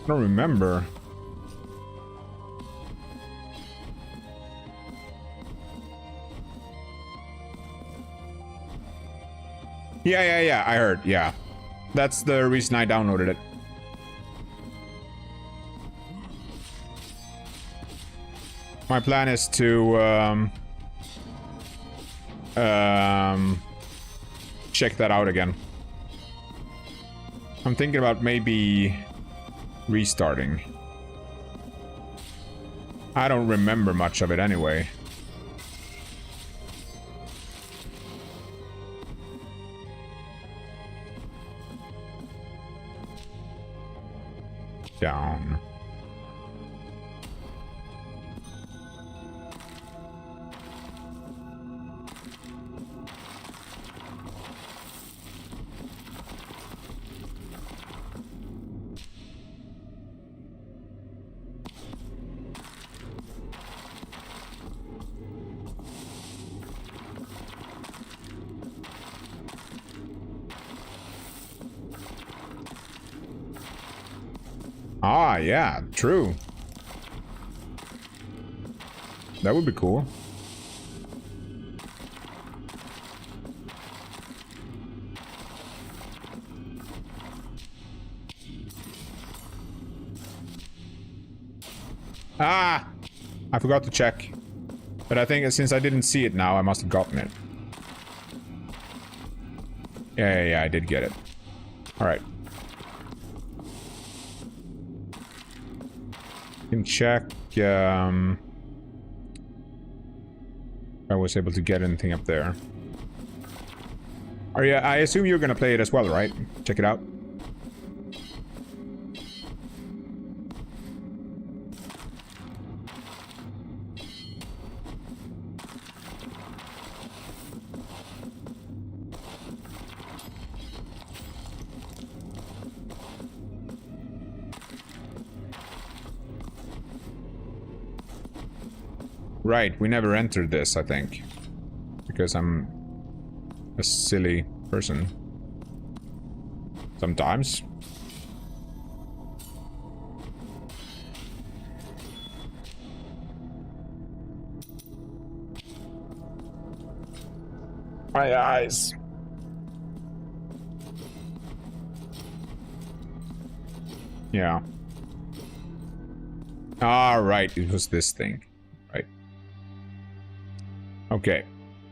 I don't remember. Yeah, I heard, yeah. That's the reason I downloaded it. My plan is to check that out again. I'm thinking about maybe restarting. I don't remember much of it anyway. Down. Ah, yeah, true. That would be cool. Ah! I forgot to check. But I think since I didn't see it now, I must have gotten it. Yeah, I did get it. Alright. Can check if I was able to get anything up there. Yeah, I assume you're gonna play it as well, right? Check it out. Right, we never entered this, I think. Because I'm a silly person. Sometimes. My eyes. Yeah. Alright, it was this thing. Right. Okay.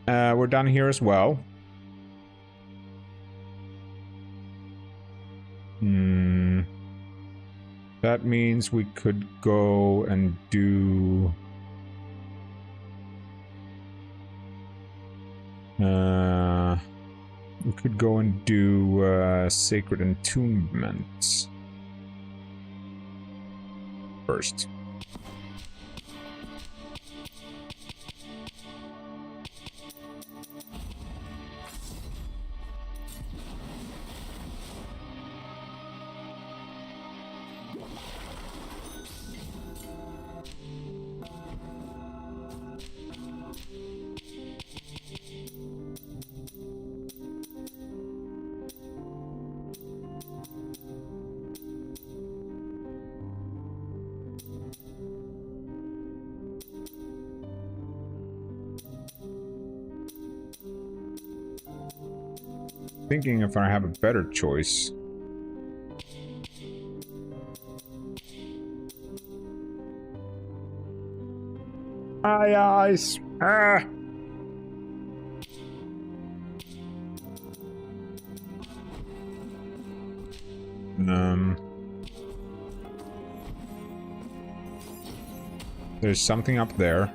We're done here as well. That means we could go and do... we could go and do sacred entombments first. Thinking if I have a better choice. My eyes. Ah. There's something up there.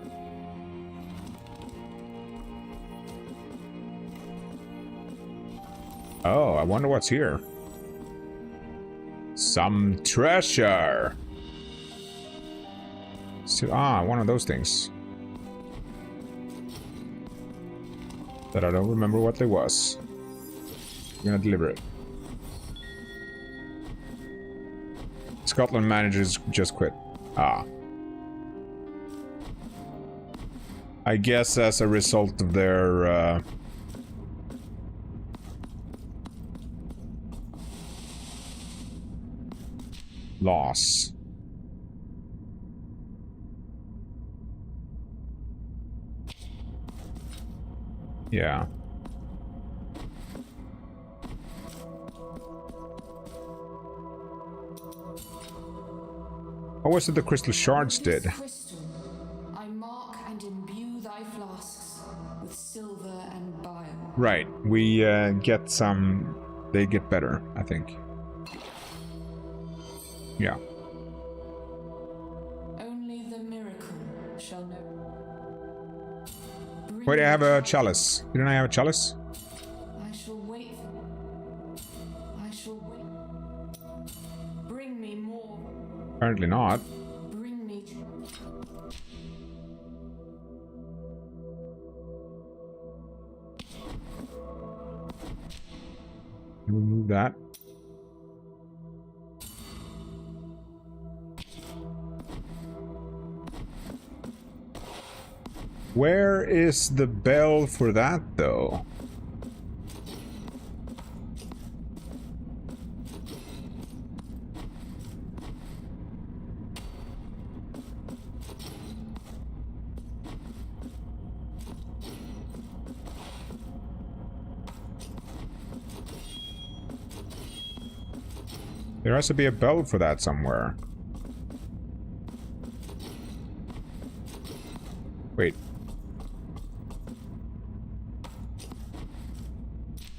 Oh, I wonder what's here. Some treasure. So, one of those things. That I don't remember what they was. I'm gonna deliver it. Scotland managers just quit. I guess as a result of their loss. Yeah. What was it the crystal shards did? Crystal, I mark and imbue thy flasks with silver and bile. Right, we get some... They get better, I think. Yeah. Only the miracle shall know. Wait, I have a chalice. Didn't I have a chalice? I shall wait. I shall wait. Bring me more. Apparently not. Bring me. Remove that. Where is the bell for that, though? There has to be a bell for that somewhere. Wait.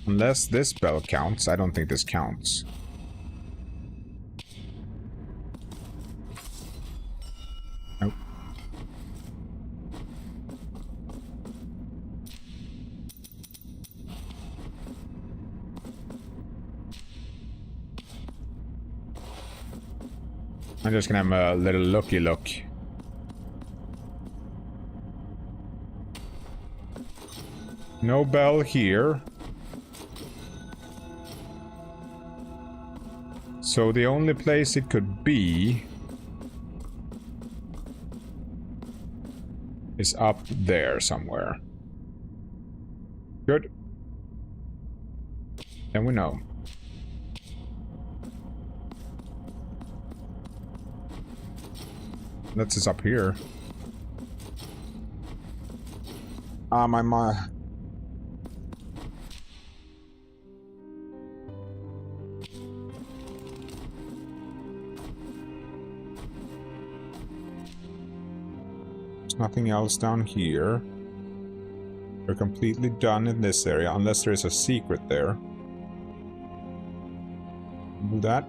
Unless this bell counts, I don't think this counts. Nope. I'm just gonna have a little looky look. No bell here. So the only place it could be is up there somewhere. Good. Then we know. That's just up here. Ah, my... There's nothing else down here. We're completely done in this area, unless there is a secret there. Do that.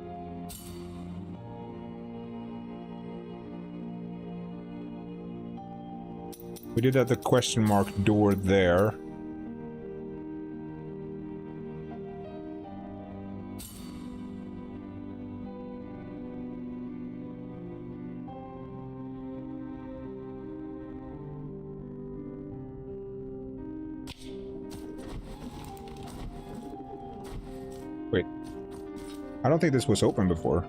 We did have the question mark door there. Wait. I don't think this was open before.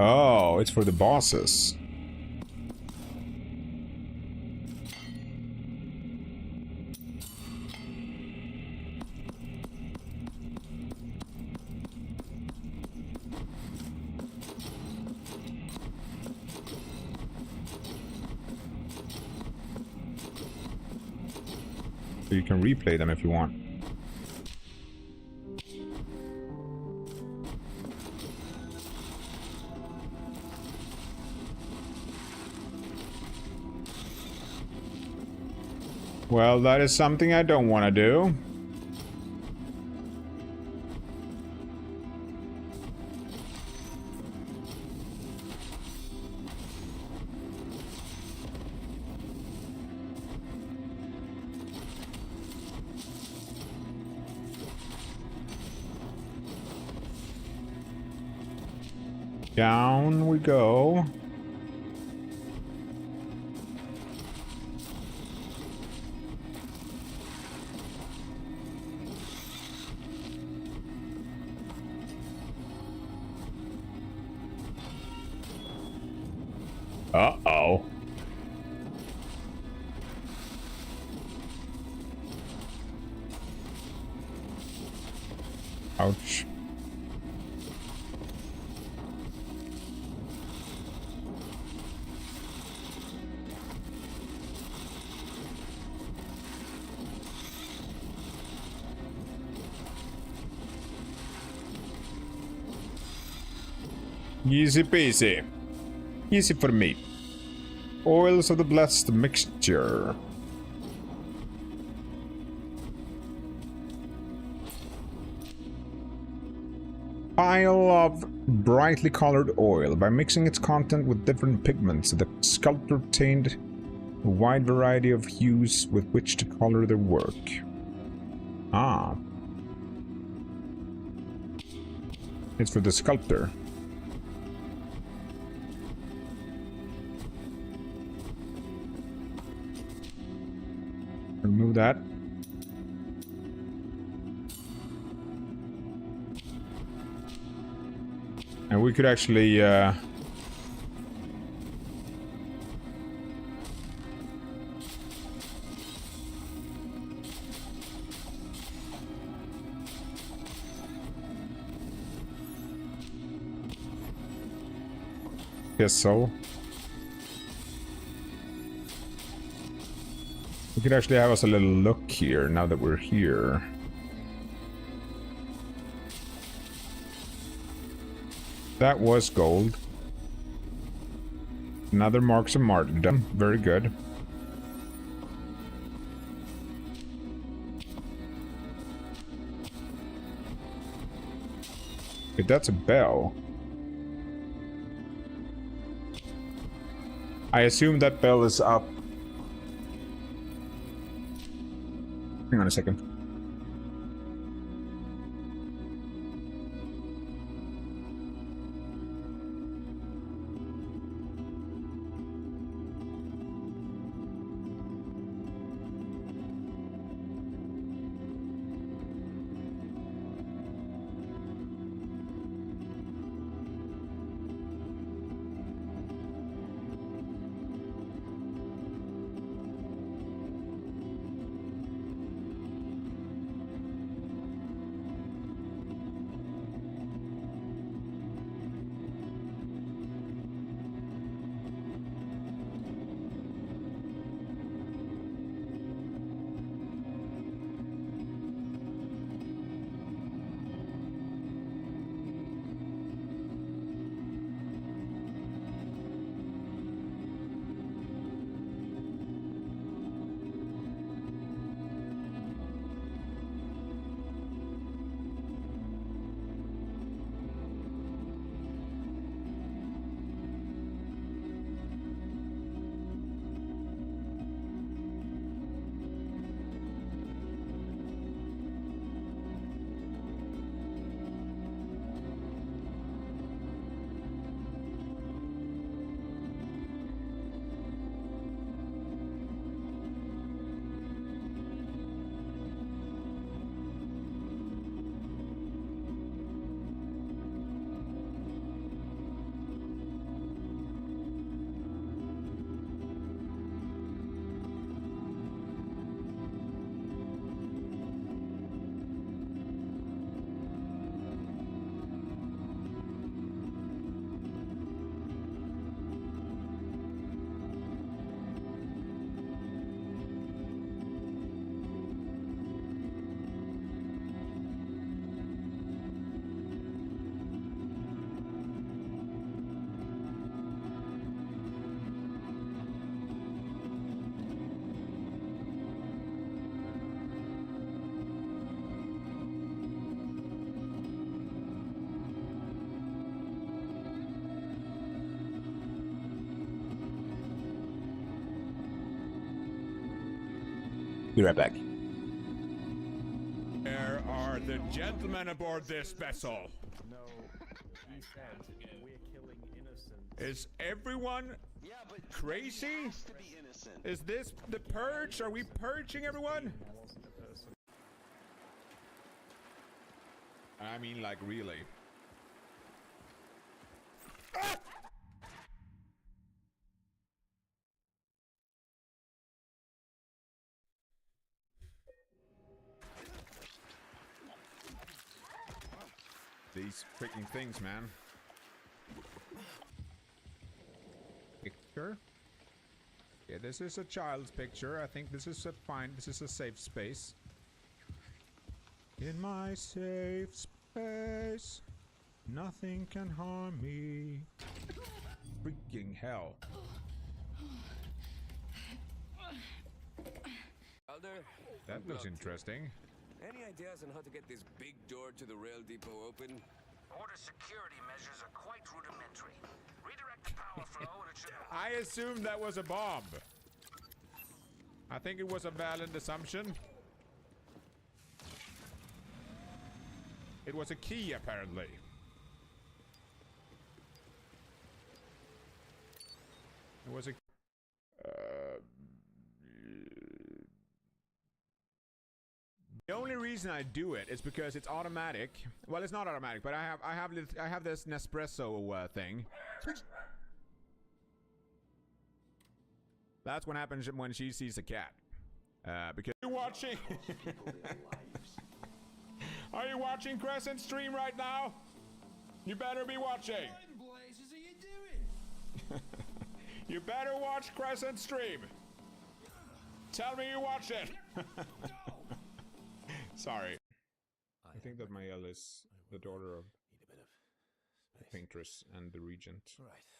Oh, it's for the bosses. So you can replay them if you want. Well, that is something I don't want to do. Down we go. Uh-oh. Ouch. Easy peasy. Easy for me. Oils of the blessed mixture. Pile of brightly colored oil. By mixing its content with different pigments, the sculptor obtained a wide variety of hues with which to color their work. Ah. It's for the sculptor. Remove that. And we could actually, guess so. We could actually have us a little look here now that we're here. That was gold. Another marks of martyrdom. Very good. Wait, that's a bell. I assume that bell is up. Hang on a second. Be right back. Where are the gentlemen aboard this vessel? No, he said we're killing innocents. Is everyone crazy? Is this the purge? Are we purging everyone? I mean, like, really. Ah! These freaking things, man. Picture? Yeah, this is a child's picture. I think this is a fine. This is a safe space. In my safe space. Nothing can harm me. Freaking hell. Elder, That looks interesting. any ideas on how to get this big door to the rail depot open? Order security measures are quite rudimentary. Redirect the power flow and it should... I assumed that was a bomb. I think it was a valid assumption. It was a key, apparently. It was a... The only reason I do it is because it's automatic. Well, it's not automatic, but I have this Nespresso thing. That's what happens when she sees a cat. Because you're watching. Are you watching Crescent stream right now? You better be watching. What in blazes are you doing? You better watch Crescent stream. Tell me you watch it. Sorry. I think that Mael is the daughter of the paintress and the regent. Right.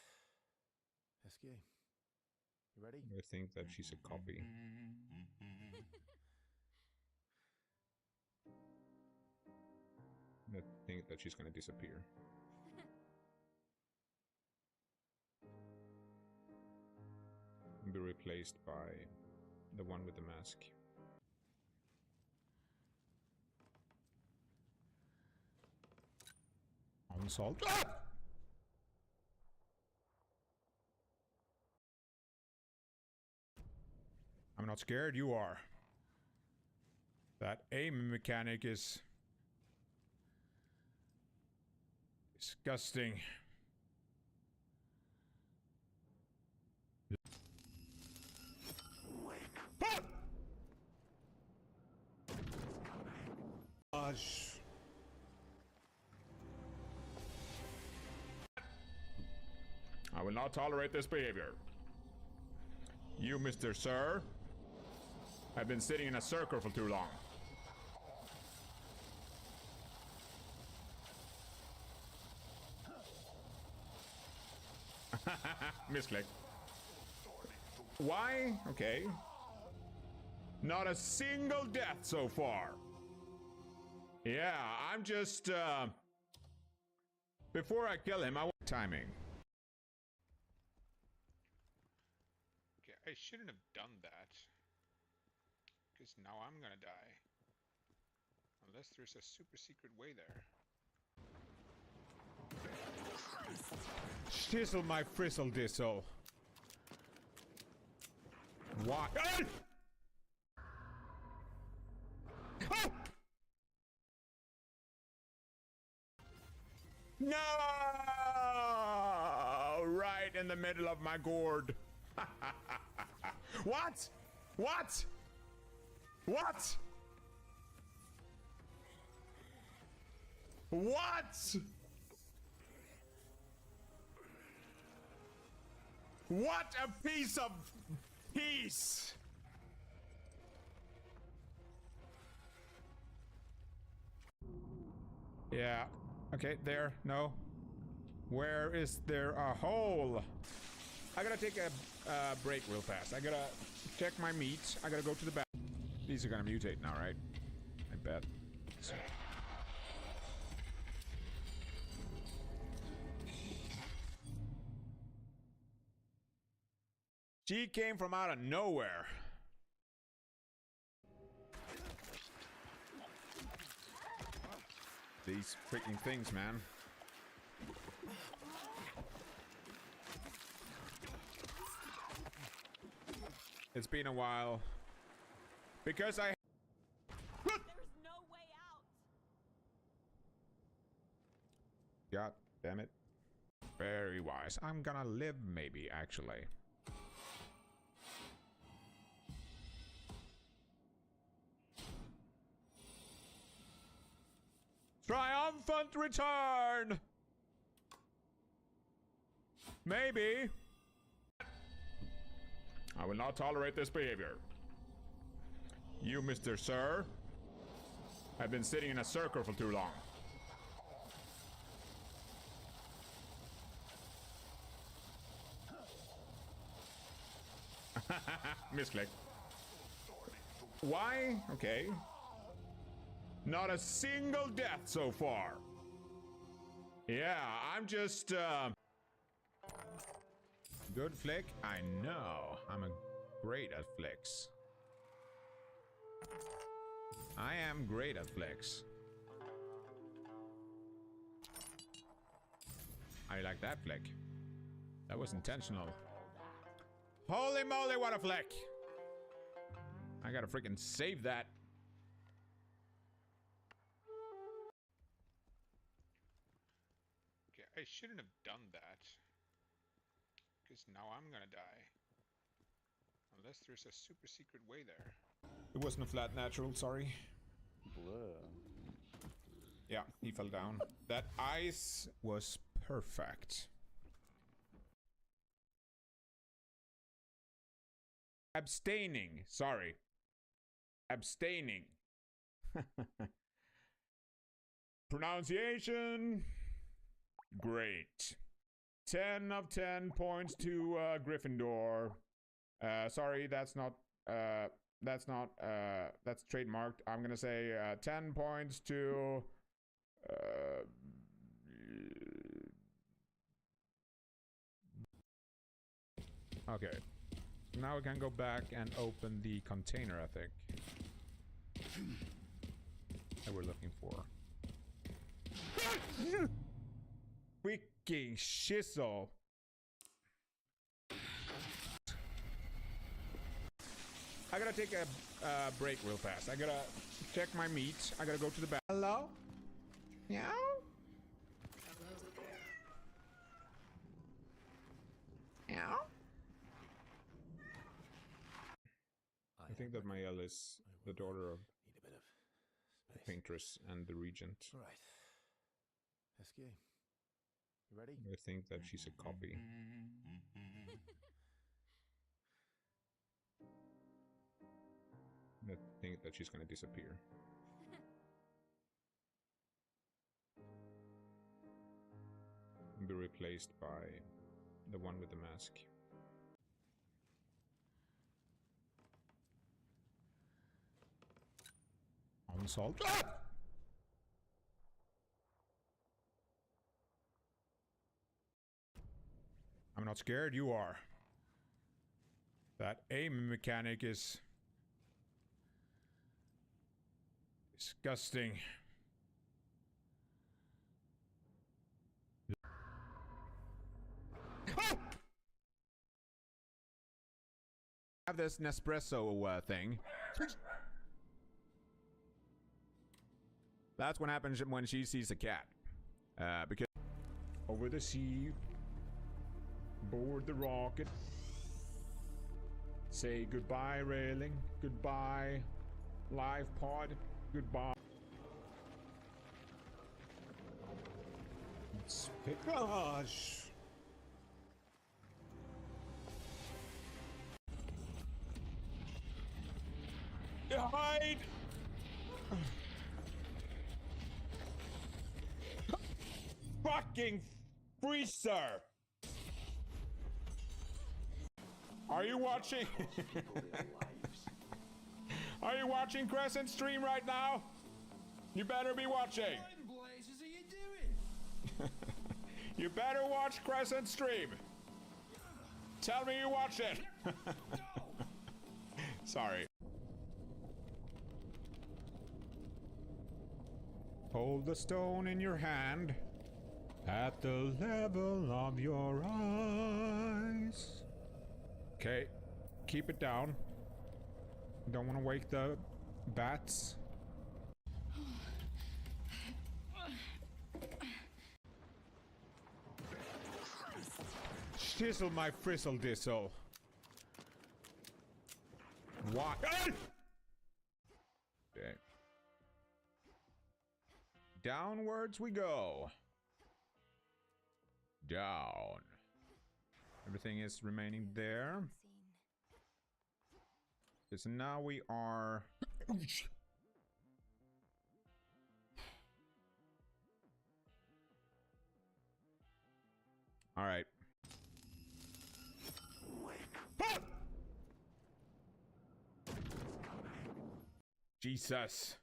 SK. You ready? I think that she's a copy. I think that she's gonna disappear. And be replaced by the one with the mask. Unsolved. Ah! I'm not scared, you are. That aim mechanic is disgusting. Ah! Gosh. I will not tolerate this behavior. You, Mr. Sir, have been sitting in a circle for too long. Misclick. Why? Okay. Not a single death so far. Yeah, I'm just, before I kill him, I want timing. Okay, I shouldn't have done that. Because now I'm gonna die. Unless there's a super secret way there. Shizzle my frizzle dizzle. Why? Ah! Ah! No! Right in the middle of my gourd. What? What? What? What? What a piece of peace! Yeah. Okay, there. No. Where is there a hole? I gotta take a break real fast. I gotta check my meat. I gotta go to the back. These are gonna mutate now, right? I bet. So. She came from out of nowhere. These freaking things, man. It's been a while. Because I... There's no way out. God damn it. Very wise. I'm gonna live, maybe, actually. Triumphant return! Maybe. I will not tolerate this behavior. You, Mr. Sir, have been sitting in a circle for too long. Misclick. Why? Okay. Not a single death so far. Yeah, I'm just, good flick? I know. I'm great at flicks. I am great at flicks. I like that flick. That was intentional. Holy moly, what a flick! I gotta freaking save that. Okay, I shouldn't have done that. Because now I'm gonna die. Unless there's a super secret way there. It wasn't a flat natural, sorry. Blur. Yeah, he fell down. That ice was perfect. Abstaining, sorry. Abstaining. Pronunciation. Great. 10 of 10 points to Gryffindor. Sorry, that's trademarked. I'm gonna say 10 points to okay. Now we can go back and open the container, I think. That we're looking for. Freaking shizzle. I gotta take a break real fast. I gotta check my meat. I gotta go to the back. Hello? Meow? Meow? I think that Mael is the daughter of the paintress and the regent. All right. SK. You ready? I think that she's a copy. I think that she's gonna disappear. And be replaced by the one with the mask. On salt. Ah! I'm not scared, you are. That aim mechanic is disgusting. Ah! Have this Nespresso thing. That's what happens when she sees a cat. Because over the sea, board the rocket. Say goodbye, railing. Goodbye, live pod. Goodbye. Let's pick. Gosh. Hide. Fucking freezer. Are you watching? Are you watching Crescent stream right now? You better be watching. What in blazes are you doing? You better watch Crescent stream. Tell me you watch it. Sorry. Hold the stone in your hand at the level of your eyes. Okay, keep it down. Don't want to wake the bats. Shizzle my frizzle dizzle. What? Okay. Downwards we go. Down. Everything is remaining there. So now we are... Alright. Jesus.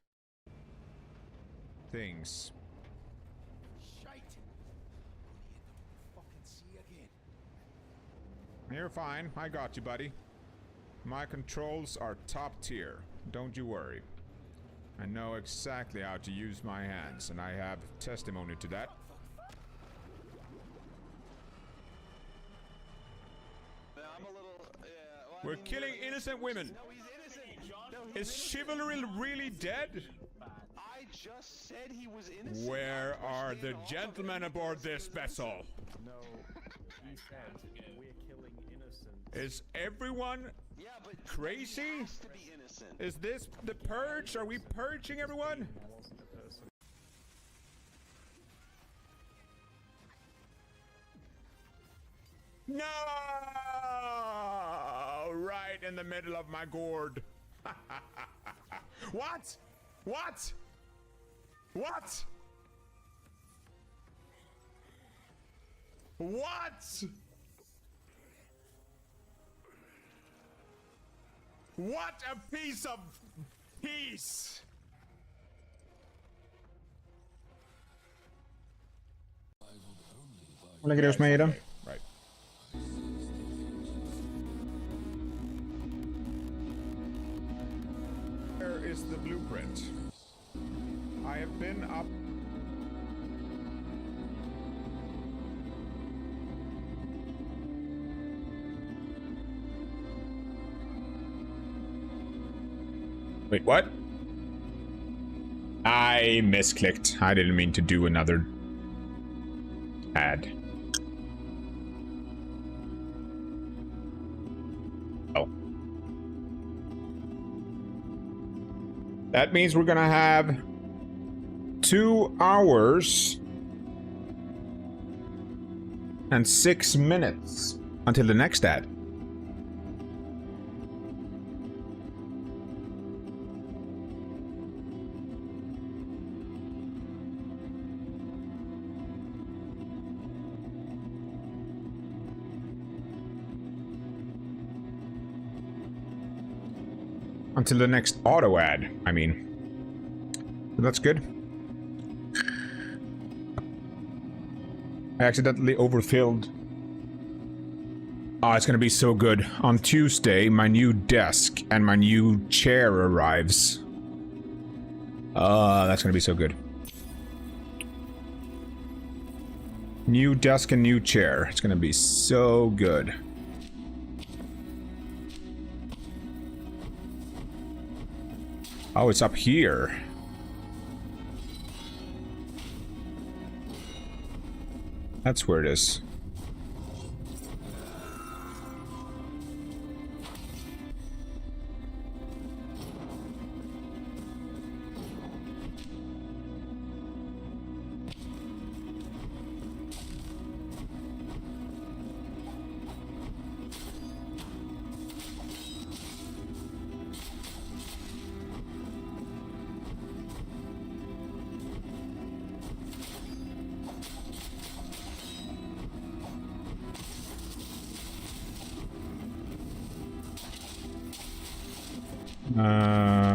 Things. Shite. Fucking see again. You're fine. I got you, buddy. My controls are top tier. Don't you worry. I know exactly how to use my hands, and I have testimony to that. We're killing innocent women. No, he's innocent. No, Is chivalry really dead? I just said he was innocent. Where are the gentlemen aboard this vessel? No, he said we're killing innocent. Is everyone crazy? To be innocent. Is this the purge? Are we purging everyone? No! Right in the middle of my gourd. What? What? What? What? What a piece of peace! Hola, queridos Meira. Right. Where is the blueprint? I have been up. Wait, what? I misclicked. I didn't mean to do another ad. Oh. That means we're gonna have 2 hours and 6 minutes until the next ad. Until the next auto ad, I mean. But that's good. I accidentally overfilled. Oh, it's gonna be so good. On Tuesday, my new desk and my new chair arrives. That's gonna be so good. New desk and new chair. It's gonna be so good. Oh, it's up here. That's where it is.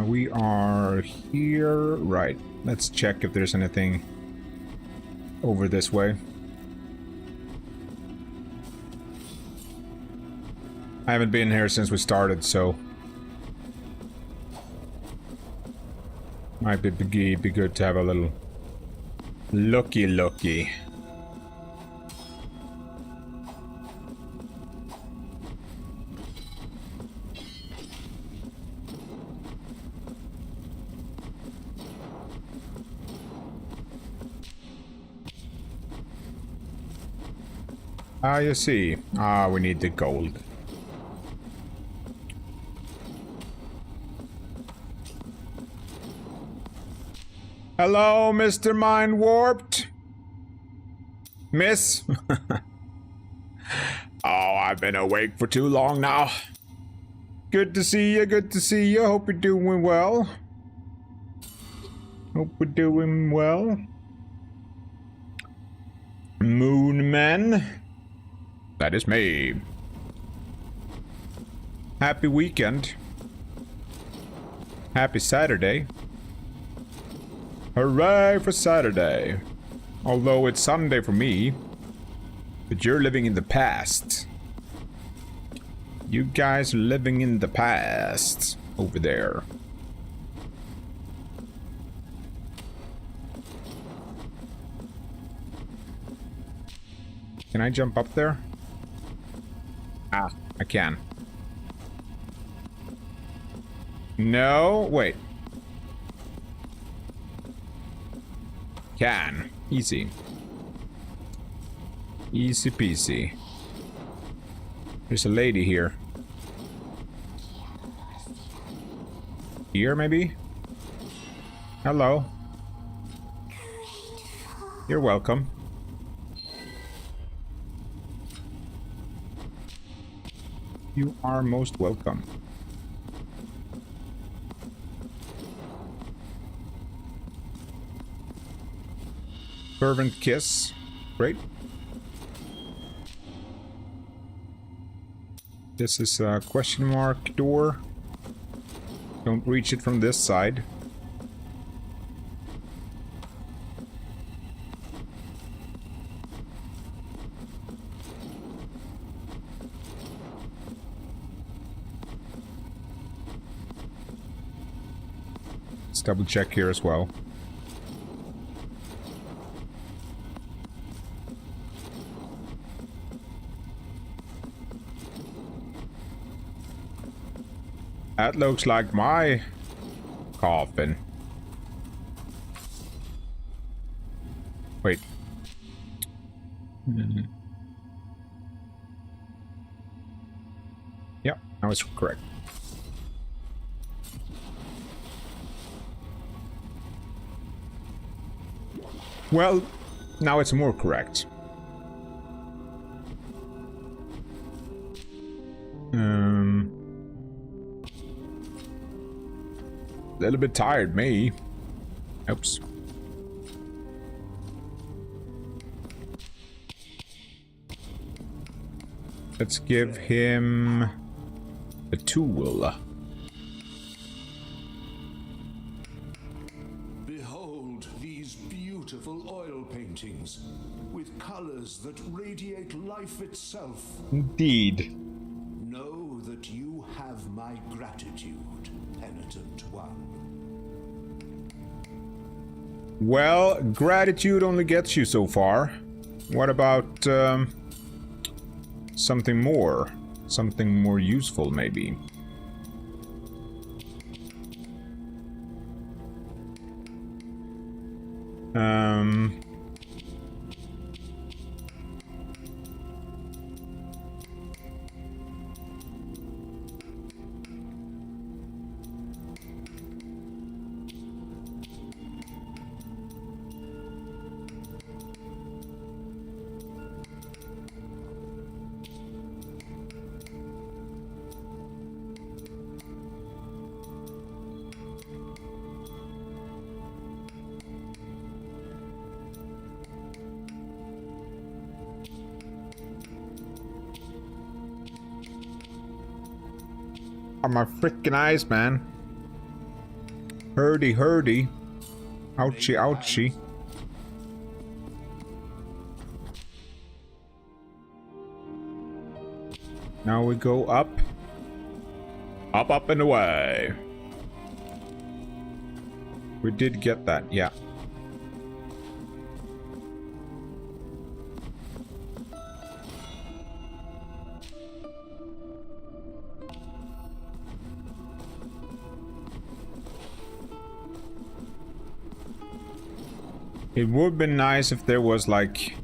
We are here. Right. Let's check if there's anything over this way. I haven't been here since we started, so might be good to have a little looky. You see. We need the gold. Hello, Mr. Mind Warped. Miss? Oh, I've been awake for too long now. Good to see you, good to see you. Hope you're doing well. Hope we're doing well. Moonmen. That is me. Happy weekend. Happy Saturday. Hooray for Saturday. Although it's Sunday for me. But you're living in the past. You guys are living in the past. Over there. Can I jump up there? Ah, I can. No, wait. Can. Easy. Easy peasy. There's a lady here. Here, maybe? Hello. You're welcome. You are most welcome. Fervent kiss. Great. This is a question mark door. Don't reach it from this side. Let's double check here as well. That looks like my coffin. Wait. Yep, that was correct. Well, now it's more correct. A little bit tired, me. Oops. Let's give him a tool. Behold these beautiful oil paintings with colors that radiate life itself. Indeed. Know that you have my gratitude, penitent one. Well, gratitude only gets you so far. What about something more? Something more useful, maybe. Oh, my freaking eyes, man. Hurdy, hurdy. Ouchie, ouchie. Now we go up. Up, up, and away. We did get that, yeah. It would be nice if there was like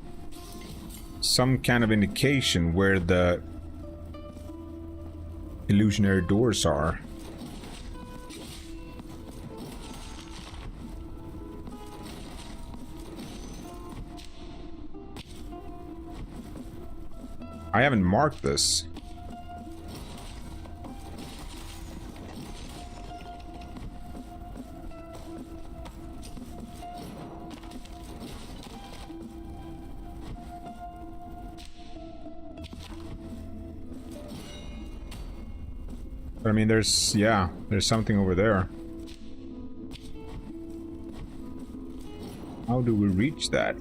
some kind of indication where the illusionary doors are. I haven't marked this. But I mean, there's, yeah, there's something over there. How do we reach that?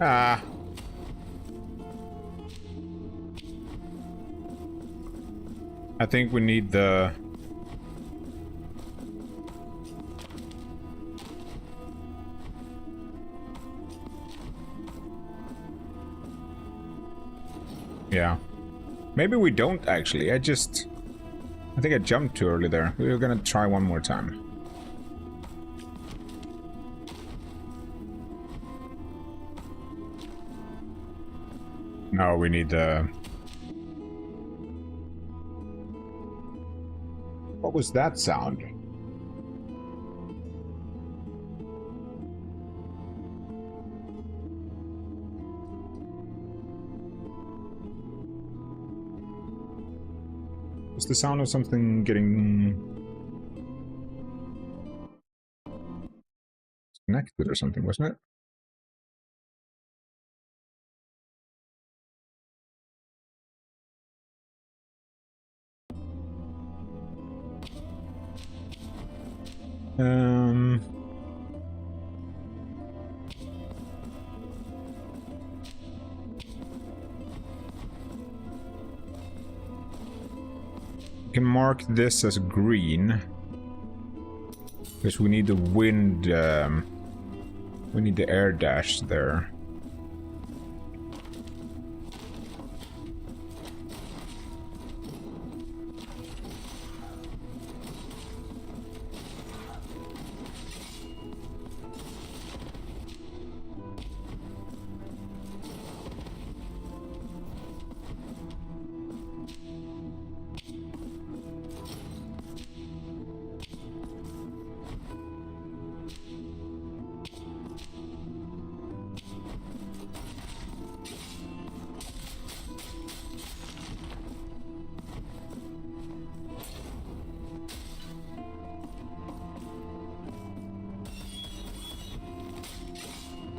Ah. I think we need the... Yeah. Maybe we don't actually. I think I jumped too early there. We're gonna try one more time. No, we need the... What was that sound? It's the sound of something getting connected or something, wasn't it? We can mark this as green because we need the wind. We need the air dash there.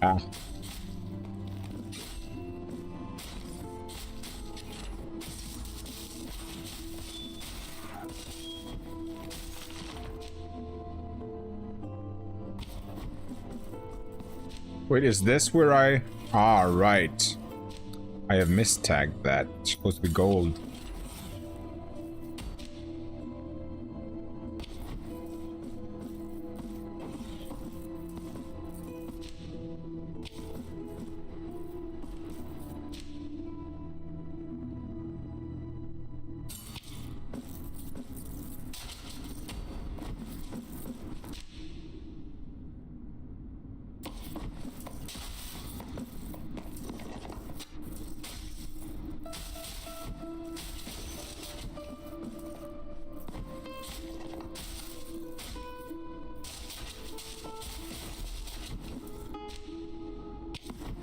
Ah. Wait, is this where I... Ah, right. I have mistagged that. It's supposed to be gold.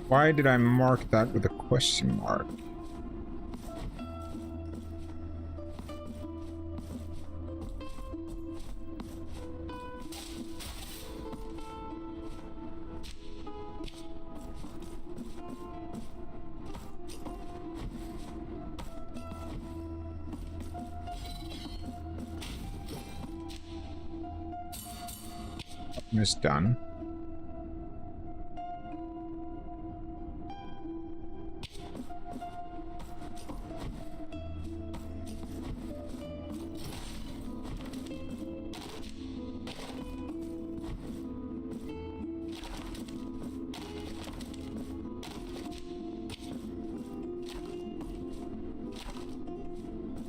Why did I mark that with a question mark? Is done.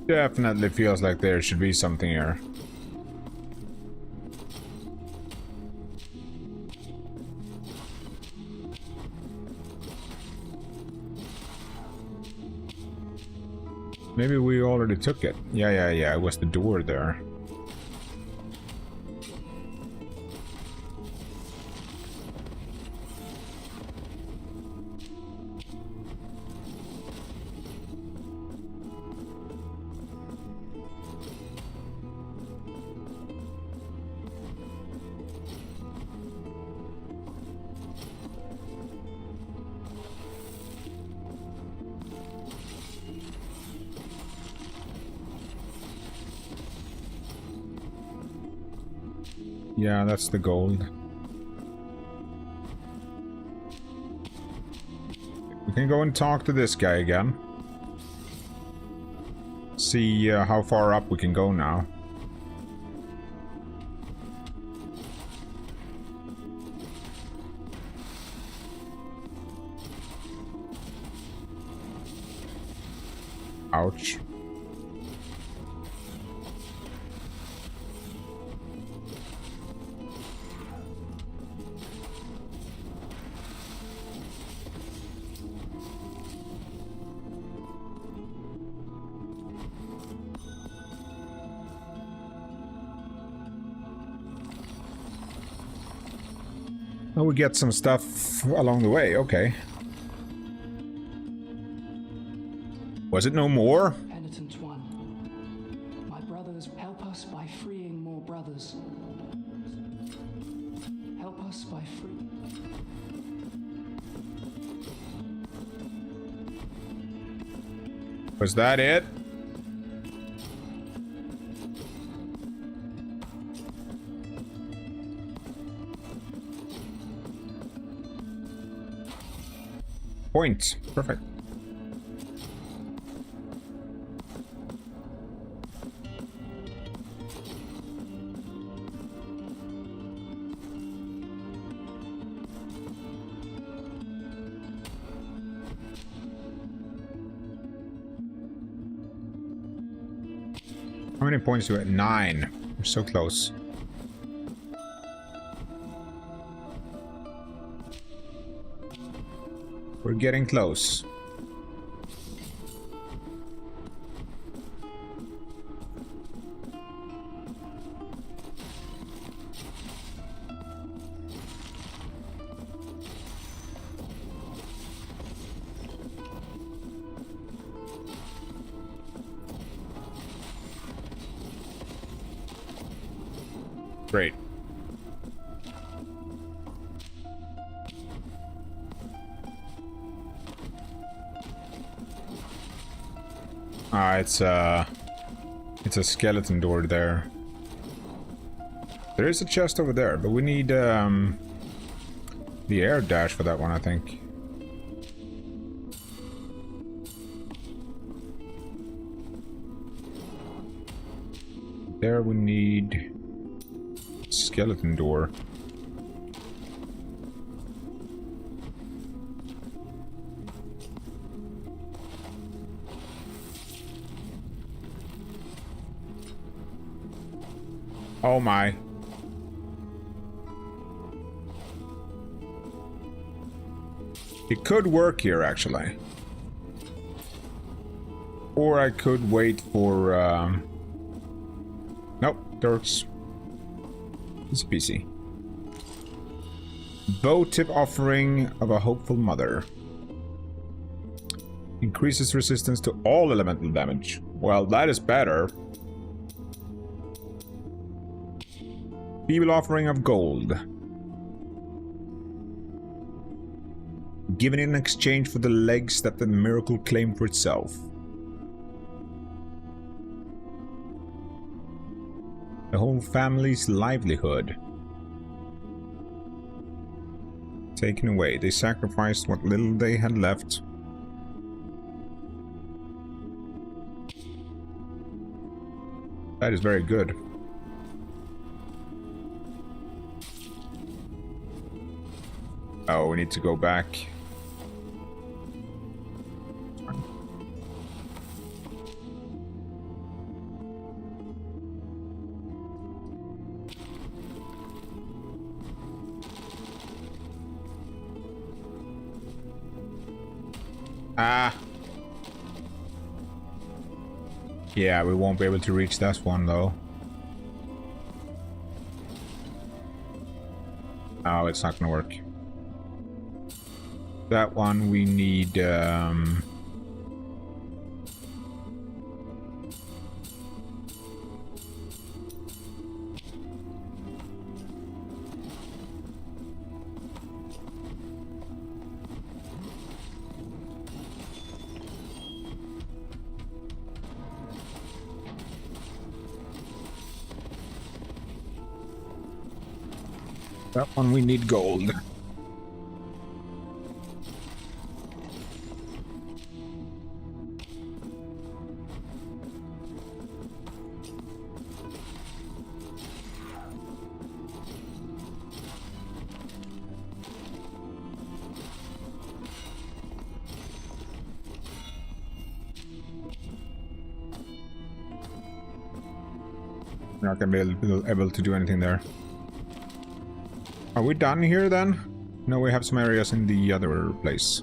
Definitely feels like there should be something here. Maybe we already took it. Yeah. It was the door there. Yeah, that's the gold. We can go and talk to this guy again. See how far up we can go now. Ouch. Oh, we get some stuff along the way, okay. Was it no more? Penitent one, my brothers, help us by freeing more brothers. Help us by free. Was that it? Point. Perfect. How many points do we have? 9. We're so close. We're getting close. Great. It's a skeleton door there. There is a chest over there, but we need the air dash for that one, I think. There we need skeleton door. Oh my. It could work here, actually. Or I could wait for, Nope, there's... It's a PC. Bow tip offering of a hopeful mother. Increases resistance to all elemental damage. Well, that is better. Feeble offering of gold. Given in exchange for the legs that the miracle claimed for itself. The whole family's livelihood. Taken away. They sacrificed what little they had left. That is very good. Oh, we need to go back. Ah. Yeah, we won't be able to reach that one though. Oh, it's not gonna work. That one we need that one we need gold. Not gonna be able to do anything there. Are we done here then? No, we have some areas in the other place.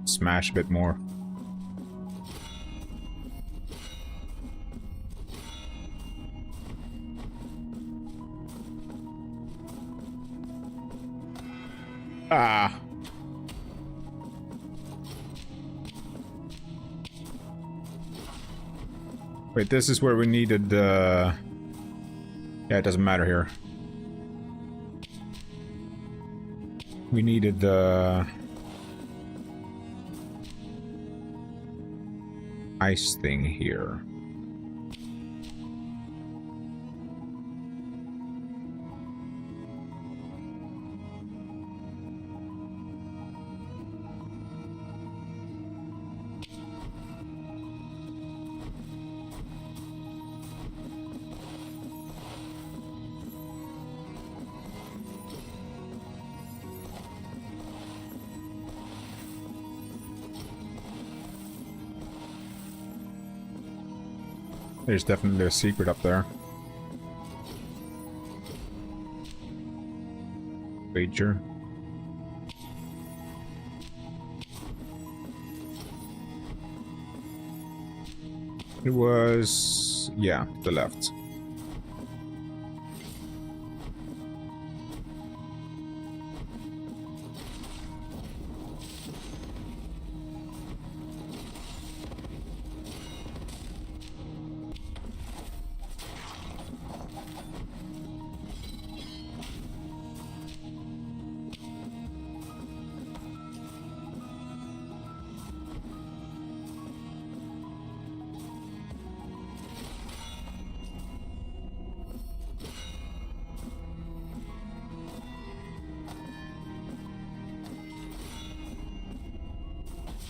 Smash a bit more. Ah. Wait, this is where we needed the... Yeah, it doesn't matter here. We needed the... ice thing here. There's definitely a secret up there. Wager. It was... yeah, the left.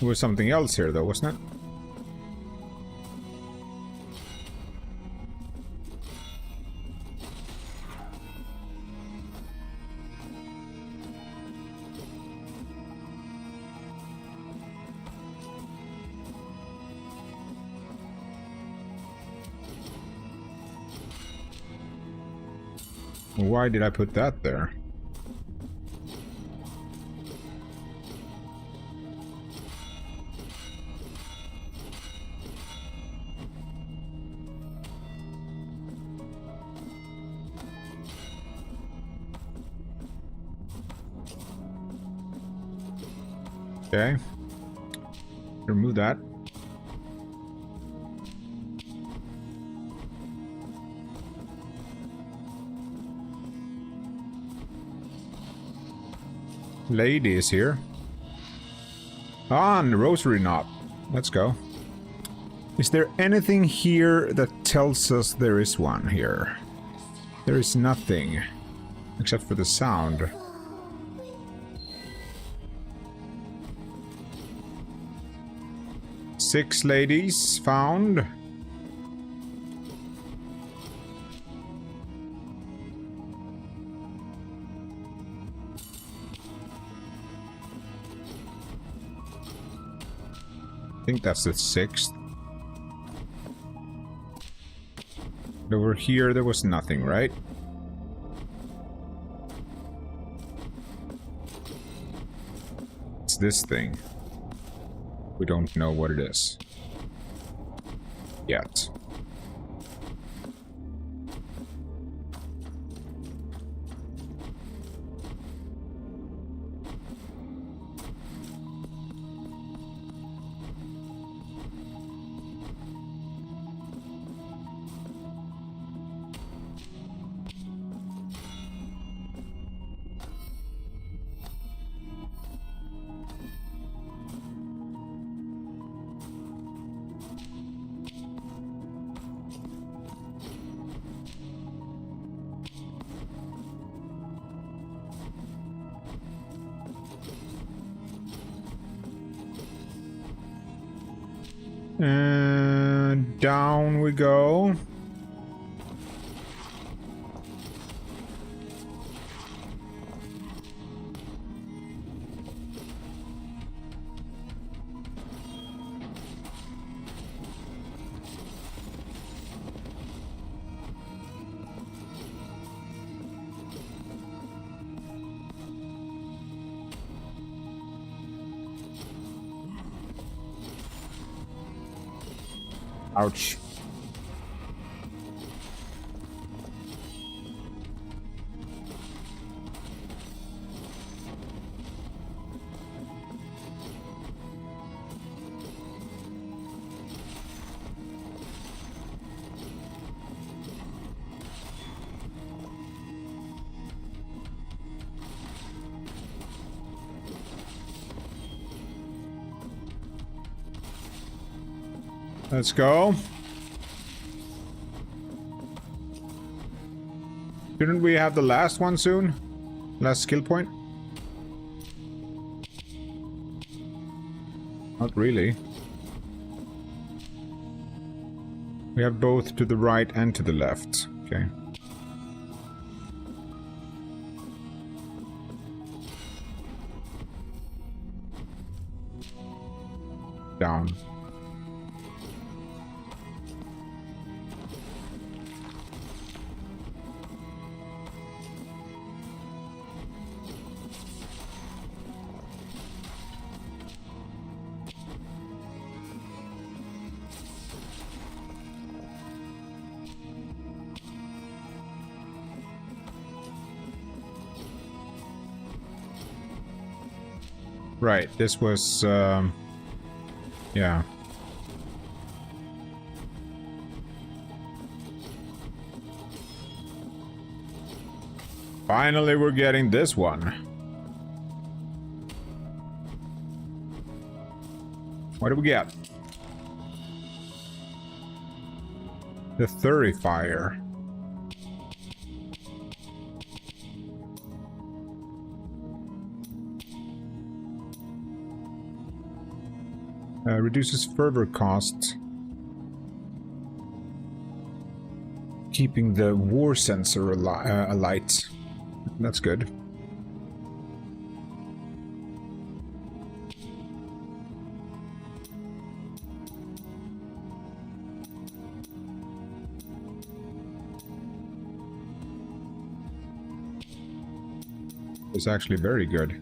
There was something else here though, wasn't it? Why did I put that there? Okay. Remove that. Lady is here. Ah, and the rosary knot. Let's go. Is there anything here that tells us there is one here? There is nothing. Except for the sound. Six ladies found. I think that's the 6th. But over here, there was nothing, right? It's this thing. We don't know what it is yet. And down we go. Ouch. Let's go. Shouldn't we have the last one soon? Last skill point? Not really. We have both to the right and to the left. Okay. Down. Right, this was, yeah. Finally, we're getting this one. What do we get? The Thurifier. Reduces fervor cost, keeping the war sensor alight. That's good. It's actually very good.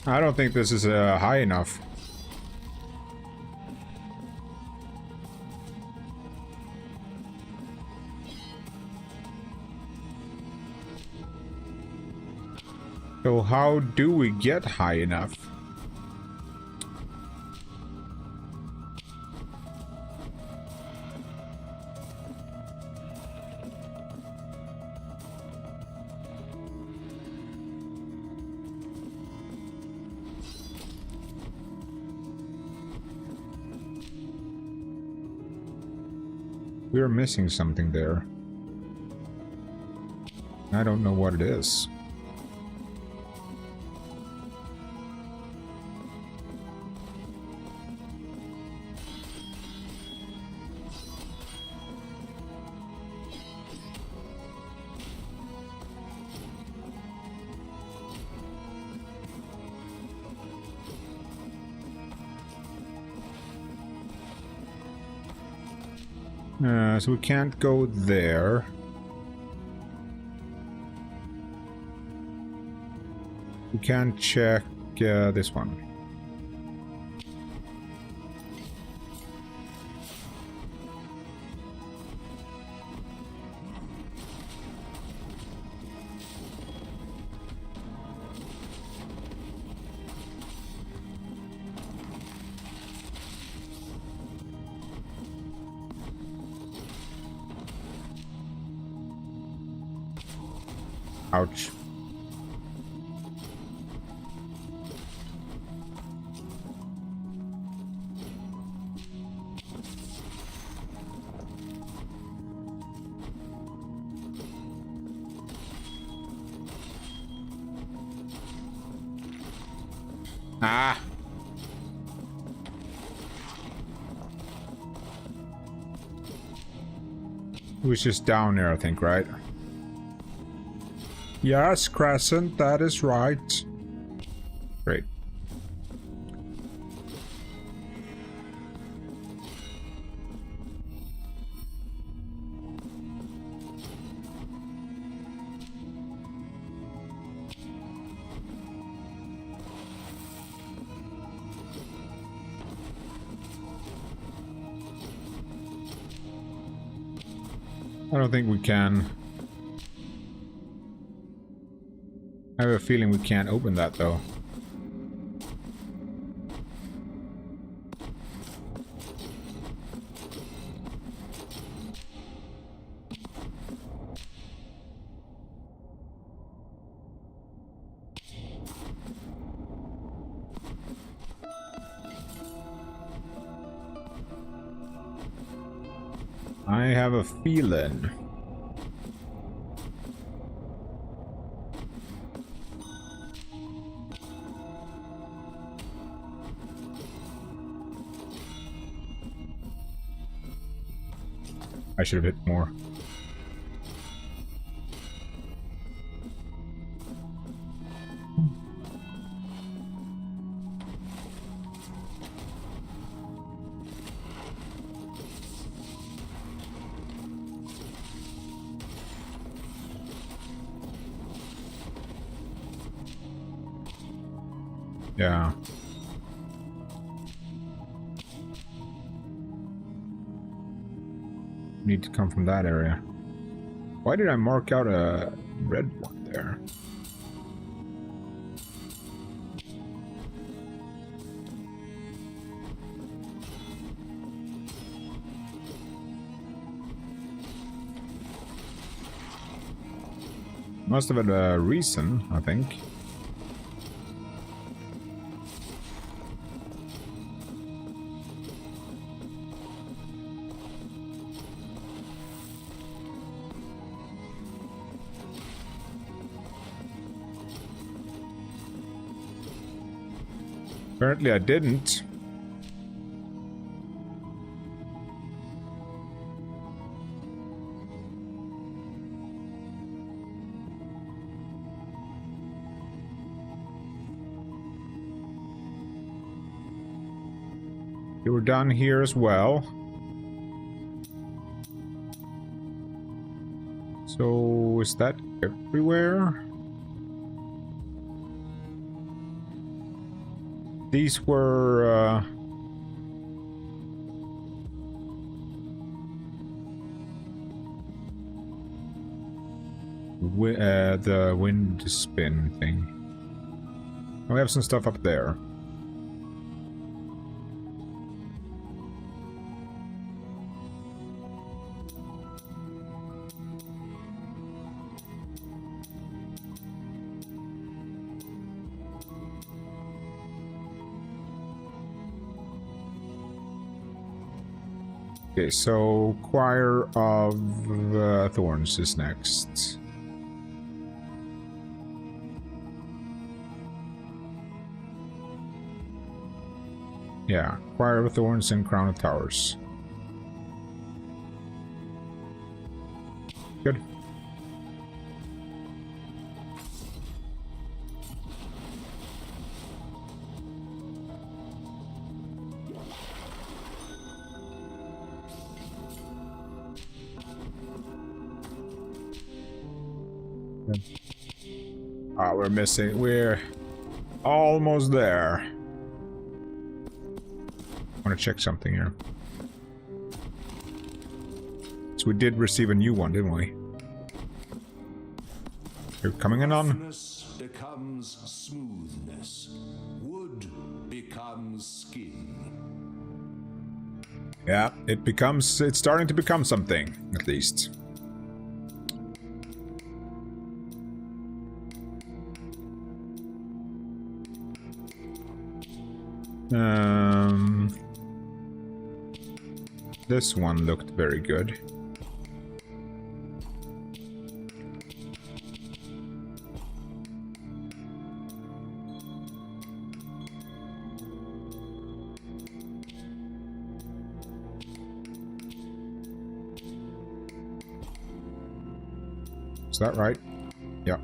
I don't think this is high enough. So how do we get high enough? We're missing something there. I don't know what it is. So we can't go there. We can check this one. Ouch. Ah. It was just down there, I think, right? Yes, Crescent, that is right. Great. I don't think we can. I have a feeling we can't open that though. I have a feeling. I should have hit more. Yeah. Need to come from that area. Why did I mark out a red one there? Must have had a reason, I think. Apparently I didn't. You were done here as well. So is that everywhere? These were the wind spin thing. We have some stuff up there. Okay, so Choir of Thorns is next. Yeah, Choir of Thorns and Crown of Towers. Good. Ah, we're missing. We're almost there. I want to check something here. So we did receive a new one, didn't we? You're coming in on? Roughness becomes smoothness. Wood becomes skin. Yeah, it's starting to become something, at least. This one looked very good. Is that right? Yeah.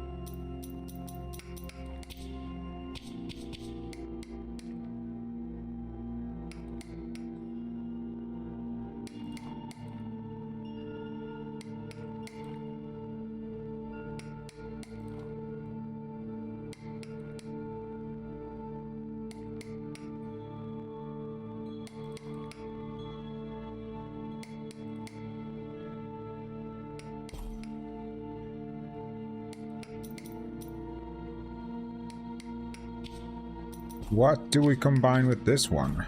What do we combine with this one?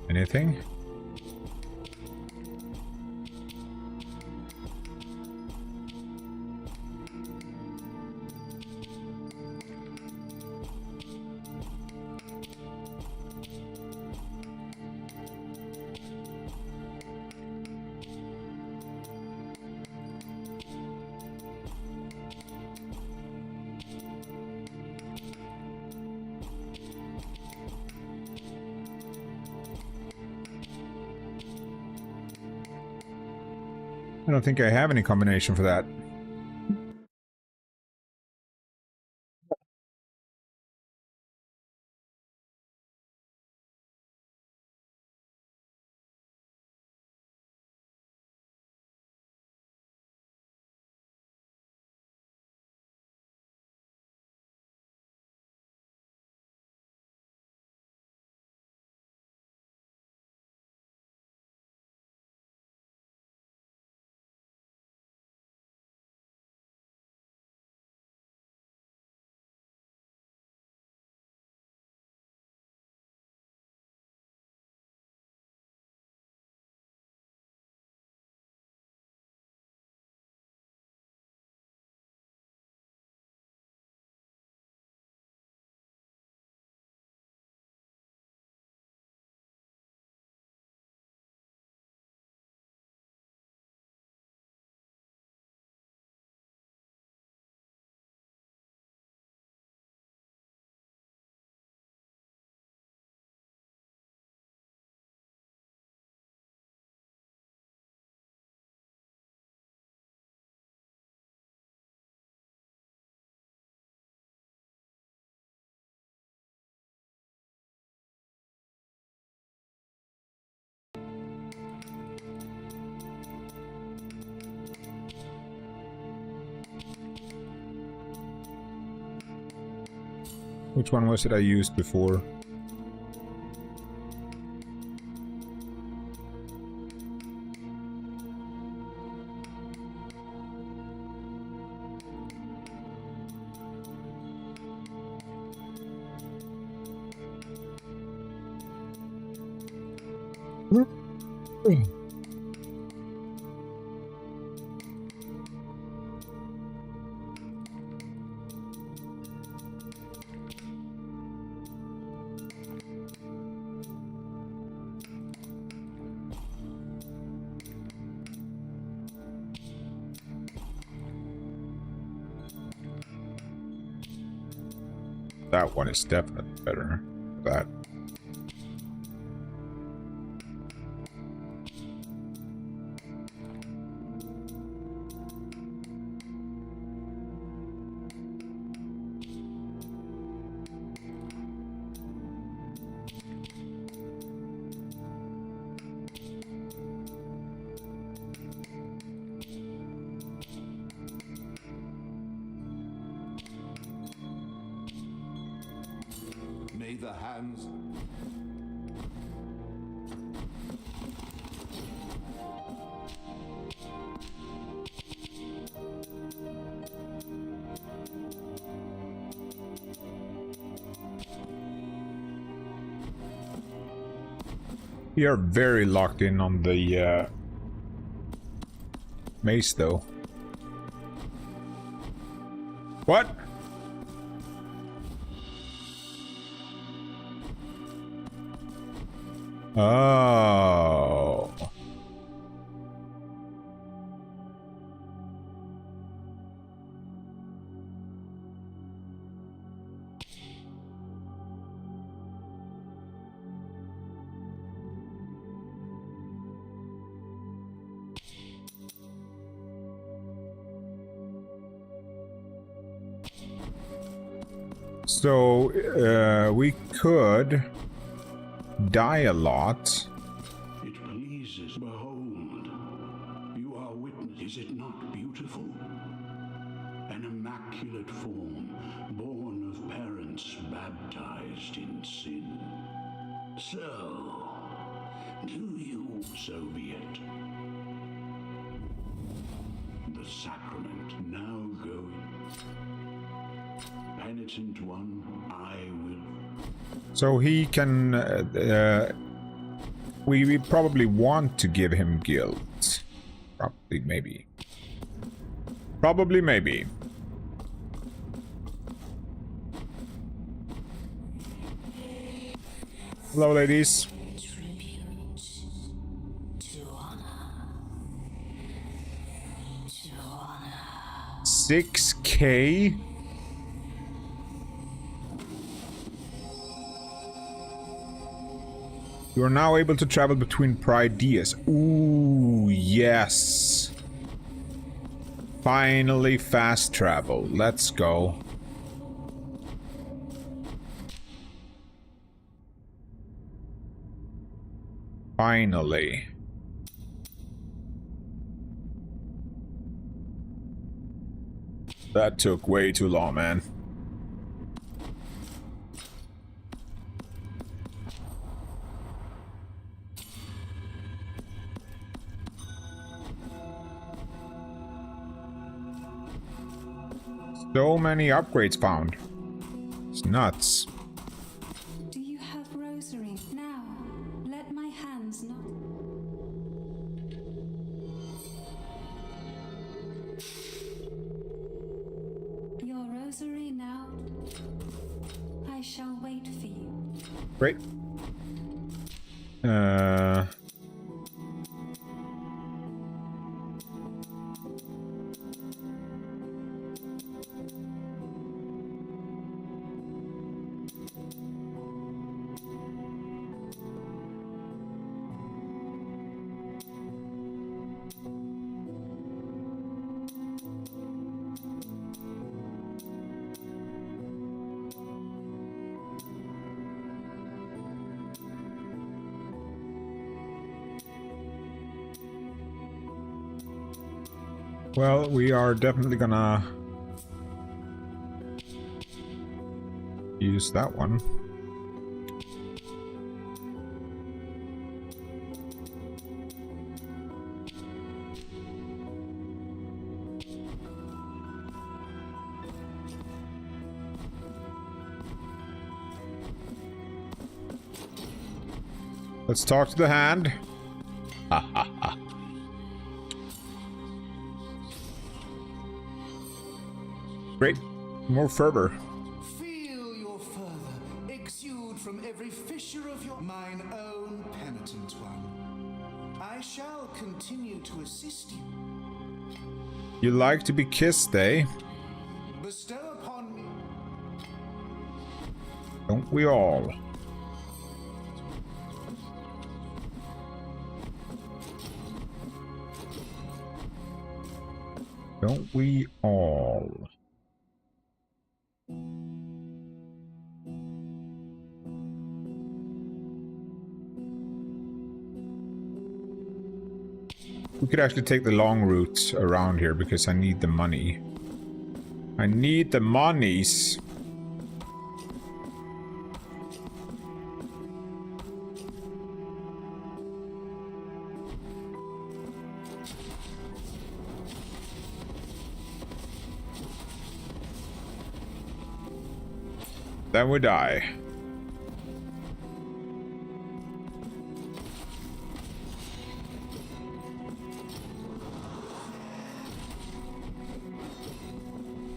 Anything? I don't think I have any combination for that. Which one was it I used before? That one is definitely better. That. May the hands... We are very locked in on the mace, though. What? Oh. So, we could die a lot. It pleases, behold. You are witness, is it not beautiful? An immaculate form, born of parents baptized in sin. So, do you, so be it. The sacrament now going. Penitent one, I will. So he can... we probably want to give him guilt. Probably, maybe. Probably, maybe. Hello, ladies. 6K? You are now able to travel between Prideas. Ooh, yes. Finally fast travel. Let's go. Finally. That took way too long, man. So many upgrades found. It's nuts. Do you have rosary? Now, let my hands not... Your rosary now. I shall wait for you. Great. Well, we are definitely gonna use that one. Let's talk to the hand. Ha ha ha. Great. More fervor. Feel your fervor exude from every fissure of your mine own penitent one. I shall continue to assist you. You like to be kissed, eh? Bestow upon me. Don't we all? Don't we all? We could actually take the long route around here because I need the money. I need the monies. Then we die.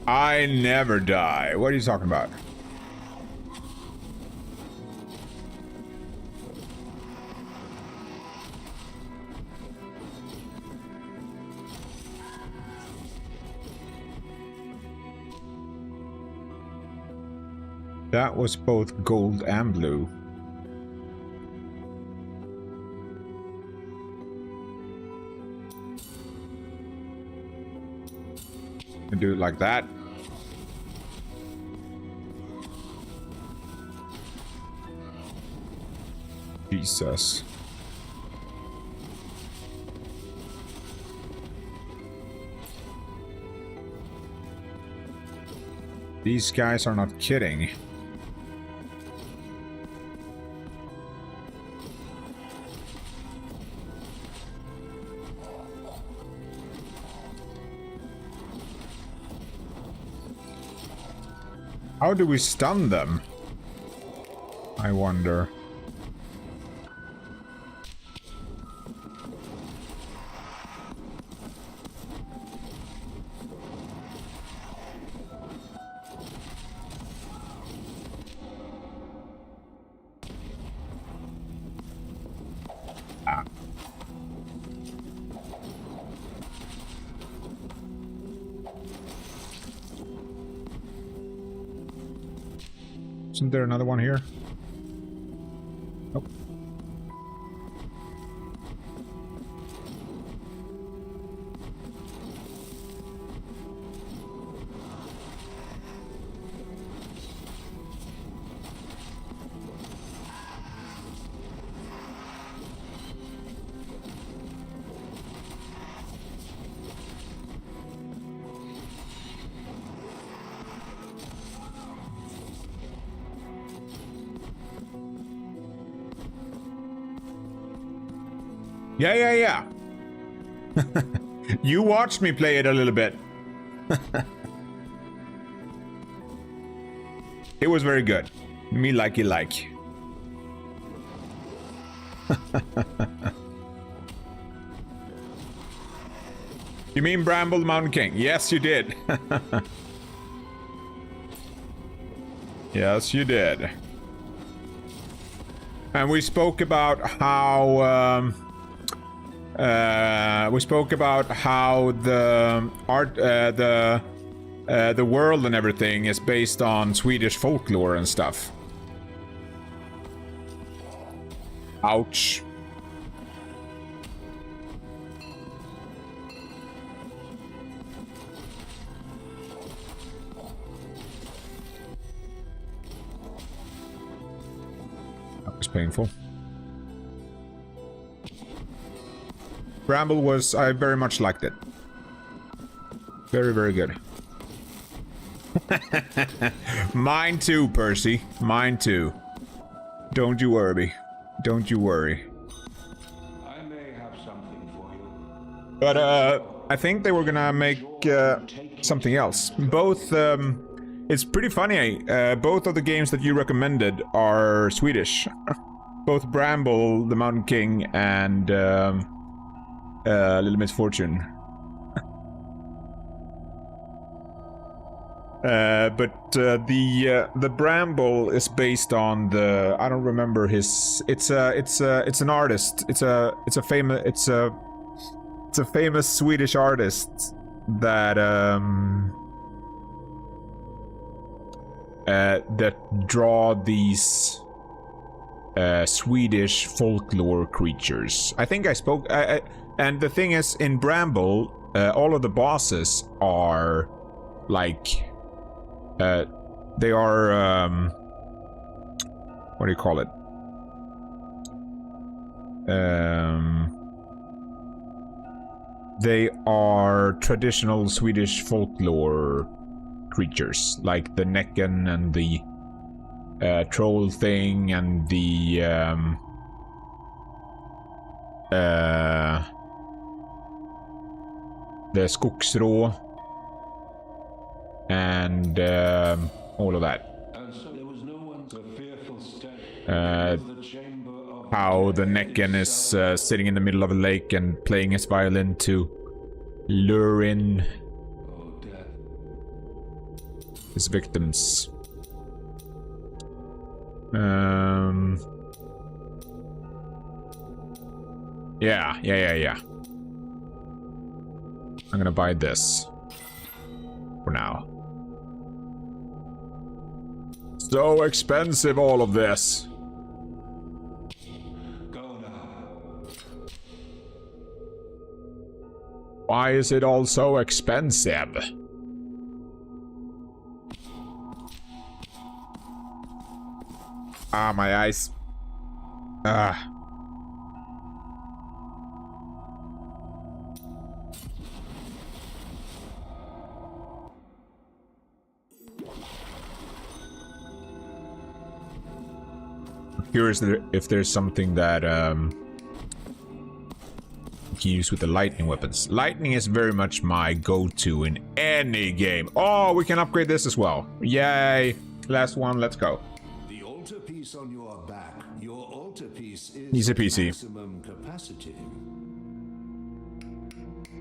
I never die. What are you talking about? That was both gold and blue. And do it like that. Jesus. These guys are not kidding. How do we stun them? I wonder. Isn't there another one here? Nope. Yeah. You watched me play it a little bit. It was very good. Me like you like. You mean Bramble the Mountain King? Yes, you did. Yes, you did. And we spoke about how the art, the world and everything is based on Swedish folklore and stuff. Ouch. That was painful. Bramble was, I very much liked it. Very, very good. Mine too, Percy. Mine too. Don't you worry. Don't you worry. I may have something for you. But, I think they were gonna make, something else. Both, it's pretty funny, both of the games that you recommended are Swedish. Both Bramble, the Mountain King, and, Little Misfortune. But the Bramble is based on the, I don't remember his, it's an artist. It's a famous Swedish artist that that draw these Swedish folklore creatures. I think I spoke... and the thing is, in Bramble, all of the bosses are like... they are... what do you call it? They are traditional Swedish folklore creatures, like the Näcken and the troll thing and the 𝐁𝐞𝐳𝐝 and all of that. How the Näcken is sitting in the middle of a lake and playing his violin to lure in his victims. Yeah. I'm gonna buy this for now. So expensive, all of this. Why is it all so expensive? Ah, my eyes. Ah. I'm curious if there's something that you can use with the lightning weapons. Lightning is very much my go-to in any game. Oh, we can upgrade this as well. Yay! Last one, let's go. The altarpiece on your back. Your altarpiece is Easy peasy. maximum capacity.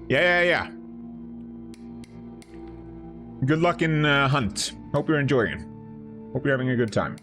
Yeah. Good luck in Hunt. Hope you're enjoying it. Hope you're having a good time.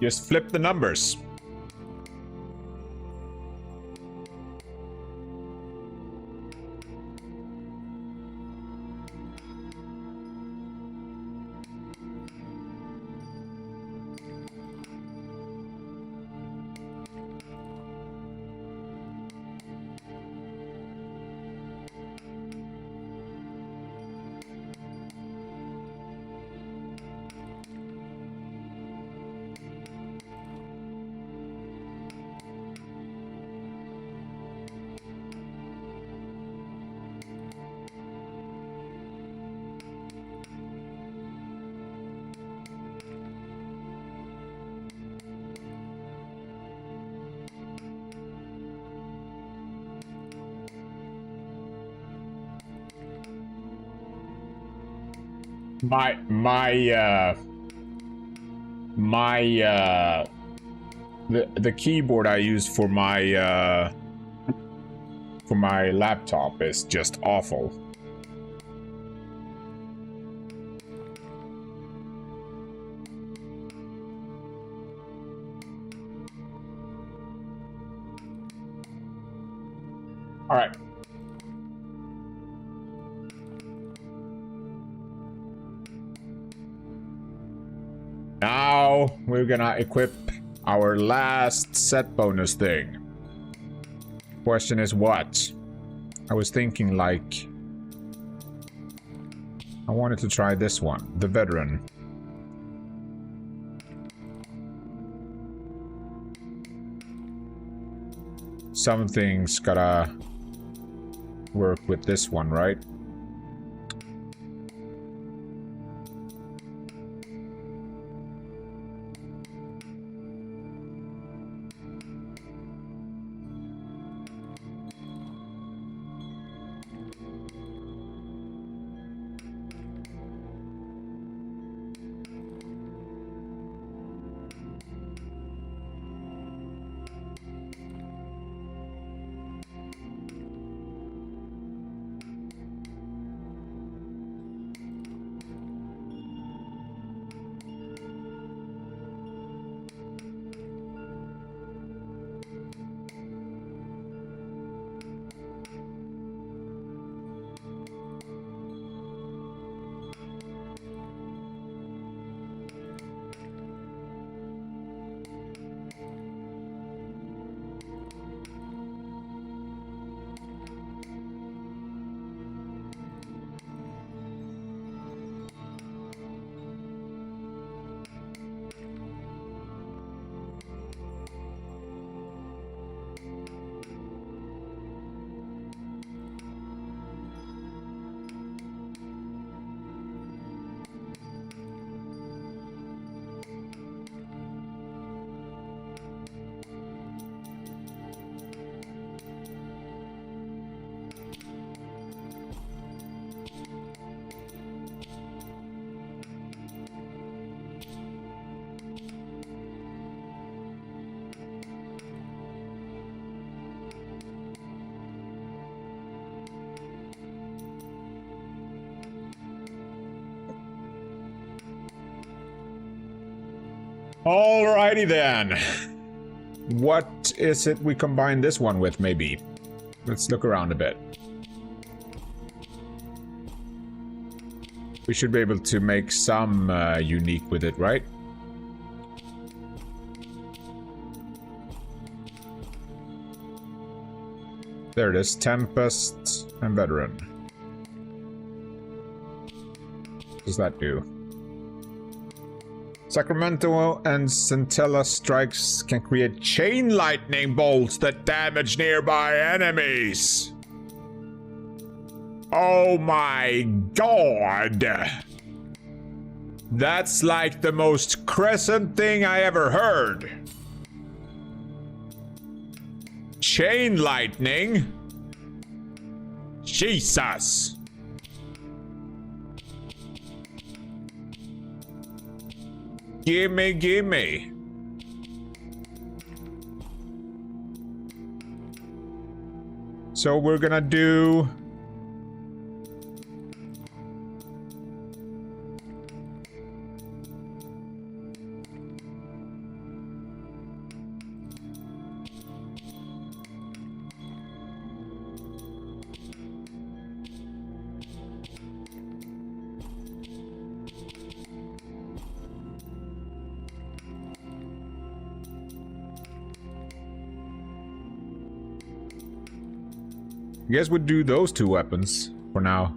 Just flip the numbers. The keyboard I use for my laptop is just awful. All right. Now we're gonna equip our last set bonus thing. Question is what? I was thinking like I wanted to try this one, the veteran. Something's gotta work with this one, right? Alrighty then. What is it we combine this one with, maybe? Let's look around a bit. We should be able to make some unique with it, right? There it is, Tempest and Veteran. What does that do? Sacramento and Centella strikes can create chain lightning bolts that damage nearby enemies. Oh my god! That's like the most Crescent thing I ever heard. Chain lightning? Jesus! Gimme, gimme. So we're gonna do... I guess we'd do those two weapons for now.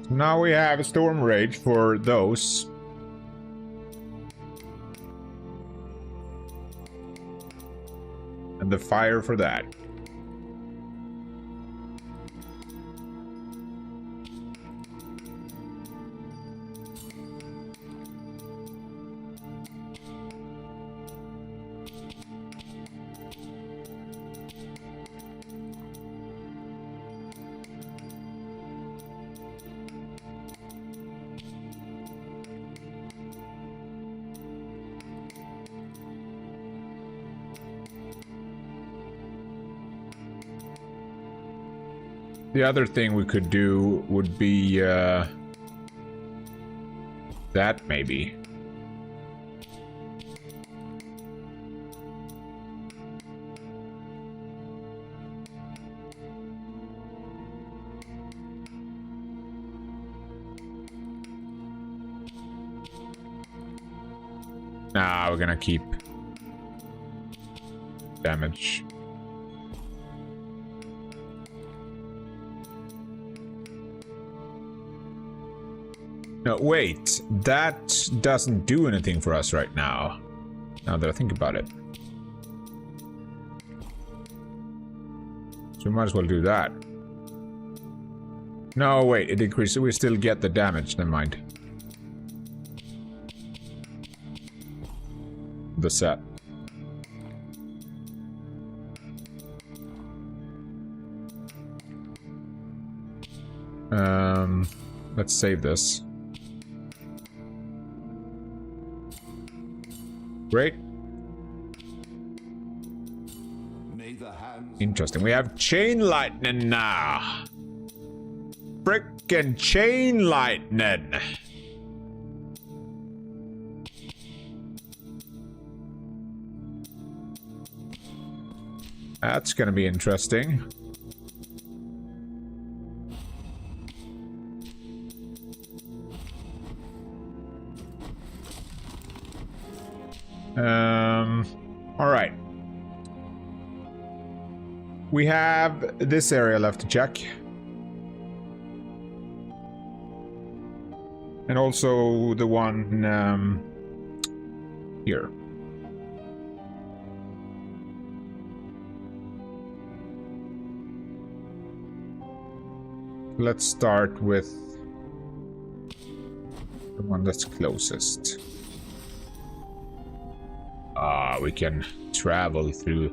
Now we have a Storm Rage for those. And the fire for that. The other thing we could do would be That maybe. Nah, we're gonna keep damage. No, wait. That doesn't do anything for us right now. Now that I think about it. So we might as well do that. No, wait. It increases. We still get the damage. Never mind. The set. Let's save this. Great. Interesting. We have chain lightning now. Frickin' chain lightning. That's gonna be interesting. All right. We have this area left to check. And also the one here. Let's start with the one that's closest. We can travel through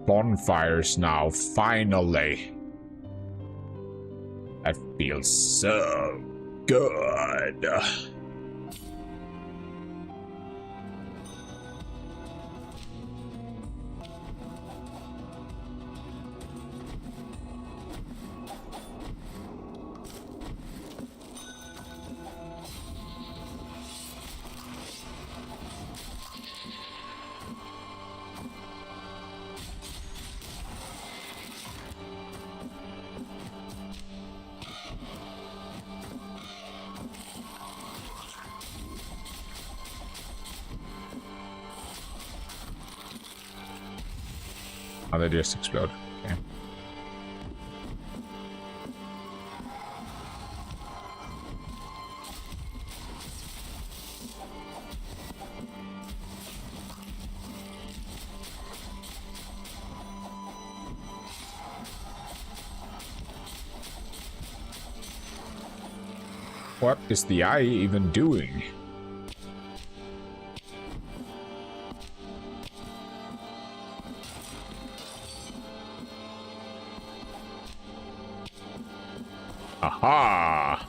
bonfires now, finally. That feels so good. Oh, they just explode. Okay. What is the eye even doing? Aha!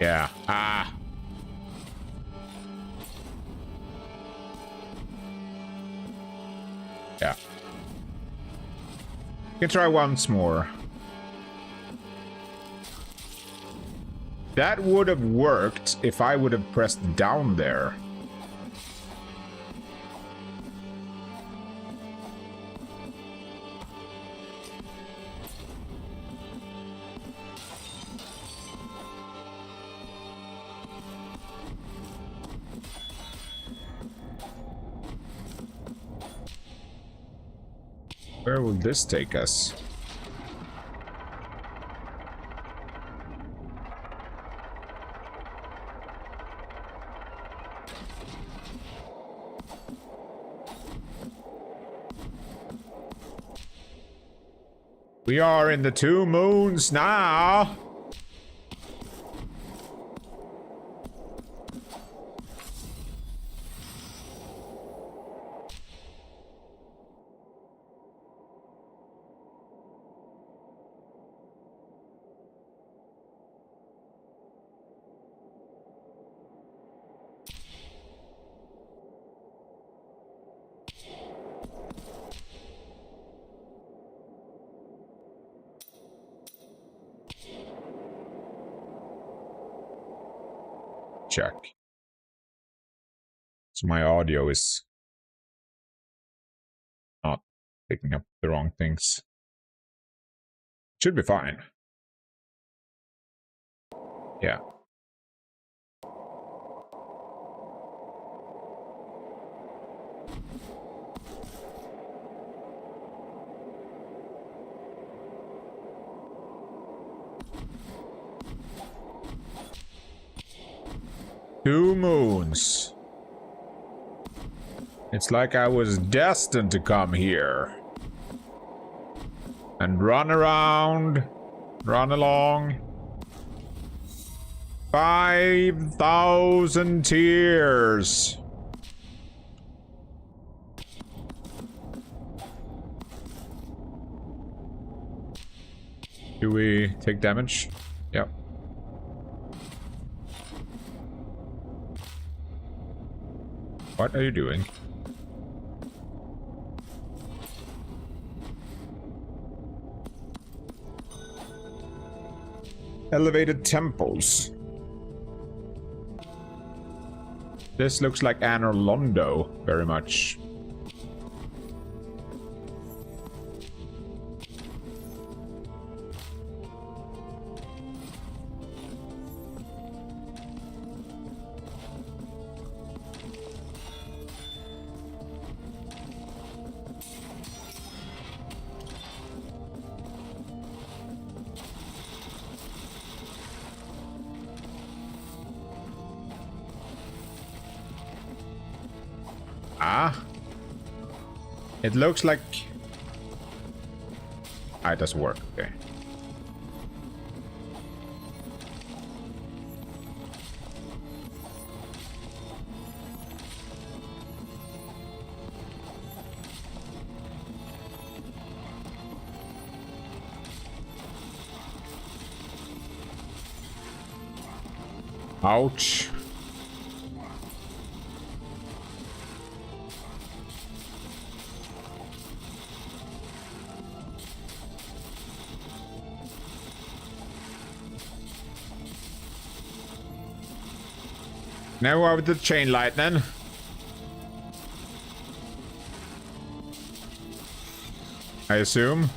Yeah. Ah. Yeah. You can try once more. That would have worked if I would have pressed down there. Where will this take us? We are in the 2 moons now. check. So my audio is not picking up the wrong things. Should be fine. Yeah. Two moons. It's like I was destined to come here. And run around. Run along. 5,000 tears. Do we take damage? Yep. What are you doing? Elevated temples. This looks like Anor Londo very much. It looks like... Ah, it doesn't work. Okay. Ouch. Now over to the chain lightning. I assume.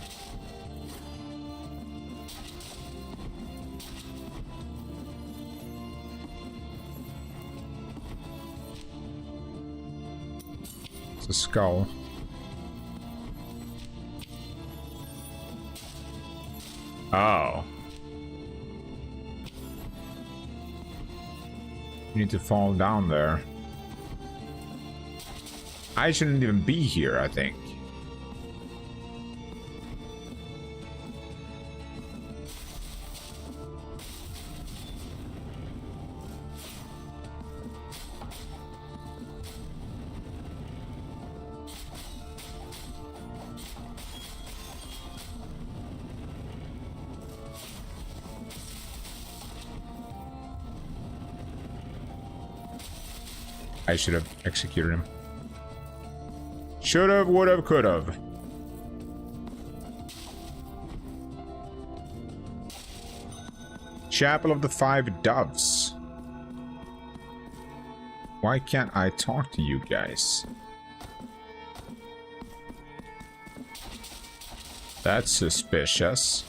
It's a skull. Oh. You need to fall down there. I shouldn't even be here, I think. I should have executed him. Should have, would have, could have. Chapel of the Five Doves. Why can't I talk to you guys? That's suspicious.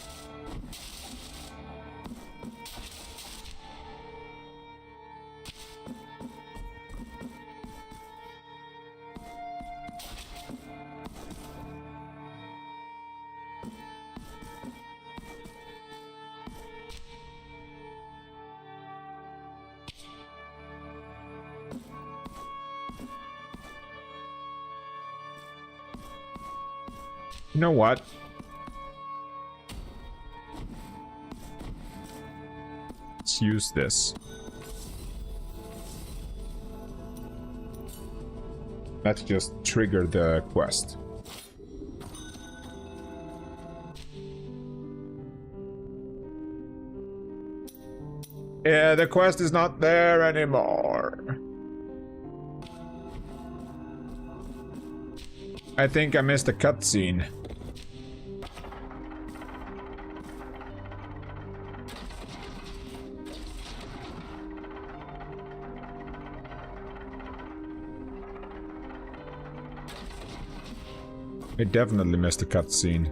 You know what? Let's use this. Let's just trigger the quest. Yeah, the quest is not there anymore. I think I missed a cutscene. I definitely missed a cutscene.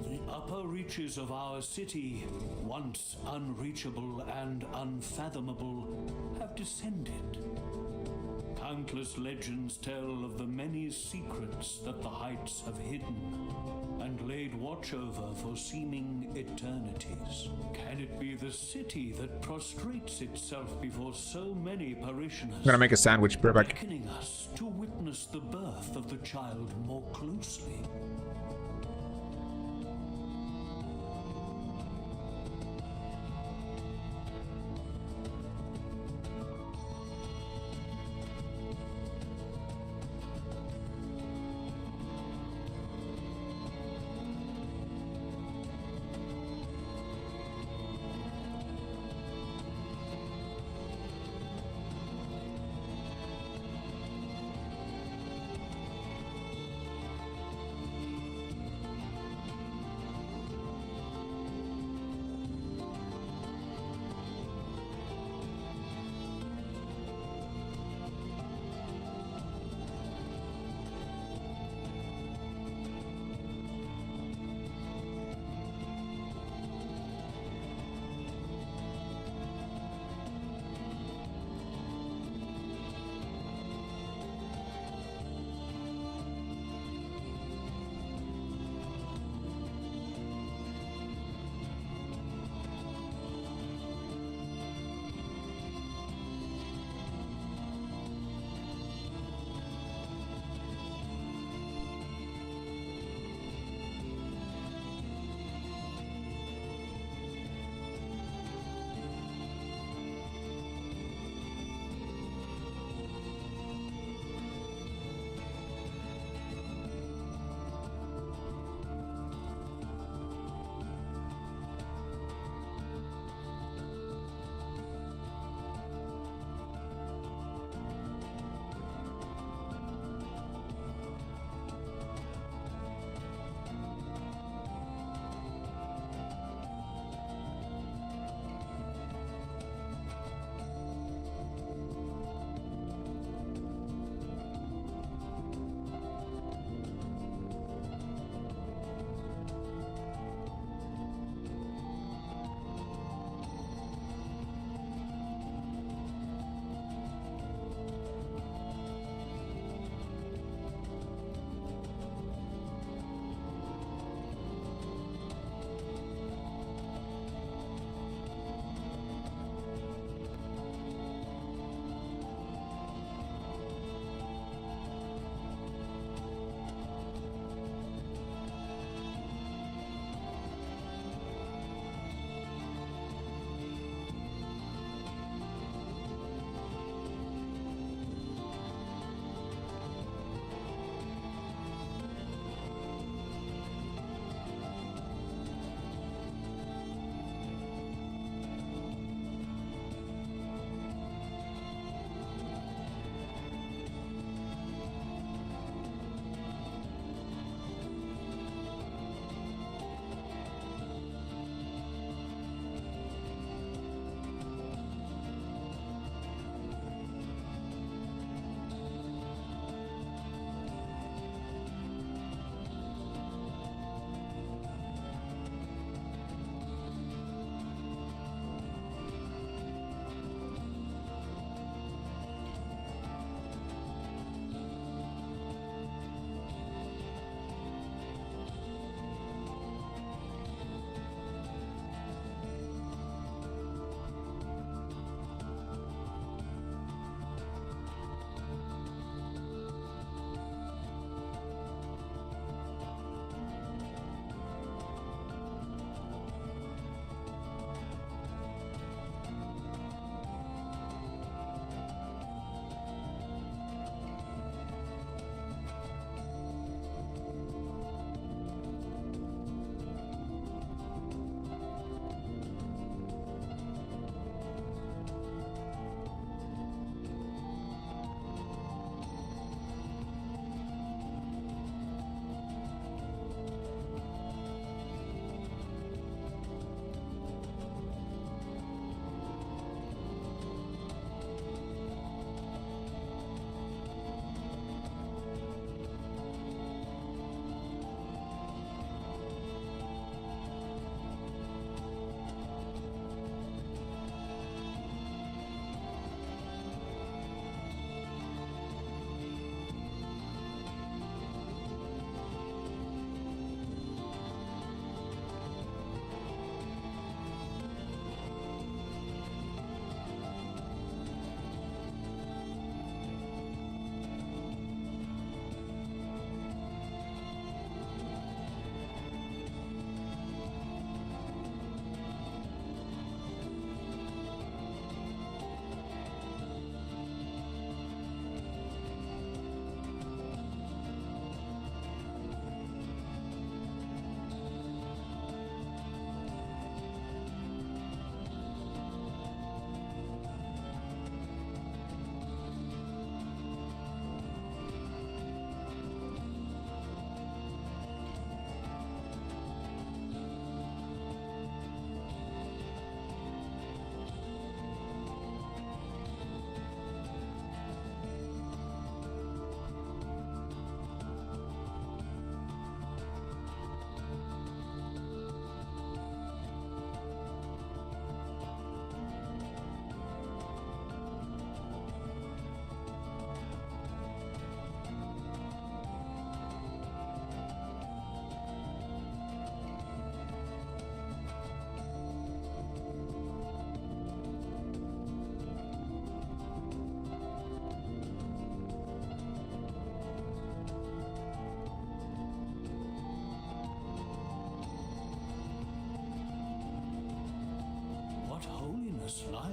The upper reaches of our city, once unreachable and unfathomable, have descended. Countless legends tell of the many secrets that the heights have hidden and laid watch over for seeming eternities. Can it be the city that prostrates itself before so many parishioners? I'm gonna make a sandwich, be right back. Beckoning us to witness the birth of the child more closely.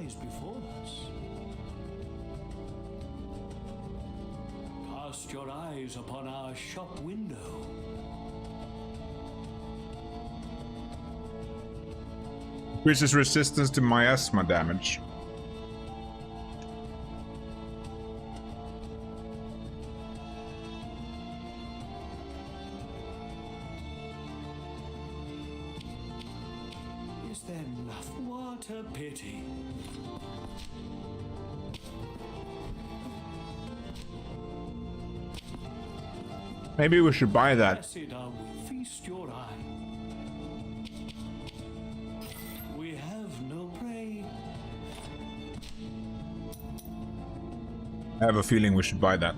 lies before us. Cast your eyes upon our shop window. Increases resistance to miasma damage. Is there nothing? What a pity. Maybe we should buy that. Blessed are we. Feast your eye. We have no prey. I have a feeling we should buy that.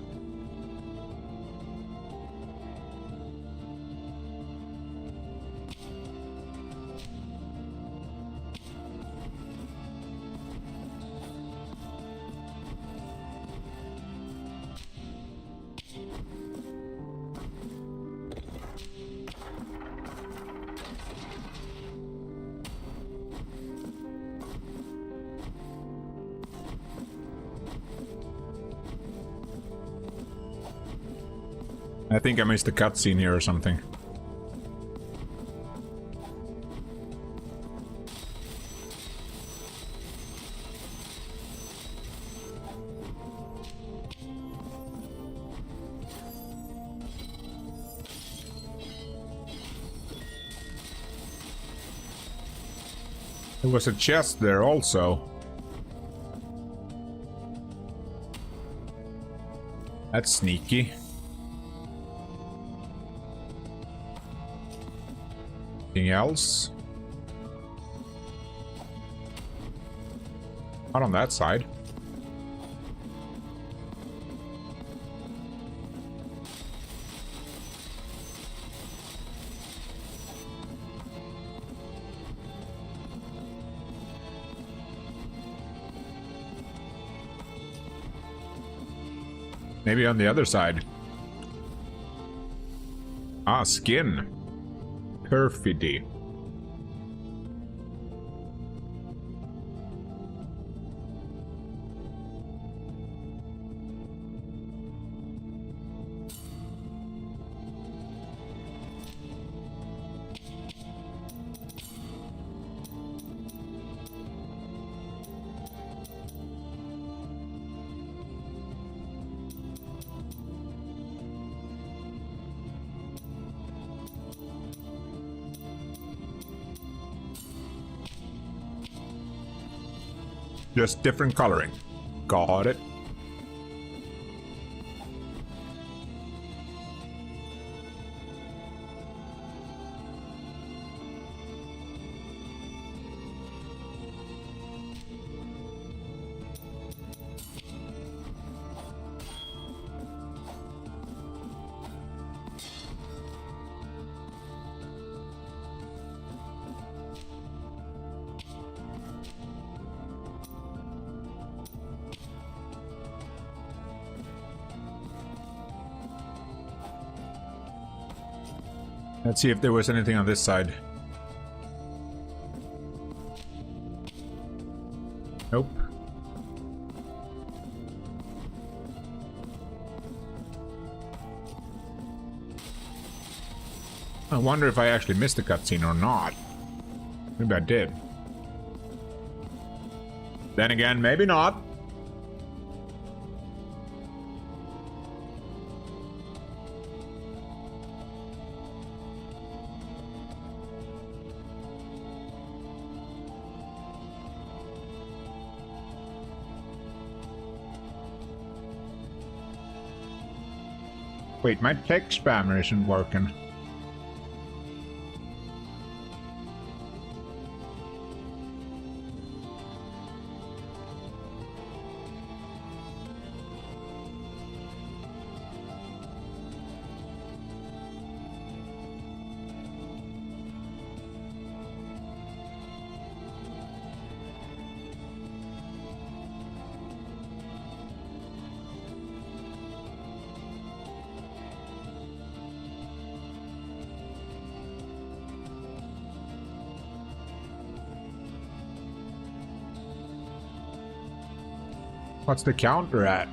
I think I missed a cutscene here or something. There was a chest there also. That's sneaky. Anything else? Not on that side. Maybe on the other side. Ah, skin. Perfidy. Just different coloring. Got it. Let's see if there was anything on this side. Nope. I wonder if I actually missed the cutscene or not. Maybe I did. Then again, maybe not. Wait, my text spammer isn't working. What's the counter at?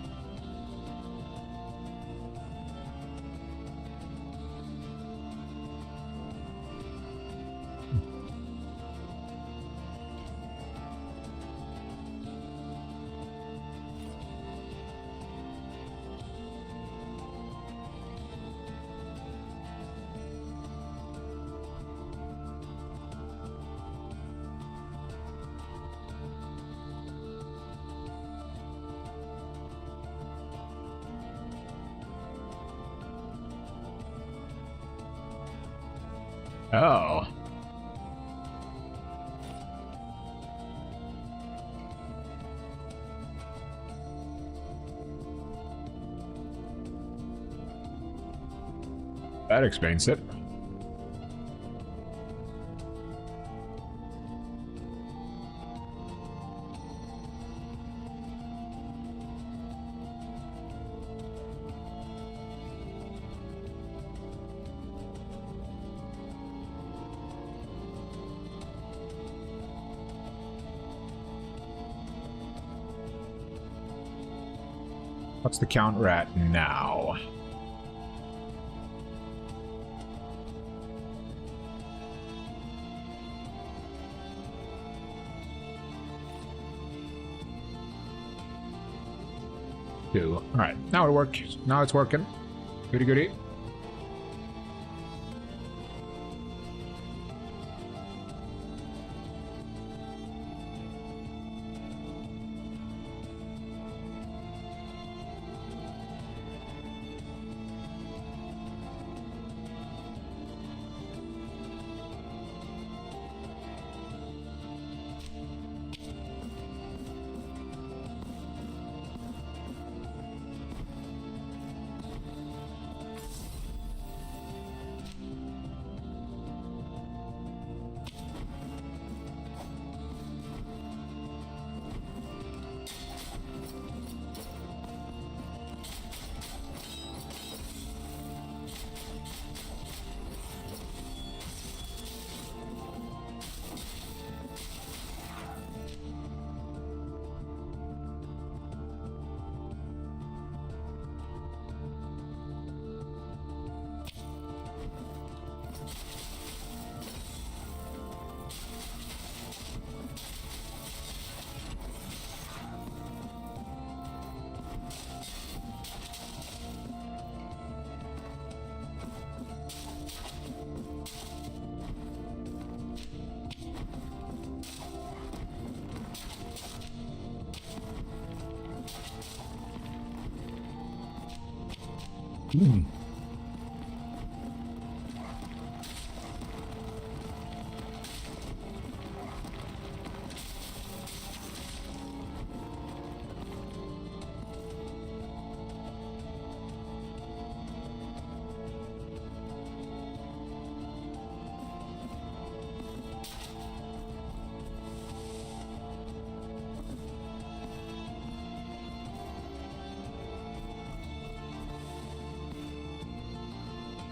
Oh. That explains it. What's the counter at now? Two. All right, now it works. Now it's working. Goody goody. Hmm.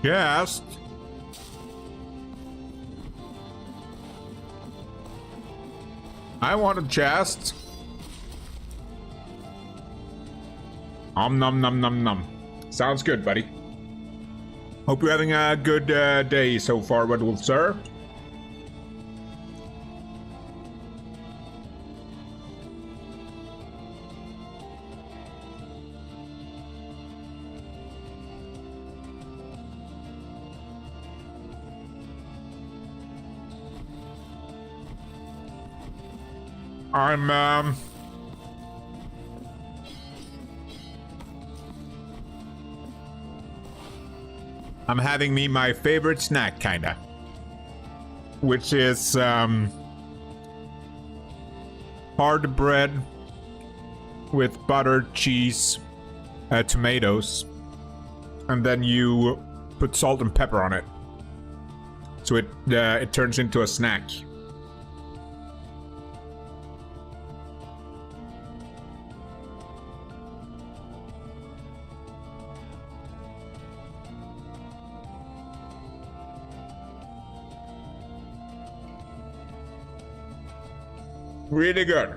Yes. I want a chest. Nom nom nom nom nom. Sounds good, buddy. Hope you're having a good day so far, Red Wolf, sir. I'm having me my favorite snack, kinda. Which is, hard bread with butter, cheese, tomatoes. And then you put salt and pepper on it. So it turns into a snack. Really good.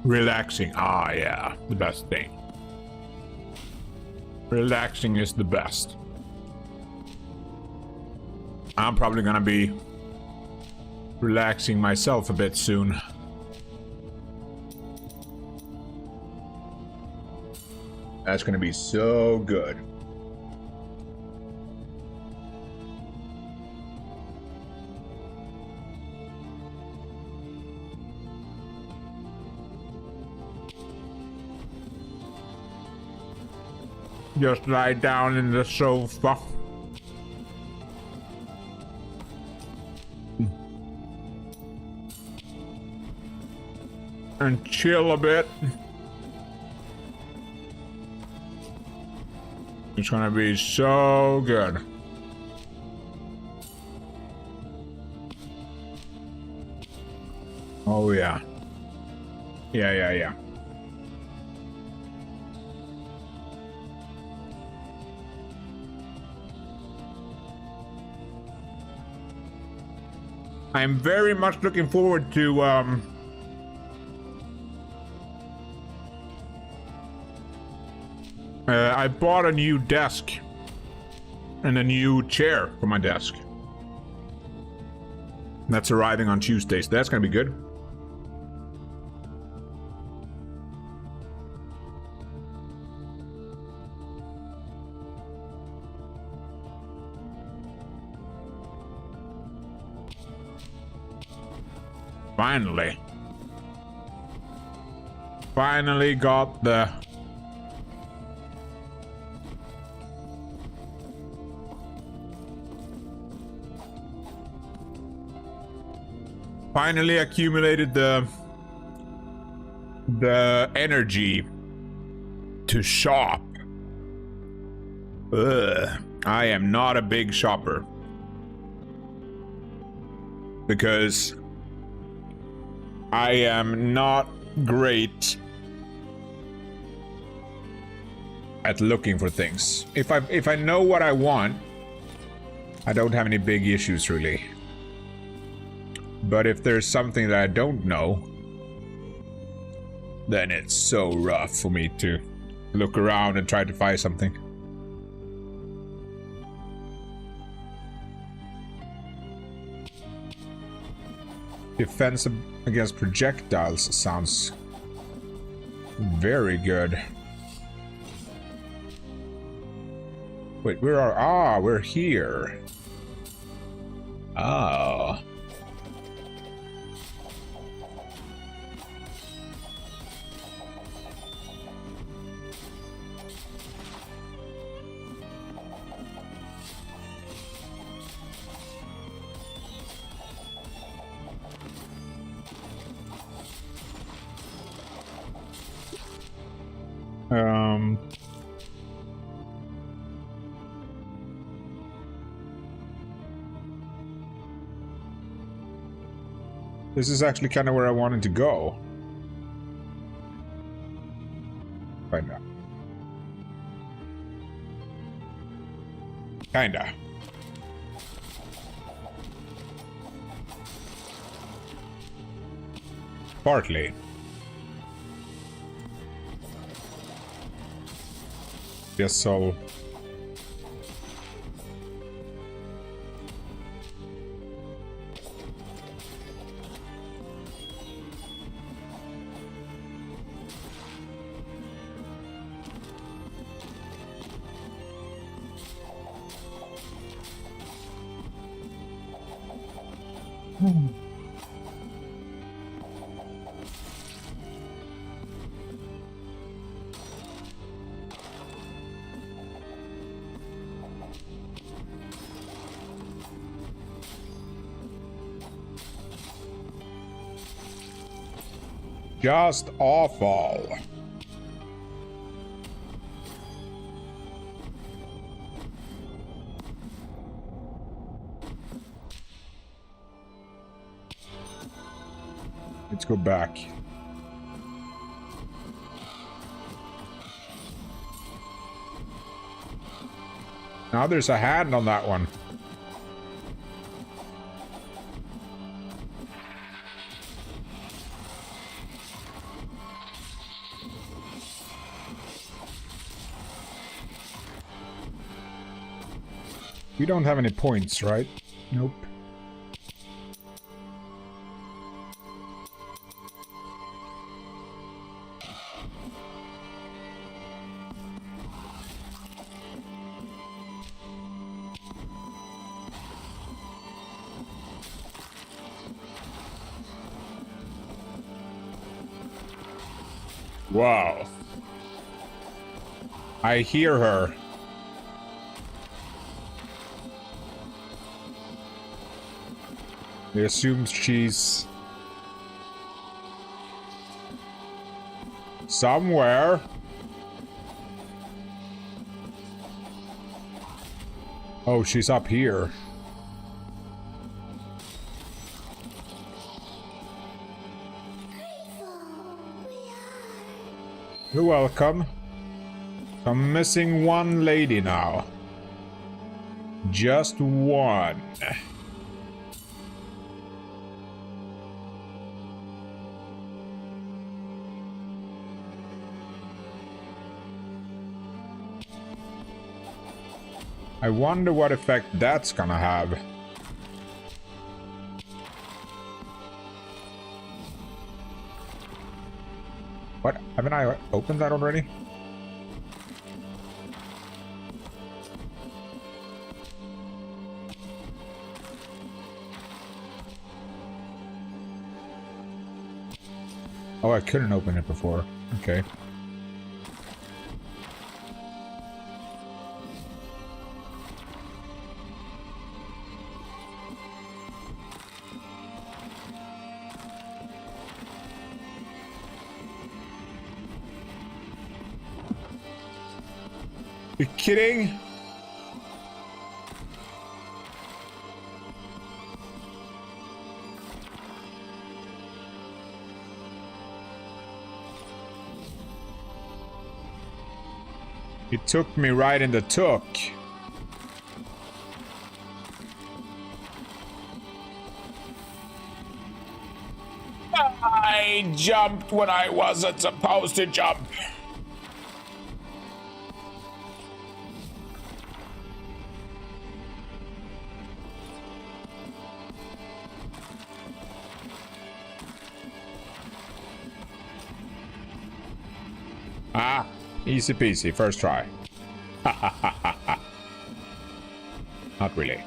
Relaxing. Ah, yeah. The best thing. Relaxing is the best. I'm probably gonna be relaxing myself a bit soon. That's gonna be so good. Just lie down in the sofa. And chill a bit. It's gonna be so good. Oh yeah. Yeah. I'm very much looking forward to I bought a new desk and a new chair for my desk. That's arriving on Tuesday, so that's gonna be good. Finally got the finally accumulated the energy to shop. I am not a big shopper because I am not great at looking for things. If I know what I want, I don't have any big issues really. But if there's something that I don't know, then it's so rough for me to look around and try to find something. Defense against projectiles sounds very good. Wait, where are... Ah, we're here. Oh. This is actually kind of where I wanted to go. Right now. Kinda. Partly. Yes, so... Just awful. Let's go back. Now there's a hand on that one. We don't have any points, right? Nope. Wow. I hear her. I assume she's somewhere. Oh, she's up here. You're welcome. I'm missing one lady now. Just one. I wonder what effect that's gonna have. What? Haven't I opened that already? Oh, I couldn't open it before. Okay. You kidding? It took me right in the took. I jumped when I wasn't supposed to jump. Ah, easy peasy, first try. Ha ha ha ha ha. Not really.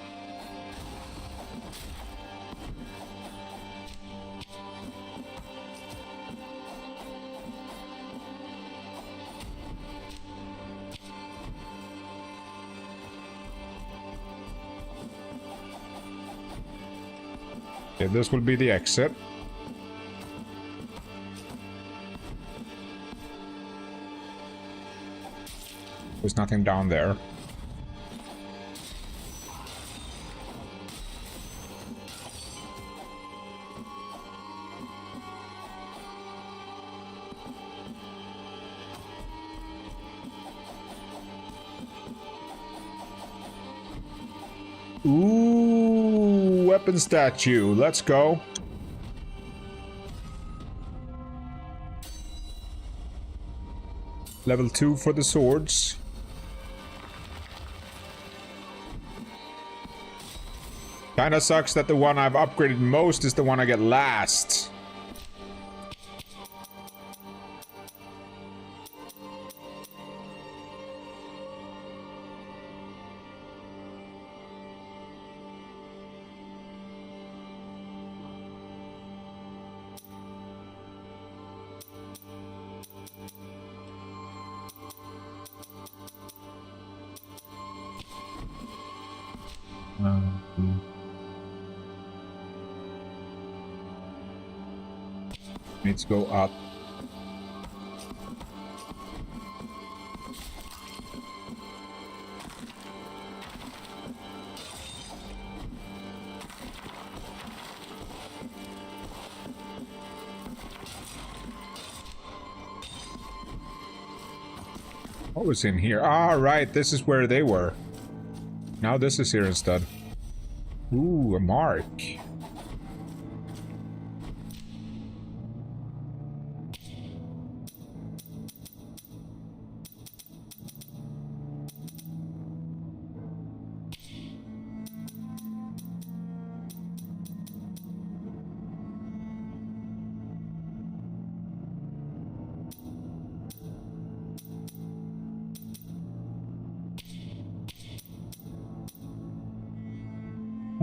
Okay, this will be the exit. There's nothing down there. Ooh, weapon statue. Let's go. Level 2 for the swords. Kinda sucks that the one I've upgraded most is the one I get last. Needs to go up. What was in here? Ah, right, this is where they were. Now this is here instead. Ooh, a mark.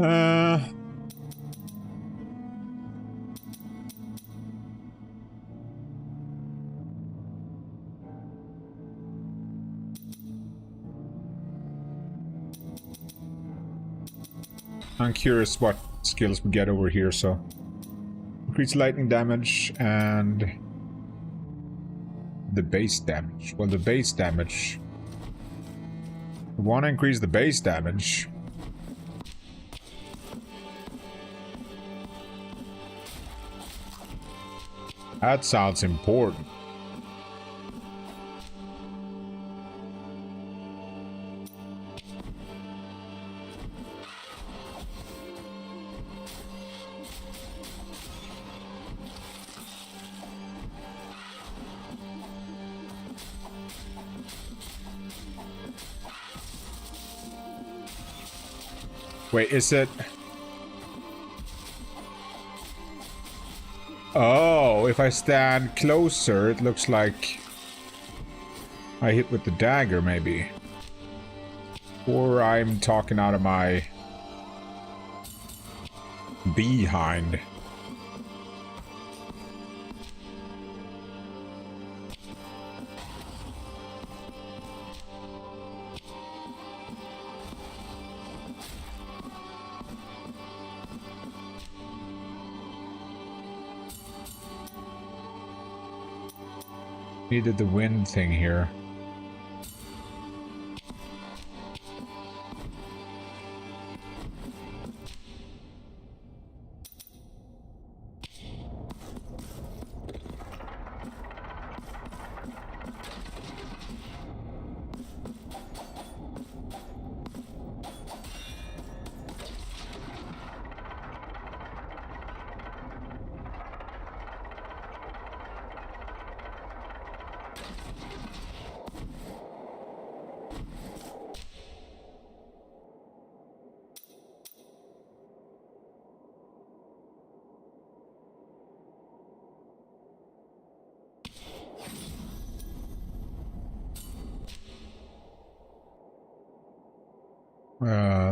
I'm curious what skills we get over here, so... Increase lightning damage and... the base damage. Well, the base damage... We want to increase the base damage. That sounds important. Wait, is it... Oh, if I stand closer, it looks like I hit with the dagger, maybe. Or I'm talking out of my behind. Needed the wind thing here.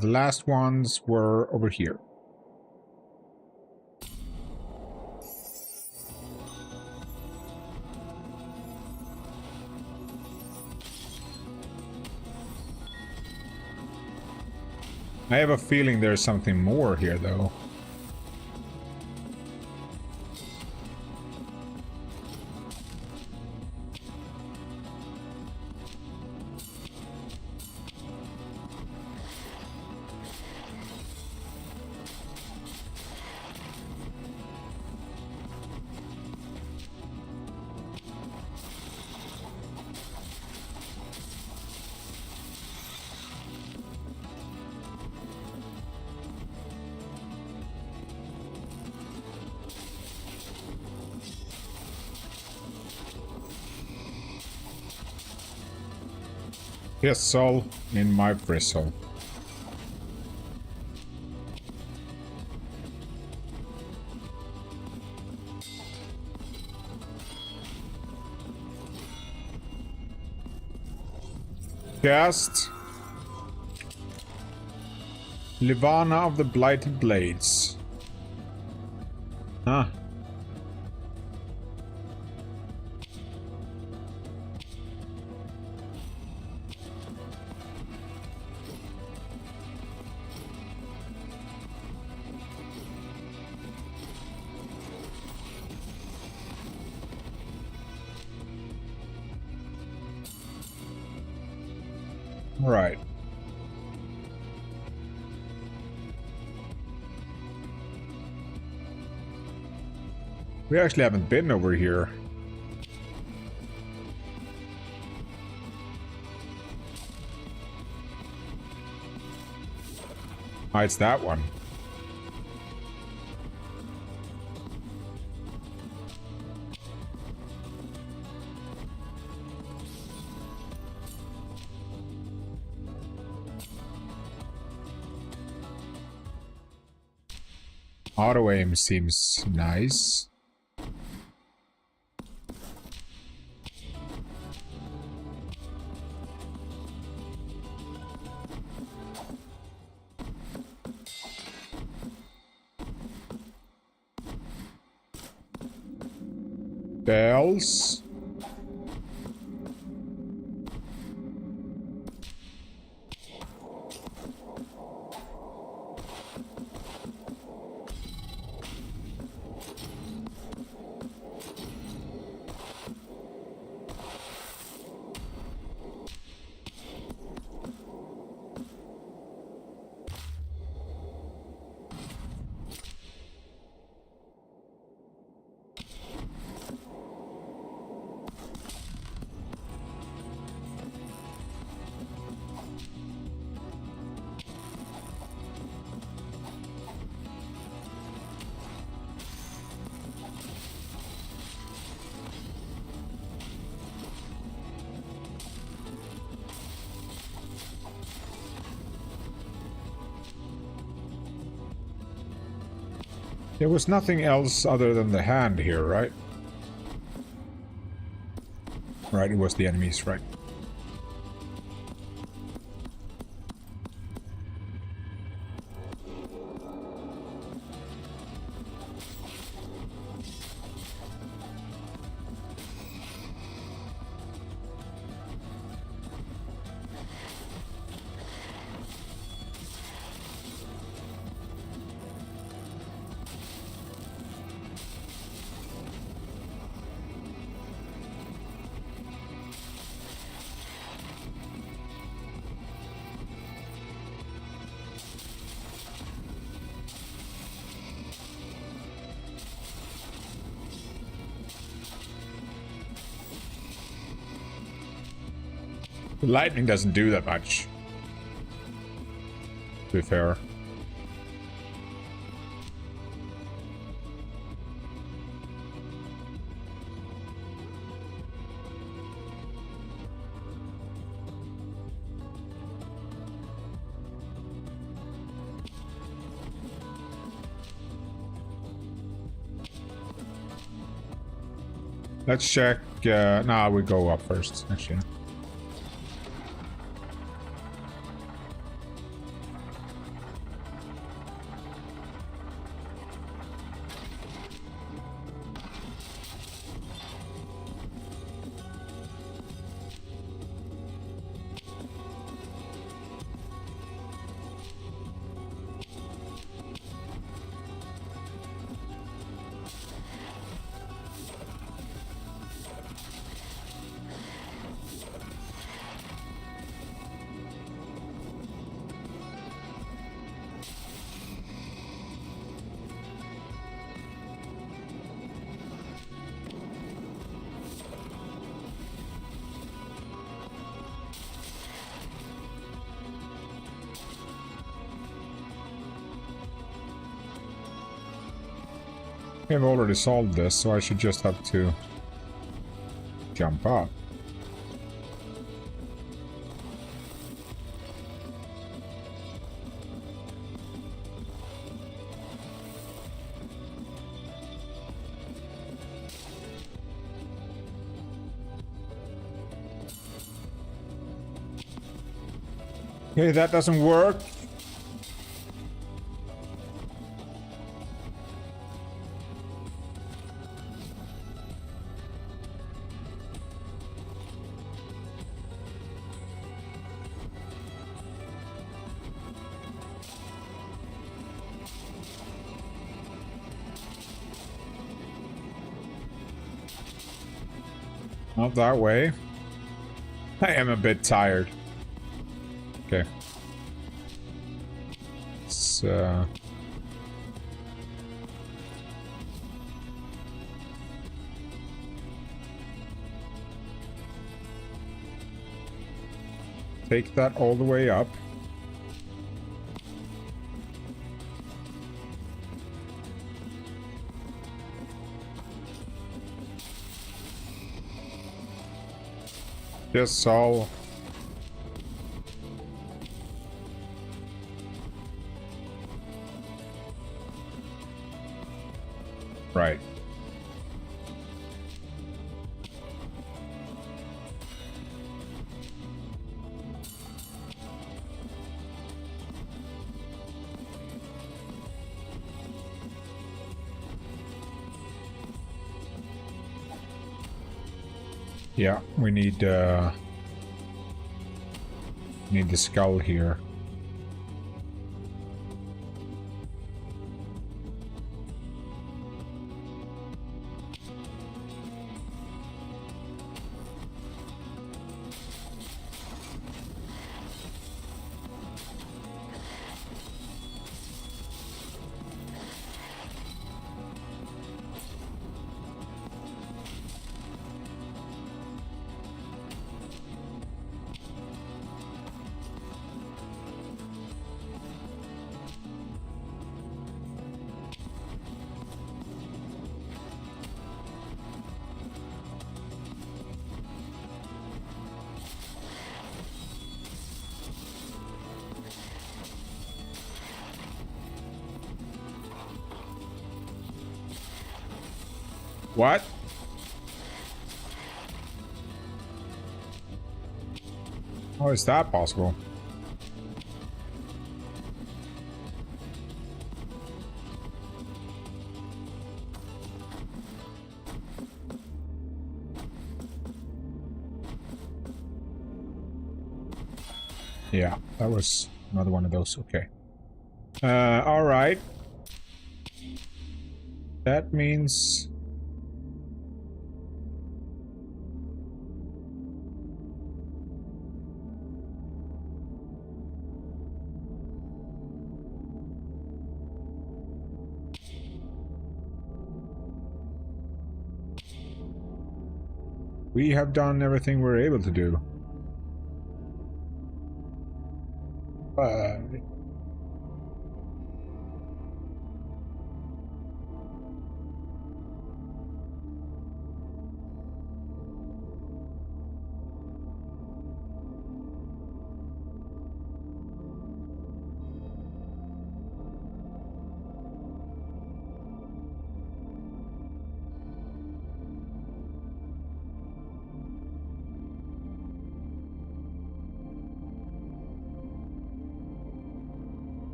The last ones were over here. I have a feeling there's something more here, though. Yes, soul in my bristle. Cast Livana of the Blighted Blades. Huh. Right. We actually haven't been over here. Oh, it's that one. Auto aim seems nice. bells. There was nothing else other than the hand here, right? Right, it was the enemies, right? The lightning doesn't do that much, to be fair. Let's check. Nah, we go up first, actually. I've already solved this, so I should just have to jump up. Okay, that doesn't work. Not that way. I am a bit tired. Okay. Let's, take that all the way up. Yes, so right. Yeah, we need the skull here. What? How is that possible? Yeah, that was another one of those. Okay. All right. That means... we have done everything we're able to do.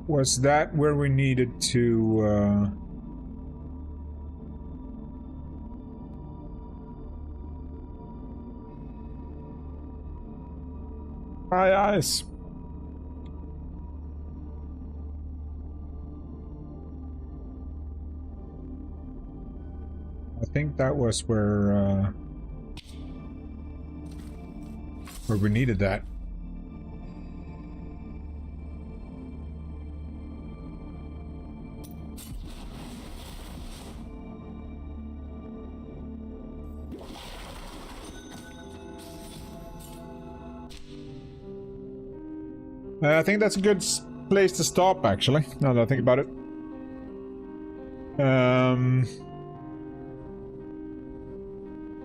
Was that where we needed to, my eyes. I think that was where we needed that. I think that's a good place to stop, actually, now that I think about it.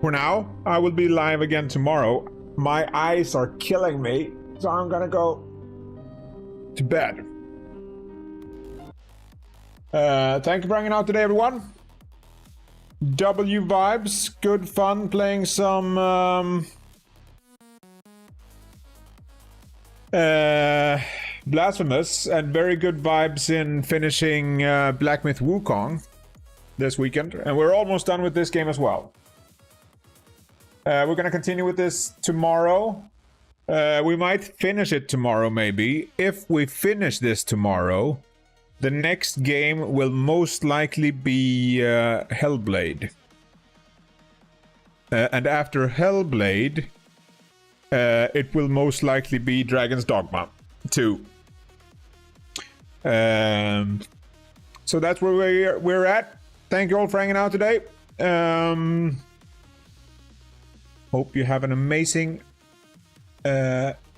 For now, I will be live again tomorrow. My eyes are killing me, so I'm gonna go to bed. Thank you for hanging out today, everyone. W vibes, good fun playing some... Blasphemous, and very good vibes in finishing Black Myth Wukong this weekend, and we're almost done with this game as well. We're gonna continue with this tomorrow. We might finish it tomorrow, maybe. If we finish this tomorrow, the next game will most likely be Hellblade. And after Hellblade, it will most likely be Dragon's Dogma 2. So that's where we're at. Thank you all for hanging out today. Hope you have an amazing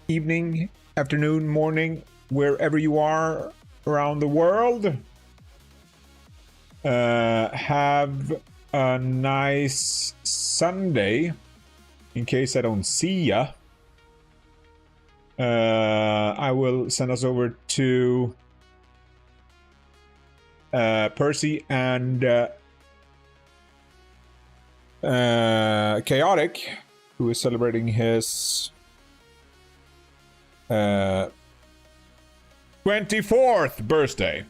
evening, afternoon, morning, wherever you are around the world. Have a nice Sunday, in case I don't see ya. I will send us over to Percy and 𝐂𝐴𝐻𝐿, who is celebrating his 24th birthday.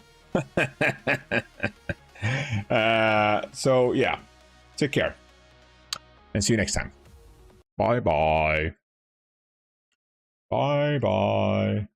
So yeah, take care and see you next time. Bye bye. Bye bye.